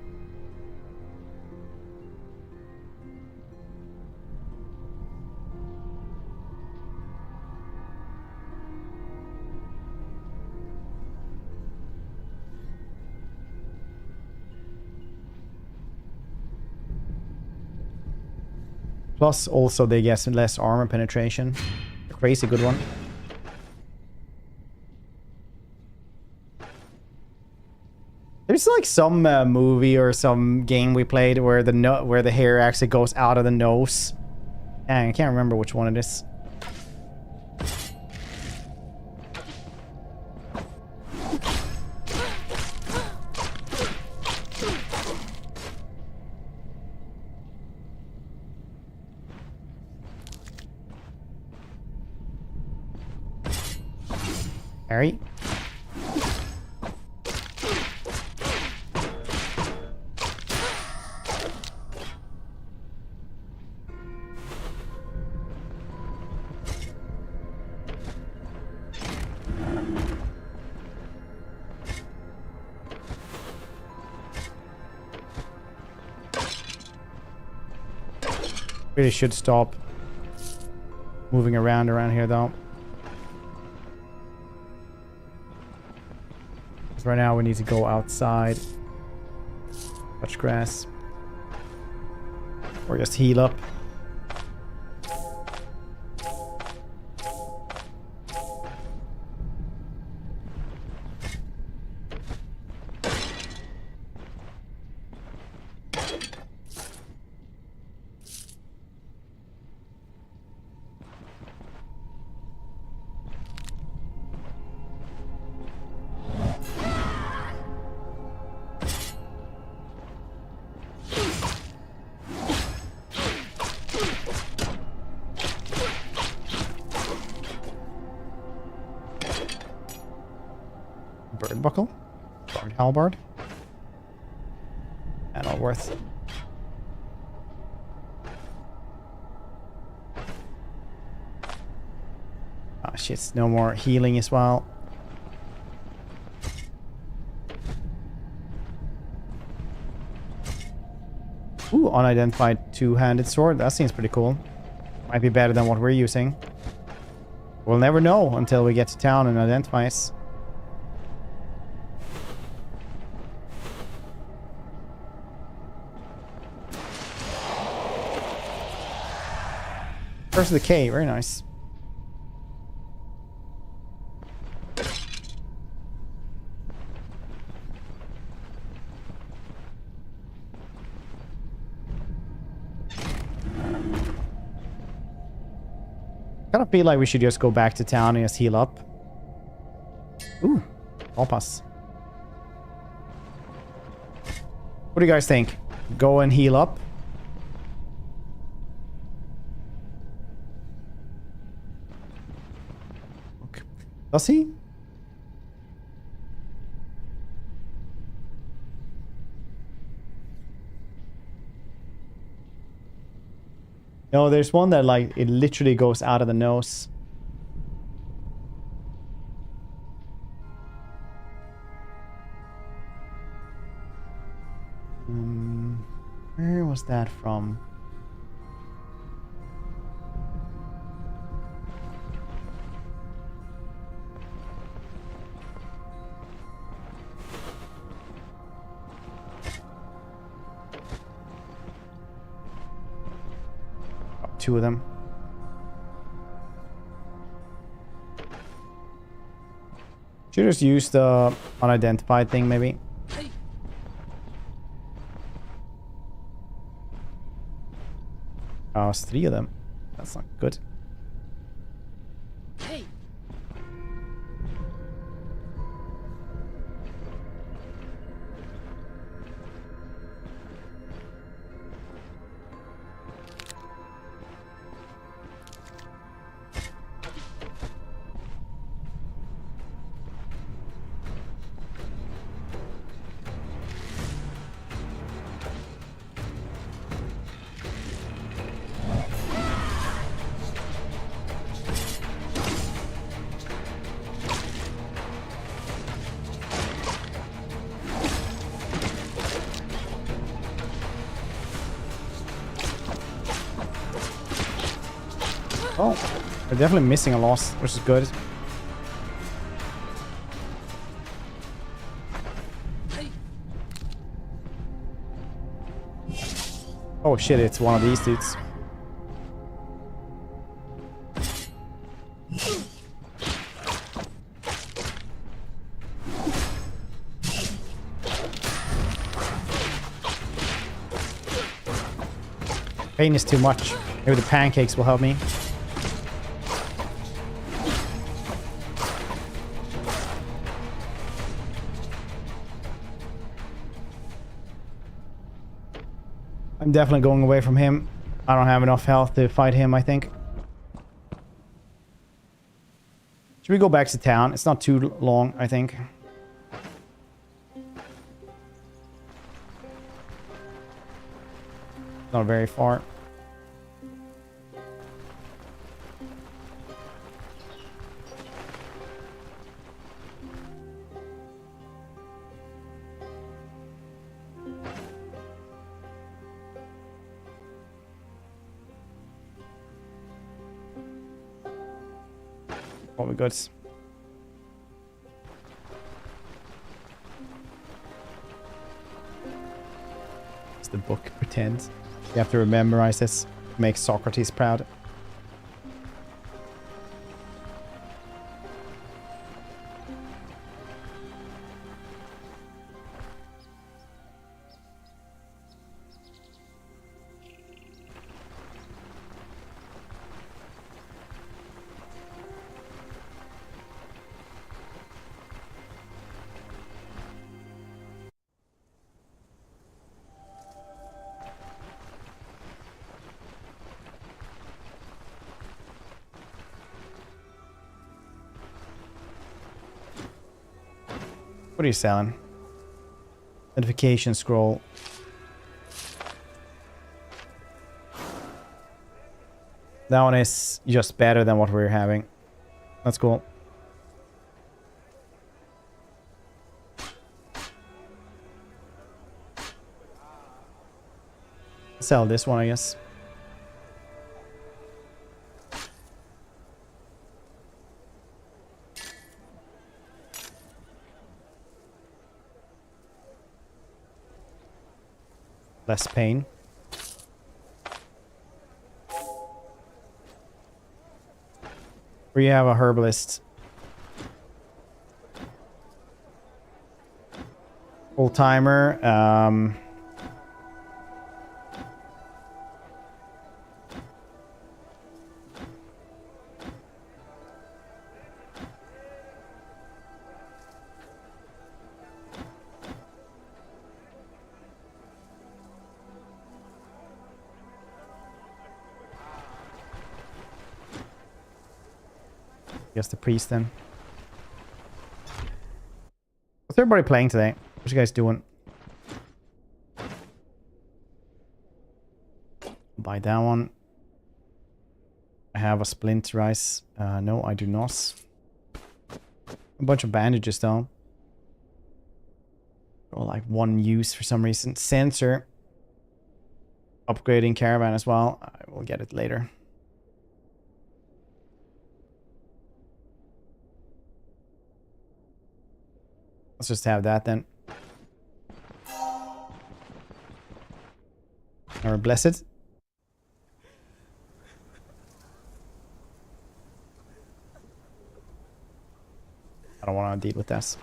Plus, also they get some less armor penetration. Crazy good one. There's like some movie or some game we played where the hair actually goes out of the nose. And I can't remember which one it is. Harry. Really should stop moving around here though. Right now we need to go outside, touch grass, or just heal up. Buckle, Bard Halberd, and all worth. Ah shit, no more healing as well. Ooh, unidentified two-handed sword. That seems pretty cool. Might be better than what we're using. We'll never know until we get to town and identify us. Curse of the K, very nice. Kind of feel like we should just go back to town and just heal up. Ooh, all pass. What do you guys think? Go and heal up? Does he? No, there's one that like it literally goes out of the nose. Where was that from? Two of them. Should just use the unidentified thing, maybe. Oh, it's three of them. That's not good. Oh, they're definitely missing a loss, which is good. Oh shit, it's one of these dudes. Pain is too much. Maybe the pancakes will help me. I'm definitely going away from him. I don't have enough health to fight him, I think. Should we go back to town? It's not too long, I think. Not very far. Probably good. It's the book. Pretend. You have to memorize this. Make Socrates proud. What are you selling? Notification scroll. That one is just better than what we're having. That's cool. Sell this one, I guess. Less pain. We have a herbalist. Full timer. Guess the priest then. What's everybody playing today? What you guys doing? Buy that one. I have a splint rice. No, I do not. A bunch of bandages though. Or like one use for some reason. Sensor. Upgrading caravan as well. I will get it later. Let's just have that then. Or blessed. I don't want to deal with this.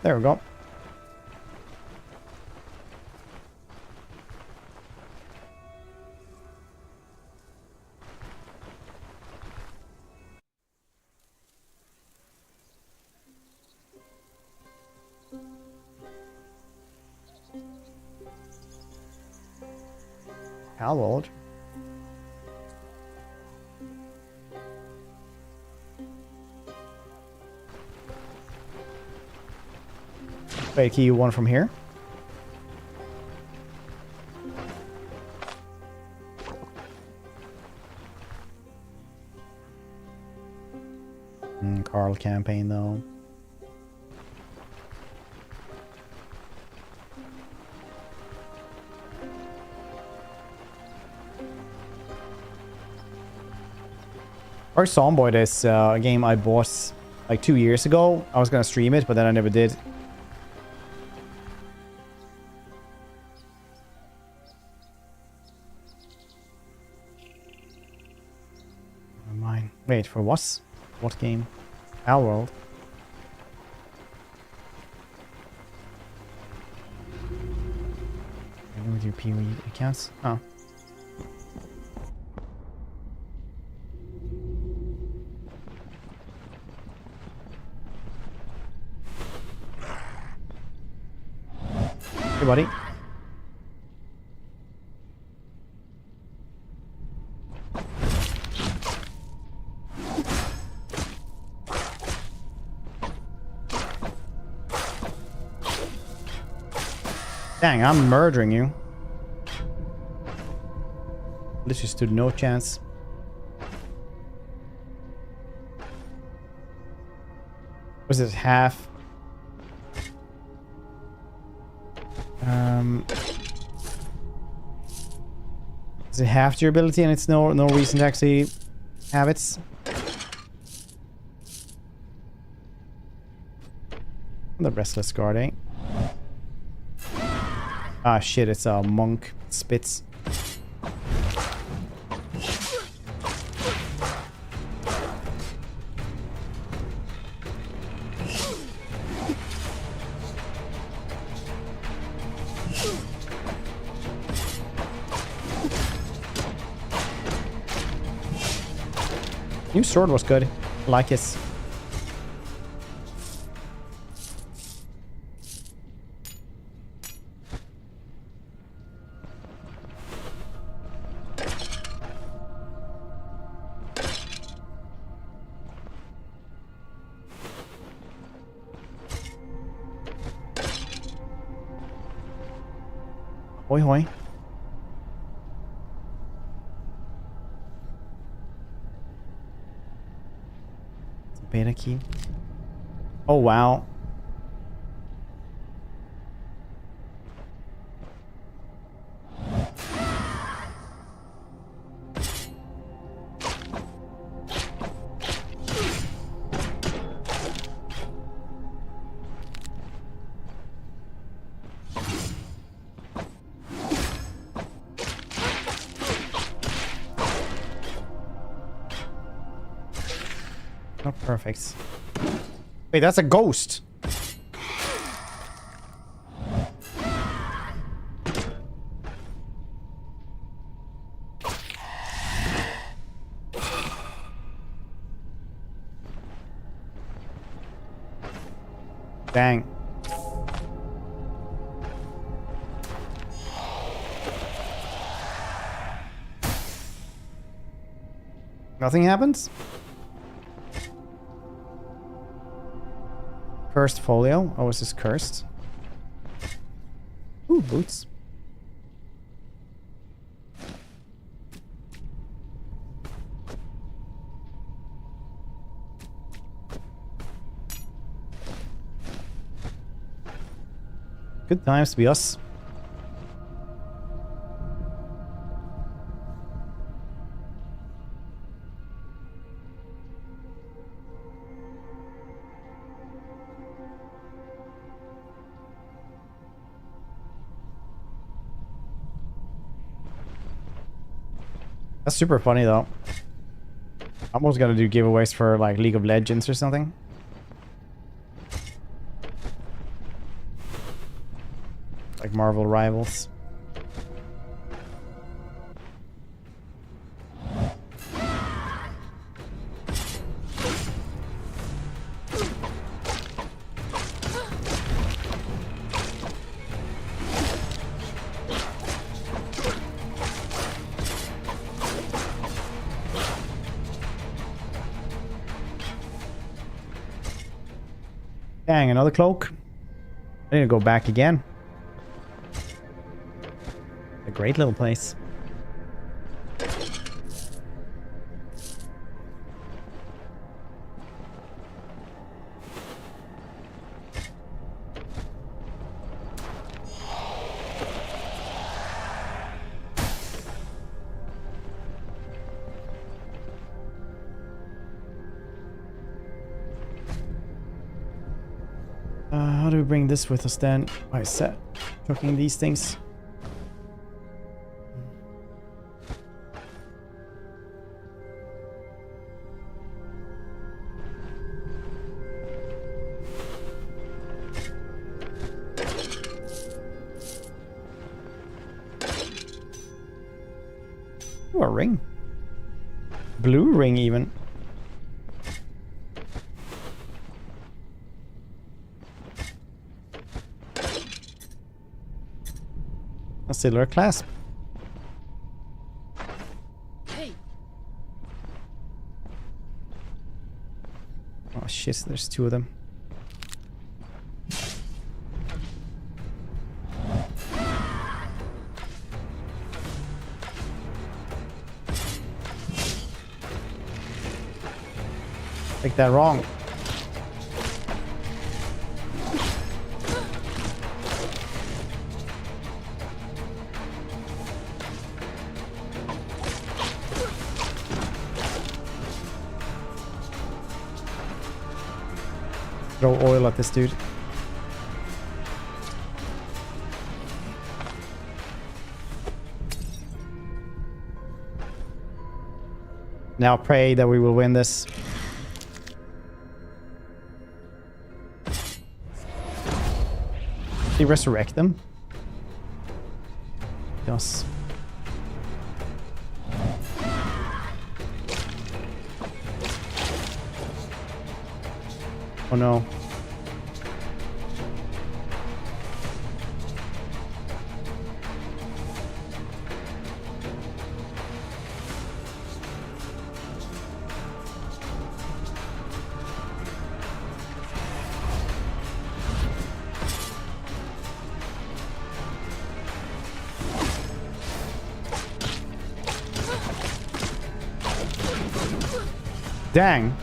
There we go. How old? Wait, can you one from here? Carl campaign though. Our Zomboid is a game I bought like 2 years ago. I was gonna stream it, but then I never did. Never mind. Wait, for what? What game? Our World. With your PoE accounts? Oh. Hey, buddy. Dang, I'm murdering you. Literally stood no chance. Was it half? Is it half durability and it's no reason to actually have it? The Restless Guard, eh? Ah shit, it's a monk spits. New sword was good. I like it. Hoi hoi. Beta key. Oh wow. Not perfect. Wait, that's a ghost. Dang. Nothing happens? Cursed folio. Oh, is this cursed? Ooh, boots. Good times to be us. That's super funny though. I almost gotta do giveaways for like League of Legends or something. Like Marvel Rivals. Dang, another cloak. I need to go back again. A great little place. How do we bring this with us then? I set cooking these things. Ooh, a ring. Blue ring even. A silver clasp. Hey. Oh shit, there's two of them. Take that wrong. Throw oil at this dude. Now pray that we will win this. Did he resurrect them? Yes. Oh no. Dang.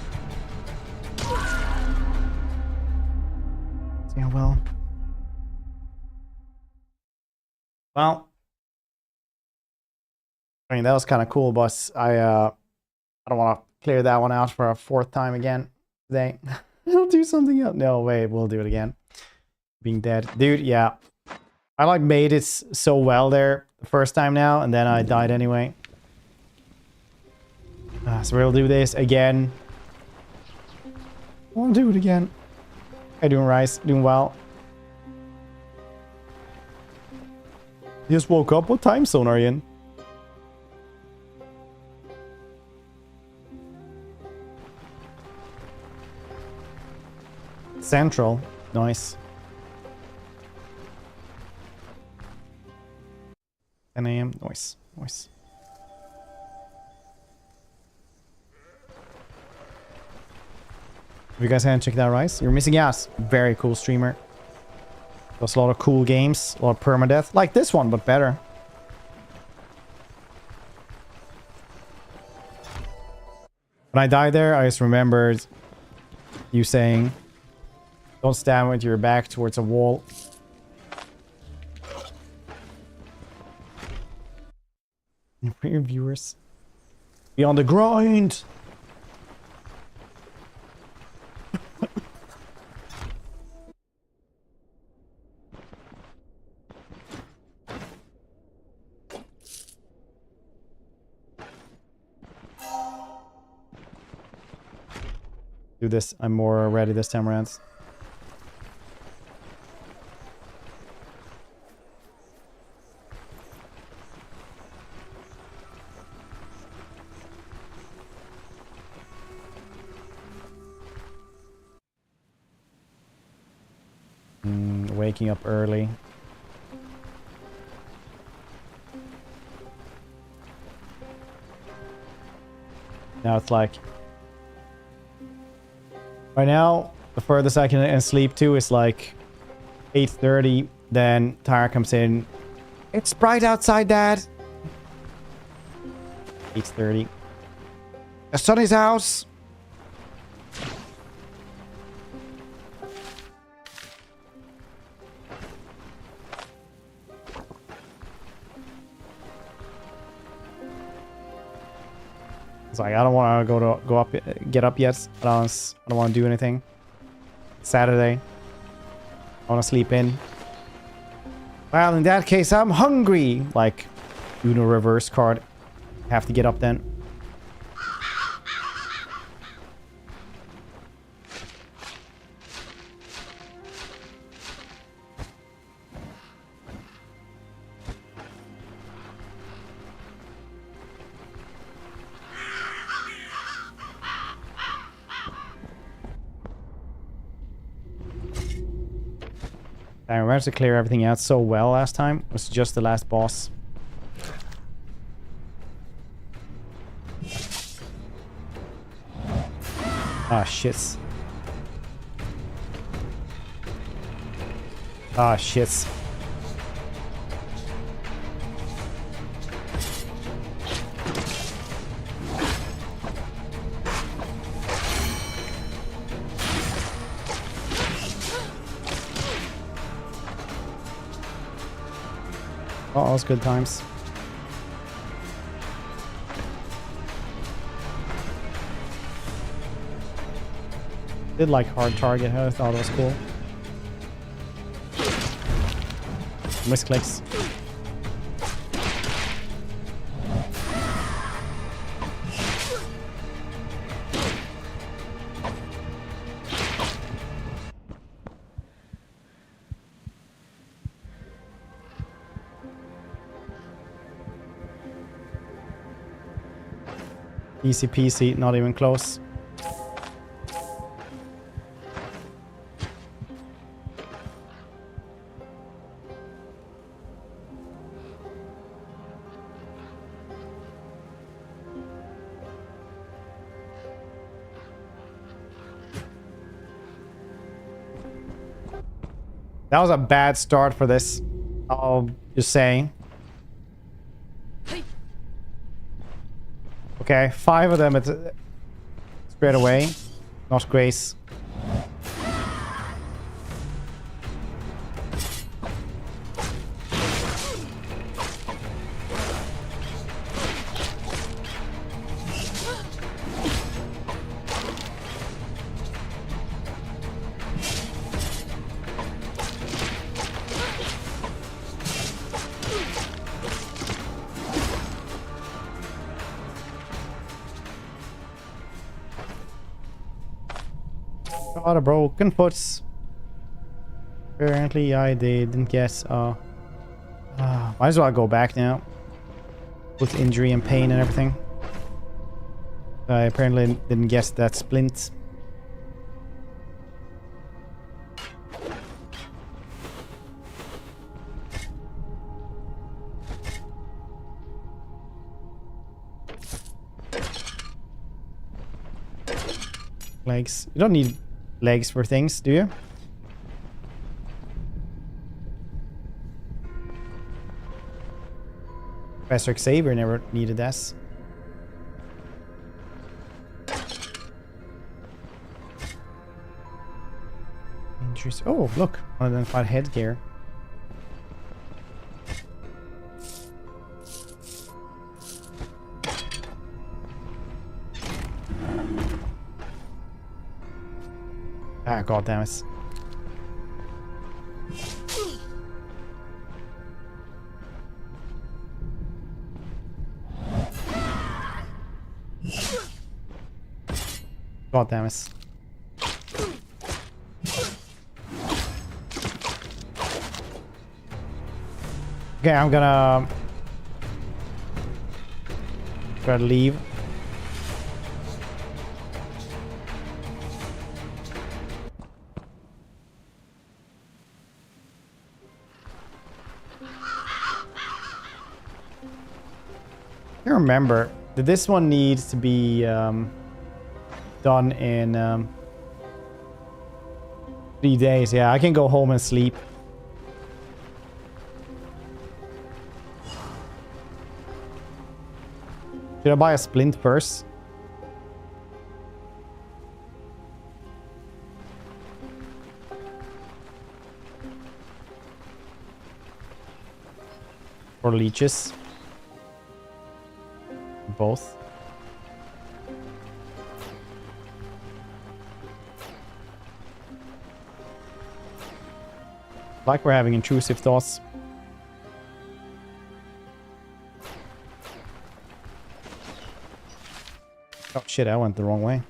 Yeah, well. Well. I mean, that was kind of cool, but I don't want to clear that one out for a fourth time again today. I'll do something else. No, wait, we'll do it again. Being dead. Dude, yeah. I like made it so well there the first time now, and then I died anyway. So we'll do this again. We'll do it again. Hey, doing rice, doing well. Just woke up. What time zone are you in? Central. Nice. 10 a.m. Nice. Nice. If you guys haven't checked out Rice, you're missing out. Very cool streamer. Does a lot of cool games, a lot of permadeath. Like this one, but better. When I died there, I just remembered you saying, don't stand with your back towards a wall. For your viewers. Be on the grind! Do this. I'm more ready this time around. Waking up early. Now it's like right now the furthest I can sleep to is like 8:30. Then Tara comes in. It's bright outside, Dad. 8:30. The sun is out. It's like I don't want to get up yet. I don't want to do anything. Saturday. I want to sleep in. Well, in that case, I'm hungry. Like, Uno reverse card. Have to get up then. I managed to clear everything out so well last time. It was just the last boss. Ah, shits. Ah, shits. Oh, it's good times. Did like hard target, I thought it was cool. Misclicks. Easy peasy, not even close. That was a bad start for this. I'll just saying. Okay, 5 of them straight away. Not Grace. Got a broken foot. Apparently I didn't guess. Might as well go back now. With injury and pain and everything. I apparently didn't guess that splint. Legs. You don't need legs for things, do you? Professor Xavier never needed this. Interesting. Oh, look. Unidentified headgear. Ah, god damn it. God damn it. Okay, I'm gonna try to leave. I can't remember. Did this one need to be done in 3 days? Yeah, I can go home and sleep. Should I buy a splint first? Or leeches? Both. Like we're having intrusive thoughts. Oh shit, I went the wrong way.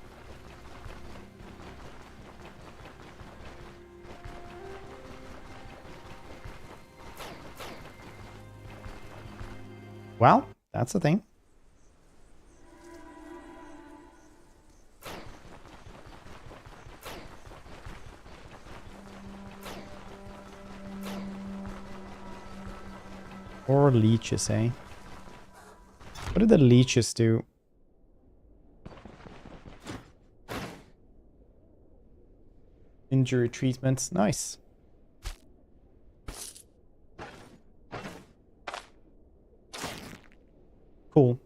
Well, that's the thing. Or leeches, eh? What did the leeches do? Injury treatments. Nice. Cool.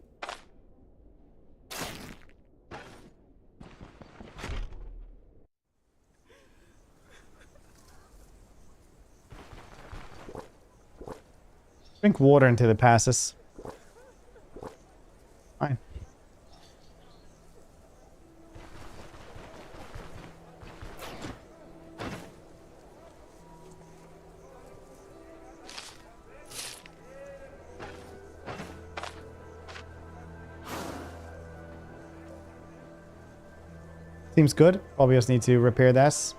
Drink water until it passes. Fine. Seems good. Probably just need to repair this.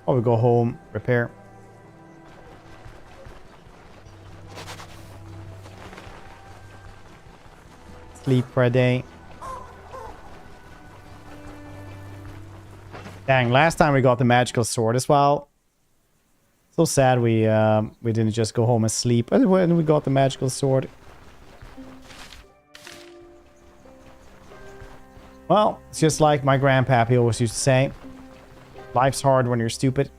Or we go home, repair. Sleep for a day. Dang, last time we got the magical sword as well. So sad we didn't just go home and sleep when we got the magical sword. Well, it's just like my grandpappy always used to say. Life's hard when you're stupid.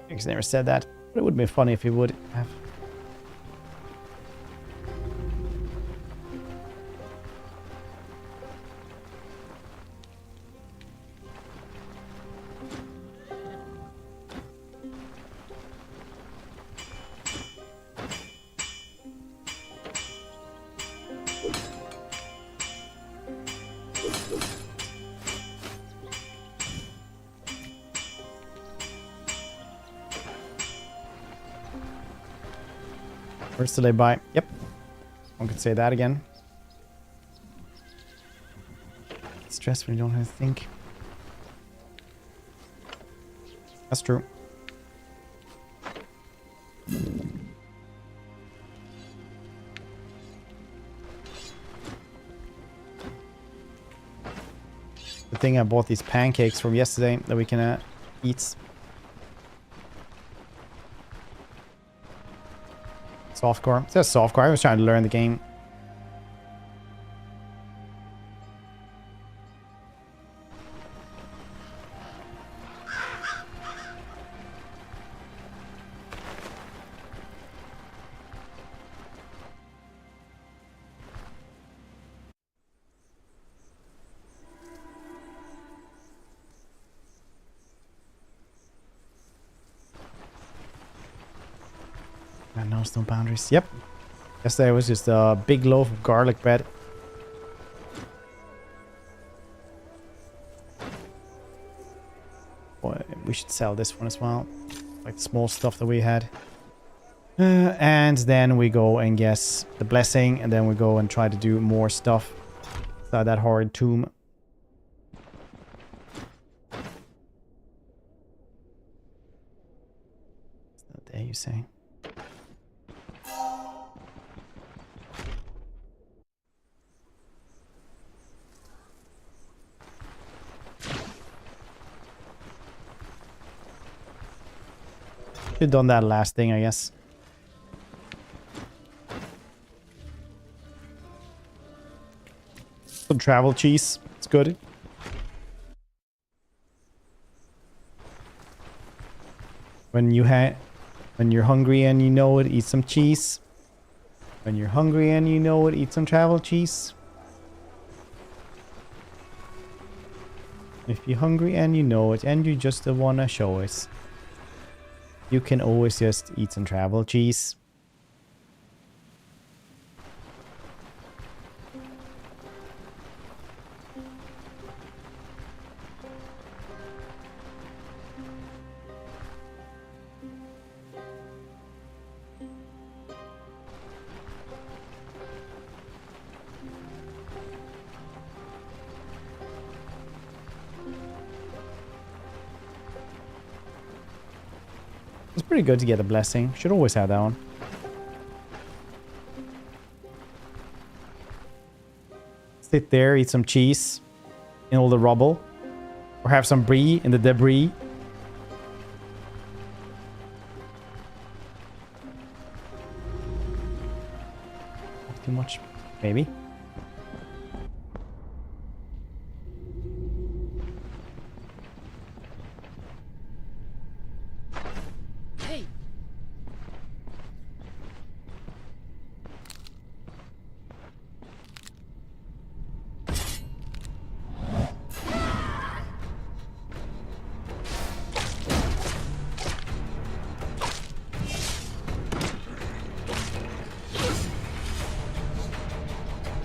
He's never said that, but it would be funny if he would have. First delay by. Yep. One could say that again. Stress when you don't have to think. That's true. The thing I bought these pancakes from yesterday that we can eat. Softcore. It says softcore. I was trying to learn the game. Man knows no boundaries. Yep. Yesterday was just a big loaf of garlic bread. Boy, we should sell this one as well. Like the small stuff that we had. And then we go and guess the blessing. And then we go and try to do more stuff inside that horrid tomb. Is that there you say? Should have done that last thing, I guess. Some travel cheese. It's good. When you're hungry and you know it, eat some cheese. When you're hungry and you know it, eat some travel cheese. If you're hungry and you know it and you just wanna show it, you can always just eat some travel cheese. It's pretty good to get a blessing. Should always have that one. sit there, eat some cheese in all the rubble. Or have some brie in the debris. Not too much, maybe.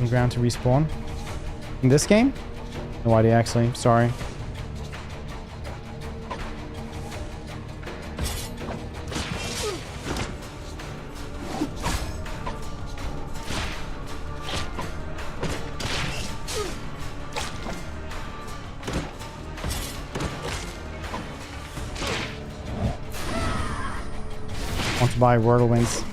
Ground to respawn in this game. No idea, actually. Sorry. Want to buy whirlwinds.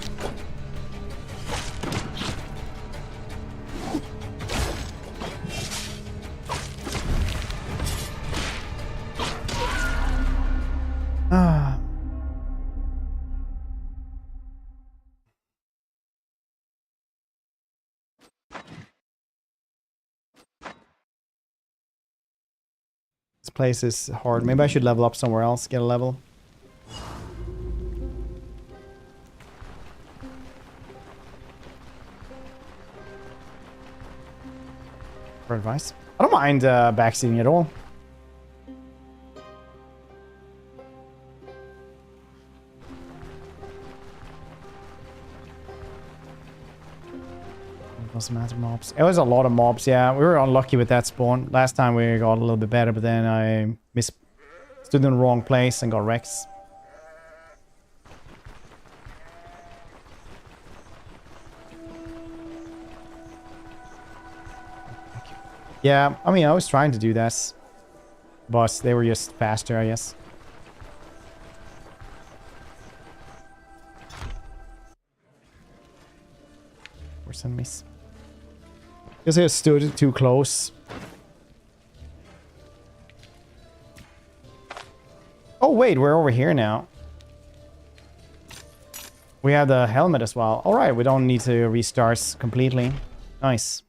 This place is hard. Maybe I should level up somewhere else, get a level. For advice. I don't mind backseating at all. Doesn't matter mobs. It was a lot of mobs, yeah. We were unlucky with that spawn. Last time we got a little bit better, but then I stood in the wrong place and got wrecked. Yeah, I mean, I was trying to do that, but they were just faster, I guess. Where's enemies? Because I stood too close. Oh wait, we're over here now. We have the helmet as well. Alright, we don't need to restart completely. Nice.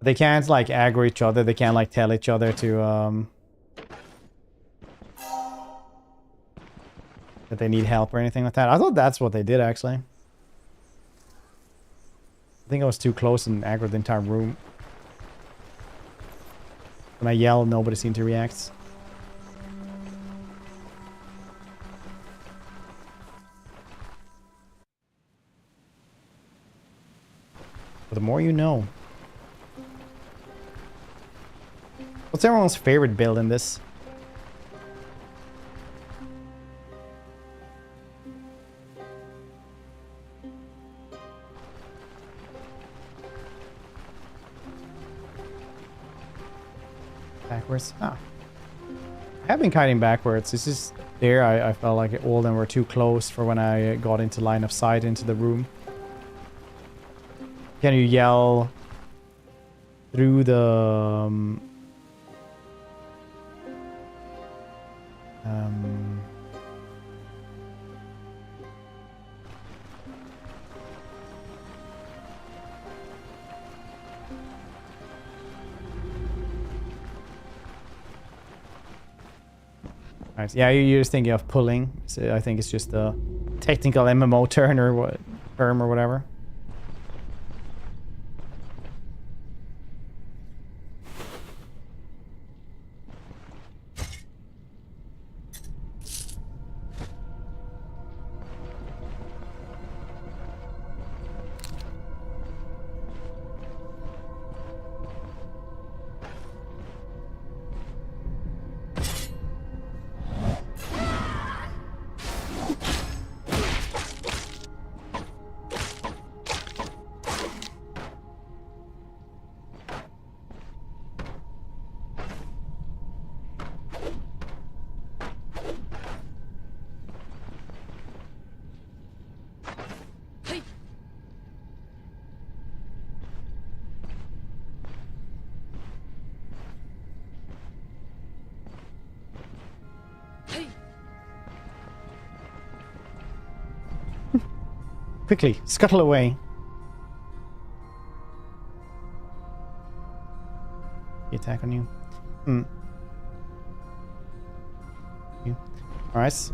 They can't like aggro each other. They can't like tell each other to that they need help or anything like that. I thought that's what they did actually. I think I was too close and aggroed the entire room. When I yelled, nobody seemed to react. But the more you know. What's everyone's favorite build in this? Backwards? Ah. I have been kiting backwards. It's just there. I felt like all of them were too close for when I got into line of sight into the room. Can you yell through the... Right. Yeah, you're just thinking of pulling. So I think it's just a technical MMO term or whatever. Quickly, scuttle away. The attack on you. Alright.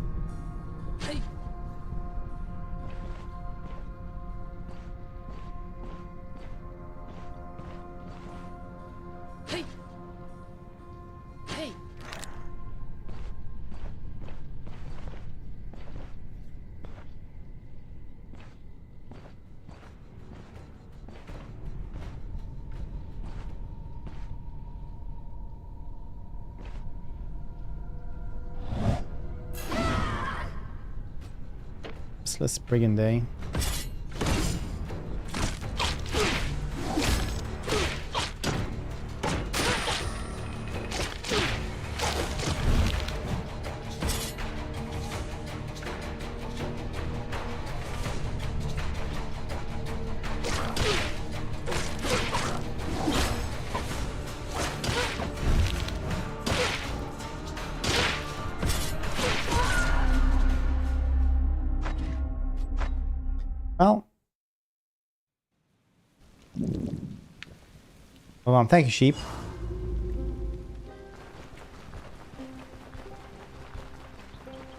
Let's Brigand Day. Well, thank you, sheep.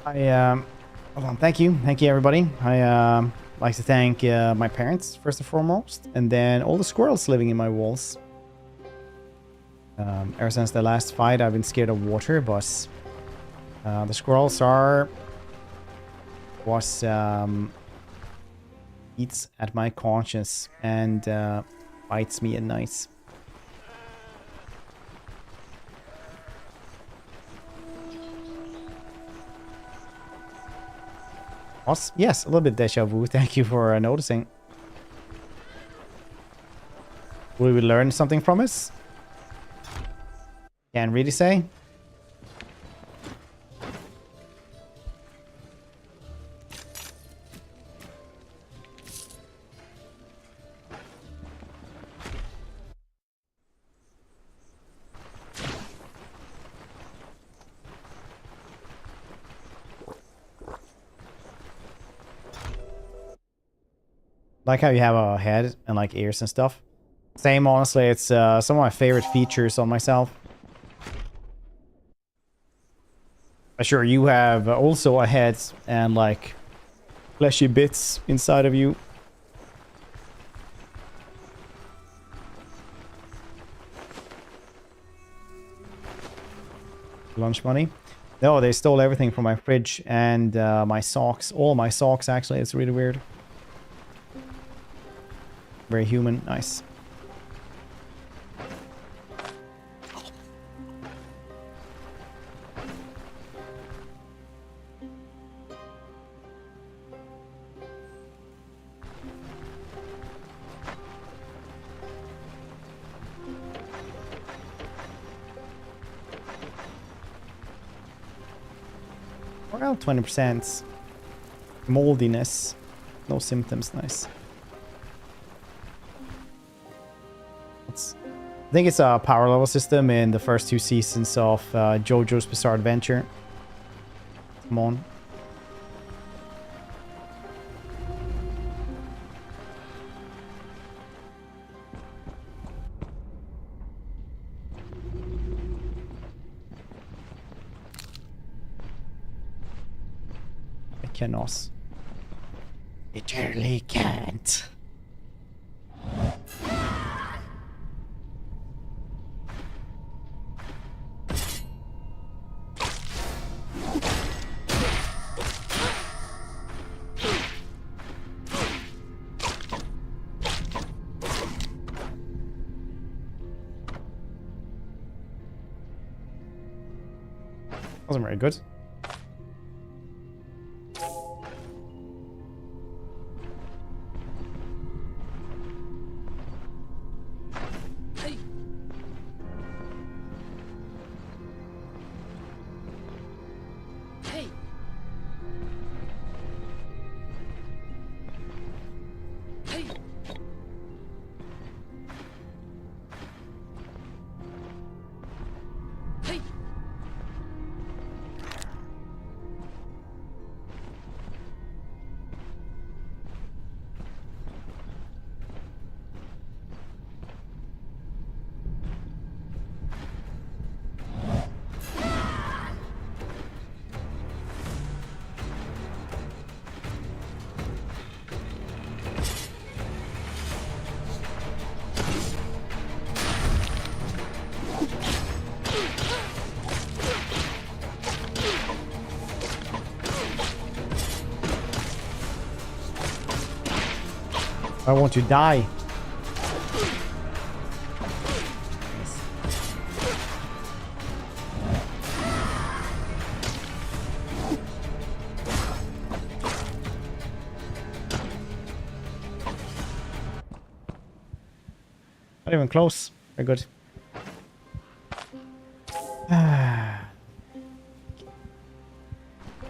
Hold on, thank you everybody. I like to thank my parents first and foremost, and then all the squirrels living in my walls. Ever since the last fight, I've been scared of water, but the squirrels are what eats at my conscience and bites me at night. Yes, a little bit deja vu. Thank you for noticing. Will we learn something from it? Can't really say. Like how you have a head and like ears and stuff. Same, honestly, it's some of my favorite features on myself. I'm sure you have also a head and like fleshy bits inside of you. Lunch money? No, they stole everything from my fridge and my socks. All my socks, actually. It's really weird. Very human. Nice. Around 20%. Moldiness. No symptoms. Nice. I think it's a power level system in the first 2 seasons of JoJo's Bizarre Adventure. Come on. I cannot. Literally can't. Wasn't very good. Why won't you die? Not even close. Very good.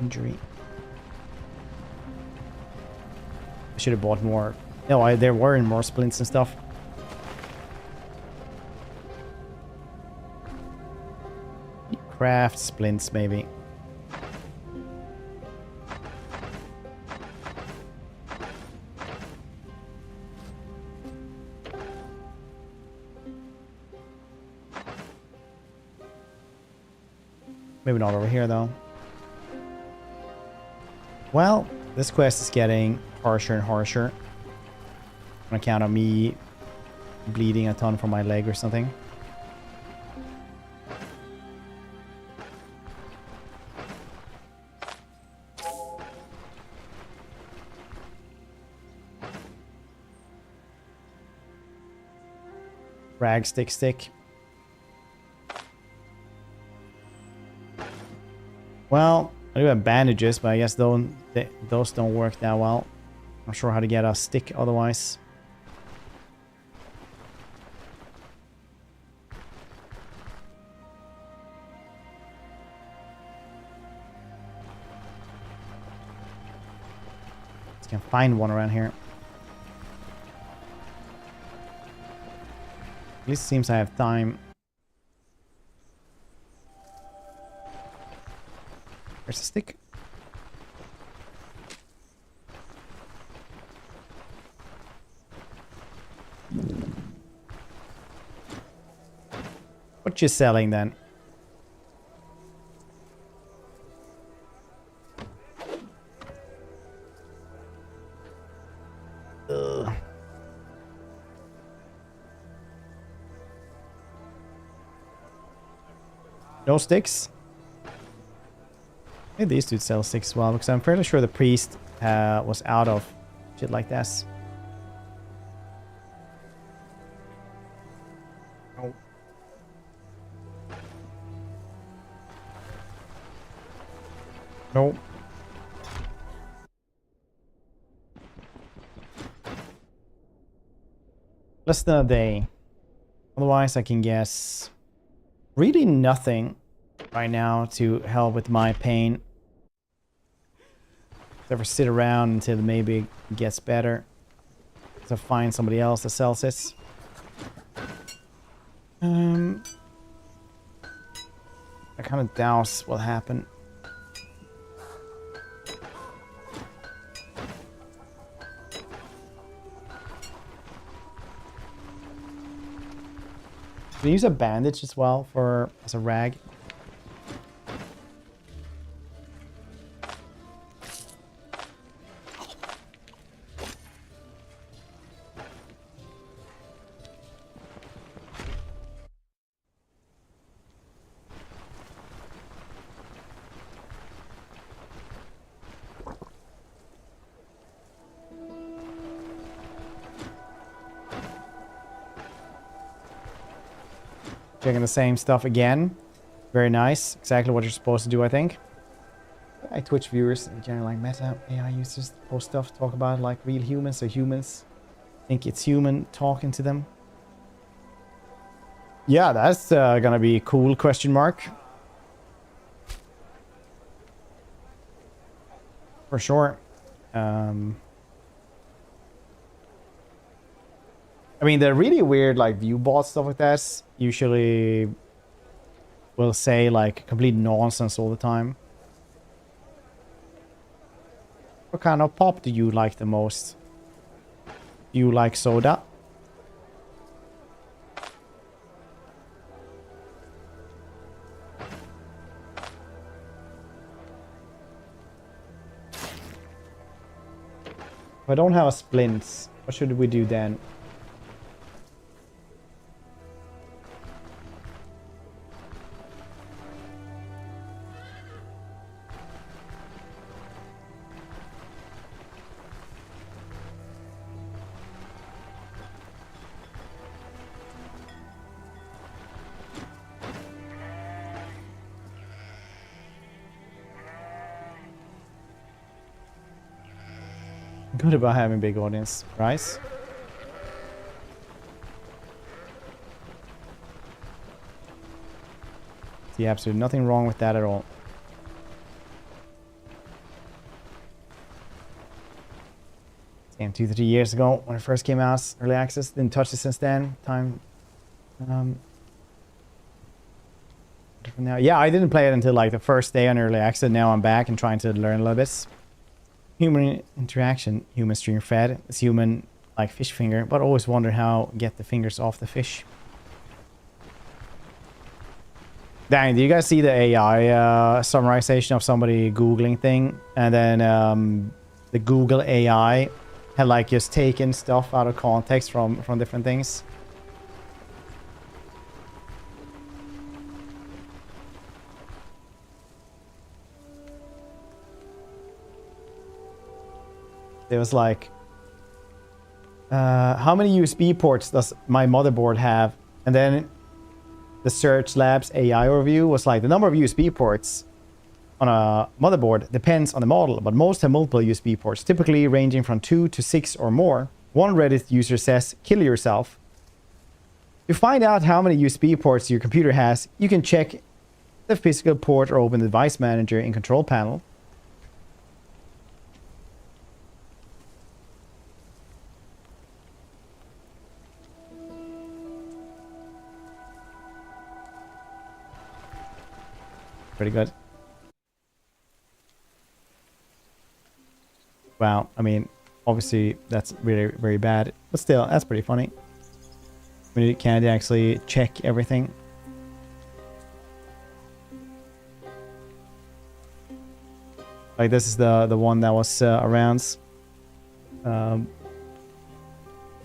Injury. I should have bought more. No, there were more splints and stuff. Craft splints, maybe. Maybe not over here, though. Well, this quest is getting harsher and harsher. On account of me bleeding a ton from my leg or something. Rag, stick. Well, I do have bandages, but I guess those don't work that well. I'm not sure how to get a stick otherwise. Just can find one around here. At least it seems I have time. There's a stick. What you selling then? Ugh. No sticks? Maybe these dudes sell sticks as well, because I'm fairly sure the priest was out of shit like this. Oh. Nope. Less than a day. Otherwise, I can guess really nothing right now to help with my pain. Ever sit around until maybe it gets better. So find somebody else that sells it. I kind of doubt what happened. Can you use a bandage as well as a rag? Checking the same stuff again. Very nice. Exactly what you're supposed to do, I think. Hi, Twitch viewers. Generally like meta AI users post stuff, talk about like real humans or humans think it's human talking to them. Yeah, that's gonna be cool, question mark. For sure. I mean, the really weird, like, view bot stuff like that usually will say, like, complete nonsense all the time. What kind of pop do you like the most? Do you like soda? If I don't have a splints, what should we do then? good about having big audience, right? See absolutely nothing wrong with that at all. Same 2 to 3 years ago when it first came out, early access. Didn't touch it since then. Time. Different now. Yeah, I didn't play it until like the first day on early access. Now I'm back and trying to learn a little bit. Human interaction. Human stream fed. It's human like fish finger, but always wonder how get the fingers off the fish. Dang, do you guys see the AI summarization of somebody Googling thing? And then the Google AI had like just taken stuff out of context from different things. It was like, how many USB ports does my motherboard have? And then the Search Labs AI overview was like, the number of USB ports on a motherboard depends on the model, but most have multiple USB ports, typically ranging from 2 to 6 or more. One Reddit user says, kill yourself. To find out how many USB ports your computer has, you can check the physical port or open the device manager in control panel. Pretty good. Wow, I mean, obviously that's really very bad, but still, that's pretty funny. When you can't actually check everything. Like this is the one that was around.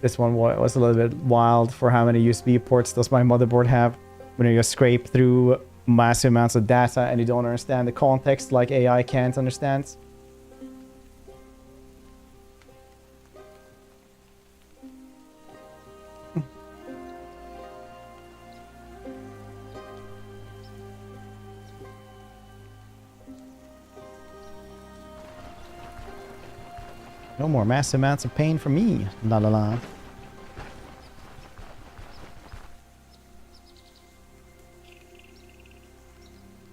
This one was a little bit wild for how many USB ports does my motherboard have. When you just scrape through massive amounts of data and you don't understand the context like AI can't understand. No more massive amounts of pain for me. La la la.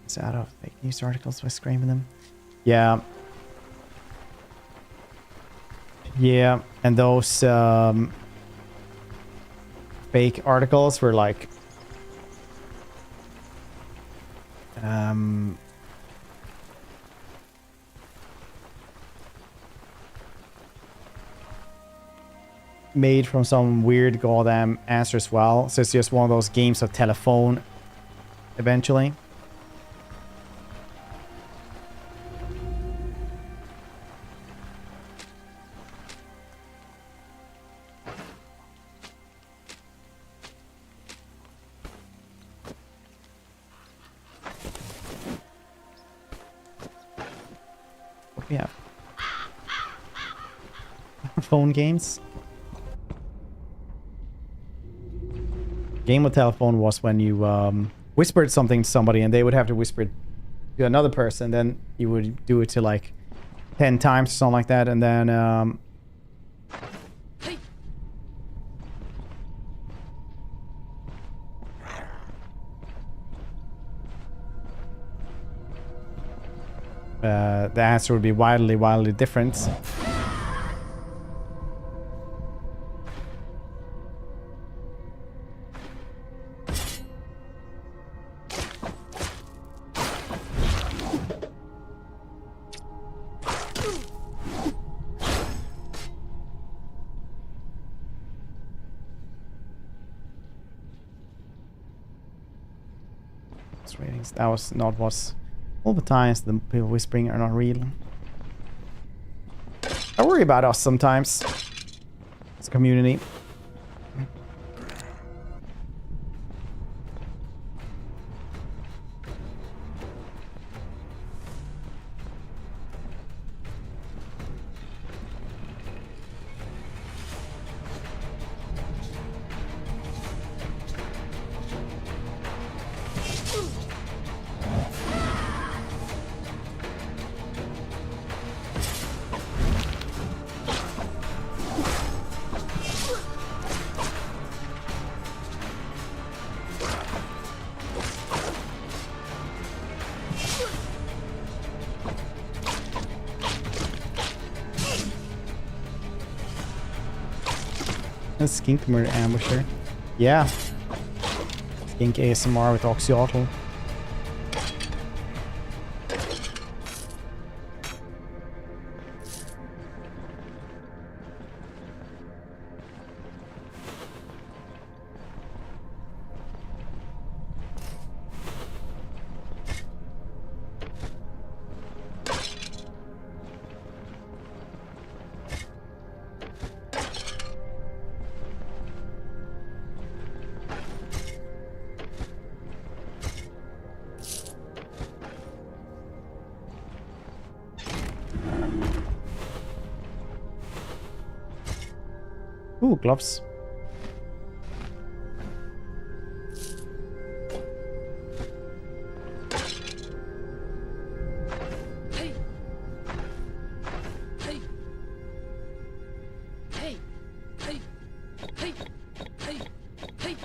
It's out of fake news articles by screaming them. Yeah. Yeah, and those fake articles were like made from some weird goddamn answer as well. So it's just one of those games of telephone eventually. What do we have? Phone games. Game of telephone was when you whispered something to somebody and they would have to whisper it to another person. Then you would do it to like 10 times or something like that, and then the answer would be wildly different. Ratings. That was not what all the times the people whispering are not real. I worry about us sometimes as a community. A skink murder ambusher. Yeah. Skink ASMR with Oxyotl. Ooh, gloves. Hey. Hey. Hey. Hey. Hey. Hey. Hey.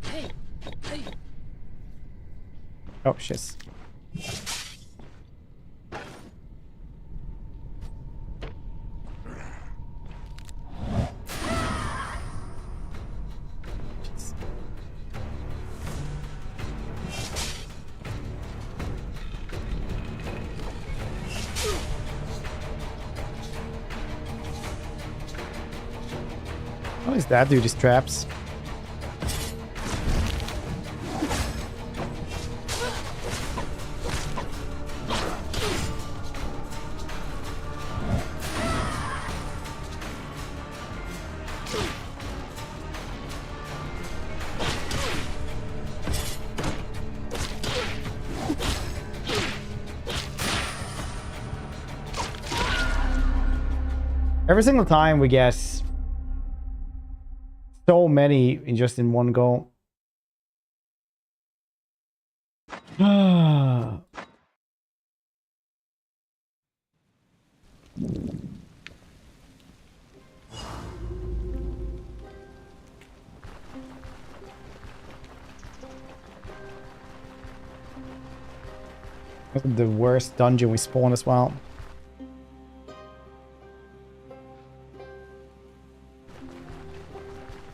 Hey. Hey. Oh, shit. What is that dude? His traps. Every single time we get so many in one go. The worst dungeon we spawn as well.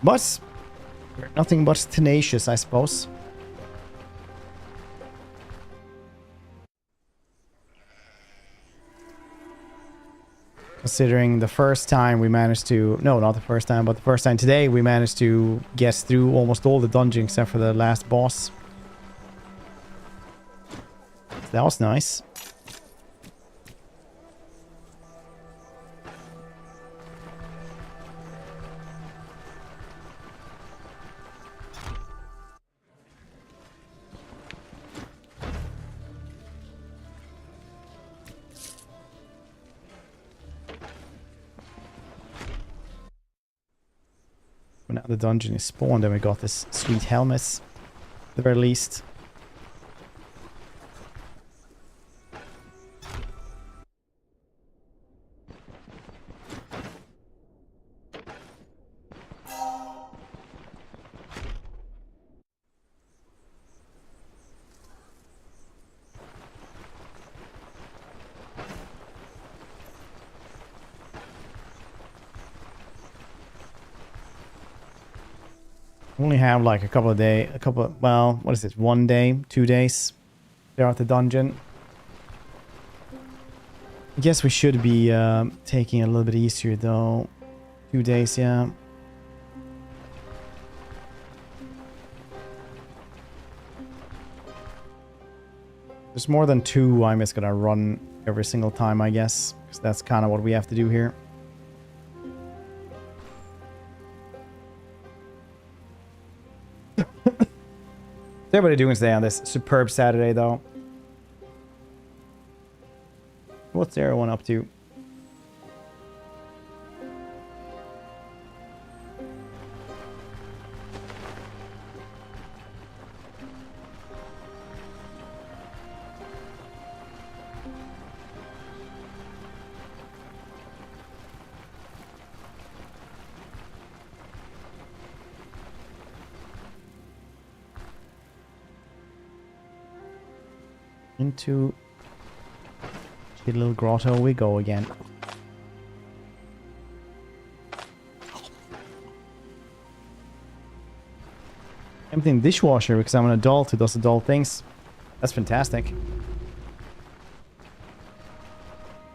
But we're nothing but tenacious, I suppose. Considering the first time we managed to... No, not the first time, but the first time today we managed to get through almost all the dungeons except for the last boss. That was nice. Now the dungeon is spawned and we got this sweet helmets at the very least. Only have like a couple of days, well, what is it, 1 day, 2 days there at the dungeon. I guess we should be taking it a little bit easier though. 2 days, yeah. There's more than 2 I'm just gonna run every single time, I guess, because that's kind of what we have to do here. What's everybody doing today on this superb Saturday, though? What's everyone up to? Into The little grotto we go again. Emptying dishwasher because I'm an adult who does adult things. That's fantastic.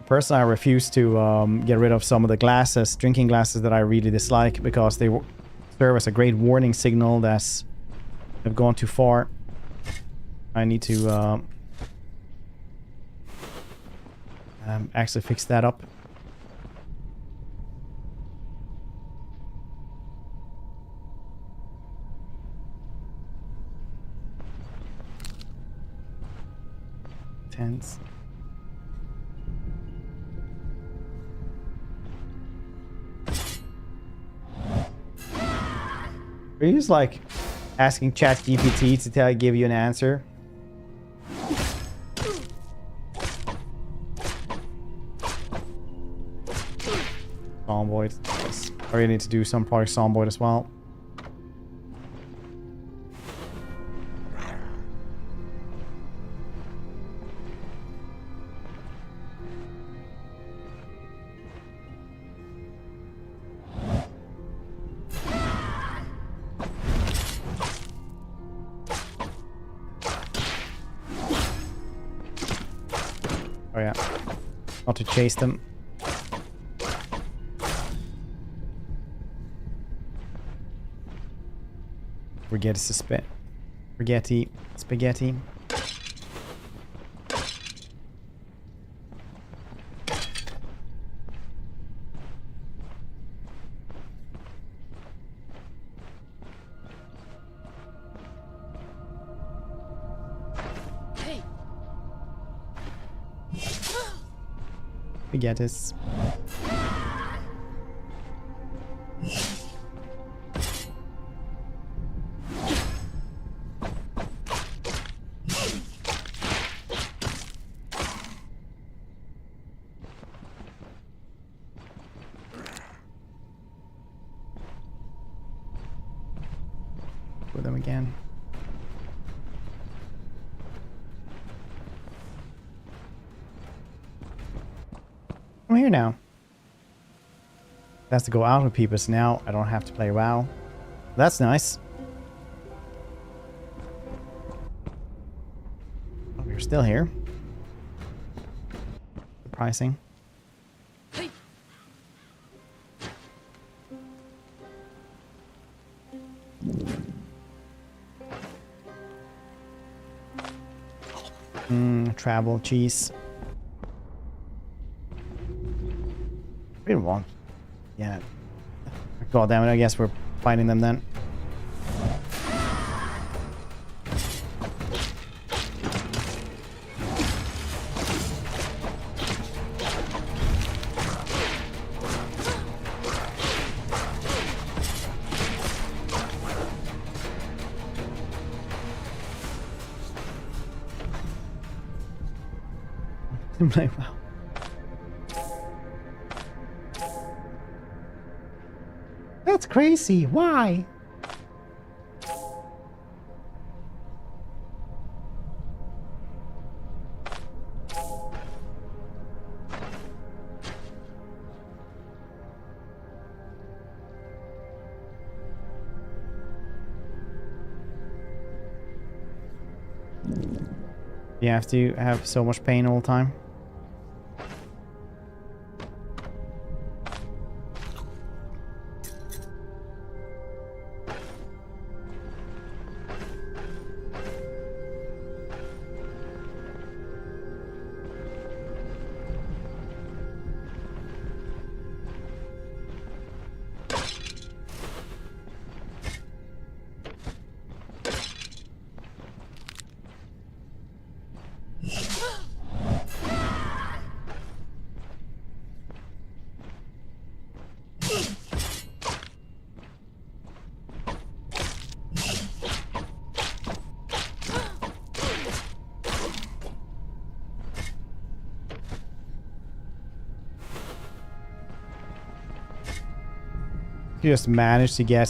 Personally, I refuse to get rid of some of the glasses, drinking glasses that I really dislike because they serve as a great warning signal that I've gone too far. I need to actually fix that up. Tense. Are you just like asking ChatGPT to give you an answer? Zomboid. Yes. I really need to do some Project Zomboid as well. Oh yeah, not to chase them. Spaghetti. Spaghettis. With them again. I'm here now. That's to go out with people, so now I don't have to play WoW. That's nice. Oh, you're still here. Surprising. Travel cheese. We didn't want. Yeah. God damn it, I guess we're fighting them then. I'm like, wow. That's crazy. Why? You have to have so much pain all the time. You just managed to get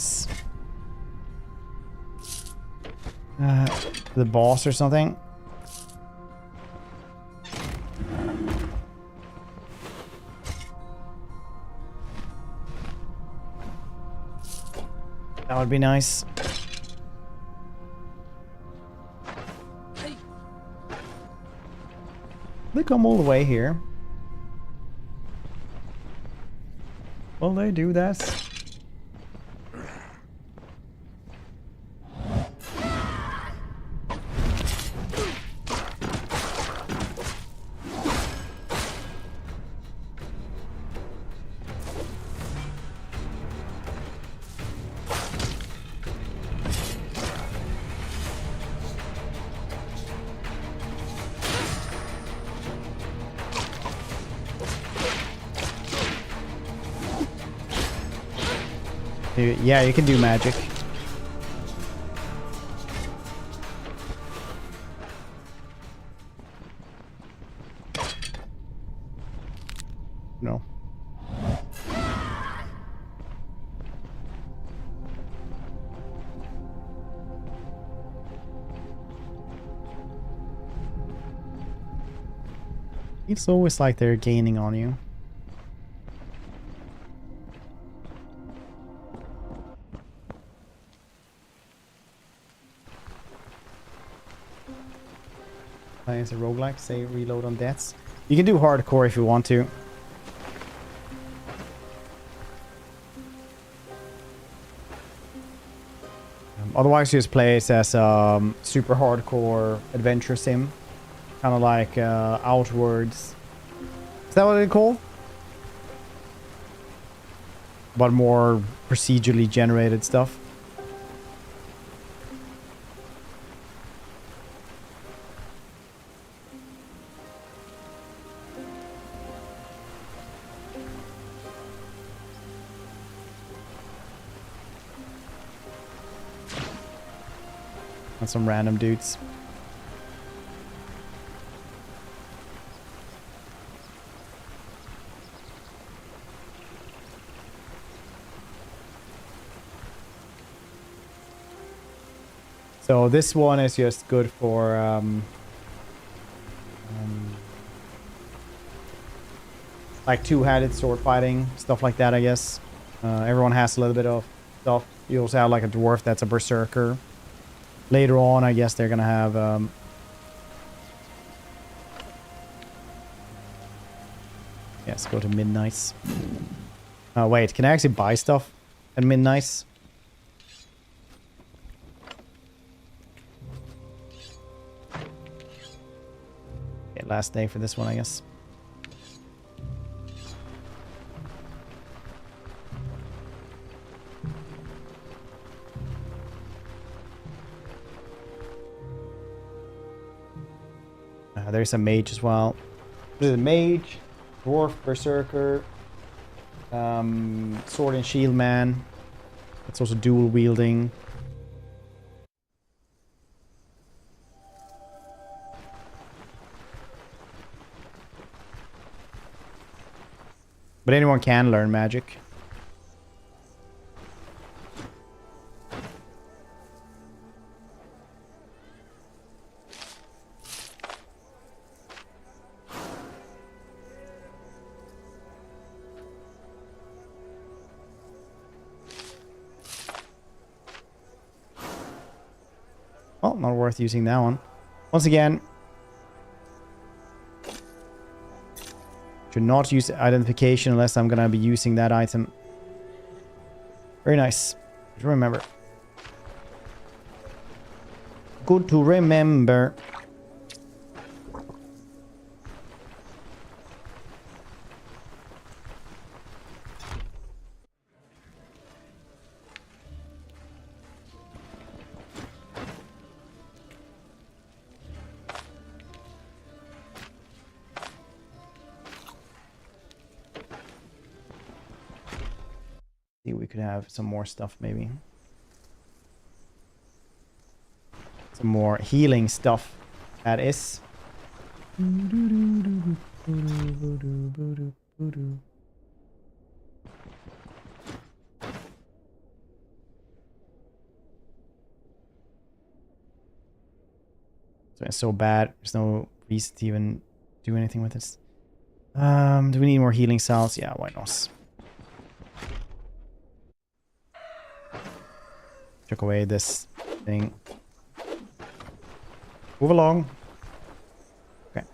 the boss or something. That would be nice. They come all the way here. Will they do that? Yeah, you can do magic. No. It's always like they're gaining on you. As a roguelike, say reload on deaths. You can do hardcore if you want to. Otherwise, you just play it as super hardcore adventure sim, kind of like Outwards. Is that what they call? But more procedurally generated stuff. Some random dudes. So this one is just good for like two-handed sword fighting, stuff like that, I guess. Everyone has a little bit of stuff. You also have like a dwarf that's a berserker. Later on, I guess they're gonna have yes, go to Midnights. Wait, can I actually buy stuff at Midnights? Okay, last day for this one, I guess. There's a mage as well. There's a mage, dwarf, berserker, sword and shield man. It's also dual wielding. But anyone can learn magic. Well, not worth using that one. Once again, should not use identification unless I'm gonna be using that item. Very nice. Good to remember. Good to remember. We could have some more stuff, maybe. Some more healing stuff, that is. It's so bad. There's no reason to even do anything with this. Do we need more healing cells? Yeah, why not? Took away this thing. Move along. Okay.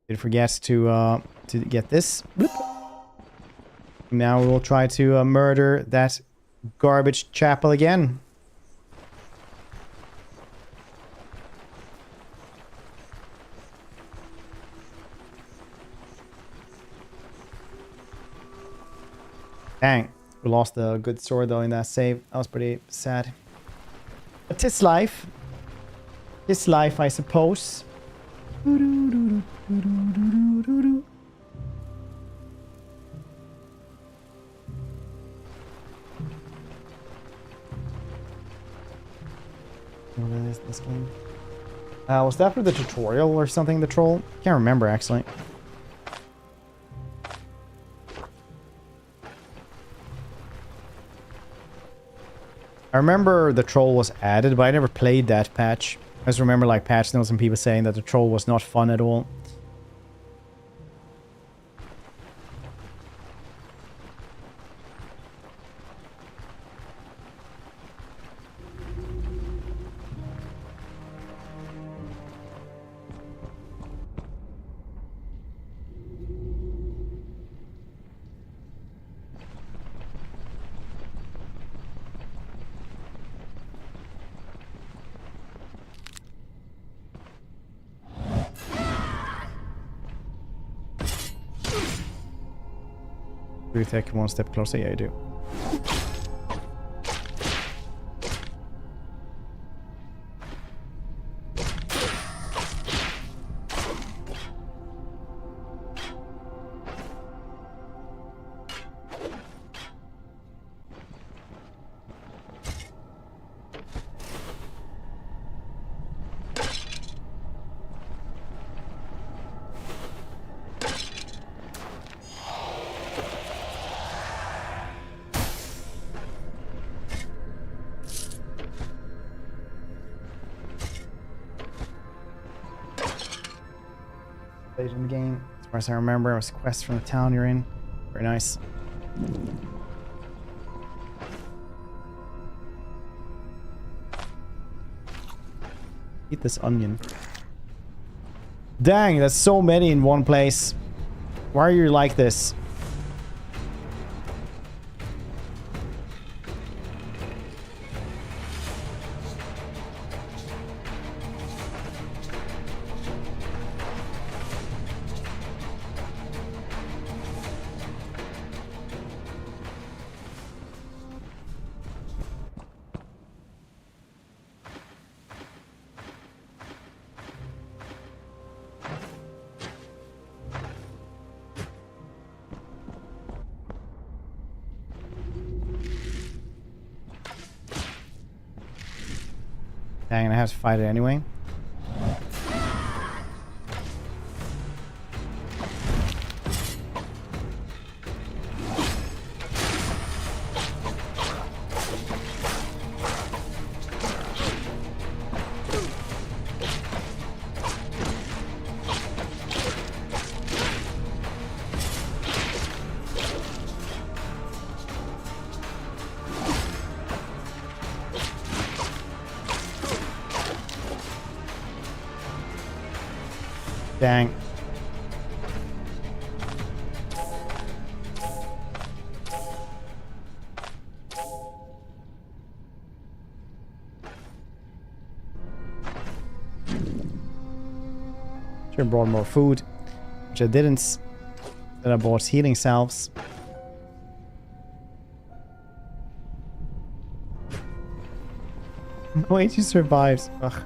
Did forget to get this. Bloop. Now we'll try to murder that garbage chapel again. Dang, we lost a good sword though in that save. That was pretty sad. But 'tis life. 'Tis life, I suppose. What is this game? Was that for the tutorial or something, the troll? Can't remember actually. I remember the troll was added, but I never played that patch. I just remember like patch notes and people saying that the troll was not fun at all. Do you take one step closer? Yeah, I do. Late in the game, as far as I remember, it was a quest from the town you're in. Very nice. Eat this onion. Dang, that's so many in one place. Why are you like this? Dang, I have to fight it anyway. Dang. Should have brought more food, which I didn't. Then I bought healing salves. Wait, she survives. Ugh.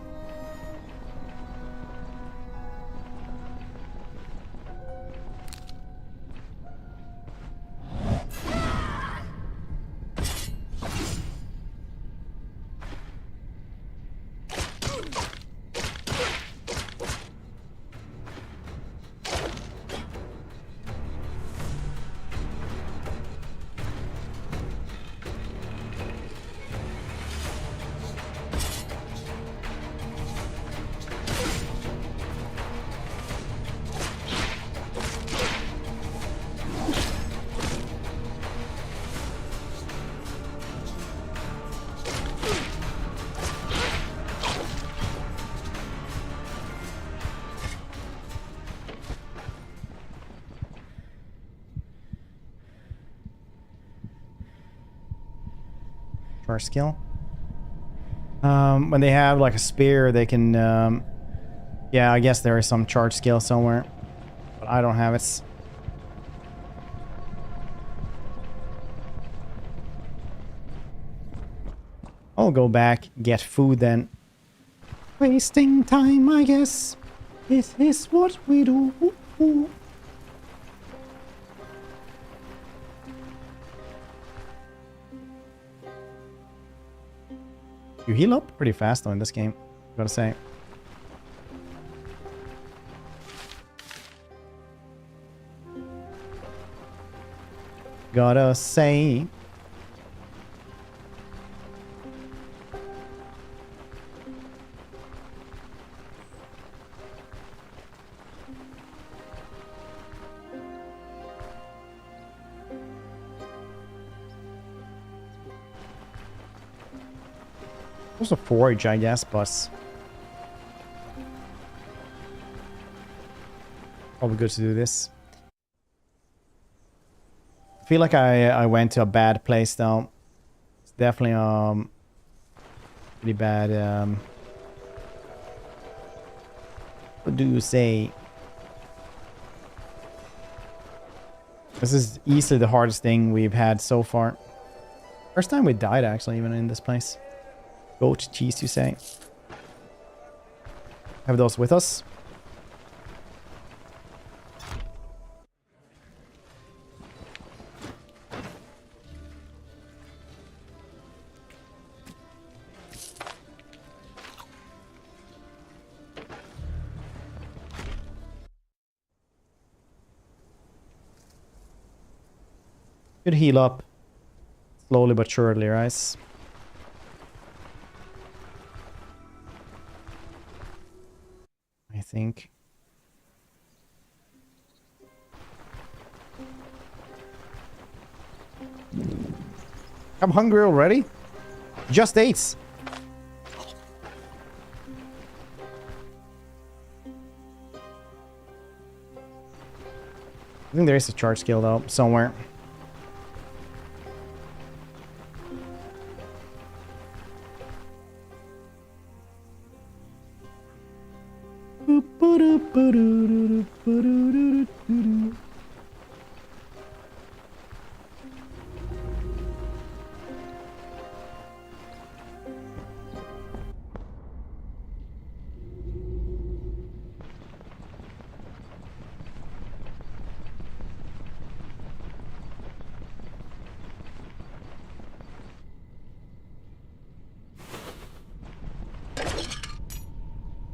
charge skill. When they have like a spear, they can... yeah, I guess there is some charge skill somewhere. But I don't have it. I'll go back, get food then. Wasting time, I guess. This is what we do. You heal up pretty fast though in this game, gotta say. Gotta say. There's a forage, I guess, but probably good to do this. I feel like I went to a bad place though. It's definitely pretty bad. What do you say? This is easily the hardest thing we've had so far. First time we died actually, even in this place. Goat cheese, you say? Have those with us. Should heal up slowly but surely, right? I think. I'm hungry already. Just ate. I think there is a charge skill though, somewhere.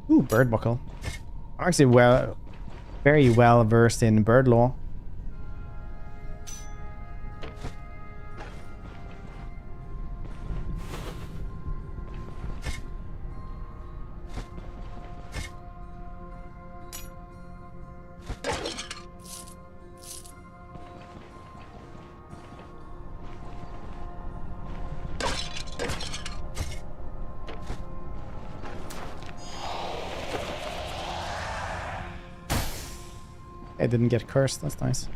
Ooh, bird buckle. Actually, very well versed in bird law. I didn't get cursed, that's nice.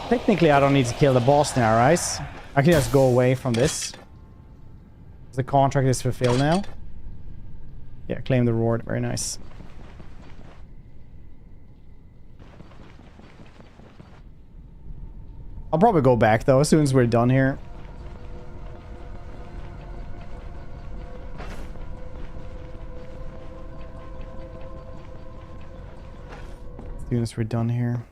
Technically, I don't need to kill the boss now, right? I can just go away from this. The contract is fulfilled now. Yeah, claim the reward. Very nice. I'll probably go back, though, as soon as we're done here. As soon as we're done here.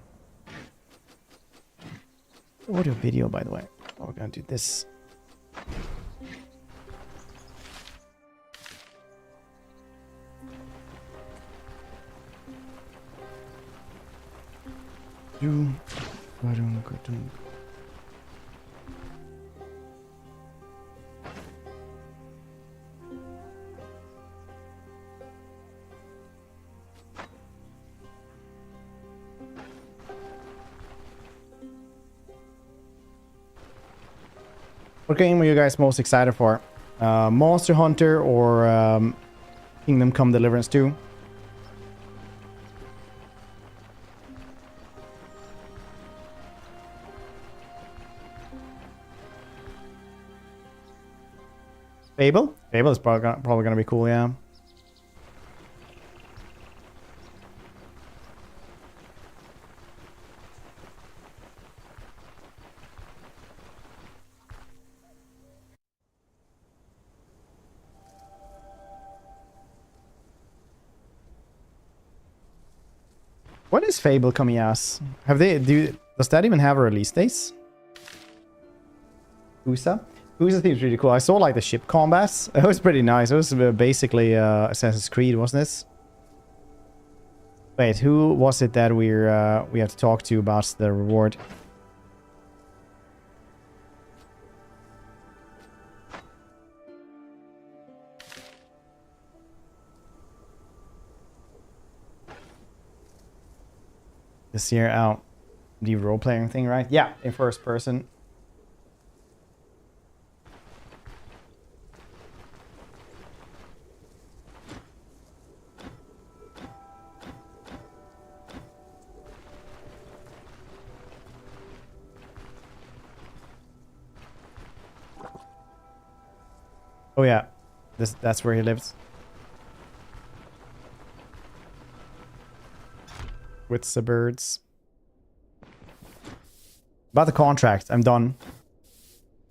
Audio video, by the way. Oh, we're gonna do this. What game are you guys most excited for? Monster Hunter or Kingdom Come Deliverance 2? Fable? Fable is probably gonna be cool, yeah. What is Fable coming as? Have they does that even have a release date? USA? USA seems really cool. I saw like the ship combats. It was pretty nice. It was basically Assassin's Creed, wasn't it? Wait, who was it that we have to talk to about the reward? This year out. The role-playing thing, right? Yeah, in first person. Oh yeah, that's where he lives. With the birds. About the contract, I'm done.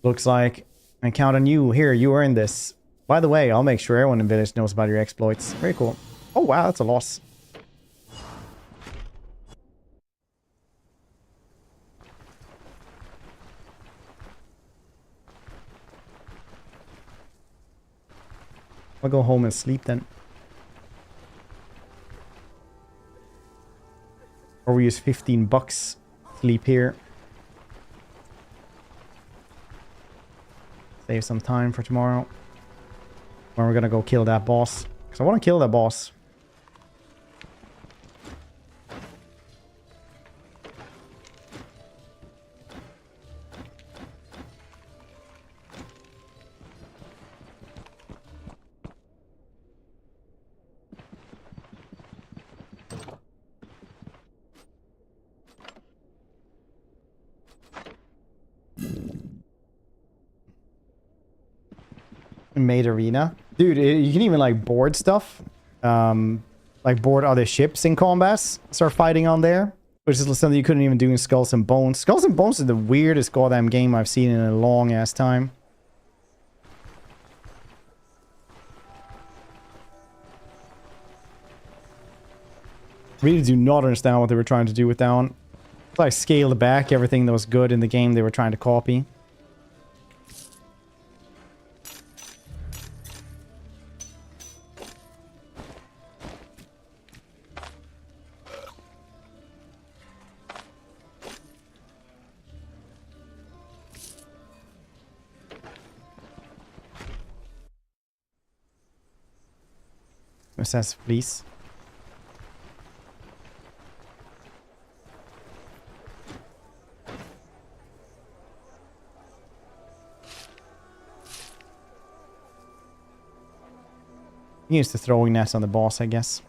Looks like I count on you. Here, you earned this. By the way, I'll make sure everyone in Village knows about your exploits. Very cool. Oh wow, that's a loss. I'll go home and sleep then. Or we use 15 bucks. Sleep here. Save some time for tomorrow. When we're gonna go kill that boss. Because I want to kill that boss. Made arena, dude. You can even like board stuff, like board other ships in combats, start fighting on there, which is something you couldn't even do in Skulls and Bones. Skulls and Bones is the weirdest goddamn game I've seen in a long ass time. Really do not understand what they were trying to do with that one. It's like scaled back everything that was good in the game they were trying to copy. Assess, please. Use the throwing nets on the boss, I guess.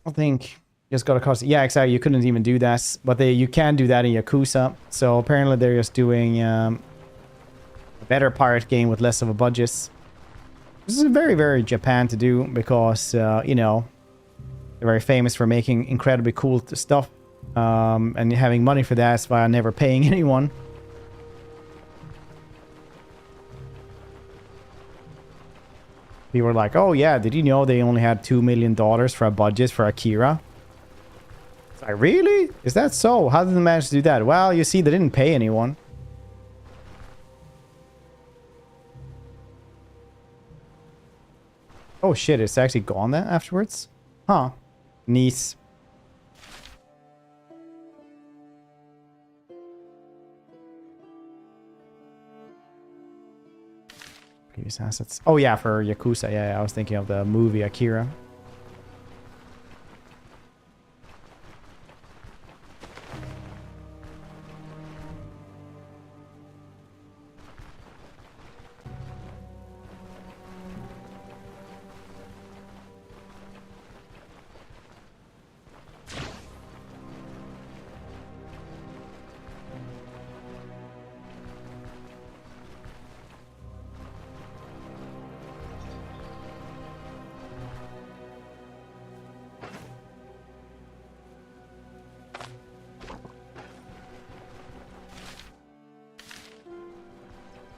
I think you just got to cost. Yeah, exactly. You couldn't even do that, but you can do that in Yakuza. So apparently they're just doing a better pirate game with less of a budget. This is very, very Japan to do because you know, they're very famous for making incredibly cool stuff and having money for that while never paying anyone. People were like, oh yeah, did you know they only had $2 million for a budget for Akira? Like, really? Is that so? How did they manage to do that? Well, you see, they didn't pay anyone. Oh shit, it's actually gone then afterwards? Huh. Nice. Previous assets. Oh yeah, for Yakuza. Yeah, I was thinking of the movie Akira.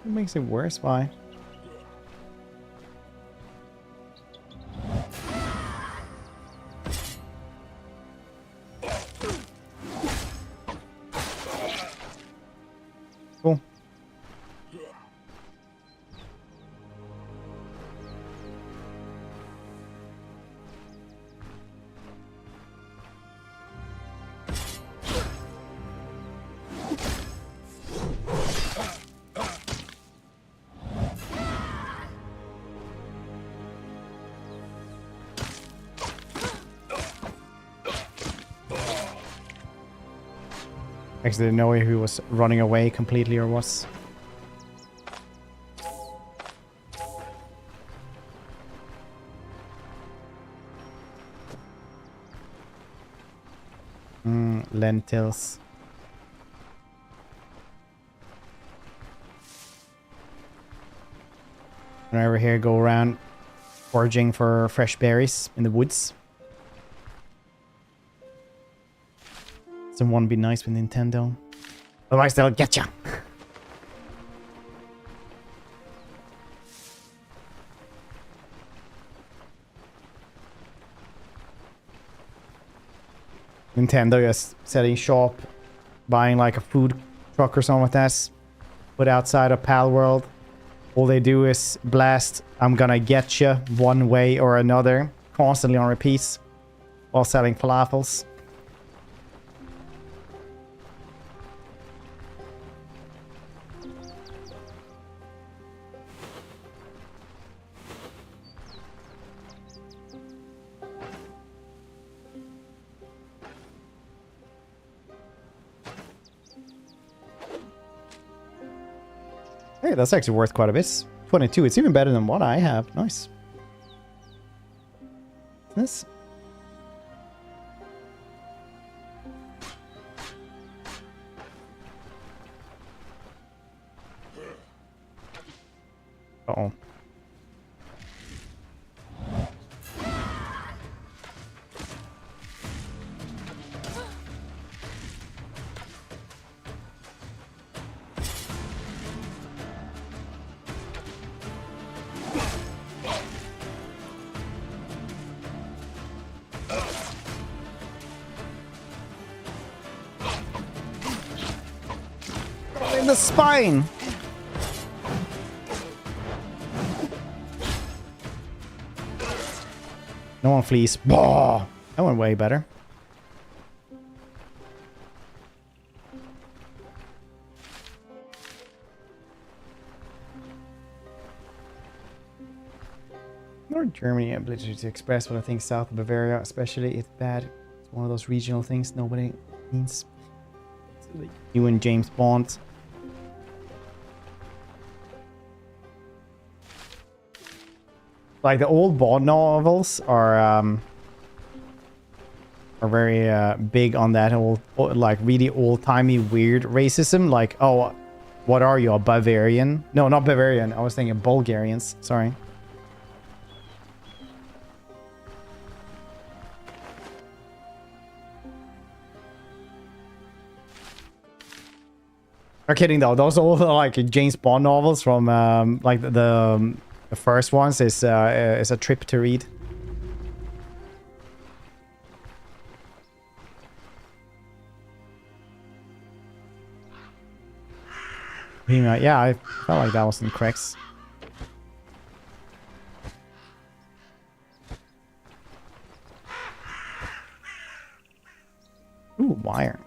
What makes it worse? Why? Cool. Actually, didn't know if he was running away completely or what. Lentils. And over here, go around foraging for fresh berries in the woods. Someone be nice with Nintendo. Otherwise they'll get ya. Nintendo just setting shop, buying like a food truck or something like that. Put outside a pal world. All they do is blast "I'm gonna get ya" one way or another, constantly on repeats, while selling falafels. Hey, that's actually worth quite a bit. 22. It's even better than what I have. Nice. This. Uh-oh. In the spine. No one flees. Whoa! That went way better. North Germany ability to express what I think south of Bavaria, especially, it's bad. It's one of those regional things nobody means. Like you and James Bond. Like the old Bond novels are very big on that old, like really old-timey weird racism. Like, oh, what are you, a Bavarian? No, not Bavarian. I was thinking Bulgarians. Sorry. I'm kidding though. Those old like James Bond novels from like the first ones is a trip to read. Yeah, I felt like that was in cracks. Ooh, wire.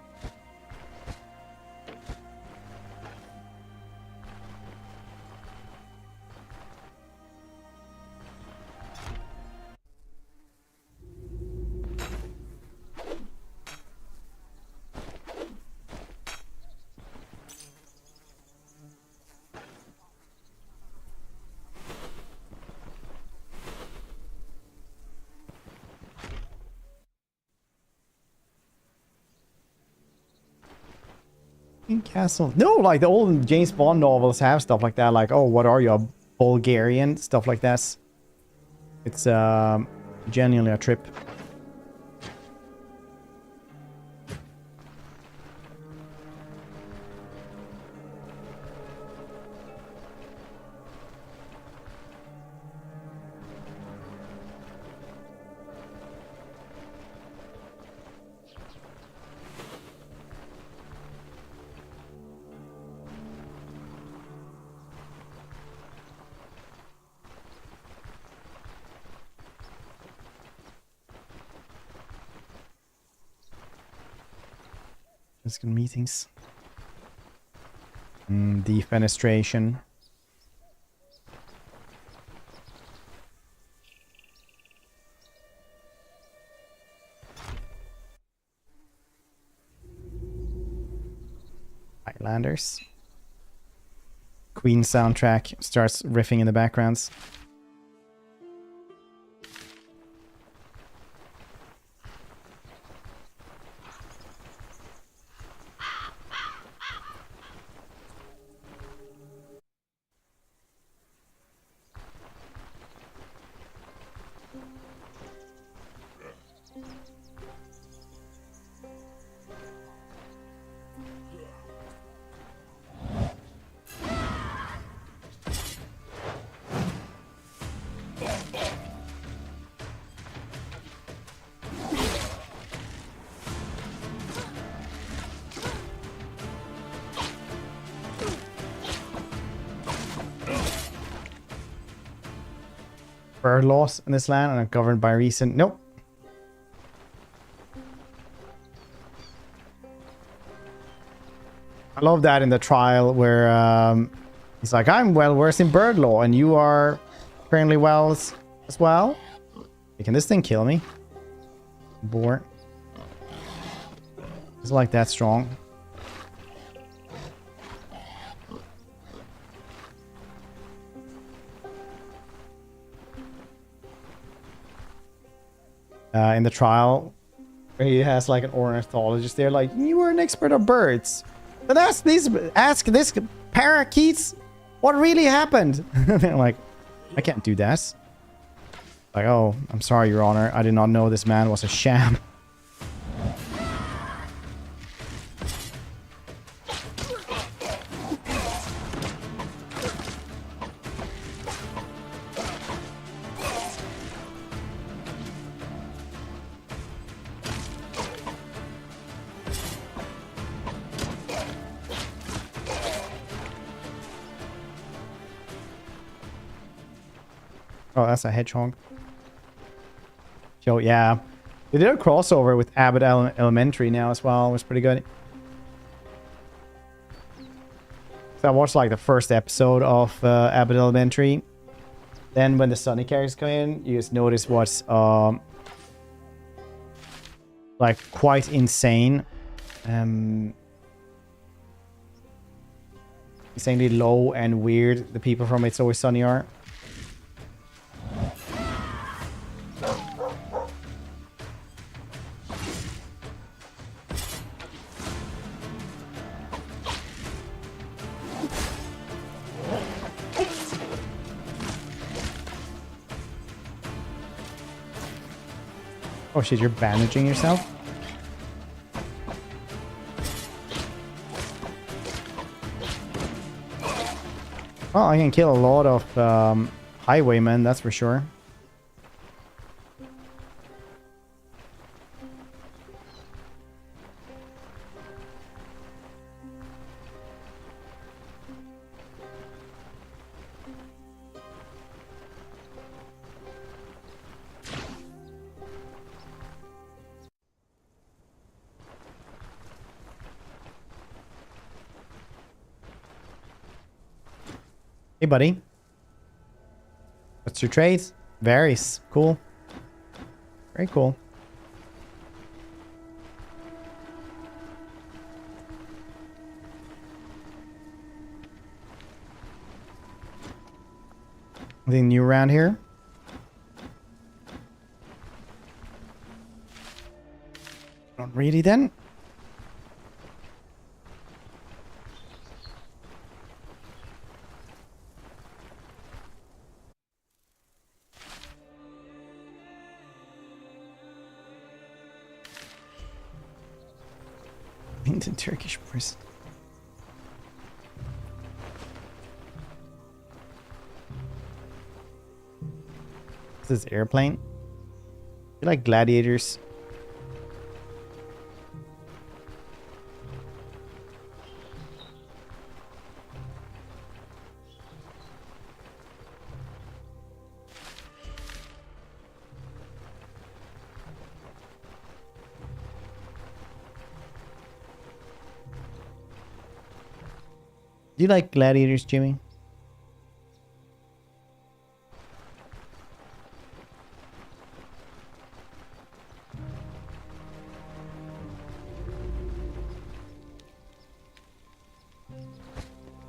Castle. No, like the old James Bond novels have stuff like that. Like, oh, what are you, a Bulgarian? Stuff like that. It's genuinely a trip. Meetings. Defenestration. Highlanders. Queen soundtrack starts riffing in the backgrounds. Bird laws in this land and are governed by recent... Nope. I love that in the trial where he's like, I'm well versed in bird law and you are apparently well as well. Can this thing kill me? Boar. It's like that strong. In the trial, he has like an ornithologist there, like, you are an expert of birds. But ask this parakeets what really happened. They're like, I can't do that. Like, oh, I'm sorry, Your Honor. I did not know this man was a sham. Oh, that's a hedgehog. So, yeah. They did a crossover with Abbott Elementary now as well. It was pretty good. So I watched like the first episode of Abbott Elementary. Then when the Sunny characters come in, you just notice what's like quite insane. Insanely low and weird the people from It's Always Sunny are. Oh shit, you're bandaging yourself? Well, I can kill a lot of highwaymen, that's for sure. Hey, buddy. What's your trade? Varies. Cool. Very cool. Anything new around here? Not really then. Into Turkish prison. This airplane. You like gladiators? Do you like gladiators, Jimmy?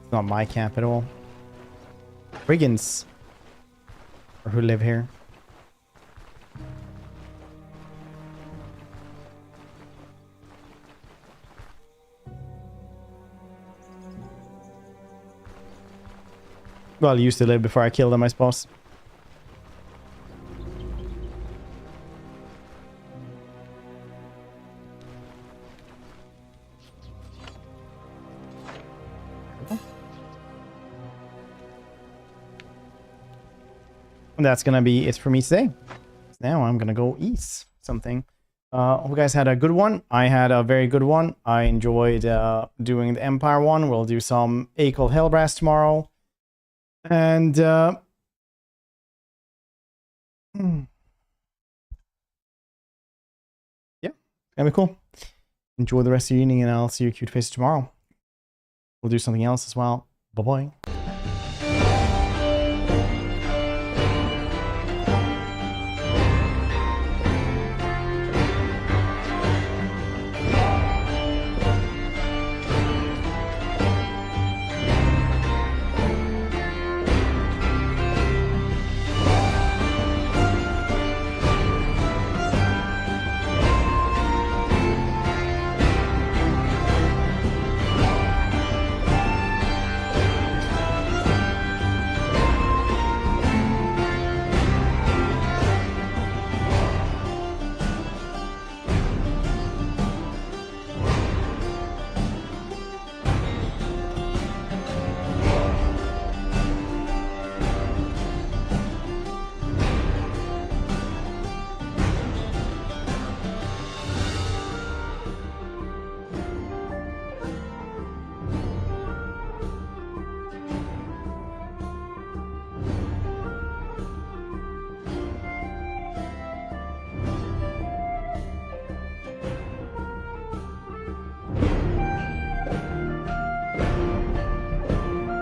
It's not my camp at all. Brigands. Or who live here. Well, used to live before I killed them, I suppose. And that's gonna be it for me today. Now I'm gonna go eat something. Hope you guys had a good one. I had a very good one. I enjoyed doing the Empire one. We'll do some Akel Hellbrass tomorrow. And yeah, gonna be cool. Enjoy the rest of your evening, and I'll see your cute faces tomorrow. We'll do something else as well. Bye bye.